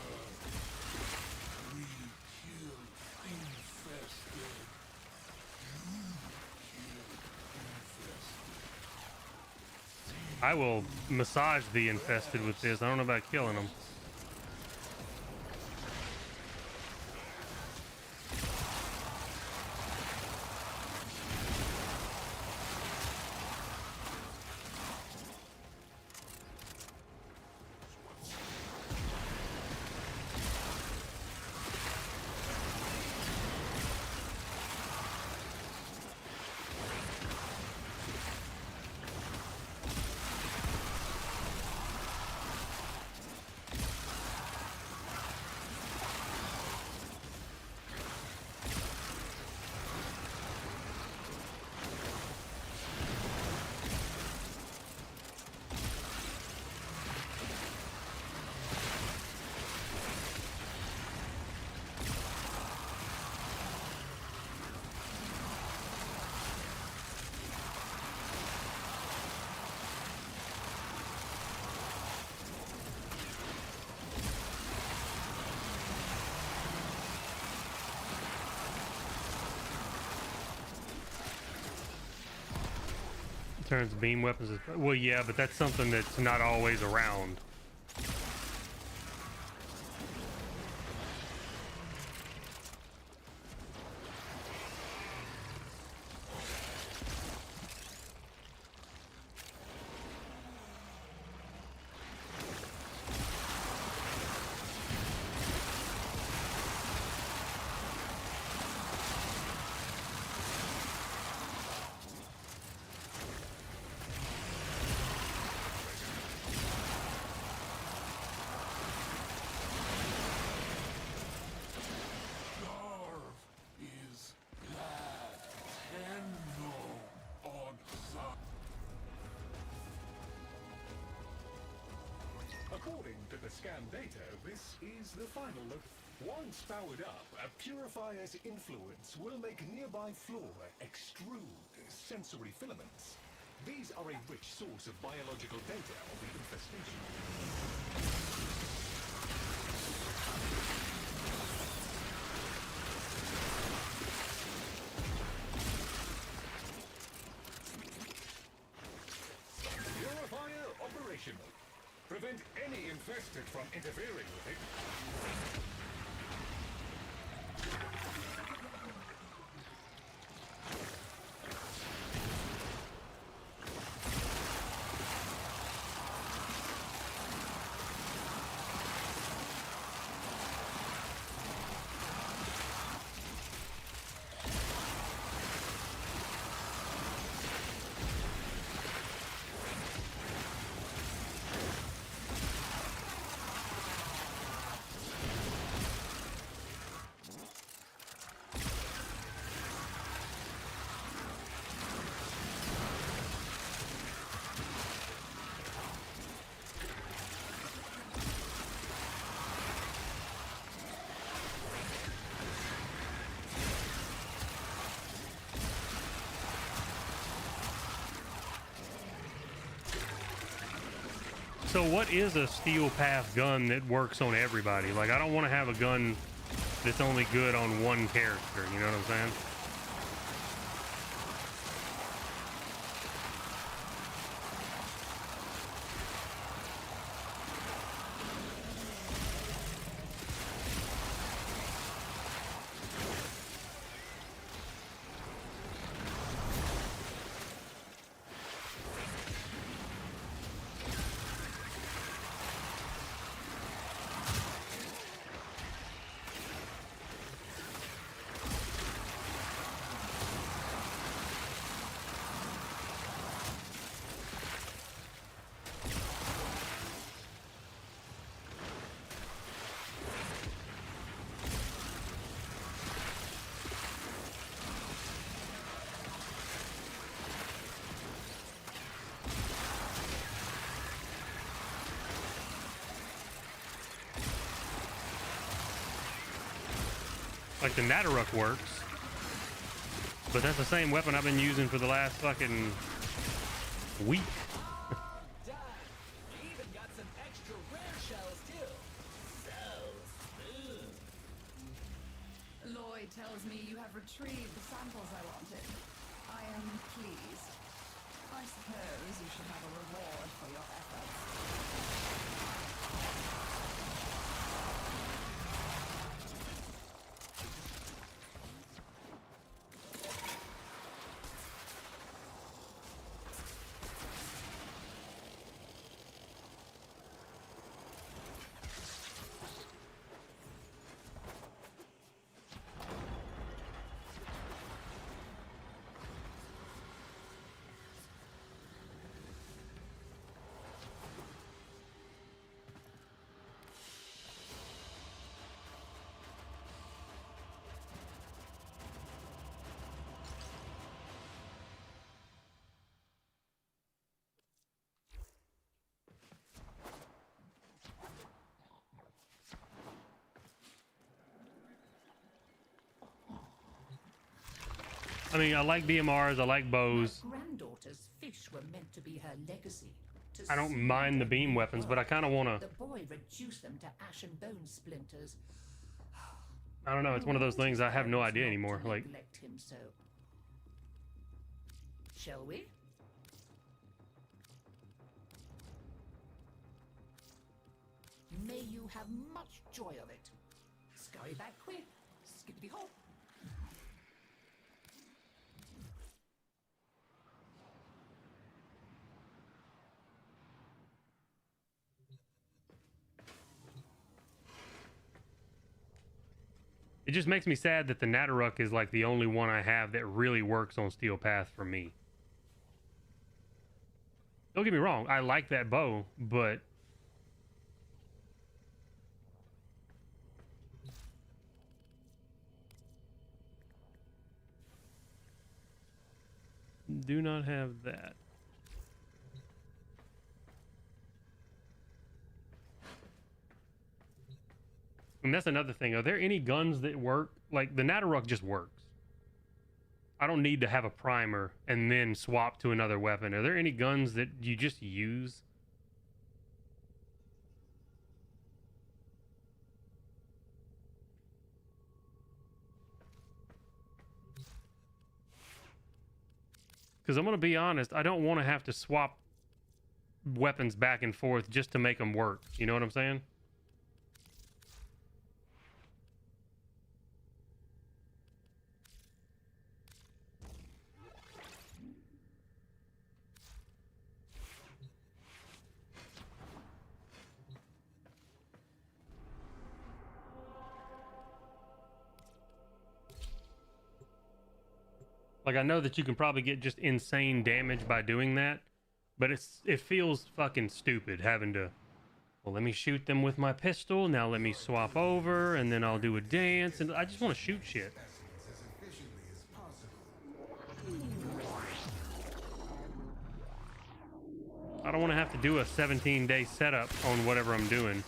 Speaker 8: We kill infested. You kill infested.
Speaker 2: I will massage the infested with this. I don't know about killing them. Turns beam weapons. Well, yeah, but that's something that's not always around.
Speaker 8: According to the scan data, this is the final look. Once powered up, a purifier's influence will make nearby flora extrude sensory filaments. These are a rich source of biological data of the infestation. Purifier operational. Prevent any infested from interfering with it. So what is a Steel Path gun that works on everybody? Like, I don't want to have a gun that's only good on one character, you know what I'm saying?
Speaker 2: Like the Natteruk works, but that's the same weapon I've been using for the last fucking week.
Speaker 4: Done. We even got some extra rare shells too. So smooth.
Speaker 12: Lloyd tells me you have retrieved the samples I wanted. I am pleased. I suppose you should have a reward for your efforts.
Speaker 2: I mean, I like BMRs, I like bows.
Speaker 13: Granddaughter's fish were meant to be her legacy.
Speaker 2: I don't mind the beam weapons, but I kind of want to...
Speaker 13: The boy reduced them to ash and bone splinters.
Speaker 2: I don't know, it's one of those things I have no idea anymore. Like,
Speaker 13: Neglect him so. Shall we? May you have much joy of it. Scurry back quick. Skippity hop.
Speaker 2: it just makes me sad that the Natteruk is like the only one I have that really works on Steel Path for me. Don't get me wrong, I like that bow, but do not have that. And that's another thing. Are there any guns that work? Like, the Natteruk just works. I don't need to have a primer and then swap to another weapon. Are there any guns that you just use? Because I'm going to be honest, I don't want to have to swap weapons back and forth just to make them work. You know what I'm saying? Like, I know that you can probably get just insane damage by doing that, but it feels fucking stupid having to, well, let me shoot them with my pistol, now let me swap over, and then I'll do a dance, and I just want to shoot shit. I don't want to have to do a 17-day setup on whatever I'm doing.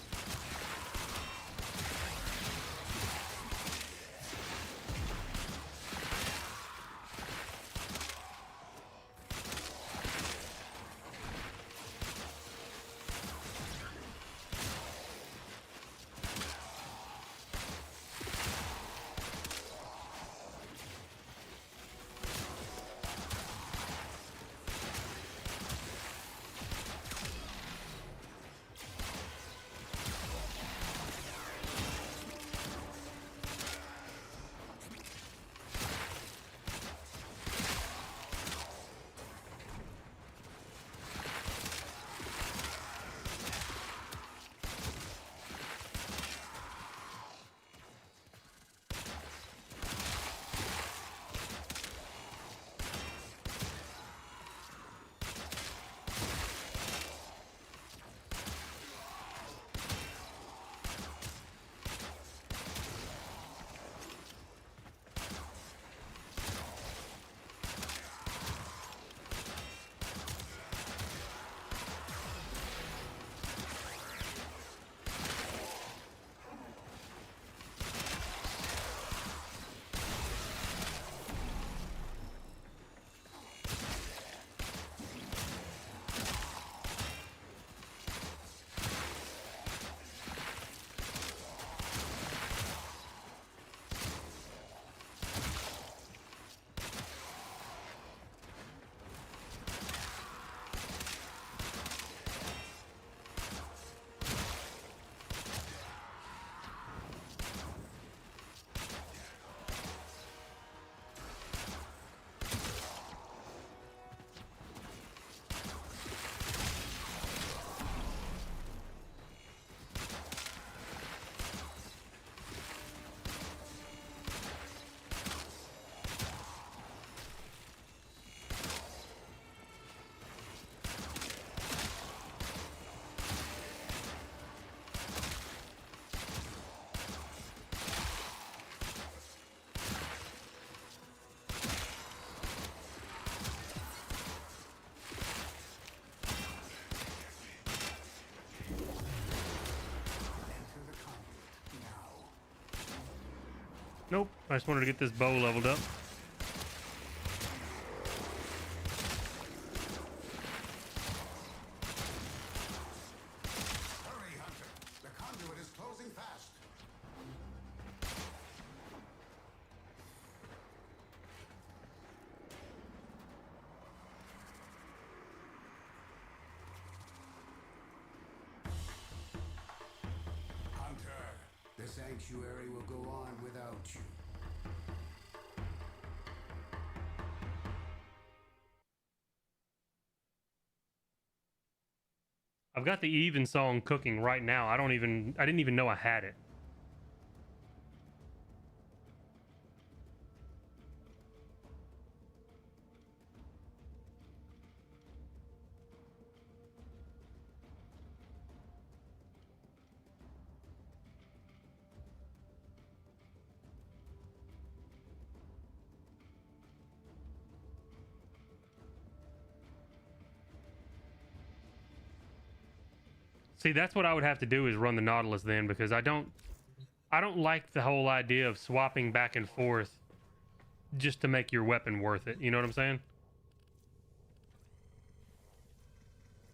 Speaker 2: Nope. I just wanted to get this bow leveled up.
Speaker 19: Hurry, Hunter. The conduit is closing fast. Hunter, the sanctuary will go on without you.
Speaker 2: I've got the even song cooking right now. I didn't even know I had it. See, that's what I would have to do is run the Nautilus then, because I don't like the whole idea of swapping back and forth just to make your weapon worth it. You know what I'm saying?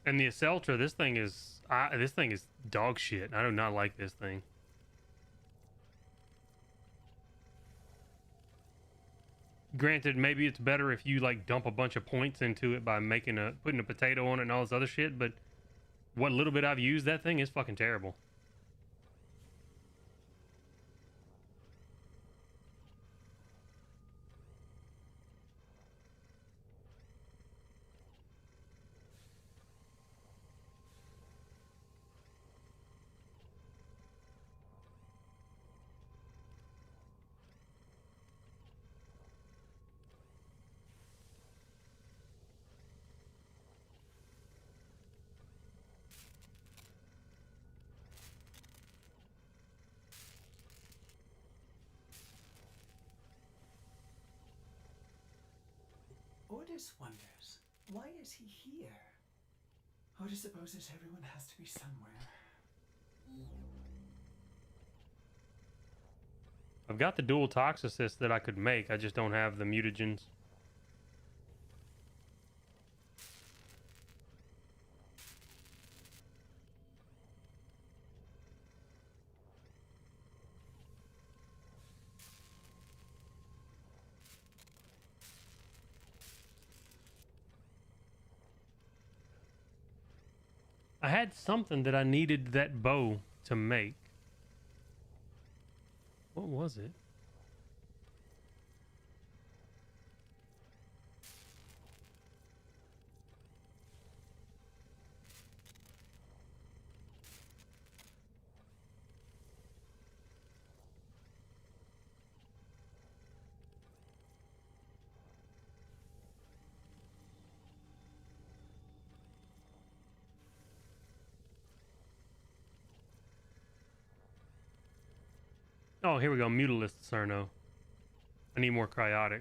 Speaker 2: And the Aceltra, this thing is dog shit. I do not like this thing. Granted, maybe it's better if you like dump a bunch of points into it by putting a potato on it and all this other shit, but what little bit I've used, that thing is fucking terrible.
Speaker 7: Ordis wonders, why is he here? Ordis supposes everyone has to be somewhere.
Speaker 2: I've got the dual Toxicist that I could make. I just don't have the mutagens. I had something that I needed that bow to make. What was it? Oh, here we go. Mutalist Cerno. I need more cryotic.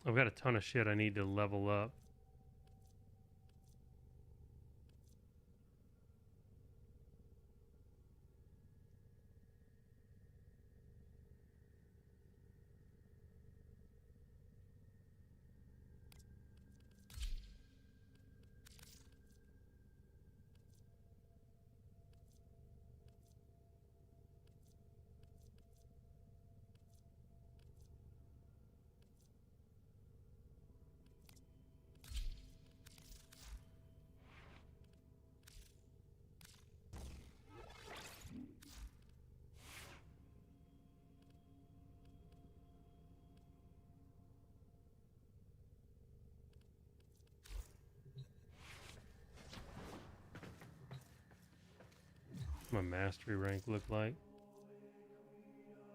Speaker 2: I've got a ton of shit I need to level up. What's my mastery rank look like?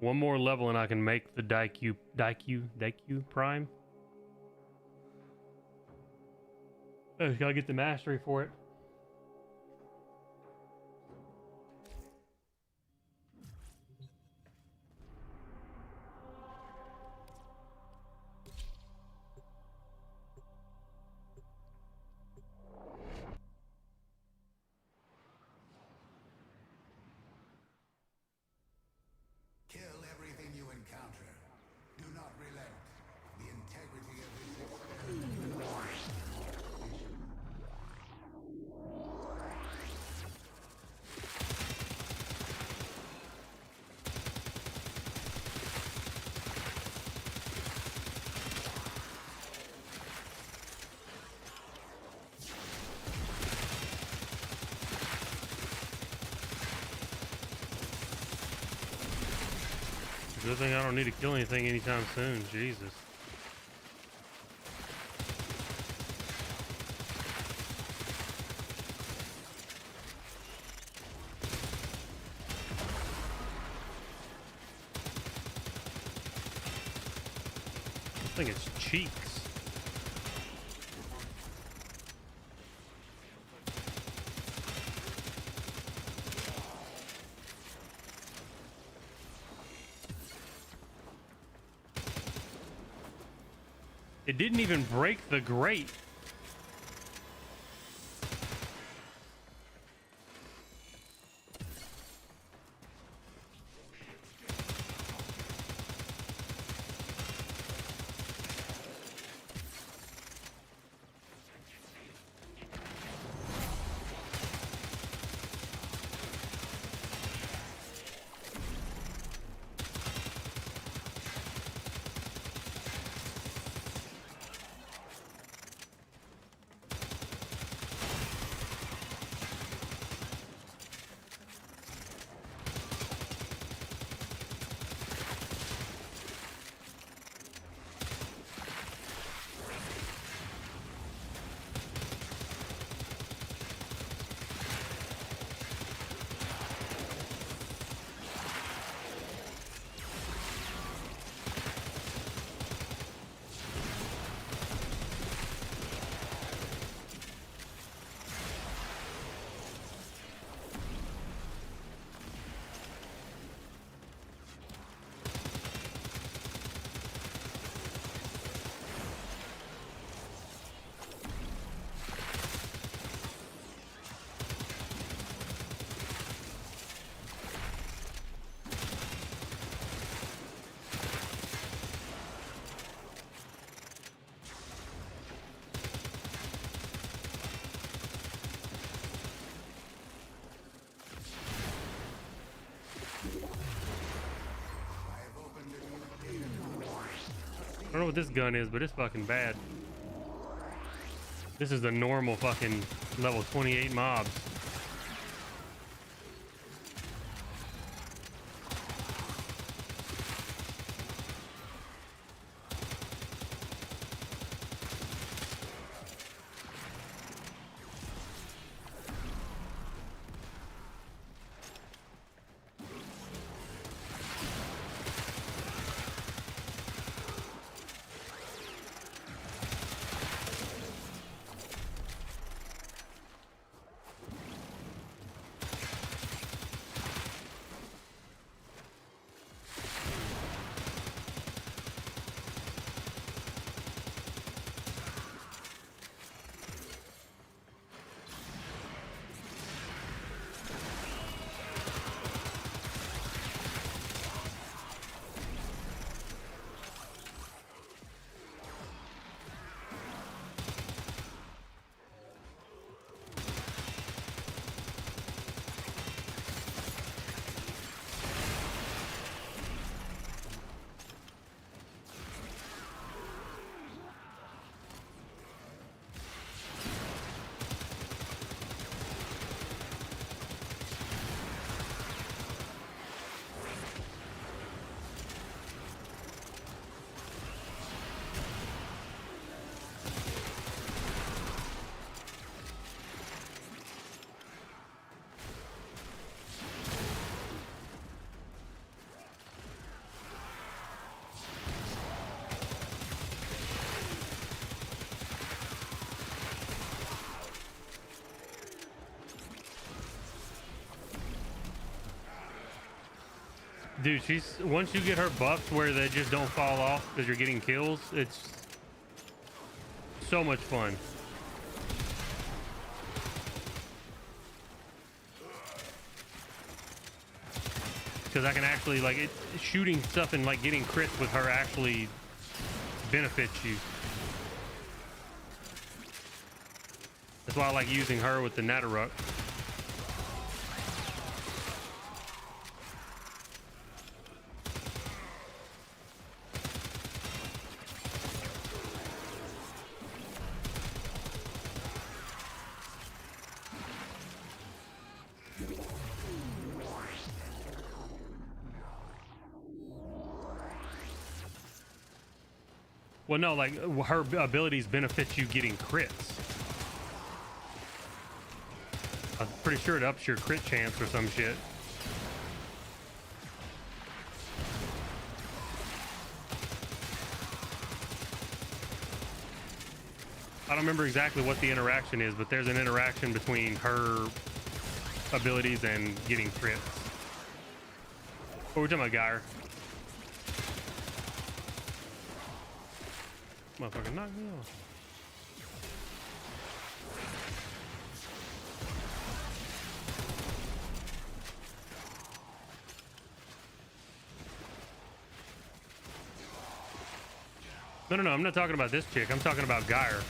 Speaker 2: One more level and I can make the Daikyu Prime. I gotta get the mastery for it. Good thing I don't need to kill anything anytime soon. Jesus. I think it's cheeks. It didn't even break the grate. I don't know what this gun is, but it's fucking bad. This is the normal fucking level 28 mobs. Dude, she's once you get her buffed where they just don't fall off because you're getting kills, it's so much fun. Because I can actually like shooting stuff and like getting crits with her actually benefits you. That's why I like using her with the Nataruk. Well, no, like her abilities benefit you getting crits. I'm pretty sure it ups your crit chance or some shit. I don't remember exactly what the interaction is, but there's an interaction between her abilities and getting crits. Oh, we're talking about Geyer. Motherfucker, knock me off. No, I'm not talking about this chick. I'm talking about Geyer.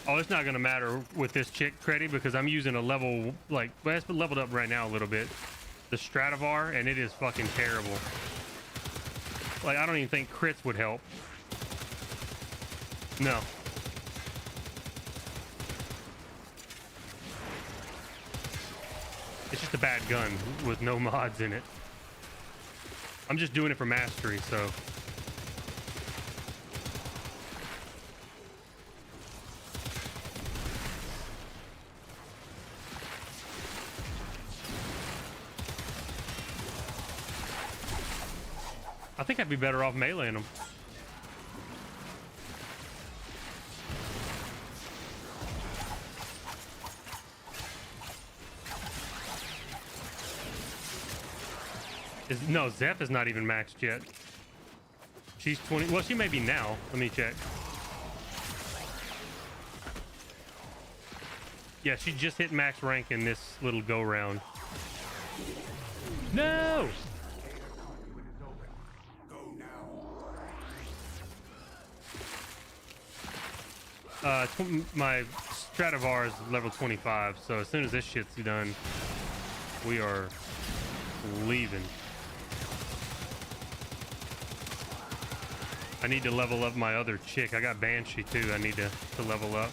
Speaker 2: Oh, it's not gonna matter with this chick, Creddy, because I'm using a level, like, well, it's leveled up right now a little bit. The Stradivar, and it is fucking terrible. Like, I don't even think crits would help. No. It's just a bad gun with no mods in it. I'm just doing it for mastery, so... I think I'd be better off meleeing them. No, Zeph is not even maxed yet. She's 20. Well, she may be now. Let me check. Yeah, she just hit max rank in this little go round. No! My Stradivar is level 25, so as soon as this shit's done, we are leaving. I need to level up my other chick. I got Banshee too. I need to level up.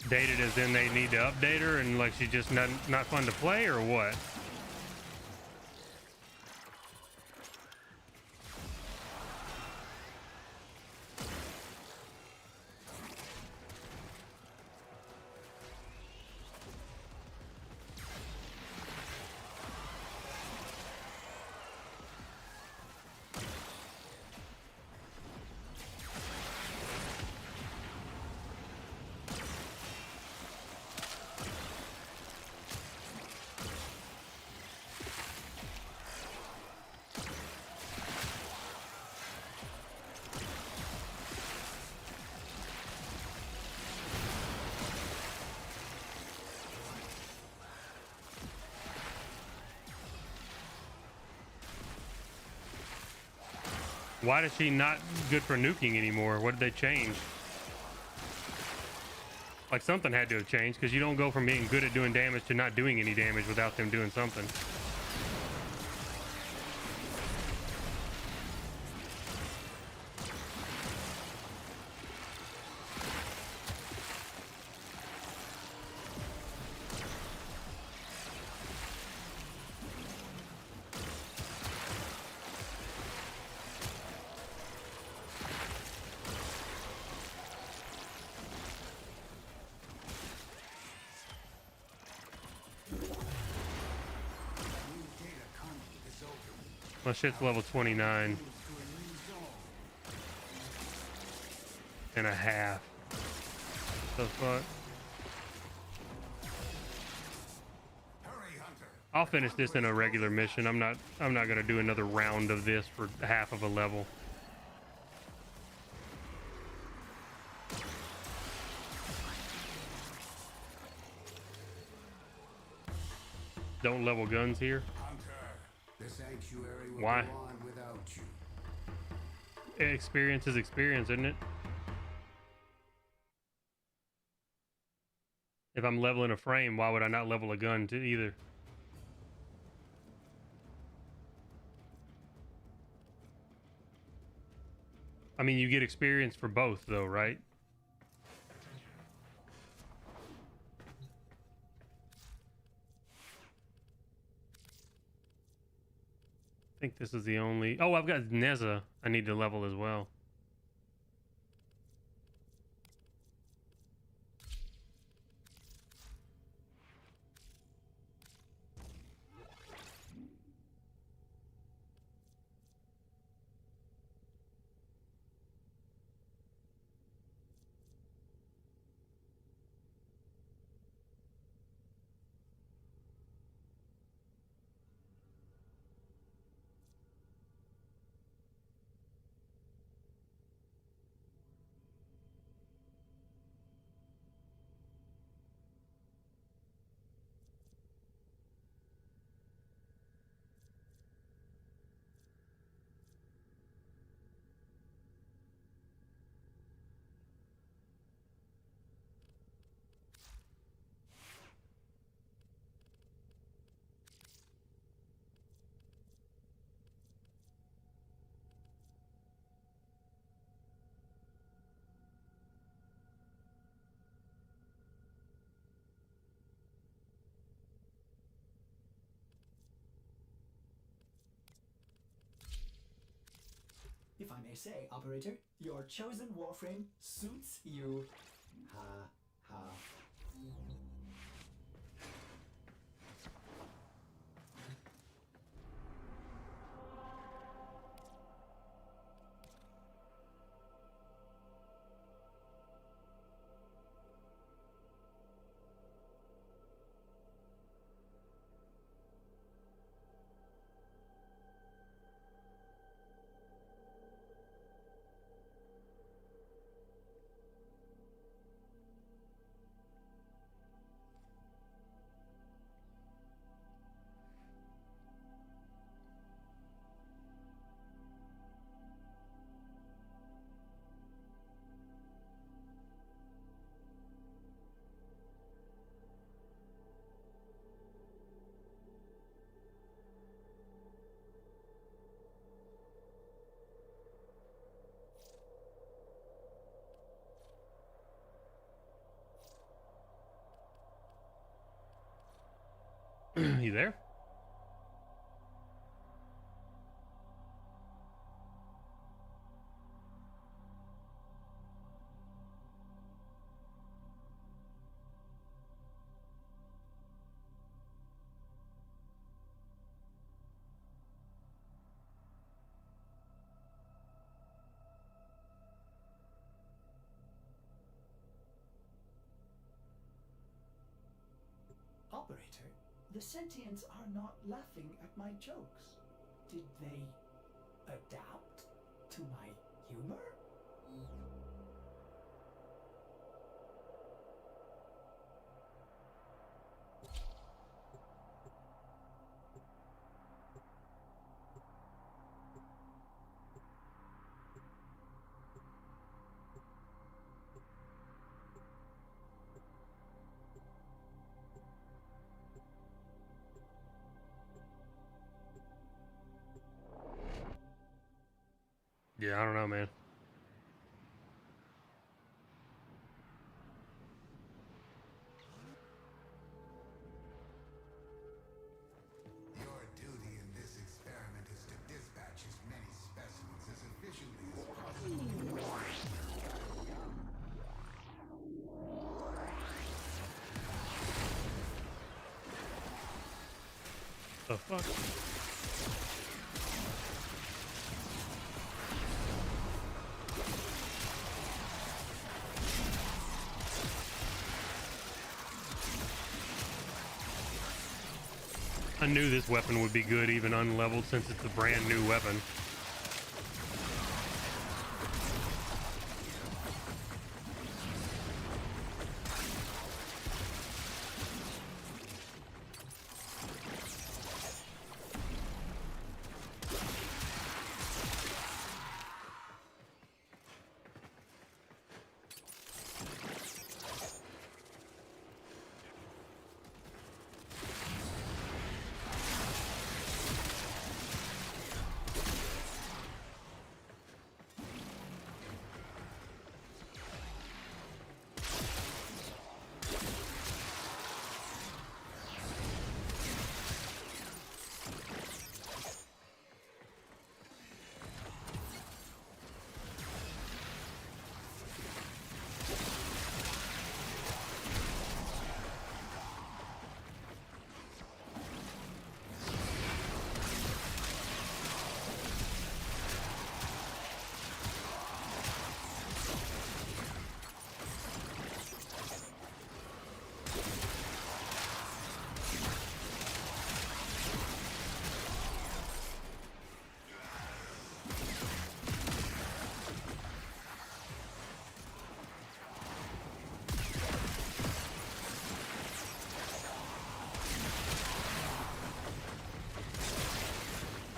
Speaker 2: Dated as in they need to update her and like she's just not fun to play, or what? Why is she not good for nuking anymore? What did they change? Like something had to have changed, because you don't go from being good at doing damage to not doing any damage without them doing something. My shit's level 29 and a half. The fuck? I'll finish this in a regular mission. I'm not gonna do another round of this for half of a level. Don't level guns here.
Speaker 19: The sanctuary will
Speaker 2: Why?
Speaker 19: go on without you.
Speaker 2: Experience is experience, isn't it? If I'm leveling a frame, why would I not level a gun to either? I mean, you get experience for both though, right? I think this is the only... Oh, I've got Neza I need to level as well.
Speaker 7: If I may say, operator, your chosen warframe suits you. Ha ha.
Speaker 2: You there?
Speaker 7: Operator, the sentients are not laughing at my jokes. Did they adapt to my humor?
Speaker 2: Yeah, I don't know, man.
Speaker 19: Your duty in this experiment is to dispatch as many specimens as efficiently as possible.
Speaker 2: The fuck? I knew this weapon would be good even unleveled since it's a brand new weapon.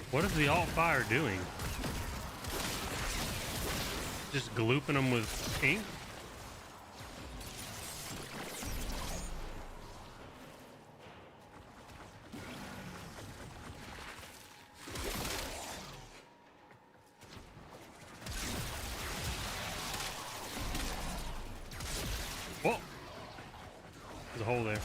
Speaker 2: What is the alt fire doing? Just glooping them with ink? Whoa! There's a hole there.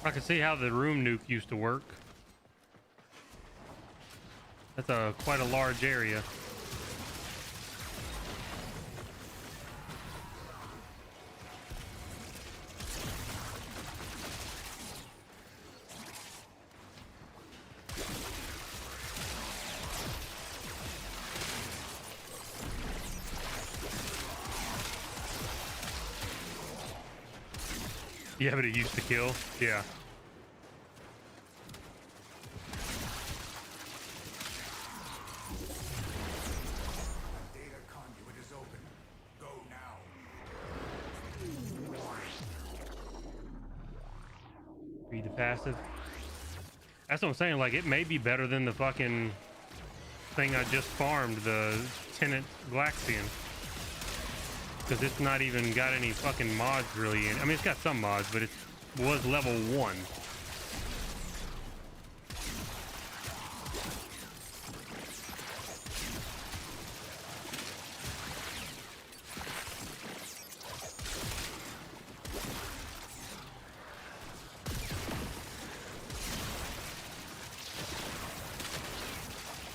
Speaker 2: I can see how the room nuke used to work. That's quite a large area. Yeah, but it used to kill. Yeah.
Speaker 11: Data conduit is open. Go now.
Speaker 2: passive. That's what I'm saying. Like, it may be better than the fucking thing I just farmed, the Tenant Glaxian. Because it's not even got any fucking mods really in. I mean, it's got some mods, but it was level 1.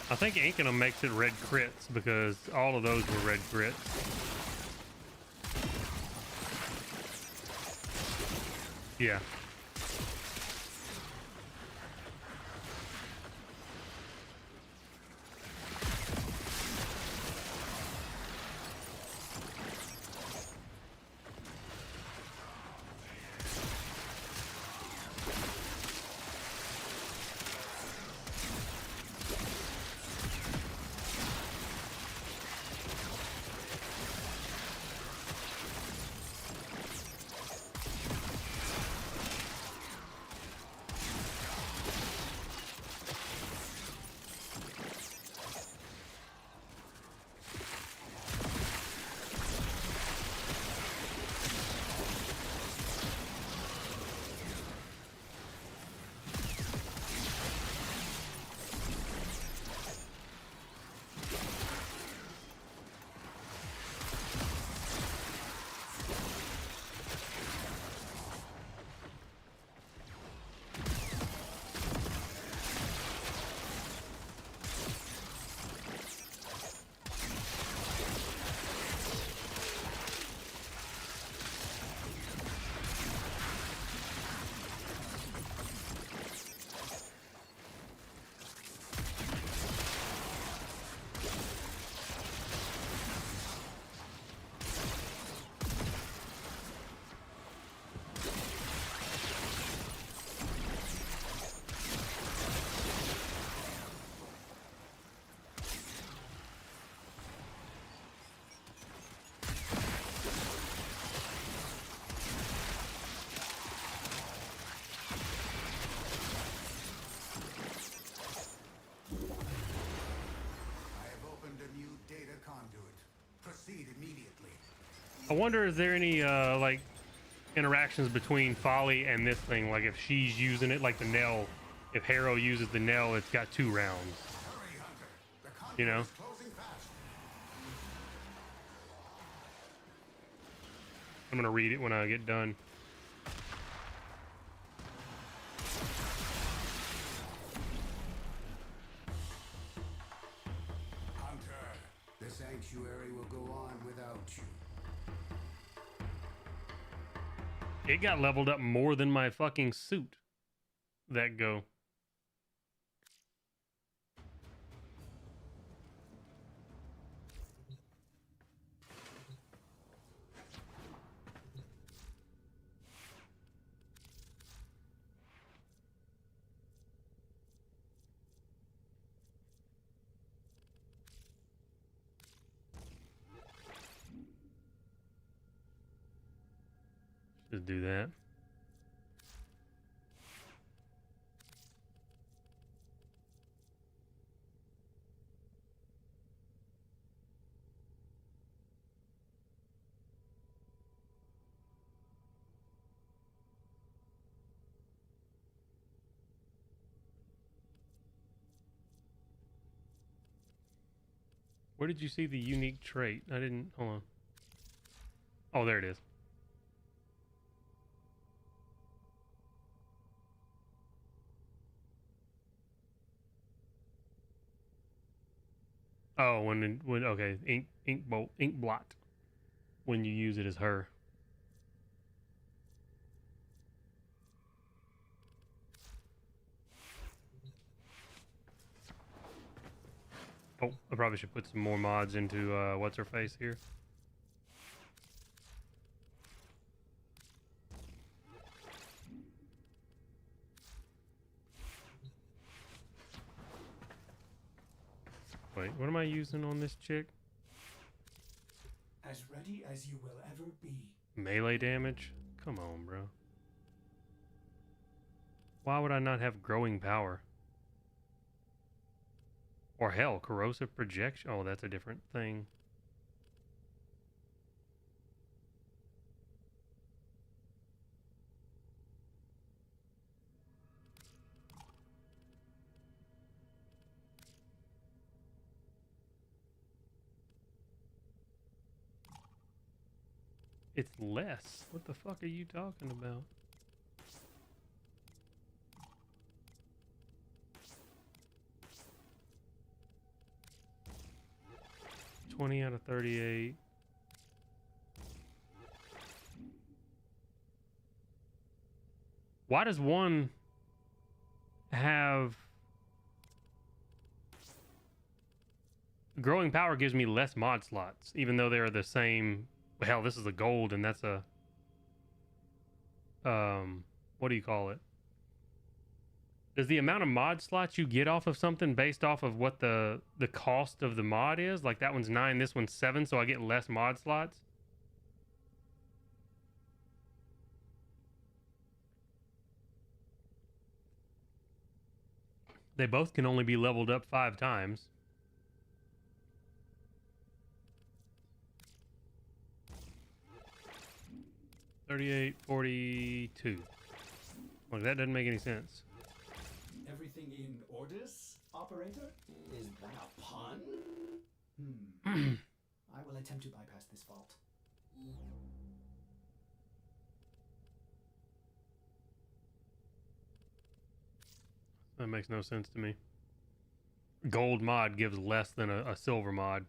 Speaker 2: I think inking them makes it red crits because all of those were red crits. Yeah. I wonder, is there any like interactions between Folly and this thing? Like if she's using it, like the Nell, if Harrow uses the Nell, it's got 2 rounds. You know? I'm gonna read it when I get done.
Speaker 19: Hunter, the sanctuary will go on without you.
Speaker 2: It got leveled up more than my fucking suit. That go. Just do that. Where did you see the unique trait? I didn't, hold on. Oh, there it is. Oh, when okay, ink blot. When you use it as her. Oh, I probably should put some more mods into what's her face here. Wait, what am I using on this chick?
Speaker 7: As ready as you will ever be.
Speaker 2: Melee damage? Come on, bro. Why would I not have growing power? Or hell, corrosive projection. Oh, that's a different thing. It's less. What the fuck are you talking about? $20 out of 38. Why does one have... Growing power gives me less mod slots, even though they're the same... Hell, this is a gold, and that's a... what do you call it? Does the amount of mod slots you get off of something based off of what the cost of the mod is? Like that one's 9, this one's 7, so I get less mod slots? They both can only be leveled up 5 times. $38, $42. Well, that doesn't make any sense.
Speaker 7: Everything in orders, operator?
Speaker 4: Is that a pun?
Speaker 7: I will attempt to bypass this vault.
Speaker 2: That makes no sense to me. Gold mod gives less than a silver mod.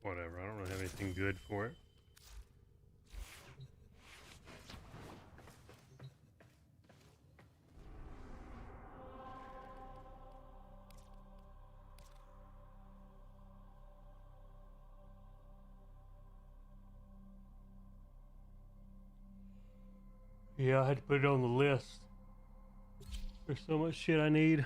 Speaker 2: Whatever, I don't really have anything good for it. Yeah, I had to put it on the list. There's so much shit I need.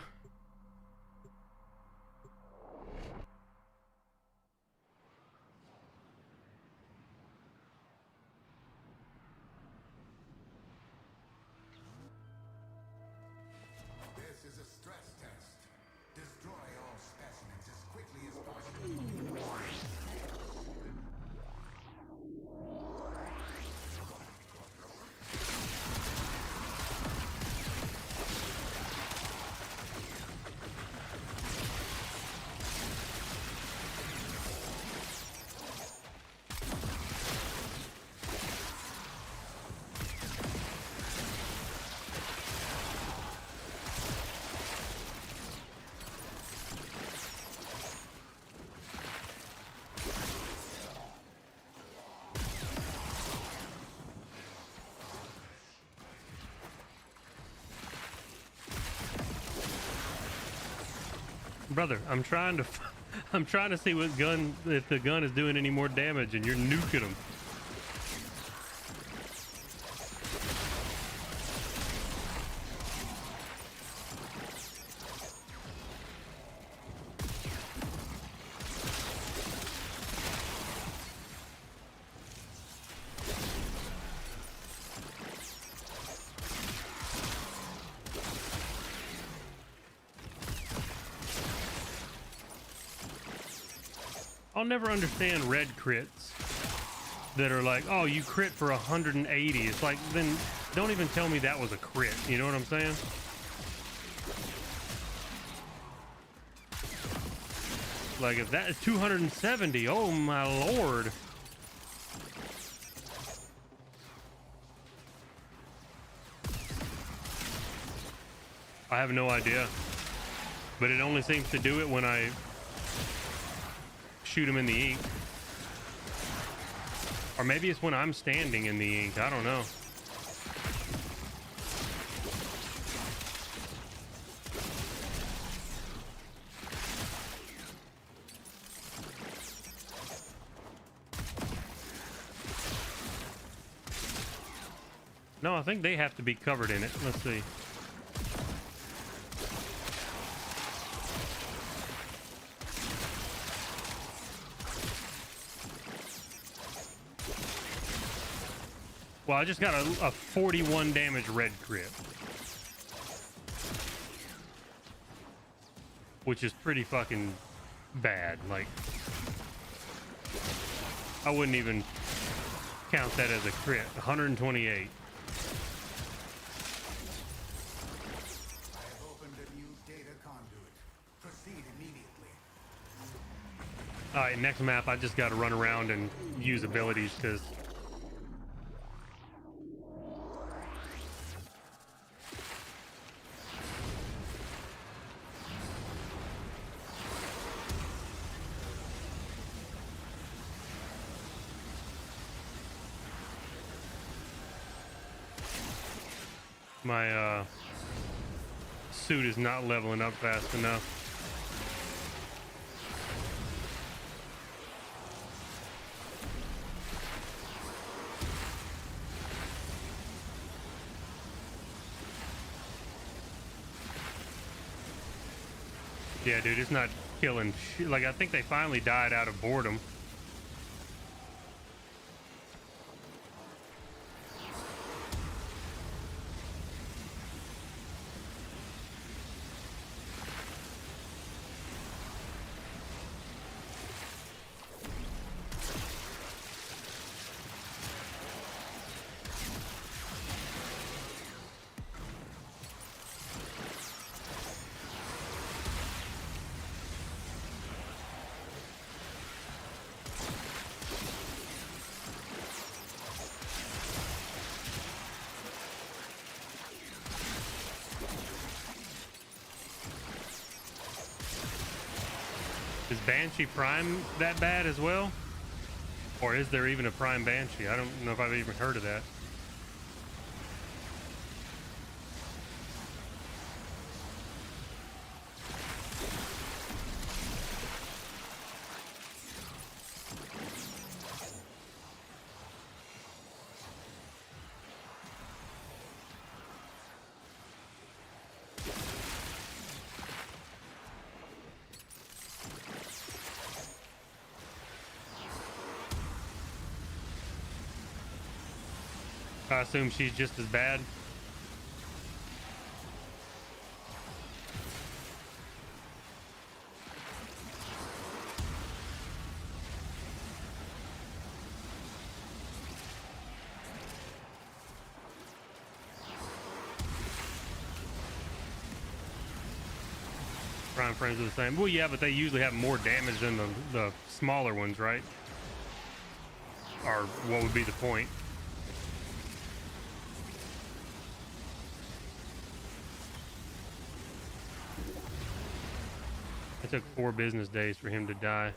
Speaker 19: This is a stress test. Destroy all specimens as quickly as possible.
Speaker 2: Brother, I'm trying to see what gun, if the gun is doing any more damage, and you're nuking them. I'll never understand red crits that are like, oh, you crit for 180. It's like, then don't even tell me that was a crit. You know what I'm saying? Like, if that is 270, oh my lord. I have no idea. But it only seems to do it when I shoot him in the ink. Or maybe it's when I'm standing in the ink. I don't know. No, I think they have to be covered in it. Let's see. Well, I just got a 41 damage red crit, which is pretty fucking bad. Like, I wouldn't even count that as a crit. 128. All right, next map, I just got to run around and use abilities because my suit is not leveling up fast enough. Yeah, dude, it's not killing shit. Like, I think they finally died out of boredom. Is Banshee Prime that bad as well? Or is there even a Prime Banshee? I don't know if I've even heard of that. I assume she's just as bad. Prime frames are the same. Well, yeah, but they usually have more damage than the smaller ones, right? Or what would be the point? It took 4 business days for him to die.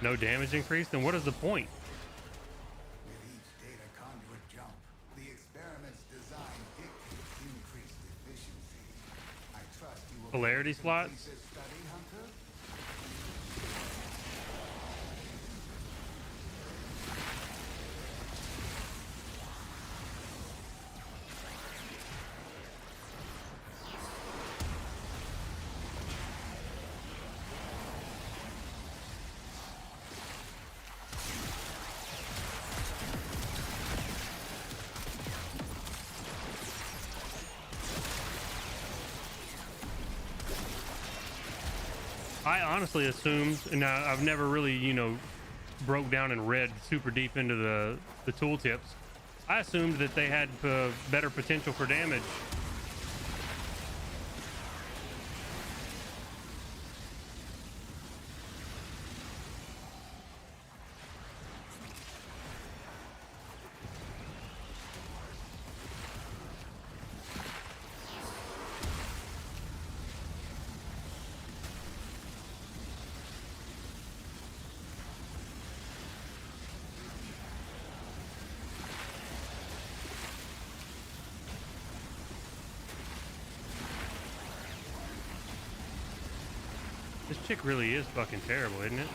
Speaker 2: No damage increase? Then what is the point?
Speaker 19: With each data conduit jump, the experiment's design dictates increased efficiency. I trust you will
Speaker 2: Polarity slots?
Speaker 19: complete this study, Hunter?
Speaker 2: I honestly assumed, and I've never really, you know, broke down and read super deep into the tooltips. I assumed that they had better potential for damage. This chick really is fucking terrible, isn't it?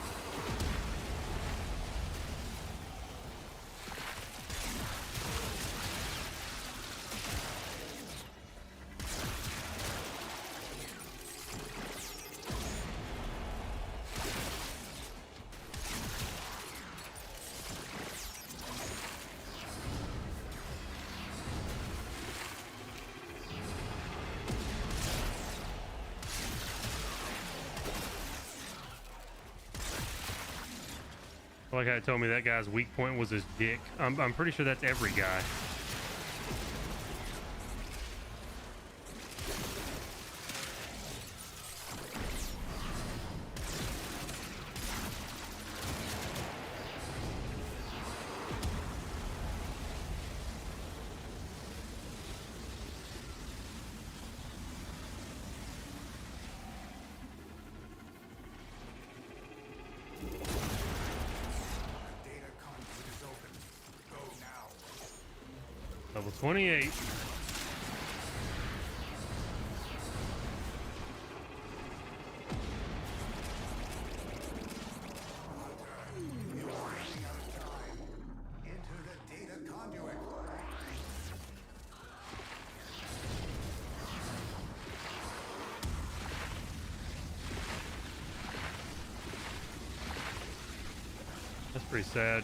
Speaker 2: Like how it told me that guy's weak point was his dick. I'm pretty sure that's every guy. Level 28. That's pretty sad.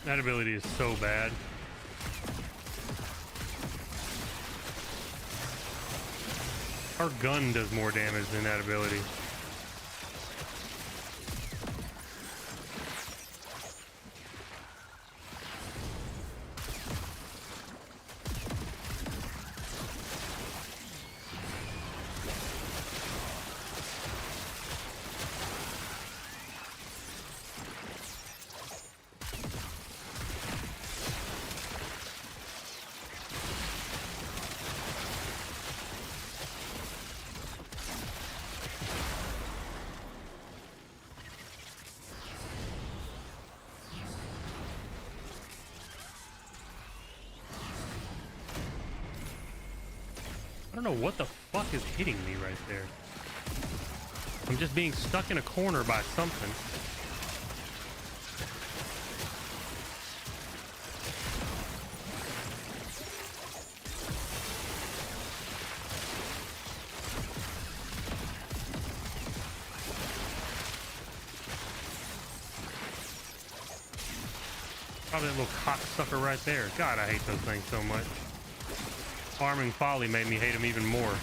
Speaker 2: That ability is so bad. Our gun does more damage than that ability. I don't know what the fuck is hitting me right there. I'm just being stuck in a corner by something. Probably that little cocksucker right there. God, I hate those things so much. Arming Folly made me hate him even more.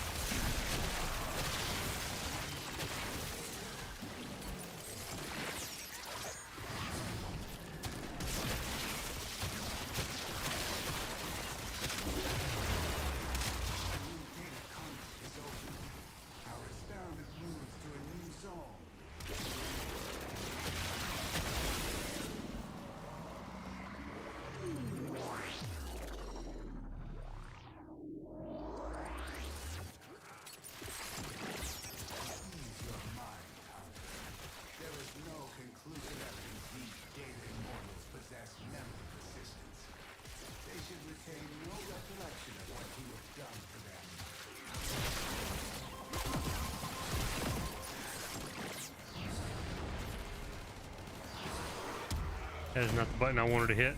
Speaker 2: That is not the button I wanted to hit.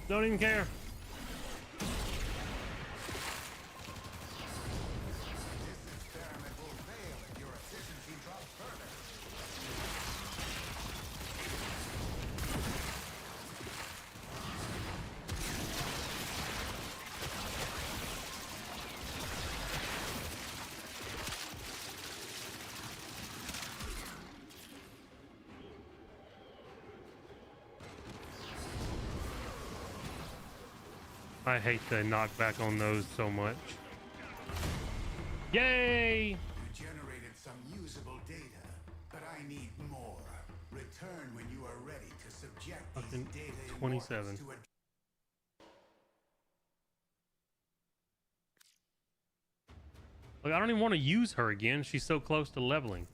Speaker 2: Don't even care. I hate the knockback on those so much. Yay!
Speaker 19: You generated some usable data, but I need more. Return when you are ready to subject these data
Speaker 2: 27.
Speaker 19: to a
Speaker 2: Look, I don't even want to use her again. She's so close to leveling.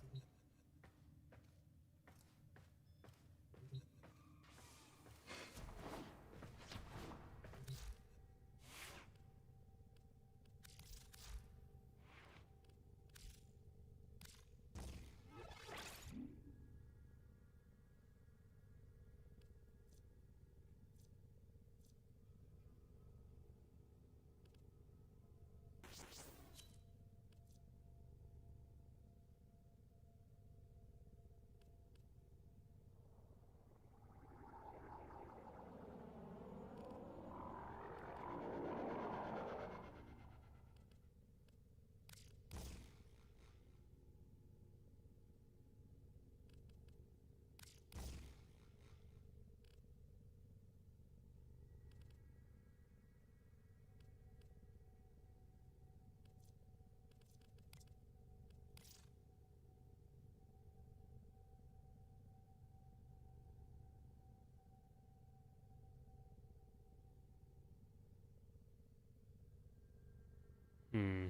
Speaker 2: Hmm.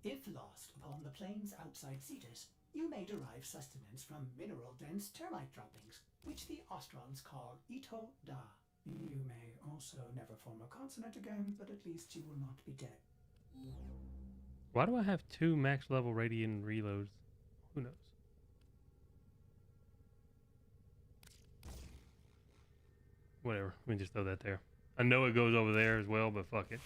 Speaker 7: If lost upon the plains outside Cetus, you may derive sustenance from mineral-dense termite droppings, which the Ostrons call Ito Da. You may also never form a consonant again, but at least you will not be dead.
Speaker 2: Why do I have 2 max level radiant reloads? Who knows? Whatever. Let me just throw that there. I know it goes over there as well, but fuck it.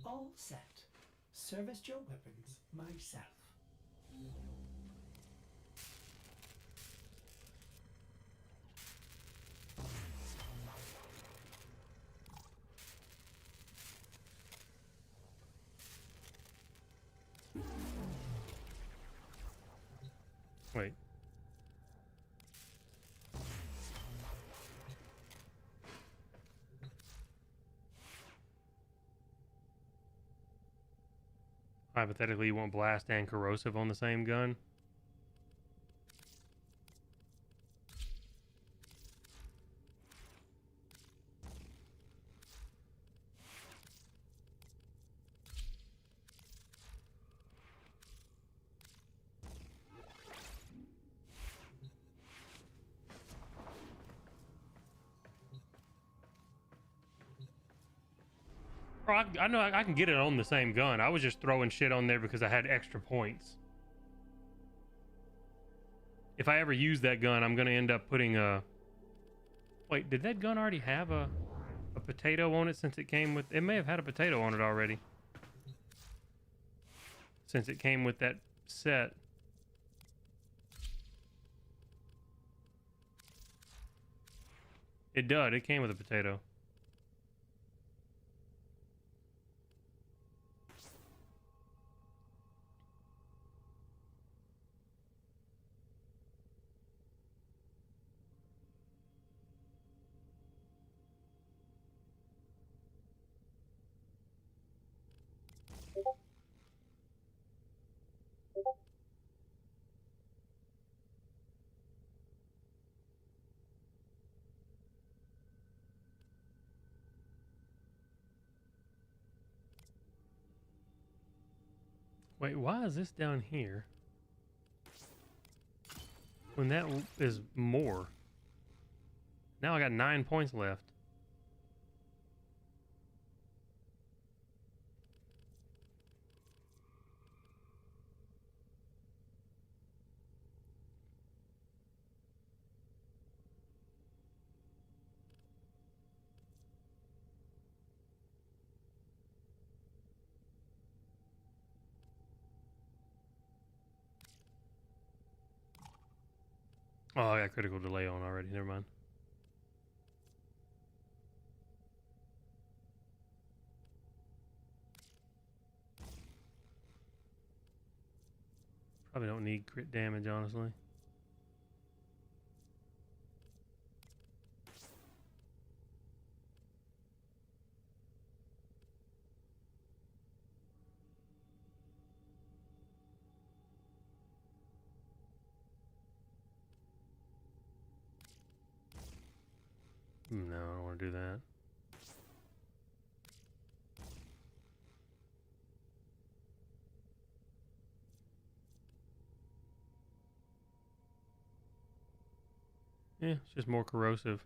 Speaker 7: All set. Service your weapons myself.
Speaker 2: Wait. Hypothetically, you want blast and corrosive on the same gun? I know I can get it on the same gun. I was just throwing shit on there because I had extra points. If I ever use that gun, I'm going to end up putting a... Wait, did that gun already have a potato on it since it came with... It may have had a potato on it already. Since it came with that set. It did. It came with a potato. Wait, why is this down here? When that is more. Now I got 9 points left. Oh, I got critical delay on already. Never mind. Probably don't need crit damage, honestly. No, I don't want to do that. Yeah, it's just more corrosive.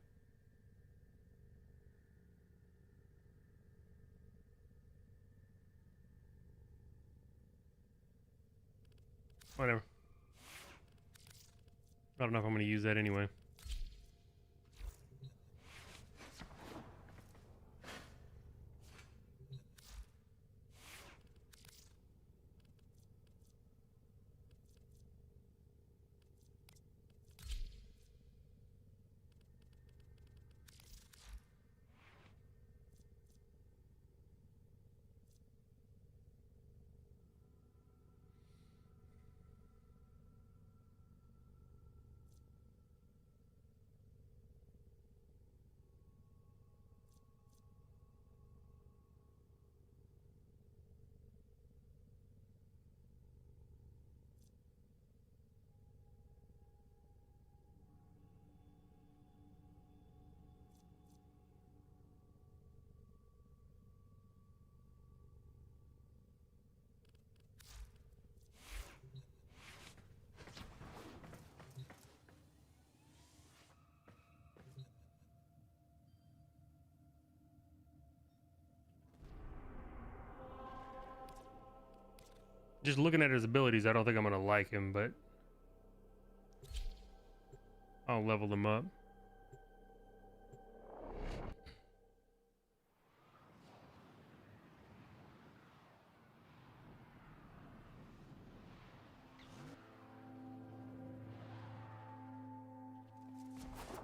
Speaker 2: Whatever. I don't know if I'm going to use that anyway. Just looking at his abilities, I don't think I'm going to like him, but I'll level them up.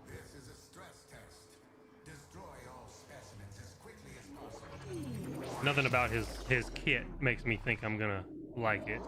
Speaker 19: This is a stress test. Destroy all specimens as quickly as possible.
Speaker 2: Nothing about his kit makes me think I'm going to like it.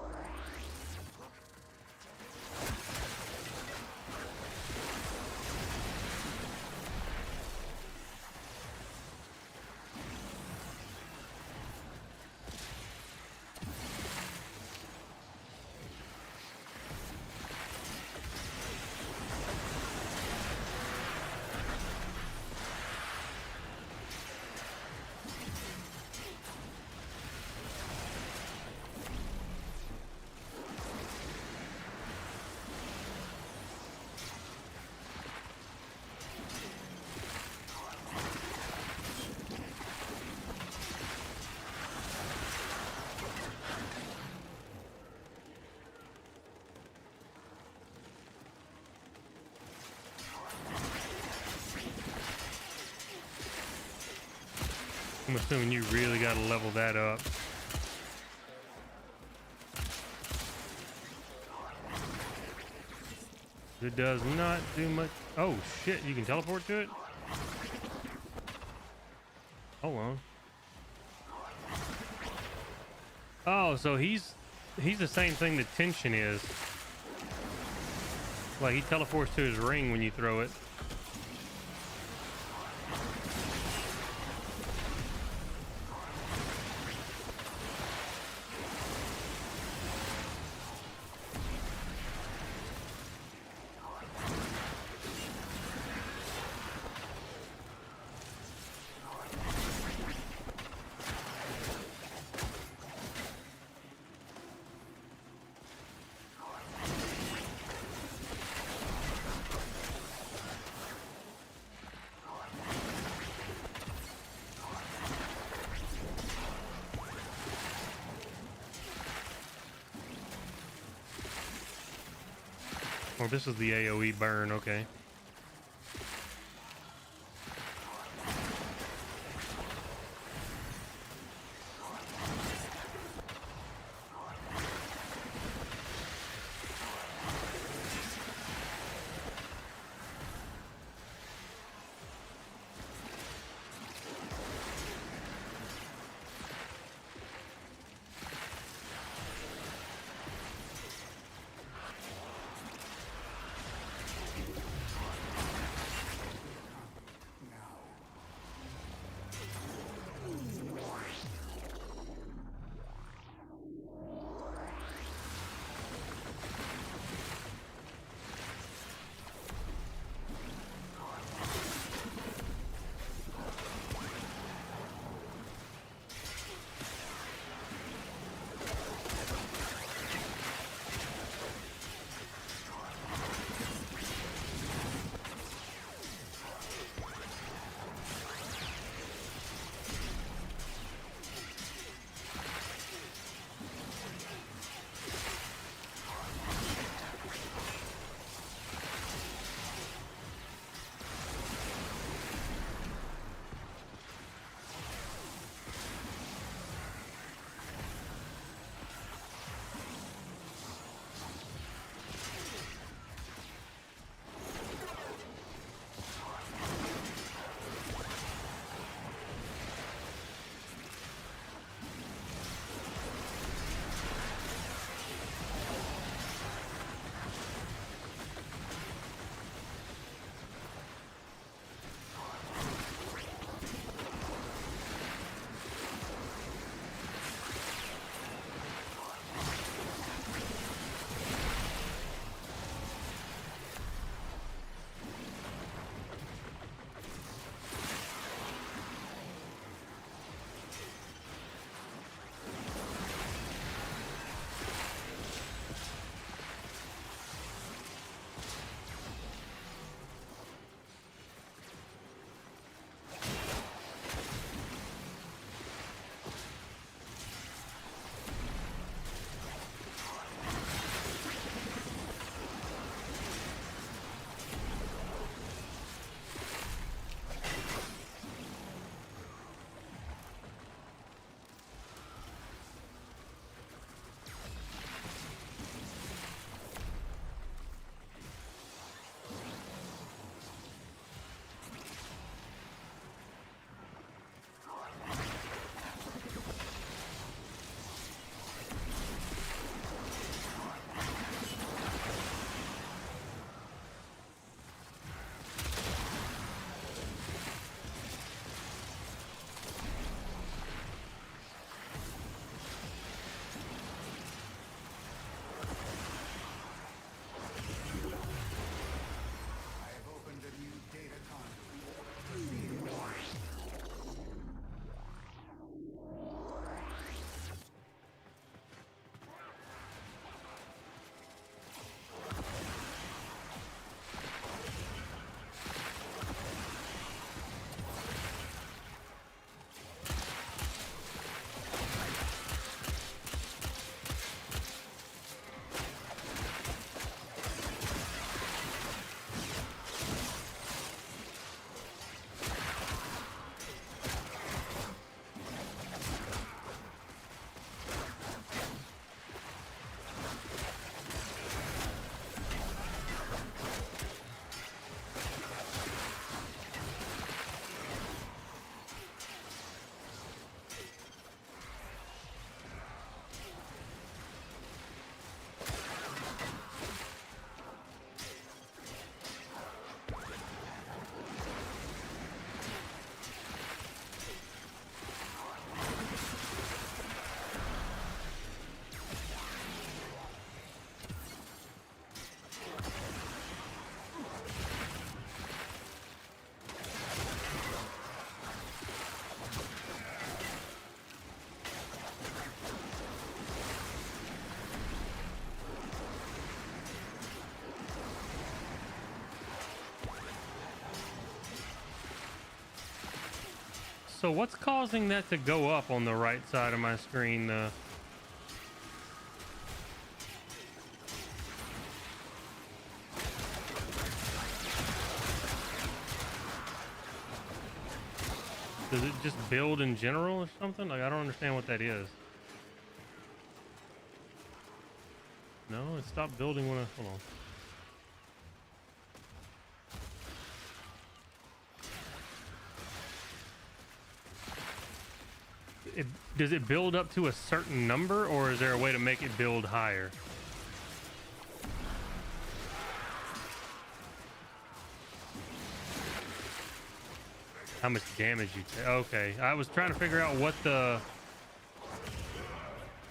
Speaker 2: I'm assuming you really got to level that up. It does not do much. Oh shit, you can teleport to it? Hold on. Oh, so he's the same thing that Tension is. Like he teleports to his ring when you throw it. Oh, this is the AoE burn, okay. So what's causing that to go up on the right side of my screen? Does it just build in general or something? Like, I don't understand what that is. No, it stopped building when I... Hold on. Does it build up to a certain number, or is there a way to make it build higher? How much damage you take? Okay, I was trying to figure out what the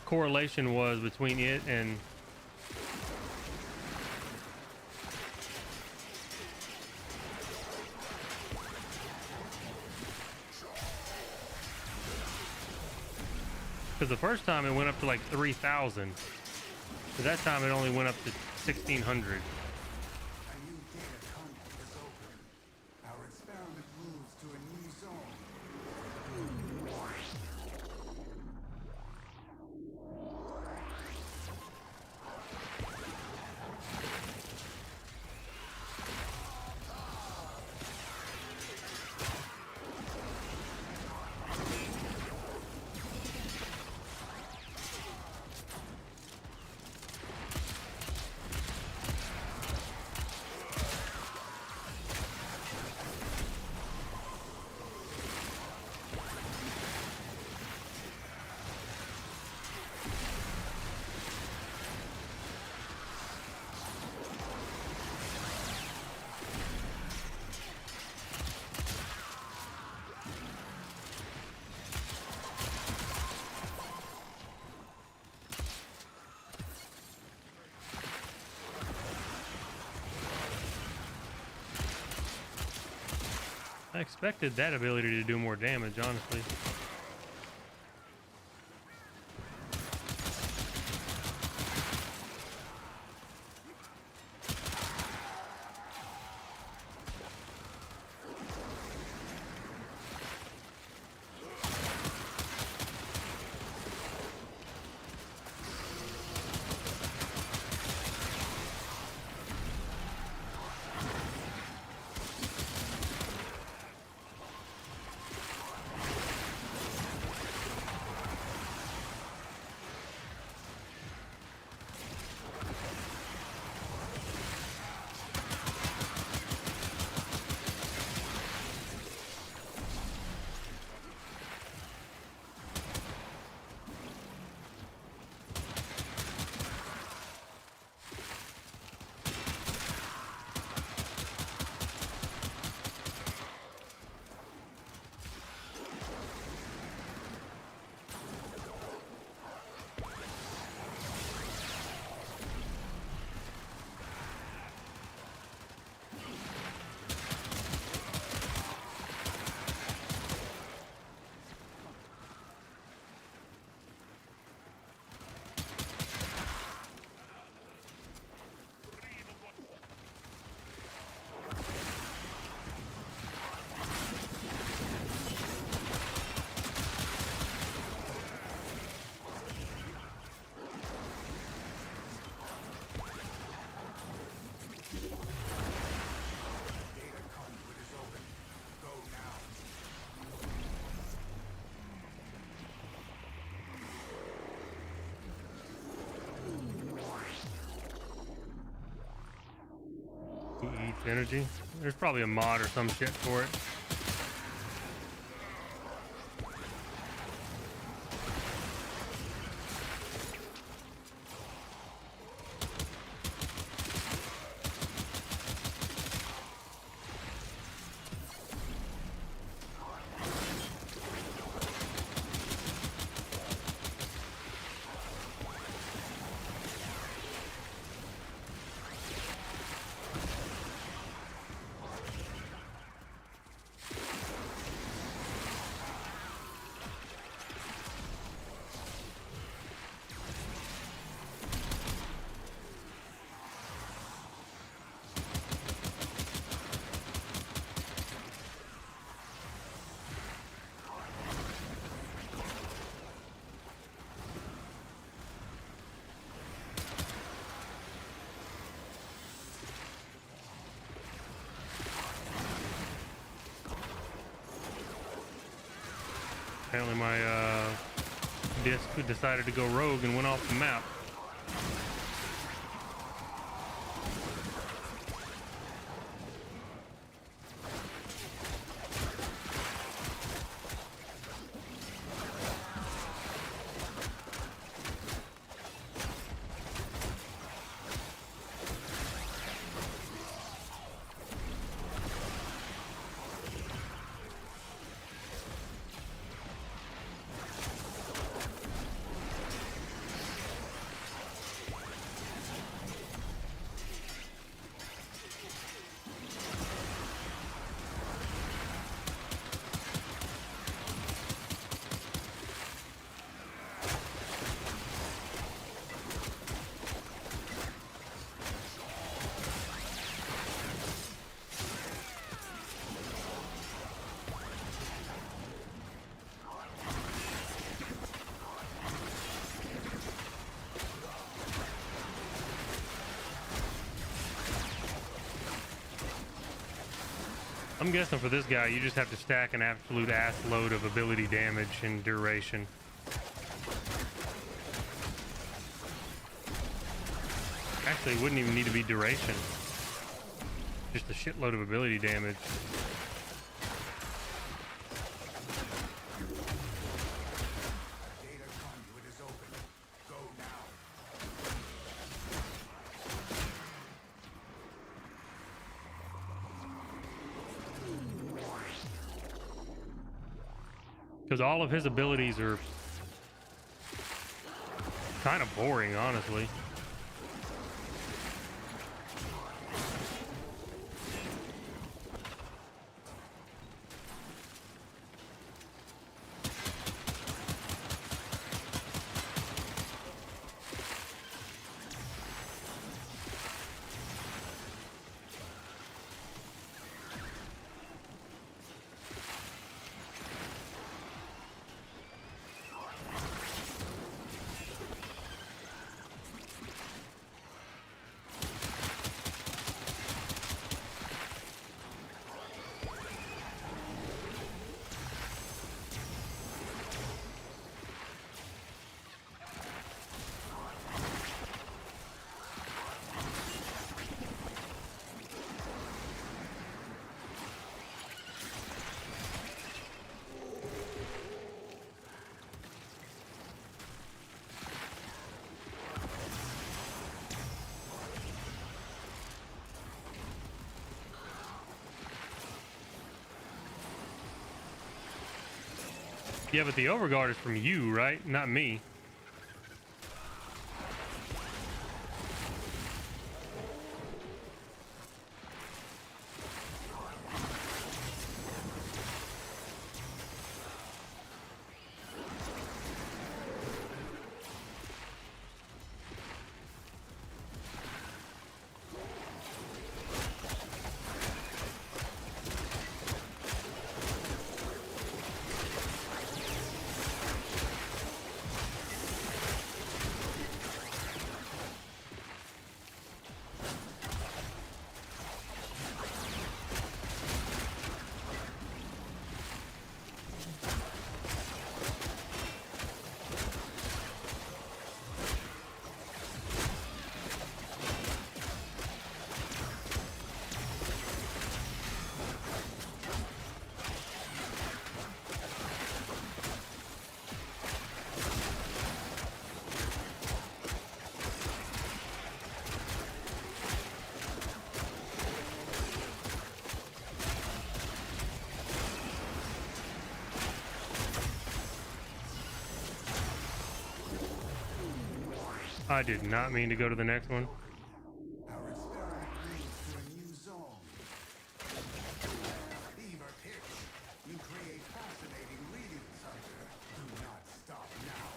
Speaker 2: correlation was between it and... Because the first time it went up to like 3,000. But that time it only went up to 1,600.
Speaker 19: Our experiment moves to a new zone.
Speaker 2: I expected that ability to do more damage, honestly. He eats energy. There's probably a mod or some shit for it. Apparently my disc decided to go rogue and went off the map. I'm guessing for this guy, you just have to stack an absolute ass load of ability damage and duration. Actually, it wouldn't even need to be duration. Just a shitload of ability damage.
Speaker 19: Data conduit is open. Go now.
Speaker 2: Because all of his abilities are kind of boring, honestly. Yeah, but the overguard is from you, right? Not me. I did not mean to go to the next one.
Speaker 19: Our experiment leads to a new zone. Beaver pitch. You create fascinating readings, Hunter. Do not stop now.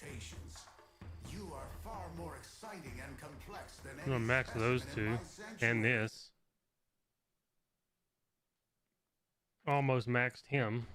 Speaker 19: expectations. You are far more exciting and complex than
Speaker 2: I'm gonna
Speaker 19: any
Speaker 2: max those
Speaker 19: specimen in
Speaker 2: two
Speaker 19: my sanctuary.
Speaker 2: and this. Almost maxed him.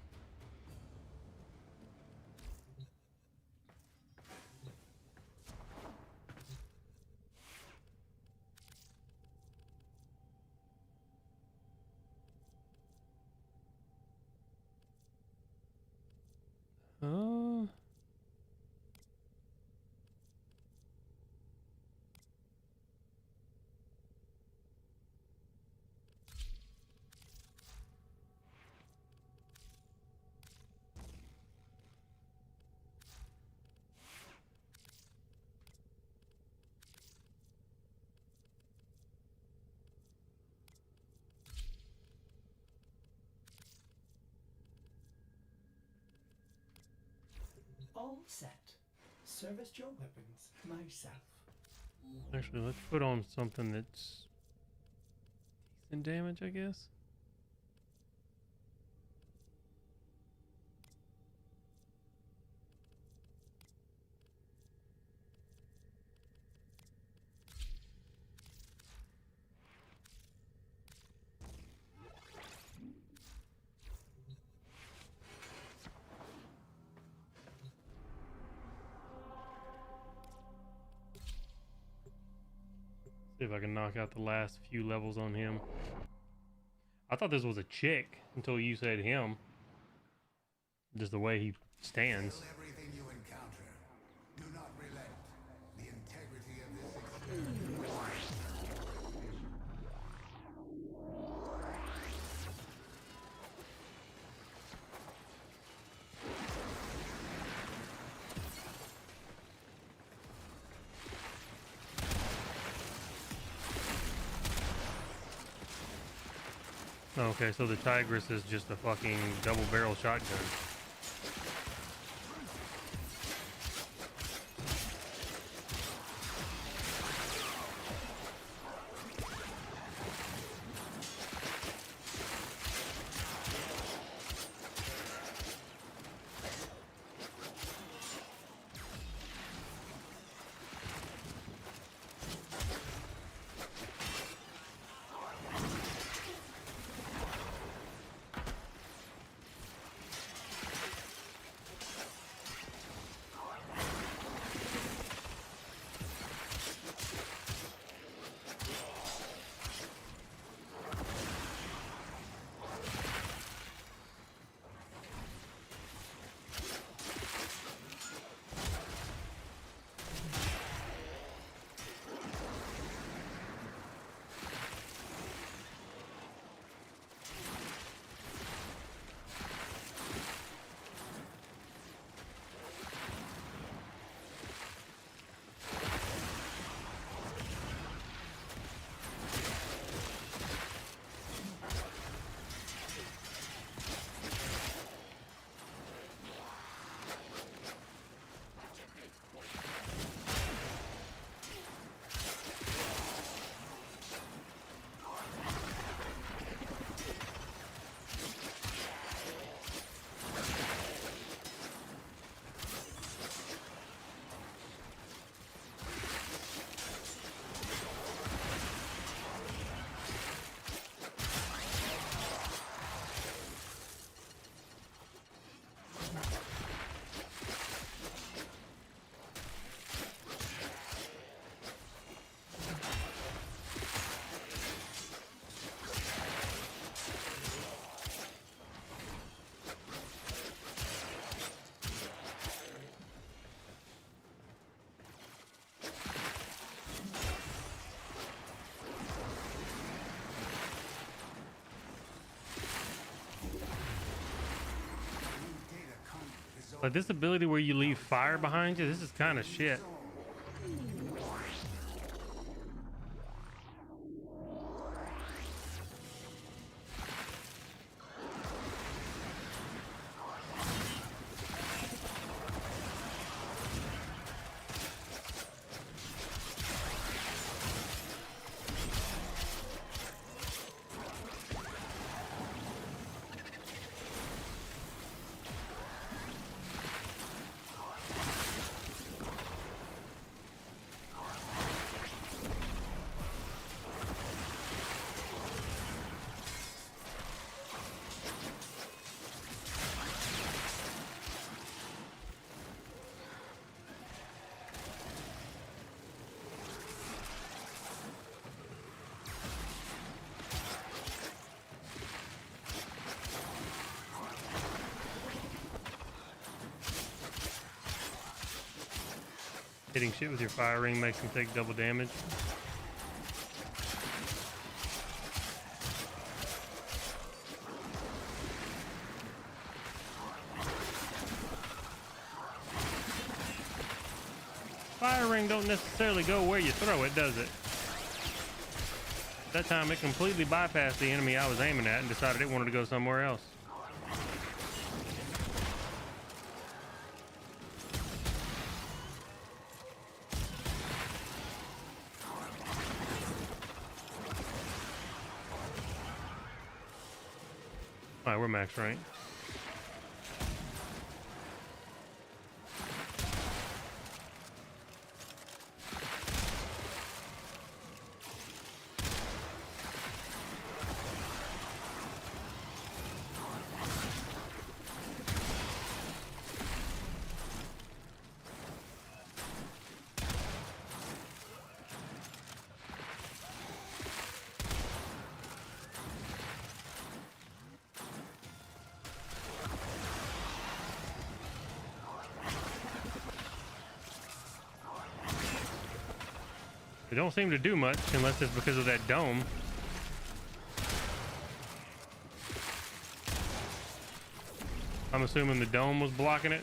Speaker 7: All set. Service your weapons myself.
Speaker 2: Actually, let's put on something that's decent damage, I guess. See if I can knock out the last few levels on him. I thought this was a chick until you said him. Just the way he stands.
Speaker 19: Kill everything you encounter. Do not relent. The integrity of this experiment.
Speaker 2: Okay, so the Tigress is just a fucking double barrel shotgun. Like this ability where you leave fire behind you, this is kind of shit. Hitting shit with your fire ring makes him take double damage. Fire ring don't necessarily go where you throw it, does it? That time it completely bypassed the enemy I was aiming at and decided it wanted to go somewhere else. Alright, we're max rank. They don't seem to do much unless it's because of that dome. I'm assuming the dome was blocking it.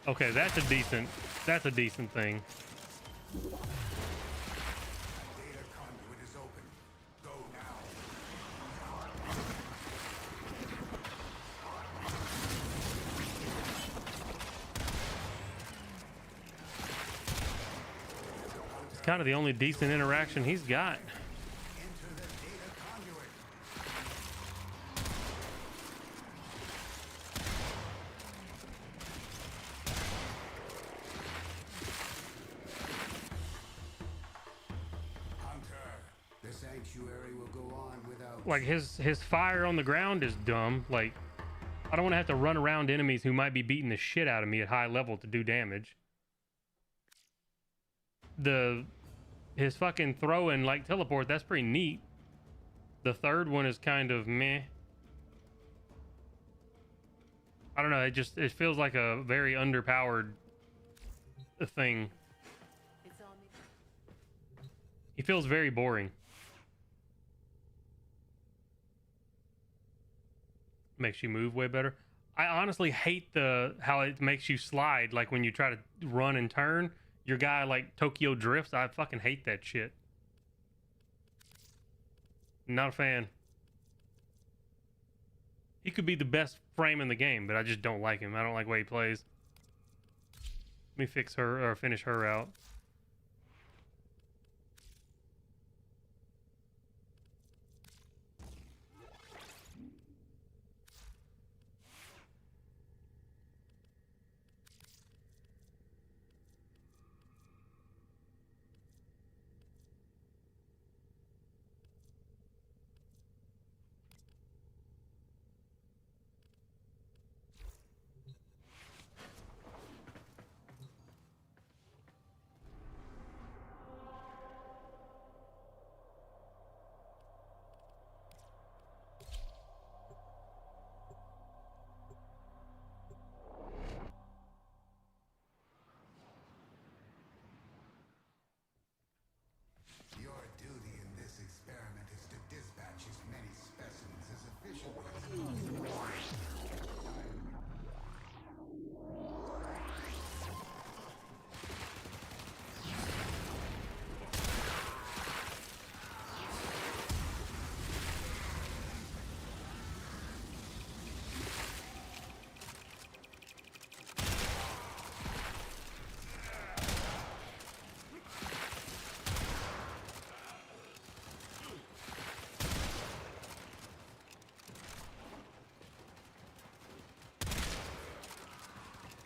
Speaker 2: Okay, that's a decent thing.
Speaker 19: Data conduit is open. Go now.
Speaker 2: It's kind of the only decent interaction he's got.
Speaker 19: The sanctuary will go on without
Speaker 2: Like his fire on the ground is dumb. Like, I don't want to have to run around enemies who might be beating the shit out of me at high level to do damage. His fucking throw and like teleport, that's pretty neat. The third one is kind of meh. I don't know, it feels like a very underpowered thing. He feels very boring. Makes you move way better. I honestly hate how it makes you slide, like when you try to run and turn. Your guy like Tokyo drifts. I fucking hate that shit. Not a fan. He could be the best frame in the game, but I just don't like him. I don't like the way he plays. Let me fix her or finish her out.
Speaker 19: Your duty in this experiment is to dispatch as many specimens as efficiently as possible.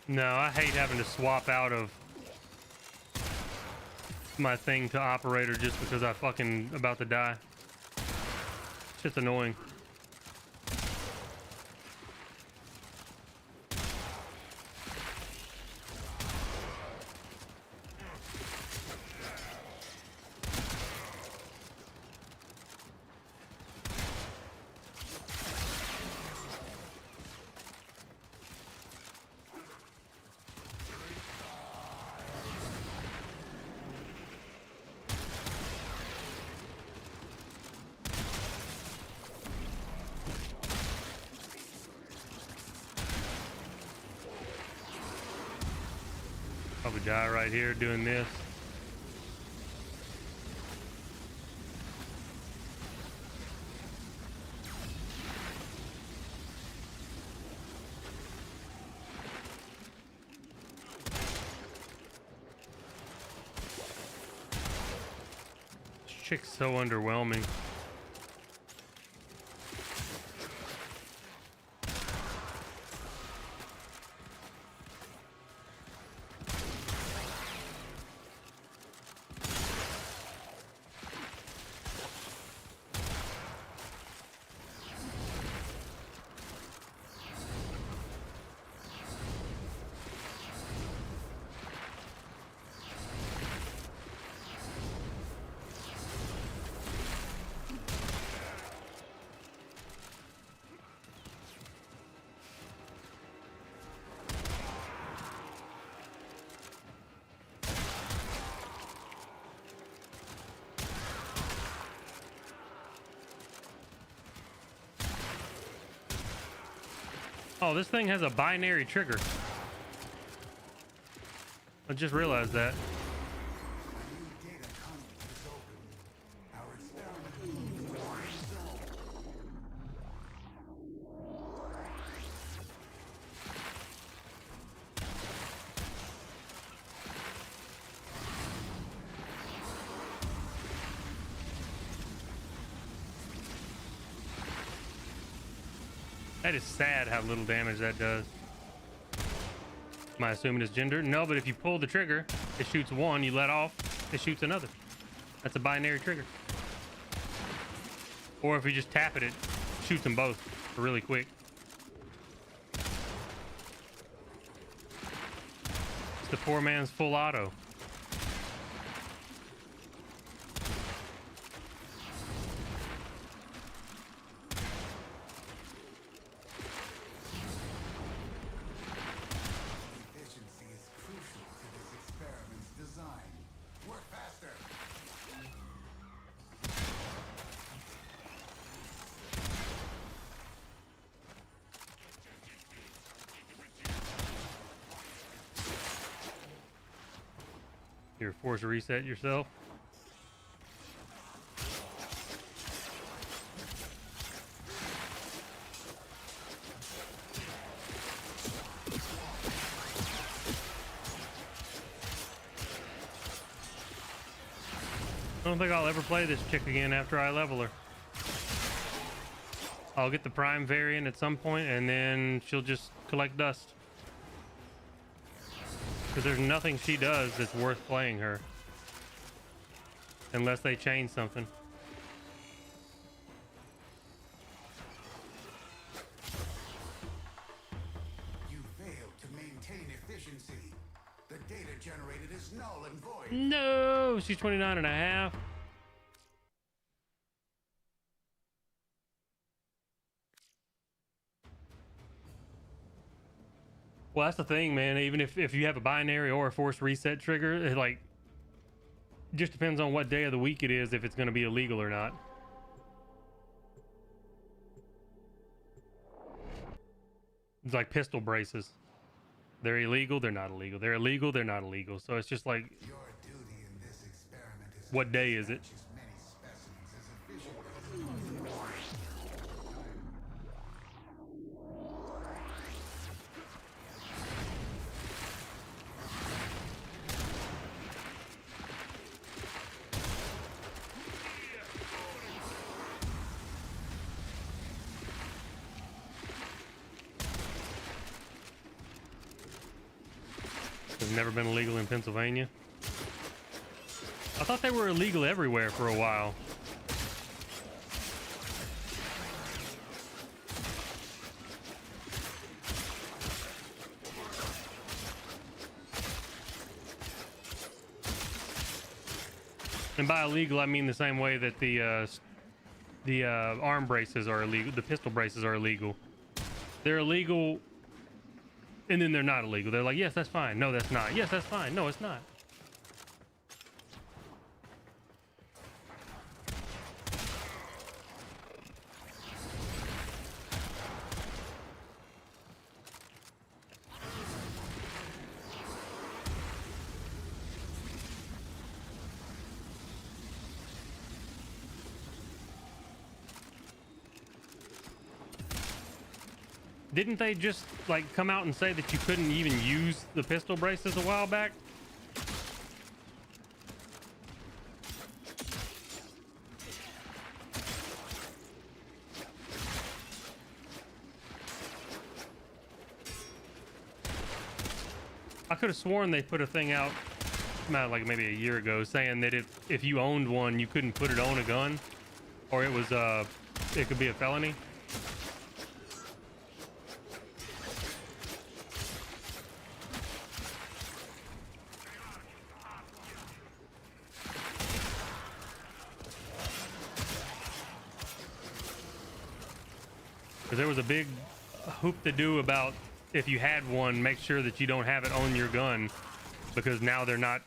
Speaker 2: No, I hate having to swap out of my thing to operator just because I fucking about to die. Shit's annoying. salvage eye right here doing this. This chick's so underwhelming. Oh, this thing has a binary trigger. I just realized that. That is sad how little damage that does. Am I assuming it's gender? No, but if you pull the trigger, it shoots one, you let off, it shoots another. That's a binary trigger. Or if you just tap it, it shoots them both really quick. It's the poor man's full auto. You're forced to reset yourself. I don't think I'll ever play this chick again after I level her. I'll get the Prime variant at some point and then she'll just collect dust. Because there's nothing she does that's worth playing her. Unless they change something.
Speaker 19: You failed to maintain efficiency. The data generated is null and void.
Speaker 2: No, she's 29 and a half. Well, that's the thing, man. Even if you have a binary or a forced reset trigger, it like just depends on what day of the week it is if it's going to be illegal or not. It's like pistol braces. They're illegal, they're not illegal. They're illegal, they're not illegal. So it's just like, what day is it? Have never been illegal in Pennsylvania. I thought they were illegal everywhere for a while. And by illegal, I mean the same way that the arm braces are illegal, the pistol braces are illegal. They're illegal. And then they're not illegal. They're like, yes, that's fine. No, that's not. Yes, that's fine. No, it's not. Didn't they just like come out and say that you couldn't even use the pistol braces a while back? I could have sworn they put a thing out like maybe a year ago saying that if you owned one, you couldn't put it on a gun, or it was it could be a felony. Because there was a big hoop to do about if you had one, make sure that you don't have it on your gun, because now they're not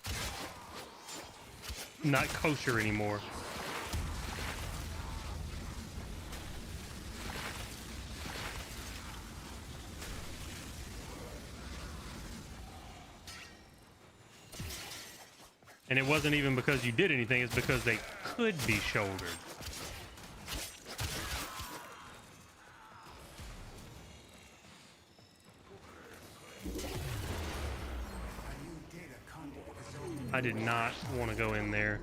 Speaker 2: kosher anymore. And it wasn't even because you did anything, it's because they could be shouldered. I did not want to go in there.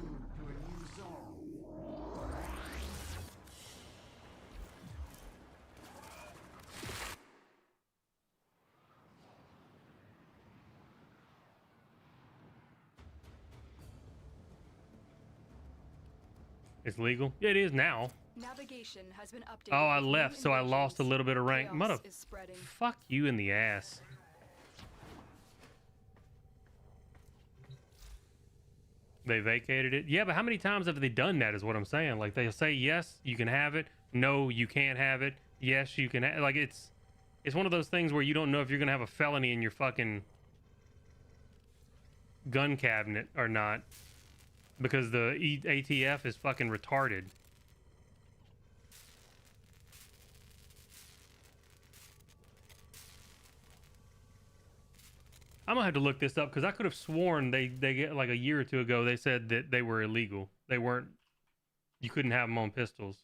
Speaker 2: It's legal? Yeah, it is now.
Speaker 18: Navigation has been updated.
Speaker 2: Oh, I left, so I lost a little bit of rank. Mother, fuck you in the ass. They vacated it. Yeah, but how many times have they done that is what I'm saying. Like, they'll say, yes, you can have it. No, you can't have it. Yes, you can. Like, it's one of those things where you don't know if you're going to have a felony in your fucking gun cabinet or not. Because the ATF is fucking retarded. I'm gonna have to look this up because I could have sworn they get like a year or two ago they said that they were illegal. They weren't. You couldn't have them on pistols.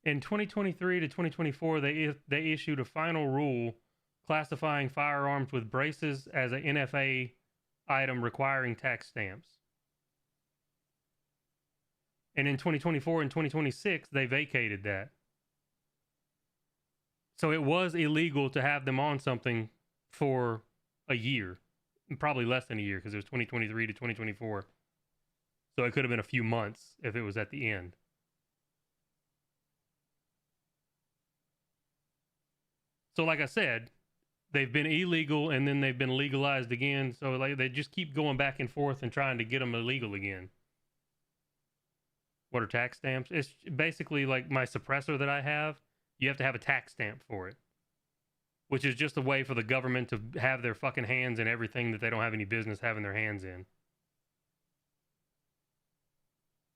Speaker 2: In 2023 to 2024, they issued a final rule classifying firearms with braces as an NFA item requiring tax stamps. And in 2024 and 2026, they vacated that. So it was illegal to have them on something for a year, probably less than a year because it was 2023 to 2024. So it could have been a few months if it was at the end. So like I said, they've been illegal and then they've been legalized again. So like they just keep going back and forth and trying to get them illegal again. What are tax stamps? It's basically like my suppressor that I have. You have to have a tax stamp for it, which is just a way for the government to have their fucking hands in everything that they don't have any business having their hands in.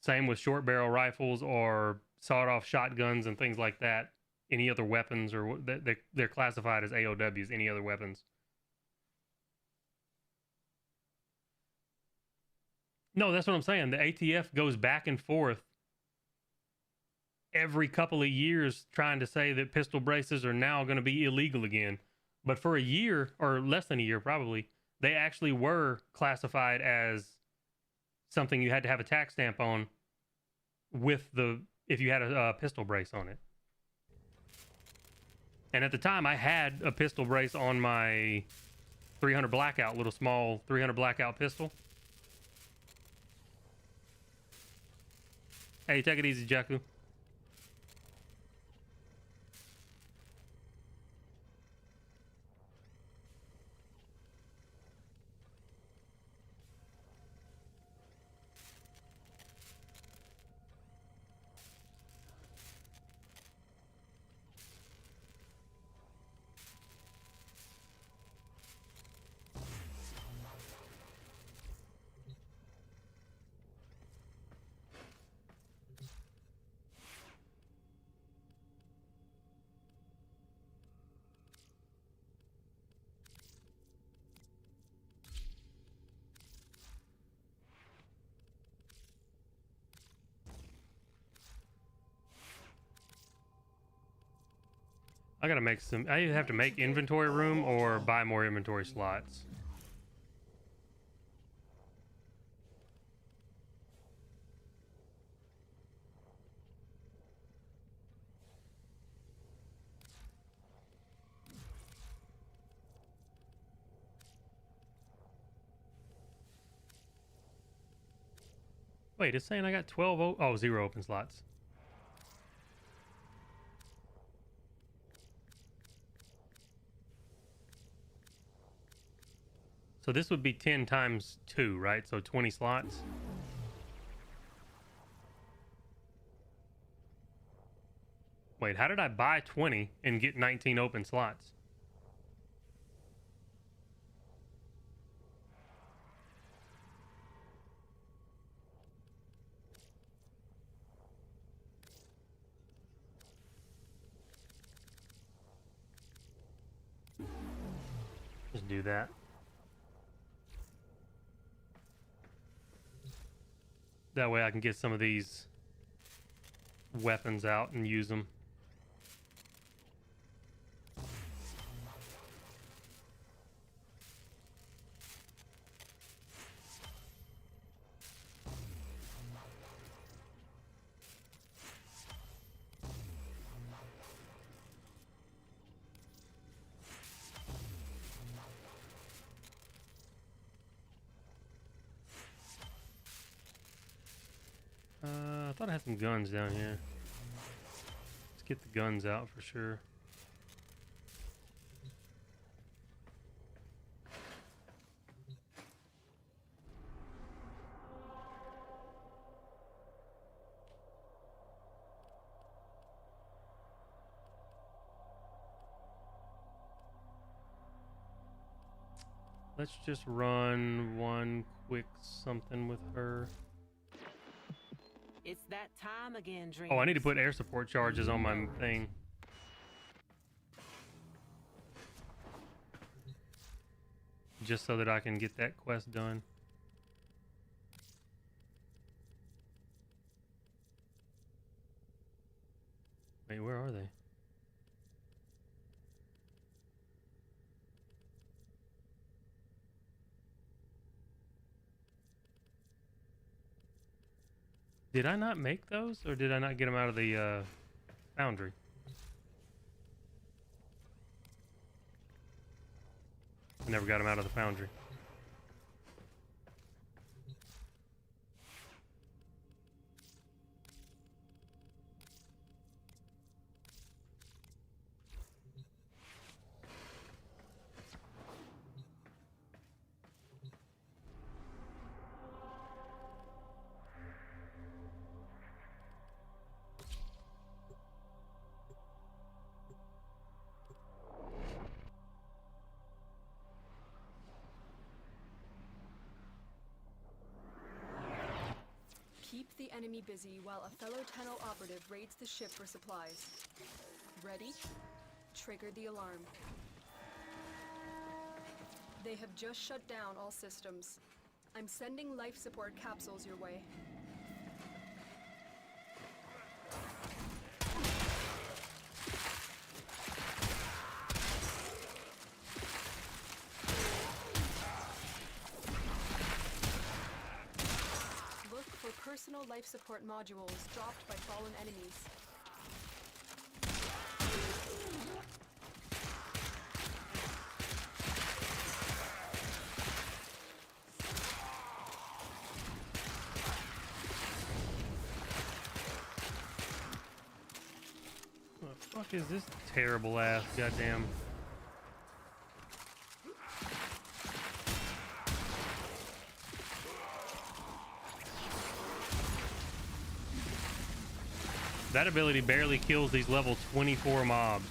Speaker 2: Same with short barrel rifles or sawed-off shotguns and things like that. Any other weapons, or they're classified as AOWs, any other weapons. No, that's what I'm saying. The ATF goes back and forth every couple of years trying to say that pistol braces are now going to be illegal again. But for a year, or less than a year probably, they actually were classified as something you had to have a tax stamp on if you had a pistol brace on it. And at the time, I had a pistol brace on my 300 Blackout, little small 300 Blackout pistol. Hey, take it easy, Jakku. I gotta make some. I either have to make inventory room or buy more inventory slots. Wait, it's saying I got 12. Oh, 0 open slots. So this would be 10 times 2, right? So 20 slots. Wait, how did I buy 20 and get 19 open slots? Just do that. That way I can get some of these weapons out and use them. I thought I had some guns down here. Let's get the guns out for sure. Let's just run one quick something with her.
Speaker 14: It's that time again, Dream.
Speaker 2: Oh, I need to put air support charges on my thing. Just so that I can get that quest done. Wait, where are they? Did I not make those, or did I not get them out of the foundry? I never got them out of the foundry.
Speaker 18: Keep the enemy busy while a fellow Tenno operative raids the ship for supplies. Ready? Trigger the alarm. They have just shut down all systems. I'm sending life support capsules your way. Personal life support modules dropped by fallen enemies.
Speaker 2: What the fuck is this terrible ass goddamn? That ability barely kills these level 24 mobs.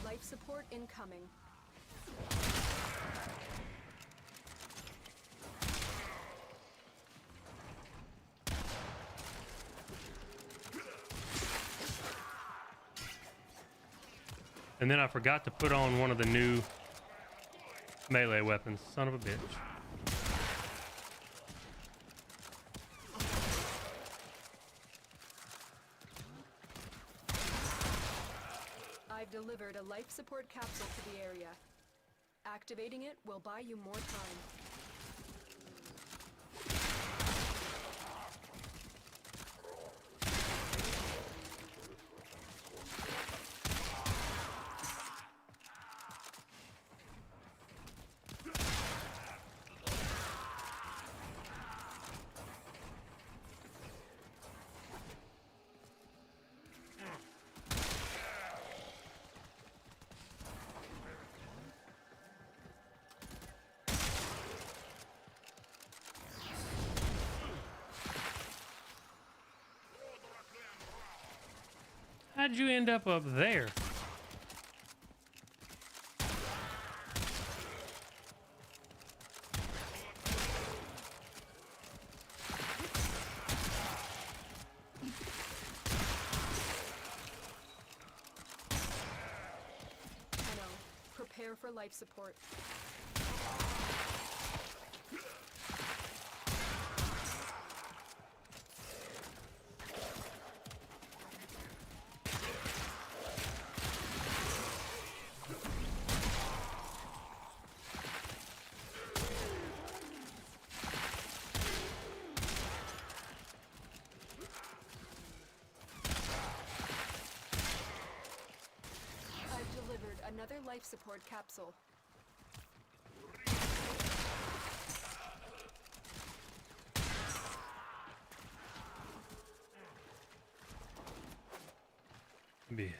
Speaker 18: Life support incoming.
Speaker 2: And then I forgot to put on one of the new melee weapons. Son of a bitch.
Speaker 18: I've delivered a life support capsule to the area. Activating it will buy you more time.
Speaker 2: How'd you end up there?
Speaker 18: Tenno, prepare for life support. Another life support capsule.
Speaker 2: Bitch.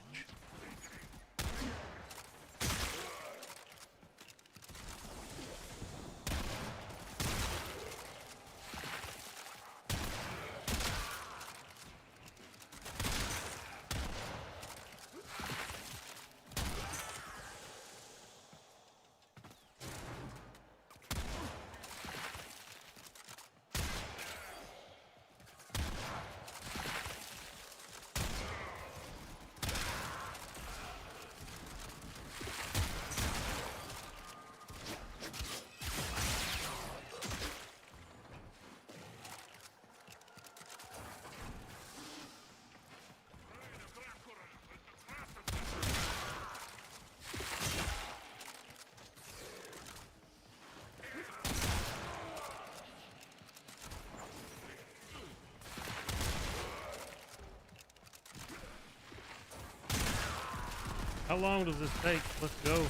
Speaker 2: How long does this take? Let's go.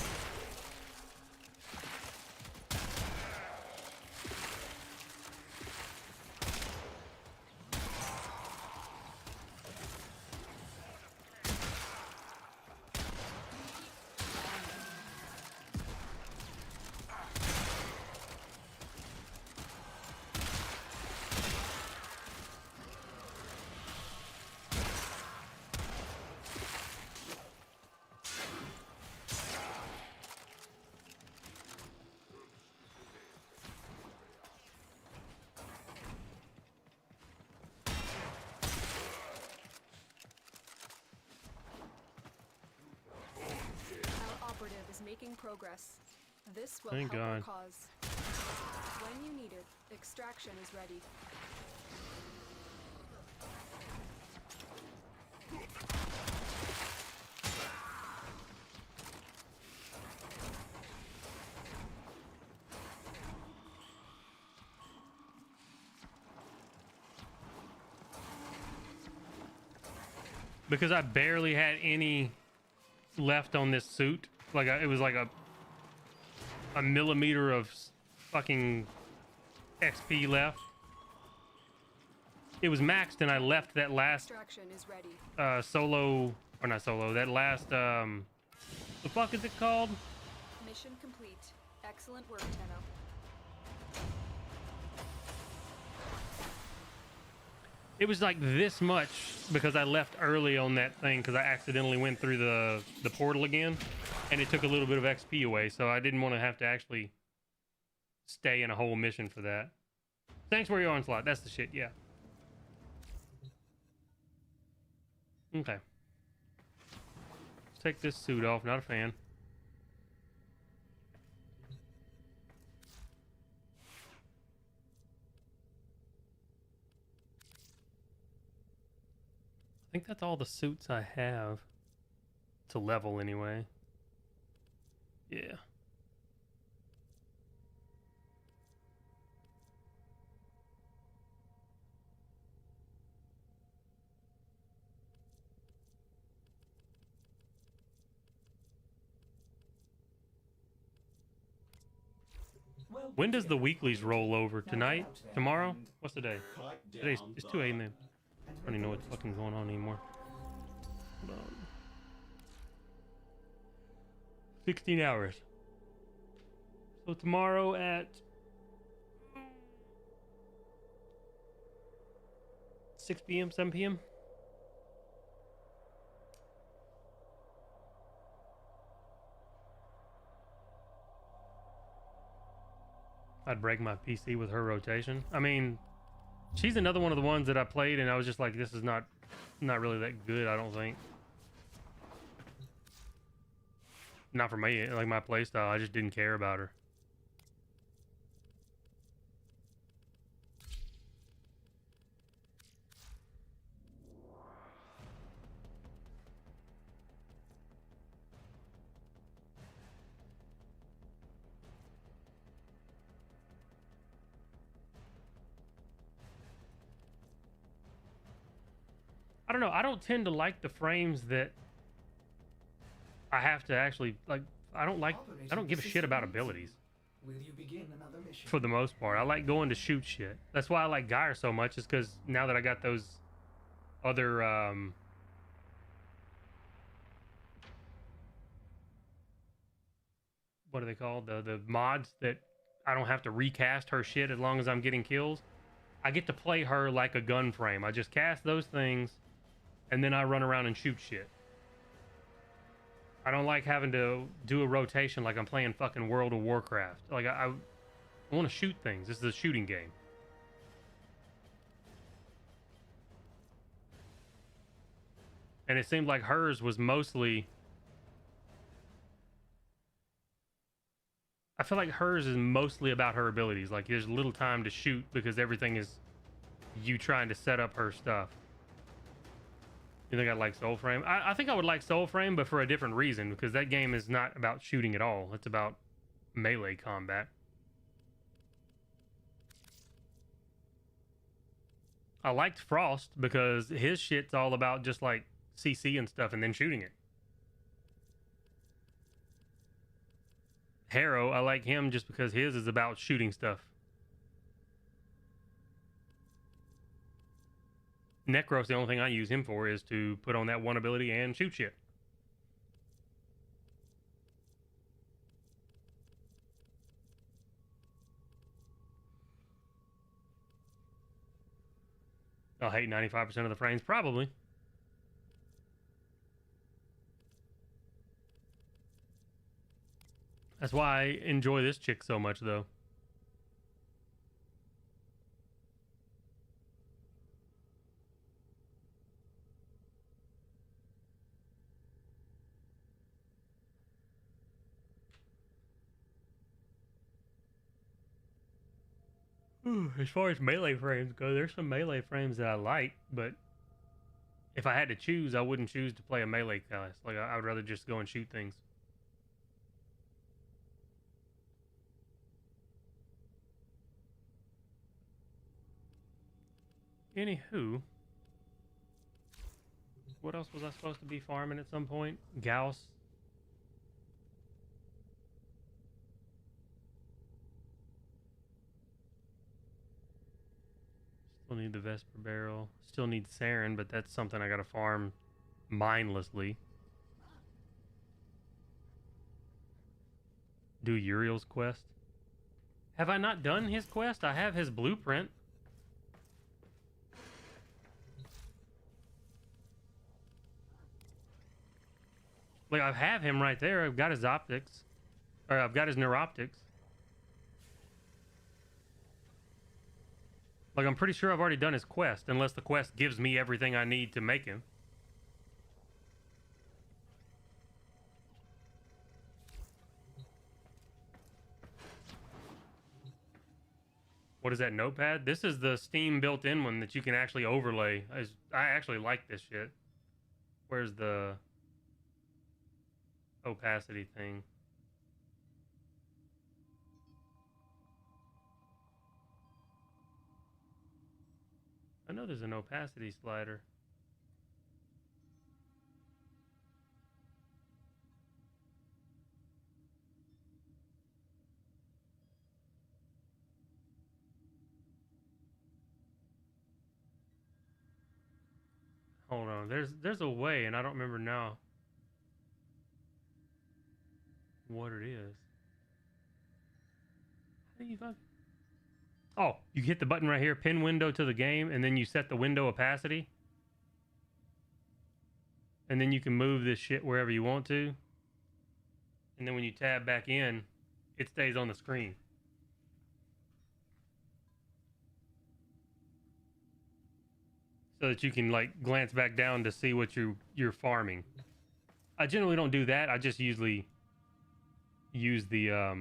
Speaker 18: Making progress. This will
Speaker 2: Thank
Speaker 18: help our
Speaker 2: God.
Speaker 18: cause. When you need it, extraction is ready.
Speaker 2: Because I barely had any left on this suit. Like it was like a millimeter of fucking XP left. It was maxed and I left that last
Speaker 18: Extraction is ready.
Speaker 2: solo, or not solo, that last the fuck is it called?
Speaker 18: Mission complete. Excellent work, Tenno.
Speaker 2: It was like this much because I left early on that thing because I accidentally went through the portal again and it took a little bit of XP away, so I didn't want to have to actually stay in a whole mission for that. Thanks for your onslaught. That's the shit, yeah. Okay. Let's take this suit off. Not a fan. I think that's all the suits I have. to level anyway. Yeah. When does the weeklies roll over? Tonight? Tomorrow? What's the day? Today's it's 2 a.m. I don't even know what's fucking going on anymore. Hold on. 16 hours. So tomorrow at 6 p.m., 7 p.m. I'd break my PC with her rotation. I mean, she's another one of the ones that I played and I was just like, this is not really that good, I don't think. Not for me, like my playstyle, I just didn't care about her. I don't know. I don't tend to like the frames that I have to actually like. I don't give a shit about abilities.
Speaker 7: Will you begin another mission?
Speaker 2: For the most part, I like going to shoot shit. That's why I like Geyer so much. Is because now that I got those other what are they called? The mods that I don't have to recast her shit as long as I'm getting kills. I get to play her like a gun frame. I just cast those things. And then I run around and shoot shit. I don't like having to do a rotation like I'm playing fucking World of Warcraft. Like, I want to shoot things. This is a shooting game. And it seemed like hers was mostly... I feel like hers is mostly about her abilities. Like, there's little time to shoot because everything is you trying to set up her stuff. You think I'd like Soulframe? I think I would like Soulframe, but for a different reason, because that game is not about shooting at all. It's about melee combat. I liked Frost because his shit's all about just like CC and stuff and then shooting it. Harrow, I like him just because his is about shooting stuff. Necros, the only thing I use him for is to put on that one ability and shoot shit. I'll hate 95% of the frames, probably. That's why I enjoy this chick so much, though. As far as melee frames go, there's some melee frames that I like, but if I had to choose, I wouldn't choose to play a melee class. Like, I would rather just go and shoot things. Anywho, what else was I supposed to be farming at some point? Gauss. Still need the Vesper Barrel. Still need Saren, but that's something I gotta farm mindlessly. Do Uriel's quest. Have I not done his quest? I have his blueprint. Like, I have him right there. I've got his optics. Or I've got his neuroptics. Like, I'm pretty sure I've already done his quest, unless the quest gives me everything I need to make him. What is that, Notepad? This is the Steam built-in one that you can actually overlay. I actually like this shit. Where's the... opacity thing. I know there's an opacity slider. Hold on, there's a way, and I don't remember now what it is. How do you fuck? Oh, you hit the button right here, pin window to the game, and then you set the window opacity. And then you can move this shit wherever you want to. And then when you tab back in, it stays on the screen. So that you can like glance back down to see what you're farming. I generally don't do that. I just usually use the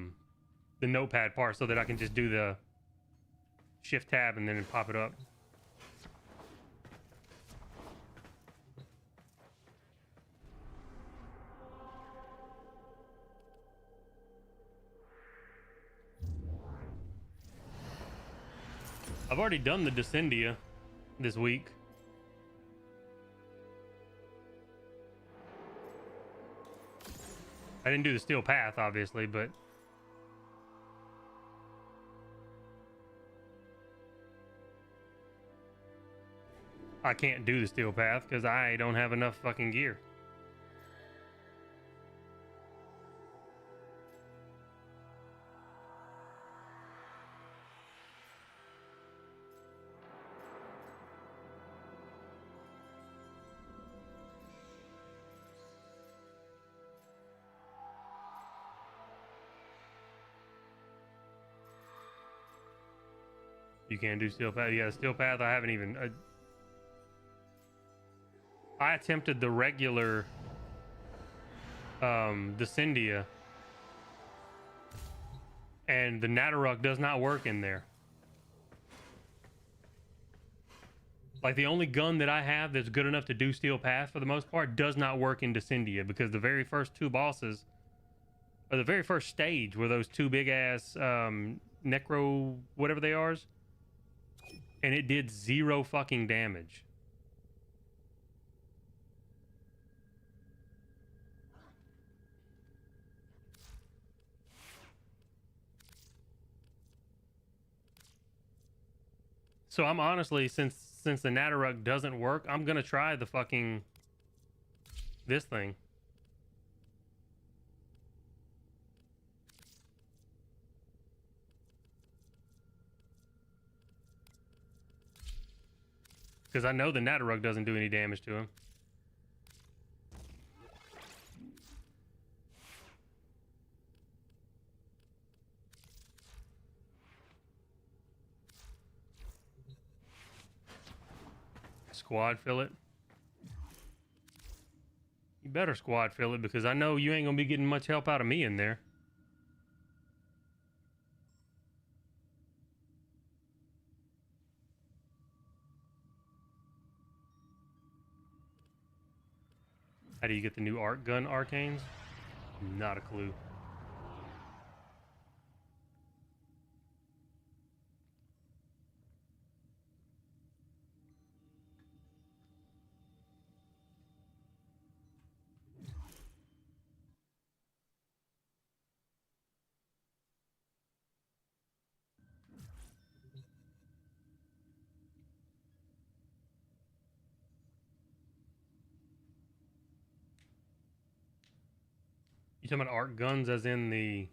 Speaker 2: notepad part so that I can just do the shift tab and then pop it up. I've already done the Descendia this week. I didn't do the Steel Path, obviously, but I can't do the Steel Path because I don't have enough fucking gear. You can't do Steel Path. Yeah, Steel Path, I haven't even... I attempted the regular Descendia, and the Natteruk does not work in there. Like, the only gun that I have that's good enough to do Steel Path, for the most part, does not work in Descendia, because the very first two bosses, or the very first stage, were those two big-ass Necro... whatever they are, and it did 0 fucking damage. So I'm honestly, since the Natteruk doesn't work, I'm gonna try the fucking this thing. Because I know the Natteruk doesn't do any damage to him. Squad fill it. You better squad fill it, because I know you ain't gonna be getting much help out of me in there. How do you get the new arc gun arcanes? Not a clue. You talking about arc guns as in the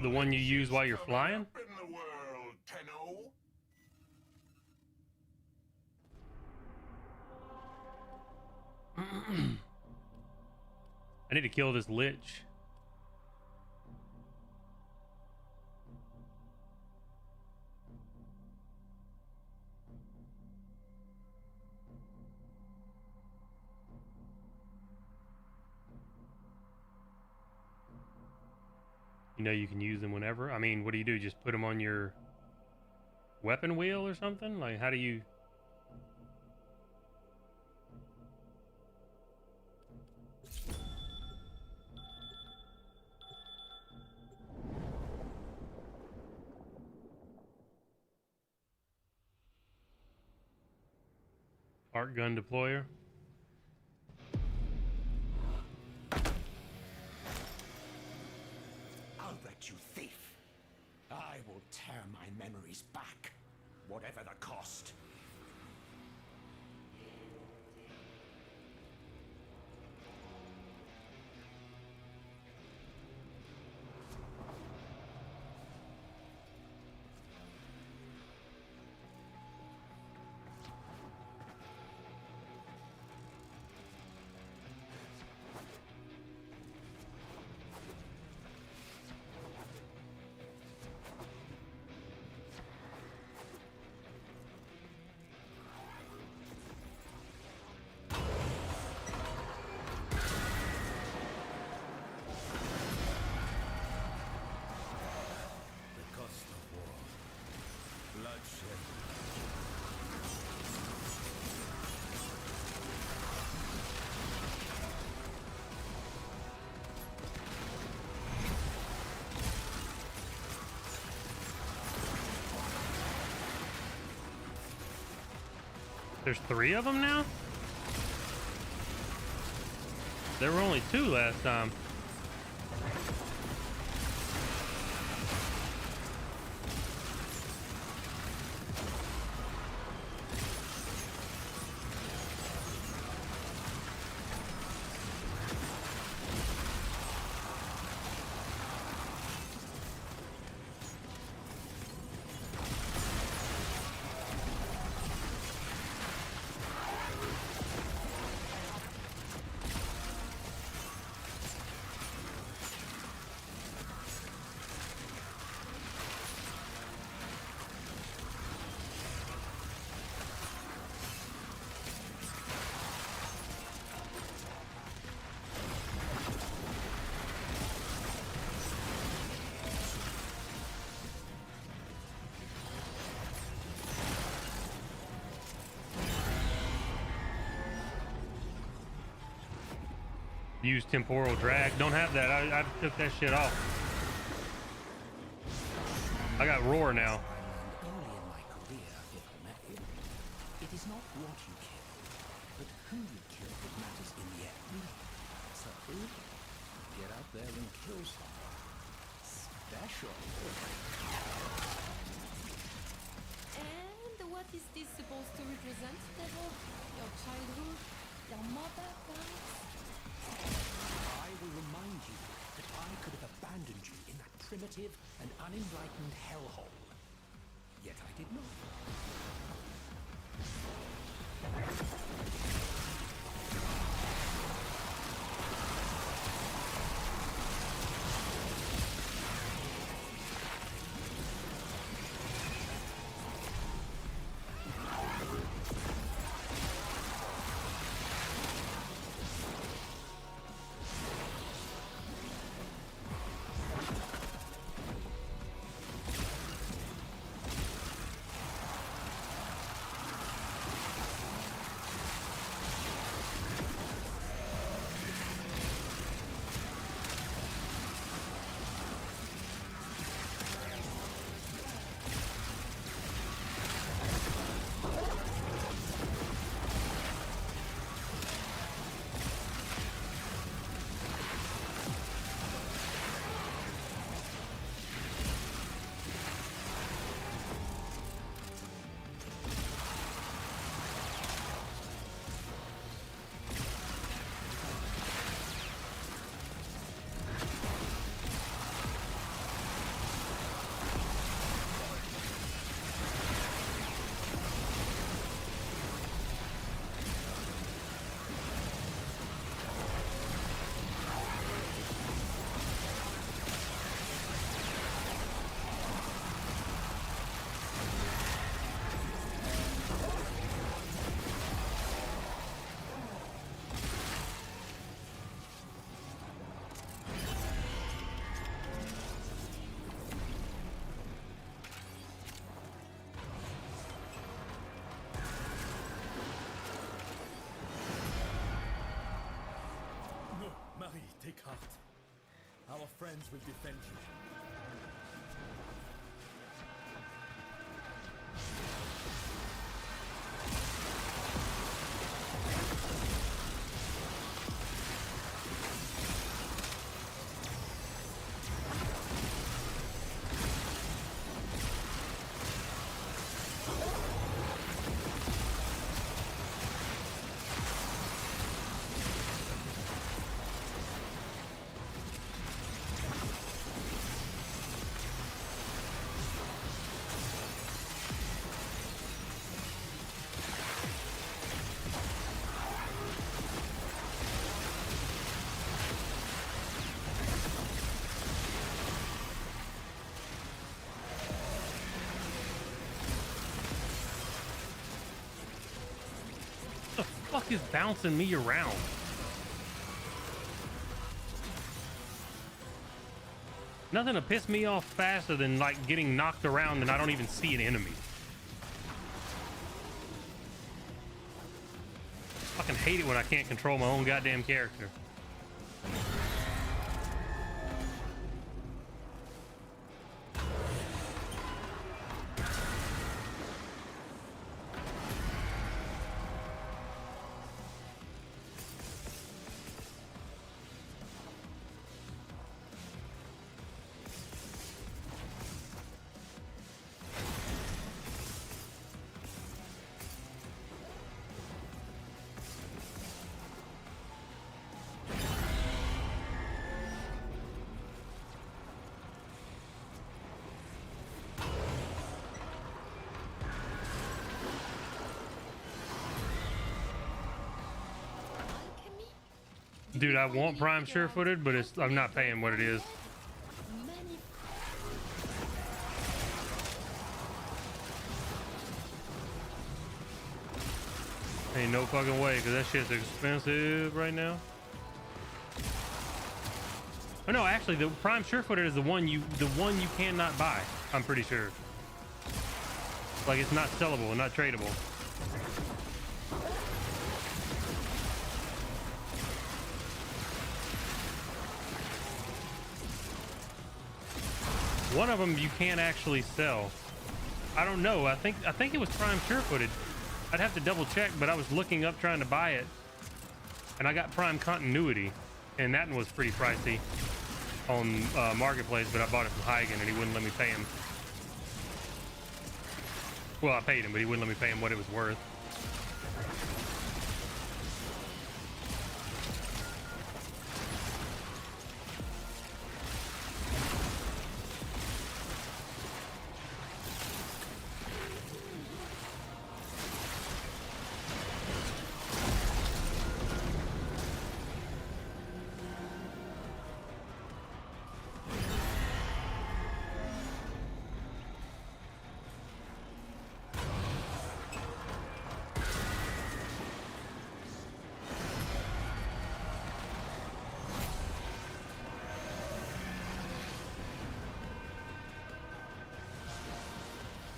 Speaker 2: one you use while you're flying? I need to kill this lich. You know you can use them whenever. I mean, what do you do? Just put them on your weapon wheel or something? Like, how do you... Arc gun deployer.
Speaker 14: Albrecht, you thief! I will tear my memories back, whatever the cost.
Speaker 2: There's 3 of them now? There were only 2 last time. Use temporal drag. Don't have that. I took that shit off. I got roar now.
Speaker 14: Early in my career, if I met him, it is not what you kill, but who you kill that matters in the end. So, get out there and kill someone. Special.
Speaker 21: And what is this supposed to represent, Devil? Your childhood? Your mother, perhaps?
Speaker 14: I will remind you that I could have abandoned you in that primitive and unenlightened hellhole. Yet I did not.
Speaker 22: Take heart. Our friends will defend you.
Speaker 2: fuck is bouncing me around? Nothing to piss me off faster than like getting knocked around and I don't even see an enemy. Fucking hate it when I can't control my own goddamn character. Dude, I want Prime sure-footed, but I'm not paying what it is. Ain't no fucking way, because that shit's expensive right now. Oh no, actually, the Prime sure-footed is the one you cannot buy. I'm pretty sure. Like it's not sellable and not tradable. One of them you can't actually sell. I don't know. I think it was Prime sure-footed. I'd have to double check, but I was looking up trying to buy it, and I got Prime Continuity, and that one was pretty pricey on Marketplace. But I bought it from Huygen, and he wouldn't let me pay him. Well, I paid him, but he wouldn't let me pay him what it was worth.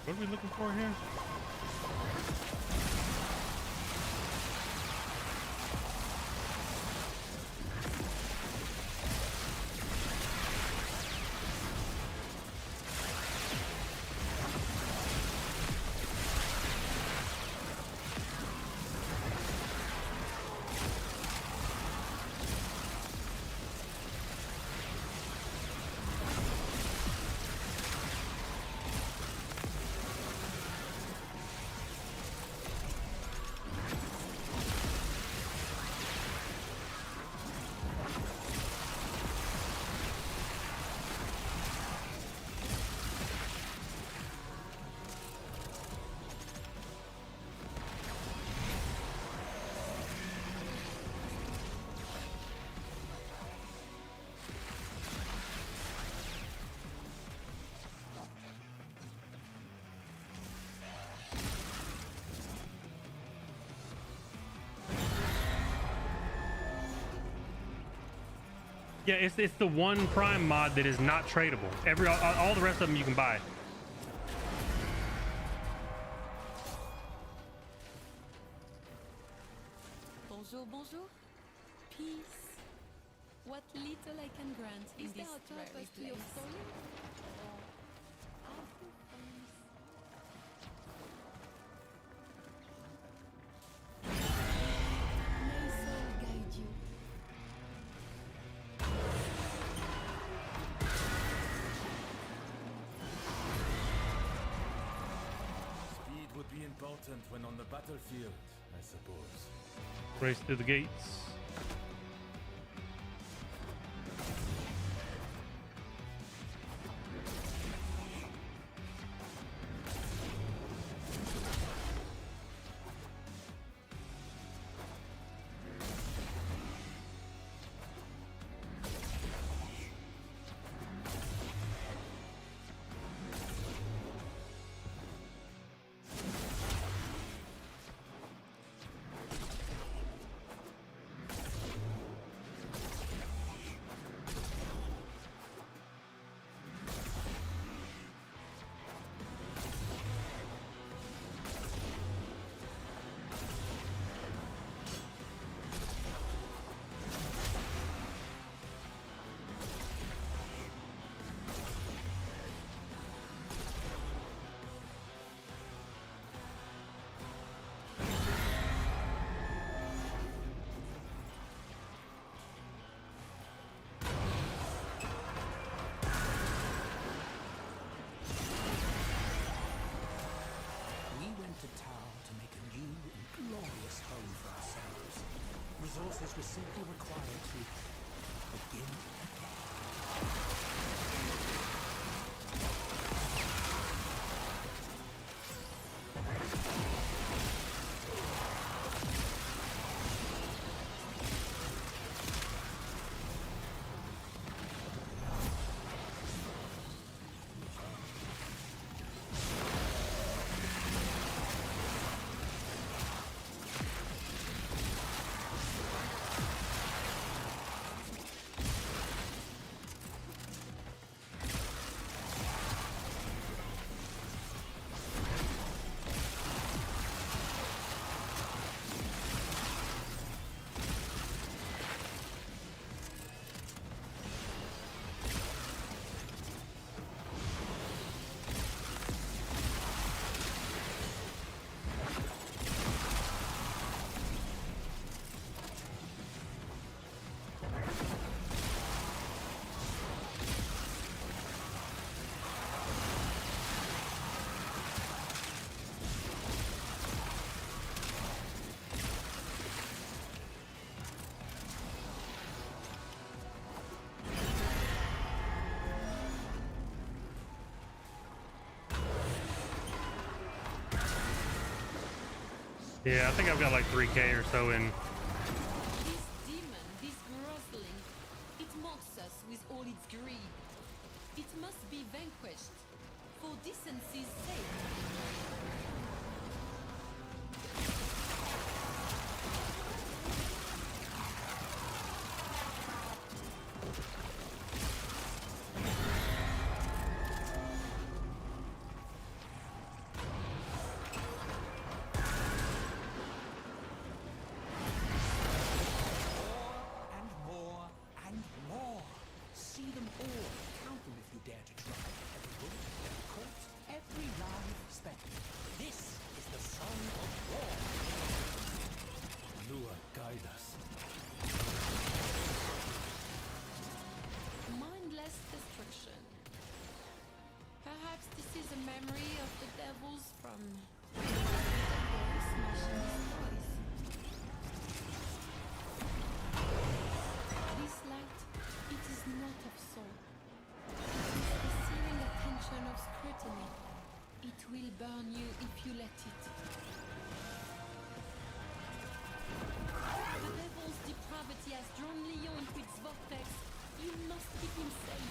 Speaker 2: What are we looking for here? Yeah, it's the one Prime mod that is not tradable. All the rest of them you can buy.
Speaker 10: Bonjour, bonjour. Peace. What little I can grant in this very place. May soul guide you.
Speaker 22: Speed would be important when on the battlefield, I suppose.
Speaker 2: Race through the gates.
Speaker 14: resources were simply required to begin again.
Speaker 2: Yeah, I think I've got like 3K or so in.
Speaker 10: This demon, this grossling, it mocks us with all its greed. It must be vanquished, for decency's sake. Mindless destruction. Perhaps this is a memory of the devils from smashing his toys. This light, it is not of soul. It is the searing attention of scrutiny. It will burn you if you let it. The devil's depravity has drawn Leon into its vortex. You must keep him safe.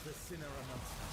Speaker 22: The sinner amongst us.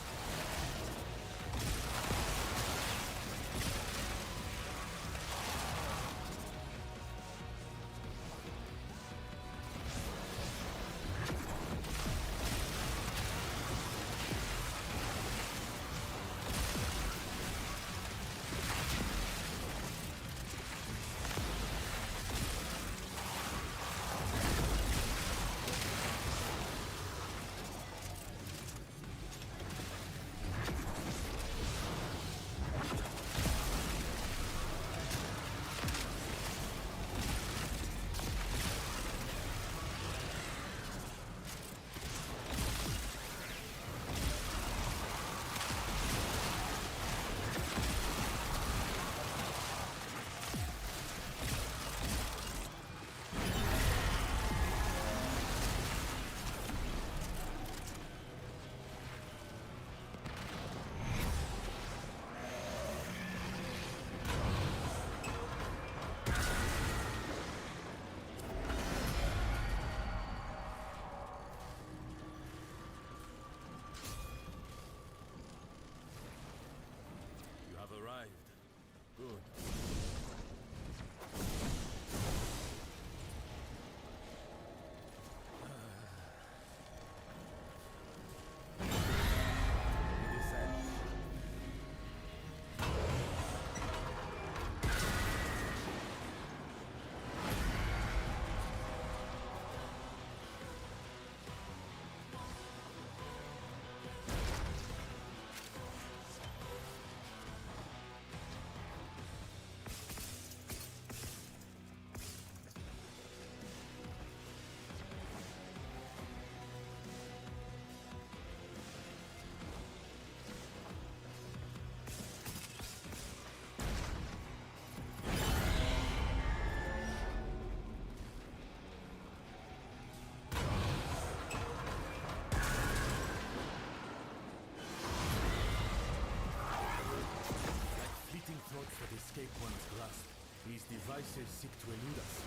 Speaker 22: Great One's grasp. These devices seek to elude us.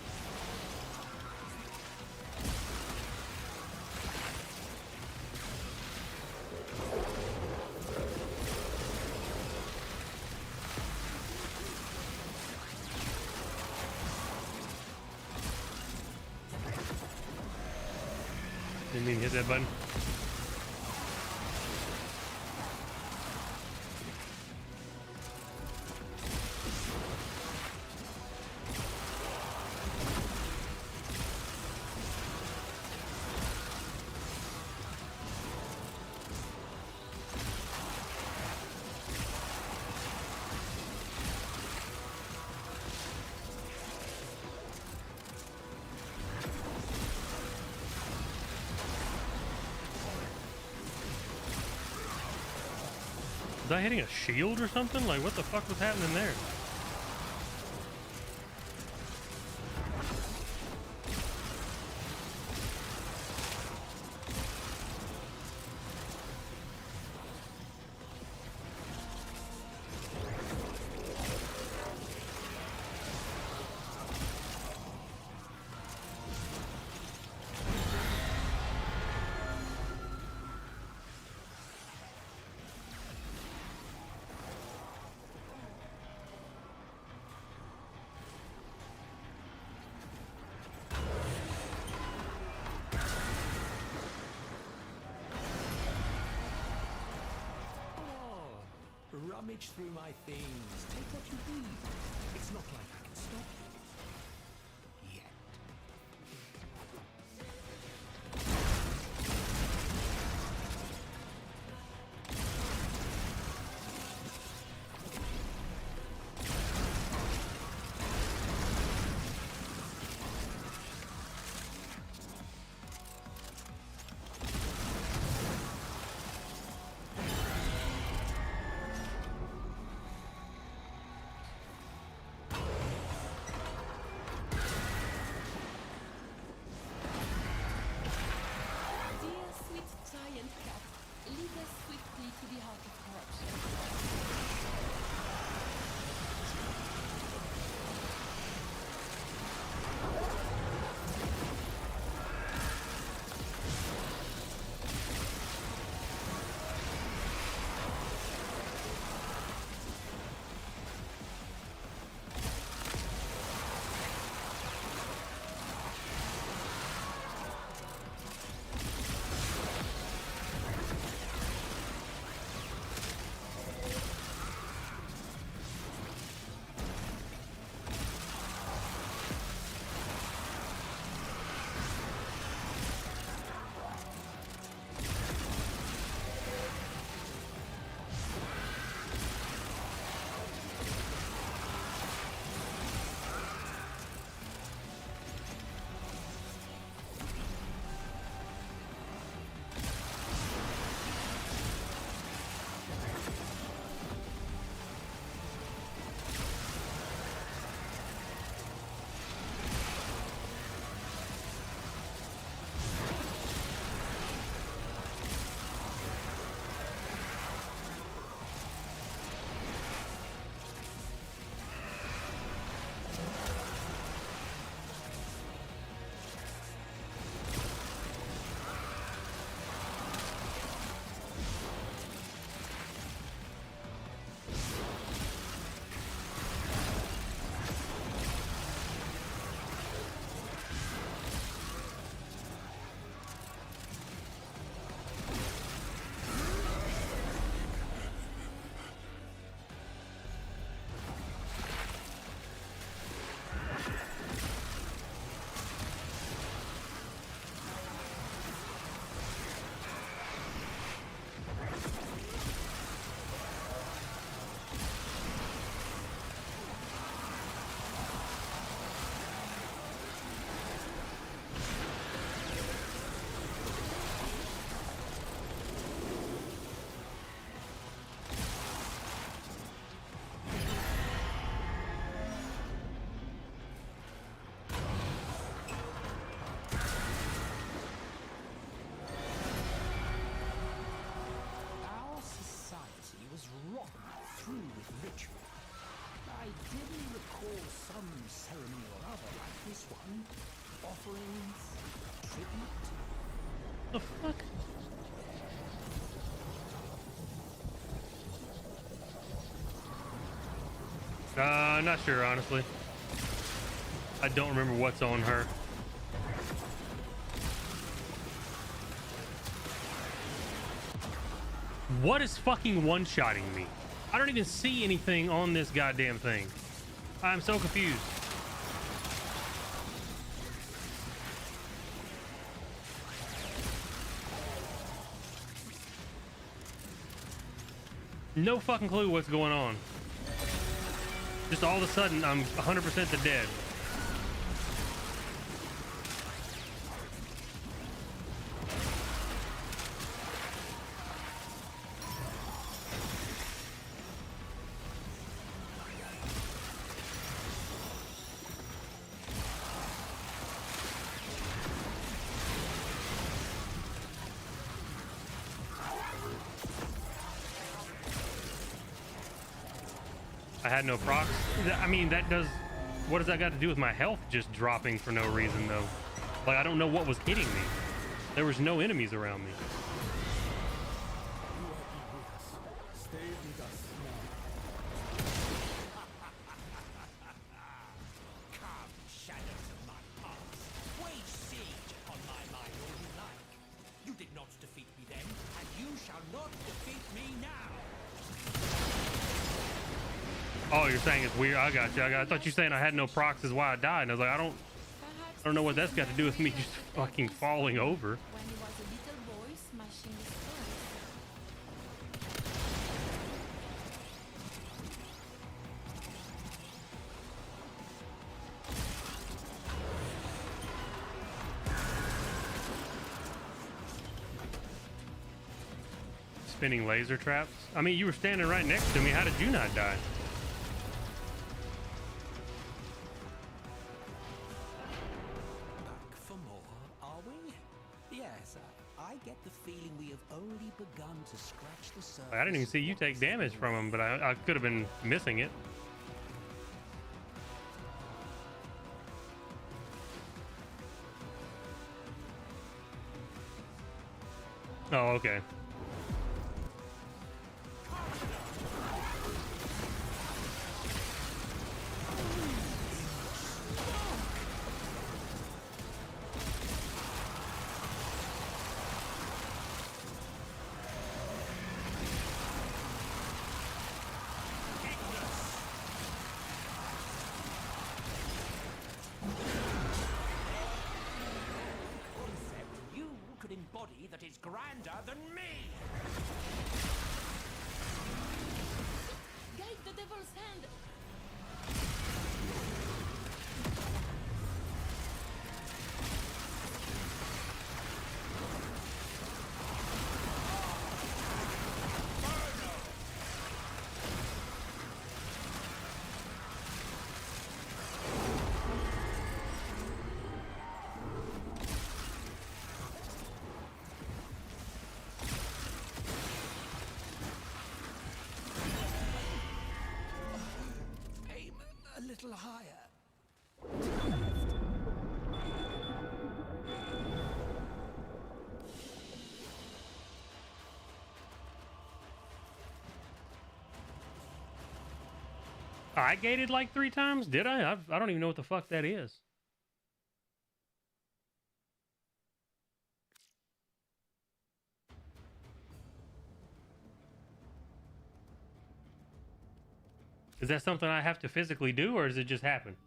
Speaker 2: Didn't mean to hit that button. Was I hitting a shield or something? Like, what the fuck was happening there?
Speaker 14: Rummage through my things. Take what you need. It's not like I can stop you. Yet. this one? Offerings? Tribute?
Speaker 2: The fuck? Not sure, honestly. I don't remember what's on her. What is fucking one-shotting me? I don't even see anything on this goddamn thing. I'm so confused. No fucking clue what's going on. Just all of a sudden, I'm 100% to dead. I had no procs. I mean, that does... What does that got to do with my health just dropping for no reason, though? Like, I don't know what was hitting me. There was no enemies around me.
Speaker 22: Stay with us now.
Speaker 14: Come, shadows of my past. Wage siege upon my mind all you like. You did not defeat me then, and you shall not defeat me now.
Speaker 2: Oh, you're saying it's weird. I got you. I thought you were saying I had no procs is why I died. And I was like, I don't know what that's got to do with me just fucking falling over.
Speaker 10: When he was a little boy smashing his toys.
Speaker 2: Spinning laser traps. I mean, you were standing right next to me. How did you not die?
Speaker 14: I get the feeling we have only begun to scratch the surface.
Speaker 2: I didn't even see you take damage from him, but I could have been missing it. Oh, okay.
Speaker 14: That is grander than me!
Speaker 10: Guide the devil's hand!
Speaker 14: A little higher.
Speaker 2: I gated like 3 times? Did I? I don't even know what the fuck that is. Is that something I have to physically do, or does it just happen?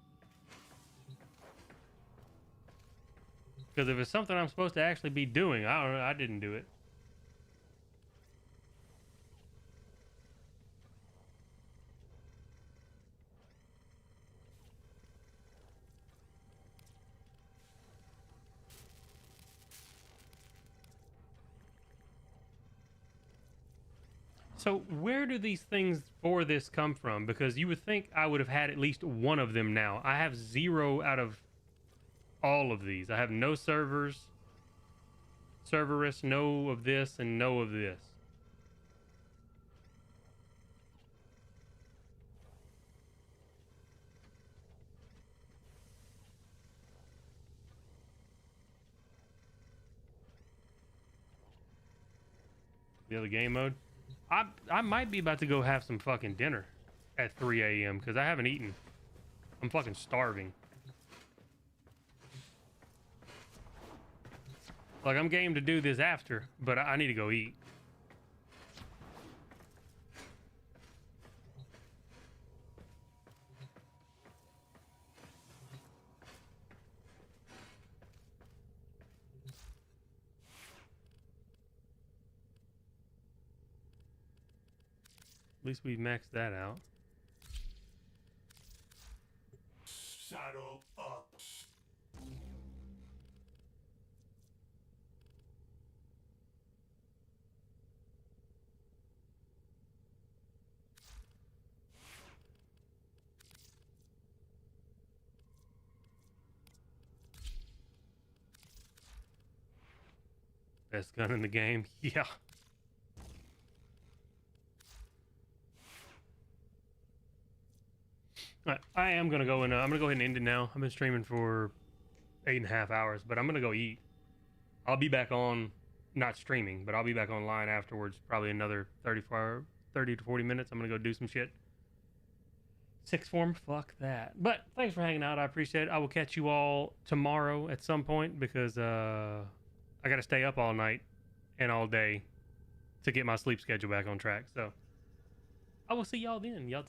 Speaker 2: Because if it's something I'm supposed to actually be doing, I don't know, I didn't do it. So where do these things for this come from? Because you would think I would have had at least one of them now. I have 0 out of all of these. I have no servers, Cerberus, no of this, and no of this. The other game mode. I might be about to go have some fucking dinner at 3 a.m. because I haven't eaten. I'm fucking starving. Like, I'm game to do this after, but I need to go eat. At least we maxed that out.
Speaker 11: Saddle up.
Speaker 2: Best gun in the game. Yeah. All right, I am gonna go and I'm gonna go ahead and end it now. I've been streaming for 8.5 hours, but I'm gonna go eat. I'll be back on, not streaming, but I'll be back online afterwards. Probably another 30 to 40 minutes. I'm gonna go do some shit. Sixth form, fuck that. But thanks for hanging out. I appreciate it. I will catch you all tomorrow at some point because I got to stay up all night and all day to get my sleep schedule back on track. So I will see y'all then. Y'all